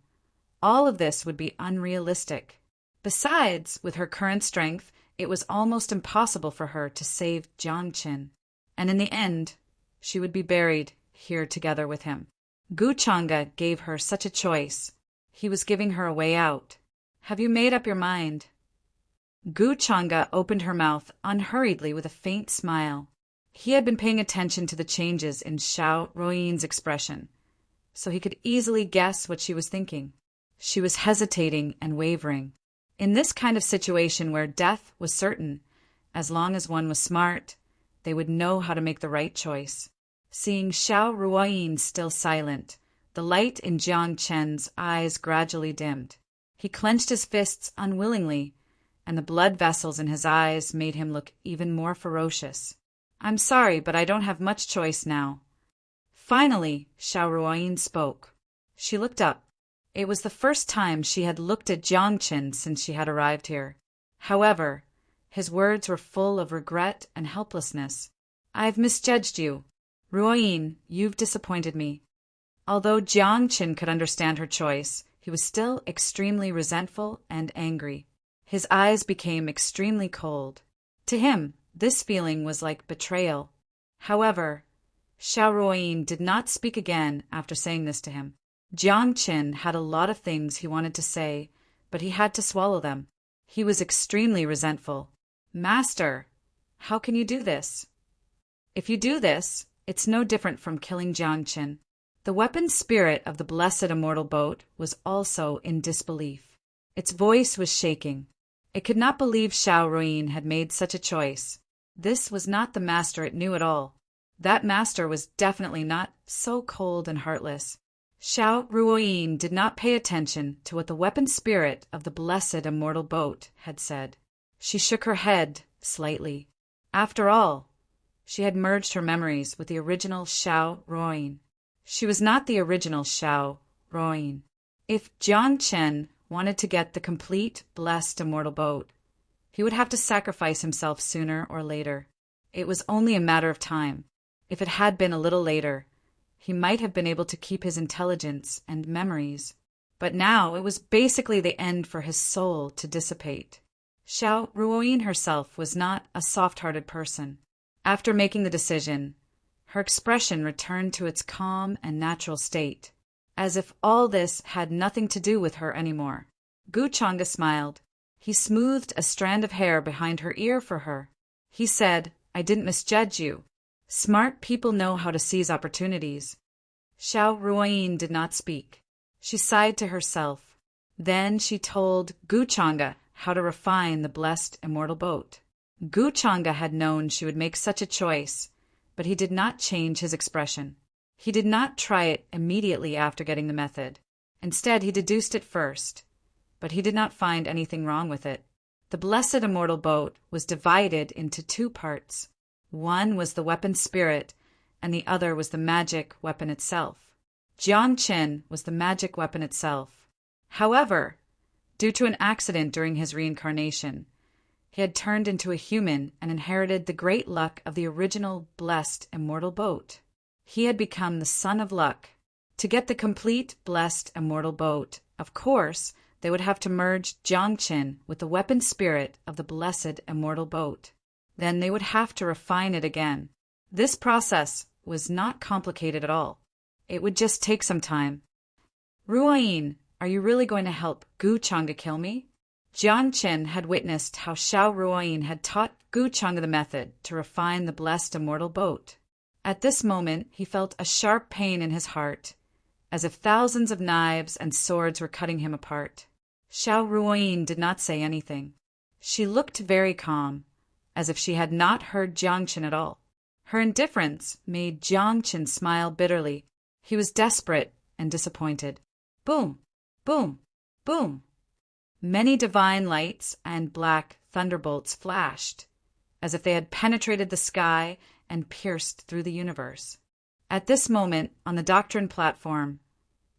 all of this would be unrealistic. Besides, with her current strength, it was almost impossible for her to save Jiangqin, and in the end, she would be buried here together with him. Gu Changa gave her such a choice. He was giving her a way out. Have you made up your mind? Gu Changa opened her mouth unhurriedly with a faint smile. He had been paying attention to the changes in Xiao Ruoyin's expression, so he could easily guess what she was thinking. She was hesitating and wavering. In this kind of situation where death was certain, as long as one was smart, they would know how to make the right choice. Seeing Xiao Ruoyin still silent, the light in Jiang Chen's eyes gradually dimmed. He clenched his fists unwillingly, and the blood vessels in his eyes made him look even more ferocious. I'm sorry, but I don't have much choice now. Finally, Xiao Ruoyin spoke. She looked up. It was the first time she had looked at Jiangqin since she had arrived here. However, his words were full of regret and helplessness. I've misjudged you. Ruoyin, you've disappointed me. Although Jiangqin could understand her choice, he was still extremely resentful and angry. His eyes became extremely cold. To him, this feeling was like betrayal. However, Xiao Ruoyin did not speak again after saying this to him. Jiangqin had a lot of things he wanted to say, but he had to swallow them. He was extremely resentful. Master, how can you do this? If you do this, it's no different from killing Jiangqin. The weapon spirit of the blessed immortal boat was also in disbelief. Its voice was shaking. It could not believe Xiao Ruoyin had made such a choice. This was not the master it knew at all. That master was definitely not so cold and heartless. Xiao Ruoyin did not pay attention to what the weapon spirit of the blessed immortal boat had said. She shook her head slightly. After all, she had merged her memories with the original Xiao Ruoyin. She was not the original Xiao Ruoyin. If Jiangqin wanted to get the complete blessed immortal boat, he would have to sacrifice himself sooner or later. It was only a matter of time. If it had been a little later, he might have been able to keep his intelligence and memories. But now it was basically the end for his soul to dissipate. Xiao Ruoyin herself was not a soft-hearted person. After making the decision, her expression returned to its calm and natural state, as if all this had nothing to do with her anymore. Gu Changa smiled. He smoothed a strand of hair behind her ear for her. He said, I didn't misjudge you. Smart people know how to seize opportunities. Xiao Ruoyin did not speak. She sighed to herself. Then she told Gu Changa how to refine the blessed immortal boat. Gu Changa had known she would make such a choice, but he did not change his expression. He did not try it immediately after getting the method. Instead, he deduced it first, but he did not find anything wrong with it. The blessed immortal boat was divided into two parts. One was the weapon spirit, and the other was the magic weapon itself. Jiangqin was the magic weapon itself. However, due to an accident during his reincarnation, he had turned into a human and inherited the great luck of the original blessed immortal boat. He had become the son of luck. To get the complete blessed immortal boat, of course, they would have to merge Jiangqin with the weapon spirit of the blessed immortal boat. Then they would have to refine it again. This process was not complicated at all. It would just take some time. Ruoyin, are you really going to help Gu Changa kill me? Jiang Qin had witnessed how Xiao Ruoyin had taught Gu Chang'e the method to refine the blessed immortal boat. At this moment, he felt a sharp pain in his heart, as if thousands of knives and swords were cutting him apart. Xiao Ruoyin did not say anything. She looked very calm, as if she had not heard Jiang Qin at all. Her indifference made Jiang Qin smile bitterly. He was desperate and disappointed. Boom! Boom! Boom! Many divine lights and black thunderbolts flashed, as if they had penetrated the sky and pierced through the universe. At this moment, on the doctrine platform,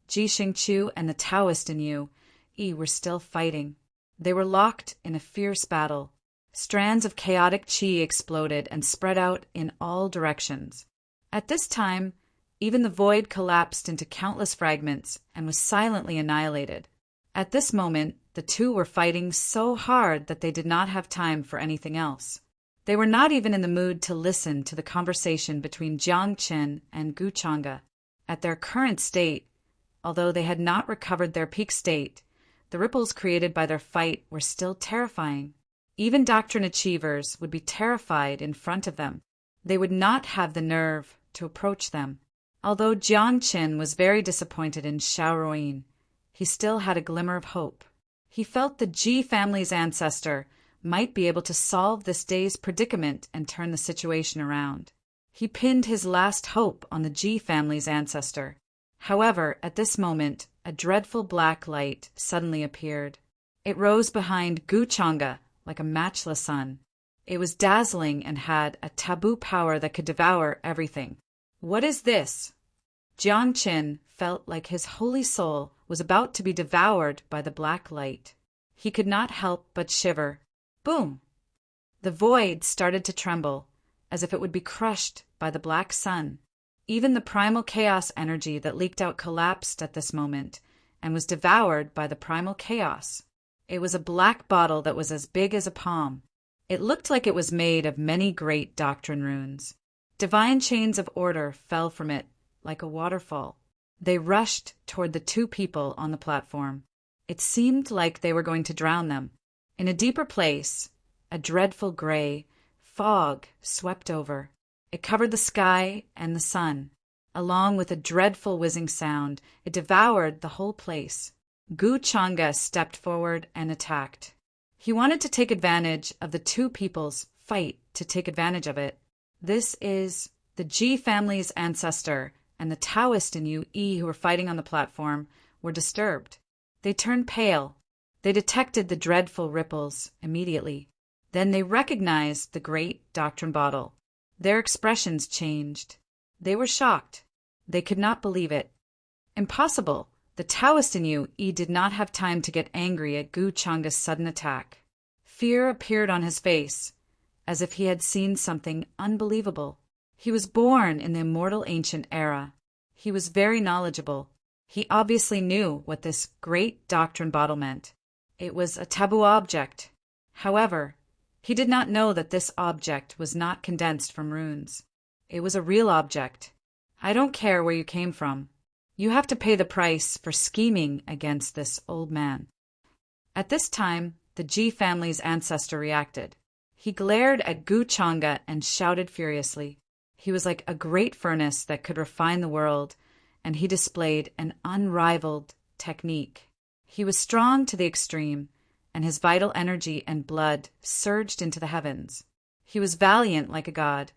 Ji Xingqiu and the Taoist in Yi were still fighting. They were locked in a fierce battle. Strands of chaotic qi exploded and spread out in all directions. At this time, even the void collapsed into countless fragments and was silently annihilated. At this moment, the two were fighting so hard that they did not have time for anything else. They were not even in the mood to listen to the conversation between Jiang Qin and Gu Chang'e. At their current state, although they had not recovered their peak state, the ripples created by their fight were still terrifying. Even doctrine achievers would be terrified in front of them. They would not have the nerve to approach them. Although Jiang Qin was very disappointed in Xiao Ruoyin, he still had a glimmer of hope. He felt the Ji family's ancestor might be able to solve this day's predicament and turn the situation around. He pinned his last hope on the Ji family's ancestor. However, at this moment, a dreadful black light suddenly appeared. It rose behind Gu Chang'e like a matchless sun. It was dazzling and had a taboo power that could devour everything. What is this? Jiang Qin felt like his holy soul was about to be devoured by the black light. He could not help but shiver. Boom! The void started to tremble, as if it would be crushed by the black sun. Even the primal chaos energy that leaked out collapsed at this moment, and was devoured by the primal chaos. It was a black bottle that was as big as a palm. It looked like it was made of many great doctrine runes. Divine chains of order fell from it like a waterfall. They rushed toward the two people on the platform. It seemed like they were going to drown them. In a deeper place, a dreadful gray fog swept over. It covered the sky and the sun. Along with a dreadful whizzing sound, it devoured the whole place. Gu Chang'e stepped forward and attacked. He wanted to take advantage of the two people's fight to take advantage of it. This is the Ji family's ancestor and the Taoist in Yi who were fighting on the platform were disturbed. They turned pale. They detected the dreadful ripples immediately. Then they recognized the great doctrine bottle. Their expressions changed. They were shocked. They could not believe it. Impossible! The Taoist in Yi did not have time to get angry at Gu Chang'e's sudden attack. Fear appeared on his face, as if he had seen something unbelievable. He was born in the immortal ancient era. He was very knowledgeable. He obviously knew what this great doctrine bottle meant. It was a taboo object. However, he did not know that this object was not condensed from runes. It was a real object. I don't care where you came from. You have to pay the price for scheming against this old man. At this time, the Ji family's ancestor reacted. He glared at Gu Chang'e and shouted furiously. He was like a great furnace that could refine the world, and he displayed an unrivaled technique. He was strong to the extreme, and his vital energy and blood surged into the heavens. He was valiant like a god,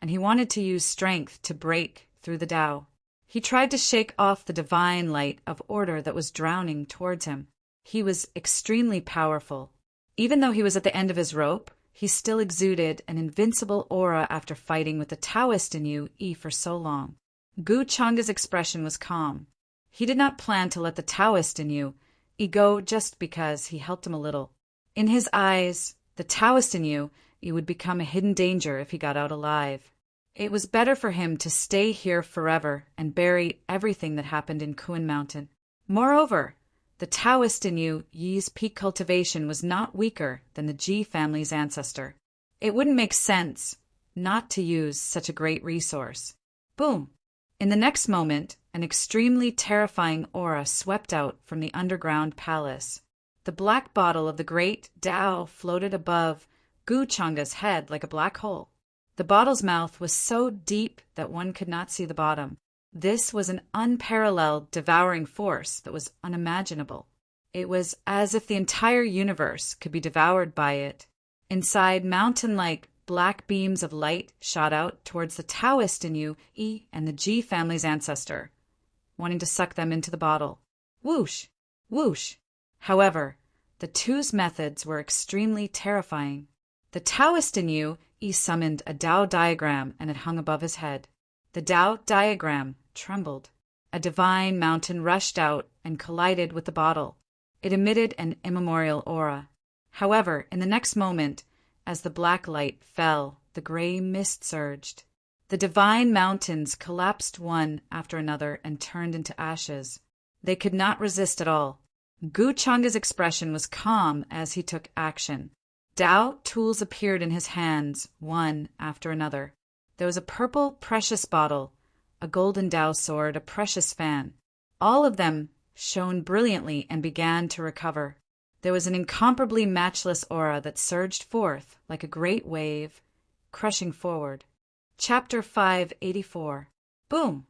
and he wanted to use strength to break through the Tao. He tried to shake off the divine light of order that was drowning towards him. He was extremely powerful. Even though he was at the end of his rope, he still exuded an invincible aura after fighting with the Taoist in Yi for so long. Gu Chang'e's expression was calm. He did not plan to let the Taoist in Yi go just because he helped him a little. In his eyes, the Taoist in Yi would become a hidden danger if he got out alive. It was better for him to stay here forever and bury everything that happened in Kuan Mountain. Moreover, the Taoist in Yi's peak cultivation was not weaker than the Ji family's ancestor. It wouldn't make sense not to use such a great resource. Boom! In the next moment, an extremely terrifying aura swept out from the underground palace. The black bottle of the great Tao floated above Gu Changa's head like a black hole. The bottle's mouth was so deep that one could not see the bottom. This was an unparalleled devouring force that was unimaginable. It was as if the entire universe could be devoured by it. Inside, mountain-like black beams of light shot out towards the Taoist in you, Yi, and the Ji family's ancestor, wanting to suck them into the bottle. Whoosh! Whoosh! However, the two's methods were extremely terrifying. The Taoist in you, Yi summoned a Tao diagram and it hung above his head. The Tao diagram trembled. A divine mountain rushed out and collided with the bottle. It emitted an immemorial aura. However, in the next moment, as the black light fell, the gray mist surged. The divine mountains collapsed one after another and turned into ashes. They could not resist at all. Gu Changa's expression was calm as he took action. Tao tools appeared in his hands, one after another. There was a purple precious bottle, a golden Tao sword, a precious fan. All of them shone brilliantly and began to recover. There was an incomparably matchless aura that surged forth like a great wave, crushing forward. Chapter 584. Boom!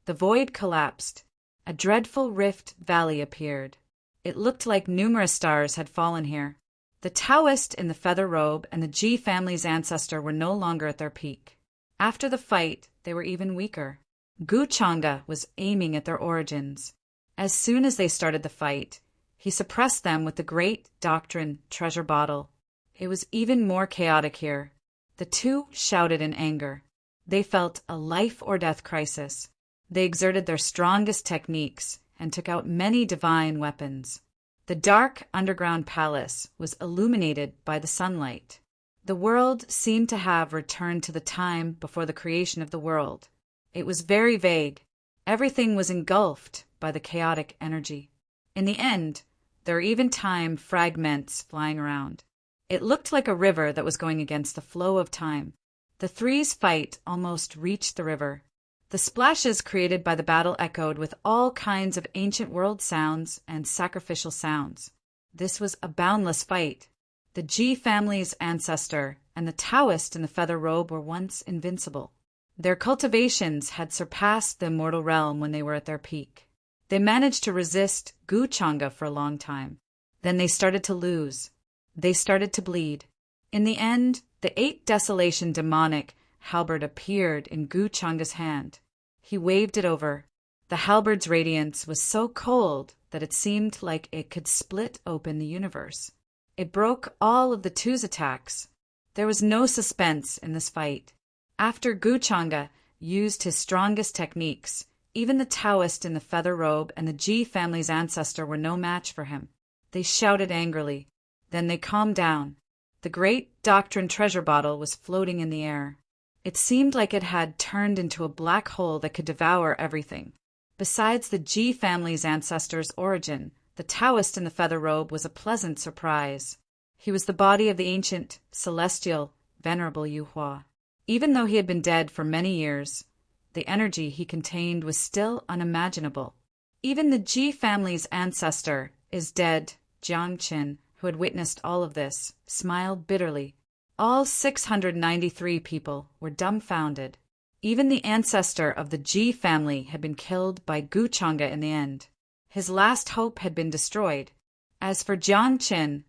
The void collapsed. A dreadful rift valley appeared. It looked like numerous stars had fallen here. The Taoist in the feather robe and the Ji family's ancestor were no longer at their peak. After the fight, they were even weaker. Gu Changa was aiming at their origins. As soon as they started the fight, he suppressed them with the great doctrine treasure bottle. It was even more chaotic here. The two shouted in anger. They felt a life-or-death crisis. They exerted their strongest techniques and took out many divine weapons. The dark underground palace was illuminated by the sunlight. The world seemed to have returned to the time before the creation of the world. It was very vague. Everything was engulfed by the chaotic energy. In the end, there were even time fragments flying around. It looked like a river that was going against the flow of time. The three's fight almost reached the river. The splashes created by the battle echoed with all kinds of ancient world sounds and sacrificial sounds. This was a boundless fight. The Ji family's ancestor and the Taoist in the feather robe were once invincible. Their cultivations had surpassed the immortal realm when they were at their peak. They managed to resist Gu Changa for a long time. Then they started to lose. They started to bleed. In the end, the 8 desolation demonic halberd appeared in Gu Changa's hand. He waved it over. The halberd's radiance was so cold that it seemed like it could split open the universe. It broke all of the two's attacks. There was no suspense in this fight. After Gu Changa used his strongest techniques, even the Taoist in the feather robe and the Ji family's ancestor were no match for him. They shouted angrily. Then they calmed down. The great doctrine treasure bottle was floating in the air. It seemed like it had turned into a black hole that could devour everything. Besides the Ji family's ancestor's origin, the Taoist in the feather robe was a pleasant surprise. He was the body of the ancient, celestial, venerable Yu Hua. Even though he had been dead for many years, the energy he contained was still unimaginable. Even the Ji family's ancestor is dead, Jiang Qin, who had witnessed all of this, smiled bitterly. All 693 people were dumbfounded. Even the ancestor of the Ji family had been killed by Gu Changa in the end. His last hope had been destroyed. As for Jiang Qin,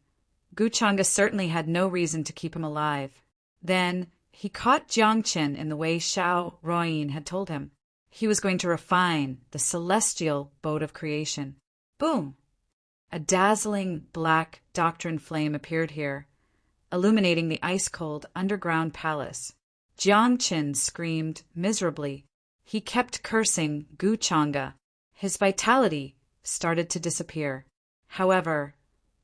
Gu Changa certainly had no reason to keep him alive. Then he caught Jiang Qin in the way Xiao Ruoyin had told him. He was going to refine the celestial boat of creation. Boom! A dazzling black doctrine flame appeared here, illuminating the ice-cold underground palace. Jiang Qin screamed miserably. He kept cursing Gu Changa. His vitality started to disappear. However,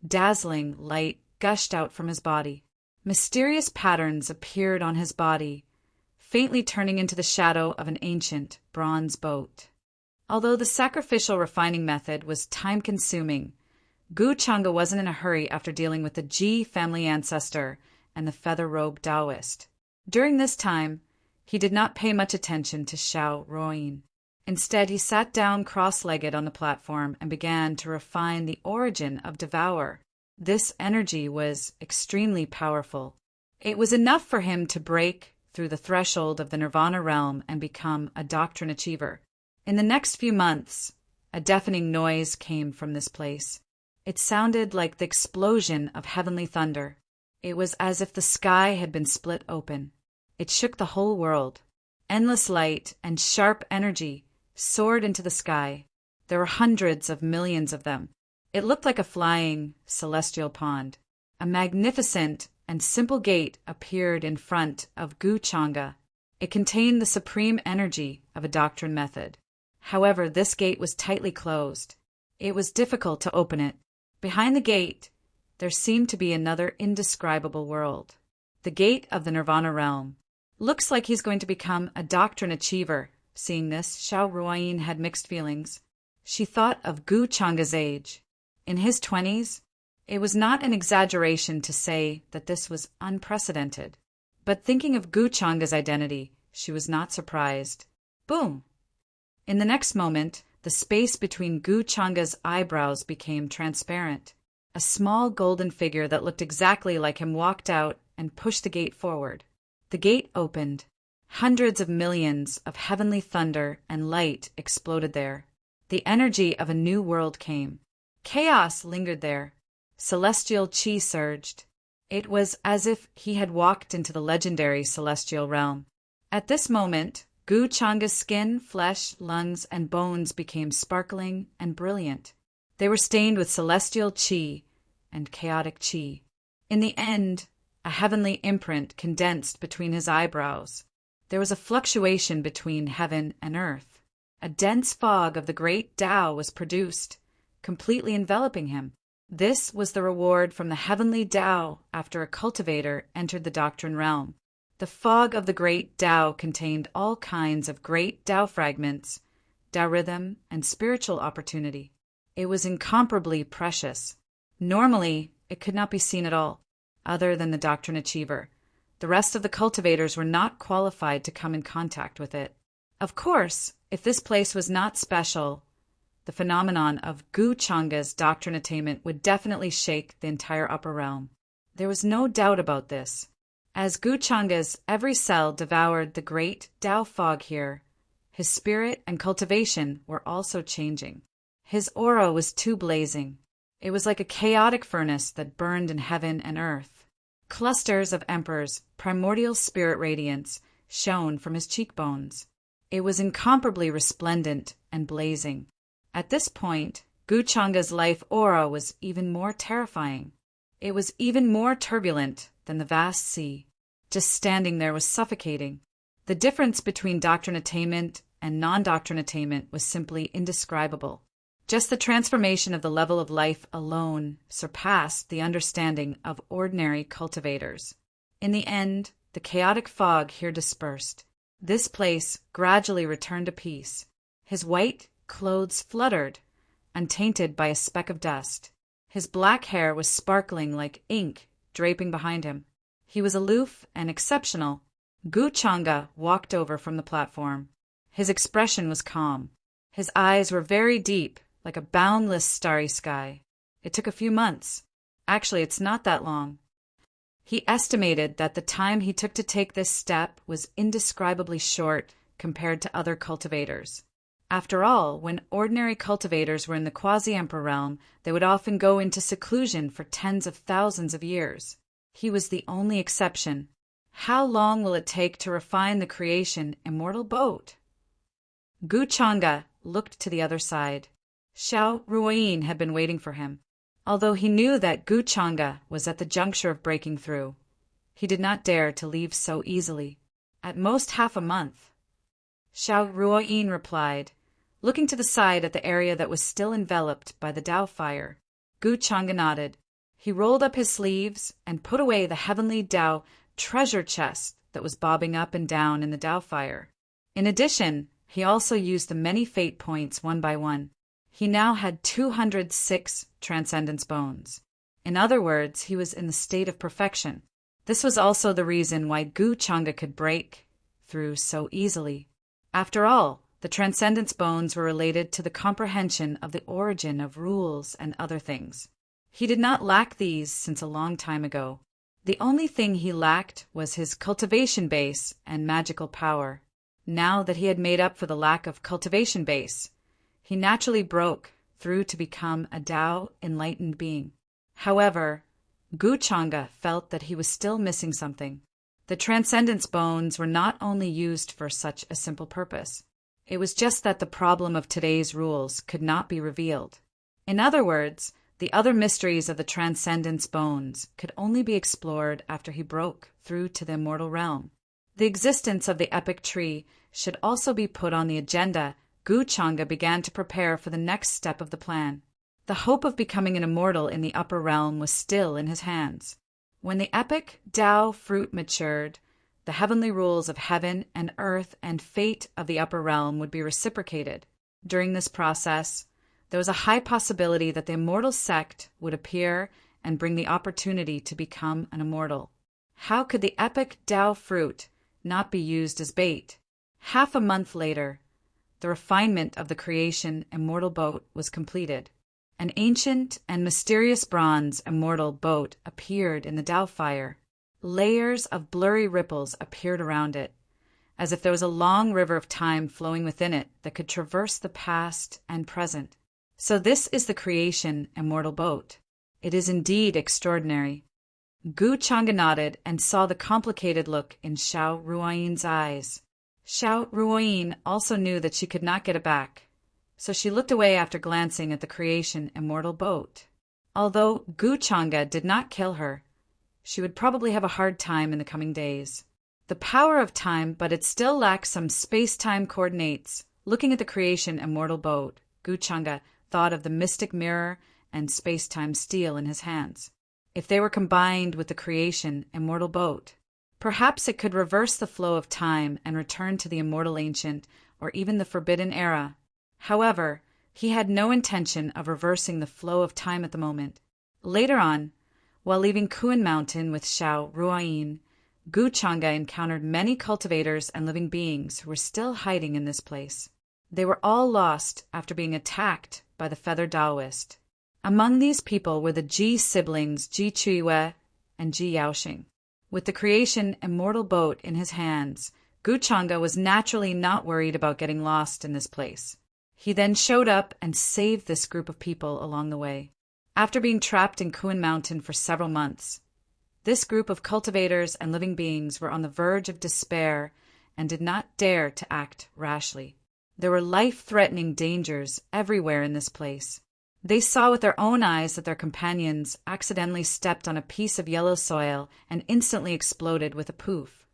dazzling light gushed out from his body. Mysterious patterns appeared on his body, faintly turning into the shadow of an ancient bronze boat. Although the sacrificial refining method was time-consuming, Gu Changa wasn't in a hurry after dealing with the Ji family ancestor and the feather-robed Taoist. During this time, he did not pay much attention to Xiao Ruoyin. Instead, he sat down cross-legged on the platform and began to refine the origin of Devour. This energy was extremely powerful. It was enough for him to break through the threshold of the Nirvana realm and become a doctrine achiever. In the next few months, a deafening noise came from this place. It sounded like the explosion of heavenly thunder. It was as if the sky had been split open. It shook the whole world. Endless light and sharp energy soared into the sky. There were hundreds of millions of them. It looked like a flying celestial pond. A magnificent and simple gate appeared in front of Gu Changa. It contained the supreme energy of a doctrine method. However, this gate was tightly closed. It was difficult to open it. Behind the gate, there seemed to be another indescribable world. The gate of the Nirvana realm. Looks like he's going to become a doctrine achiever. Seeing this, Xiao Ruoyin had mixed feelings. She thought of Gu Changa's age. In his 20s, it was not an exaggeration to say that this was unprecedented. But thinking of Gu Changa's identity, she was not surprised. Boom! In the next moment, the space between Gu Changa's eyebrows became transparent. A small golden figure that looked exactly like him walked out and pushed the gate forward. The gate opened. Hundreds of millions of heavenly thunder and light exploded there. The energy of a new world came. Chaos lingered there. Celestial chi surged. It was as if he had walked into the legendary celestial realm. At this moment, Gu Changa's skin, flesh, lungs, and bones became sparkling and brilliant. They were stained with celestial chi and chaotic chi. In the end, a heavenly imprint condensed between his eyebrows. There was a fluctuation between heaven and earth. A dense fog of the great Tao was produced, completely enveloping him. This was the reward from the heavenly Tao after a cultivator entered the doctrine realm. The fog of the great Tao contained all kinds of great Tao fragments, Tao rhythm, and spiritual opportunity. It was incomparably precious. Normally, it could not be seen at all, other than the doctrine achiever. The rest of the cultivators were not qualified to come in contact with it. Of course, if this place was not special, the phenomenon of Gu Changa's doctrine attainment would definitely shake the entire upper realm. There was no doubt about this. As Gu Changa's every cell devoured the great Tao fog here, his spirit and cultivation were also changing. His aura was too blazing. It was like a chaotic furnace that burned in heaven and earth. Clusters of emperors, primordial spirit radiance, shone from his cheekbones. It was incomparably resplendent and blazing. At this point, Gu Changa's life aura was even more terrifying. It was even more turbulent than the vast sea. Just standing there was suffocating. The difference between doctrine attainment and non-doctrine attainment was simply indescribable. Just the transformation of the level of life alone surpassed the understanding of ordinary cultivators. In the end, the chaotic fog here dispersed. This place gradually returned to peace. His white clothes fluttered, untainted by a speck of dust. His black hair was sparkling like ink draping behind him. He was aloof and exceptional. Gu Changa walked over from the platform. His expression was calm. His eyes were very deep, like a boundless starry sky. It took a few months. Actually, it's not that long. He estimated that the time he took to take this step was indescribably short compared to other cultivators. After all, when ordinary cultivators were in the quasi-emperor realm, they would often go into seclusion for tens of thousands of years. He was the only exception. How long will it take to refine the creation immortal boat? Gu Changa looked to the other side. Xiao Ruoyin had been waiting for him. Although he knew that Gu Changa was at the juncture of breaking through, he did not dare to leave so easily. At most half a month. Xiao Ruoyin replied, looking to the side at the area that was still enveloped by the Tao fire. Gu Changa nodded. He rolled up his sleeves and put away the heavenly Tao treasure chest that was bobbing up and down in the Tao fire. In addition, he also used the many fate points one by one. He now had 206 transcendence bones. In other words, he was in the state of perfection. This was also the reason why Gu Changa could break through so easily. After all, the The Transcendence bones were related to the comprehension of the origin of rules and other things. He did not lack these since a long time ago. The only thing he lacked was his cultivation base and magical power. Now that he had made up for the lack of cultivation base, he naturally broke through to become a Tao enlightened being. However, Gu Chang'e felt that he was still missing something. The Transcendence bones were not only used for such a simple purpose. It was just that the problem of today's rules could not be revealed. In other words, the other mysteries of the Transcendence bones could only be explored after he broke through to the immortal realm. The existence of the epic tree should also be put on the agenda. Gu Chang'e began to prepare for the next step of the plan. The hope of becoming an immortal in the upper realm was still in his hands. When the epic Tao fruit matured, the heavenly rules of heaven and earth and fate of the upper realm would be reciprocated. During this process, there was a high possibility that the immortal sect would appear and bring the opportunity to become an immortal. How could the epic Tao fruit not be used as bait? Half a month later, the refinement of the creation immortal boat was completed. An ancient and mysterious bronze immortal boat appeared in the Tao fire. Layers of blurry ripples appeared around it, as if there was a long river of time flowing within it that could traverse the past and present. So this is the creation immortal boat. It is indeed extraordinary. Gu Chang'e nodded and saw the complicated look in Xiao Ruoyin's eyes. Xiao Ruoyin also knew that she could not get it back, so she looked away after glancing at the creation immortal boat. Although Gu Chang'e did not kill her, she would probably have a hard time in the coming days. The power of time, but it still lacks some space-time coordinates. Looking at the creation immortal boat, Gu Chang'e thought of the mystic mirror and space-time steel in his hands. If they were combined with the creation immortal boat, perhaps it could reverse the flow of time and return to the immortal ancient or even the forbidden era. However, he had no intention of reversing the flow of time at the moment. Later on, while leaving Kuan Mountain with Xiao Ruoyin, Gu Chang'e encountered many cultivators and living beings who were still hiding in this place. They were all lost after being attacked by the Feather Taoist. Among these people were the Ji siblings Ji Chuiwe and Ji Yaoxing. With the creation immortal boat in his hands, Gu Chang'e was naturally not worried about getting lost in this place. He then showed up and saved this group of people along the way. After being trapped in Kuan Mountain for several months, this group of cultivators and living beings were on the verge of despair and did not dare to act rashly. There were life-threatening dangers everywhere in this place. They saw with their own eyes that their companions accidentally stepped on a piece of yellow soil and instantly exploded with a poof,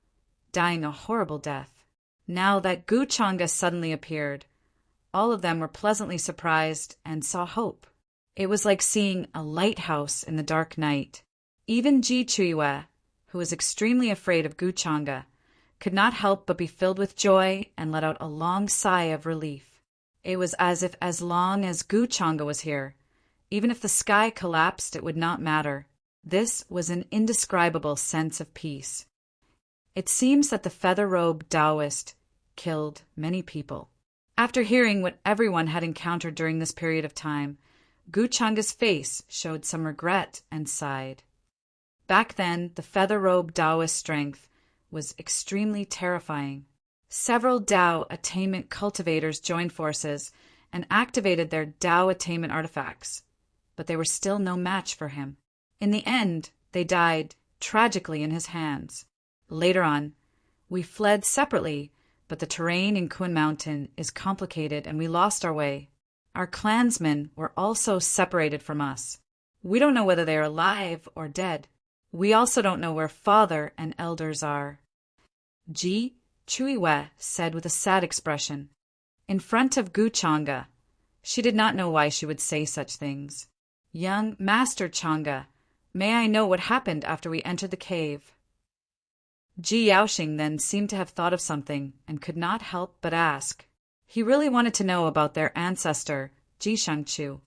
dying a horrible death. Now that Gu Chang'e suddenly appeared, all of them were pleasantly surprised and saw hope. It was like seeing a lighthouse in the dark night. Even Ji Chuiwe, who was extremely afraid of Gu Chang'e, could not help but be filled with joy and let out a long sigh of relief. It was as if as long as Gu Chang'e was here, even if the sky collapsed, it would not matter. This was an indescribable sense of peace. It seems that the feather-robed Taoist killed many people. After hearing what everyone had encountered during this period of time, Gu Chang'e's face showed some regret and sighed. Back then, the feather-robed Taoist strength was extremely terrifying. Several Tao attainment cultivators joined forces and activated their Tao attainment artifacts, but they were still no match for him. In the end, they died tragically in his hands. Later on, we fled separately, but the terrain in Kuan Mountain is complicated and we lost our way. Our clansmen were also separated from us. We don't know whether they are alive or dead. We also don't know where father and elders are. Ji Chuiwe said with a sad expression. In front of Gu Chang'e, she did not know why she would say such things. Young Master Chang'e, may I know what happened after we entered the cave? Ji Yaoxing then seemed to have thought of something and could not help but ask. He really wanted to know about their ancestor, Ji Shangchu.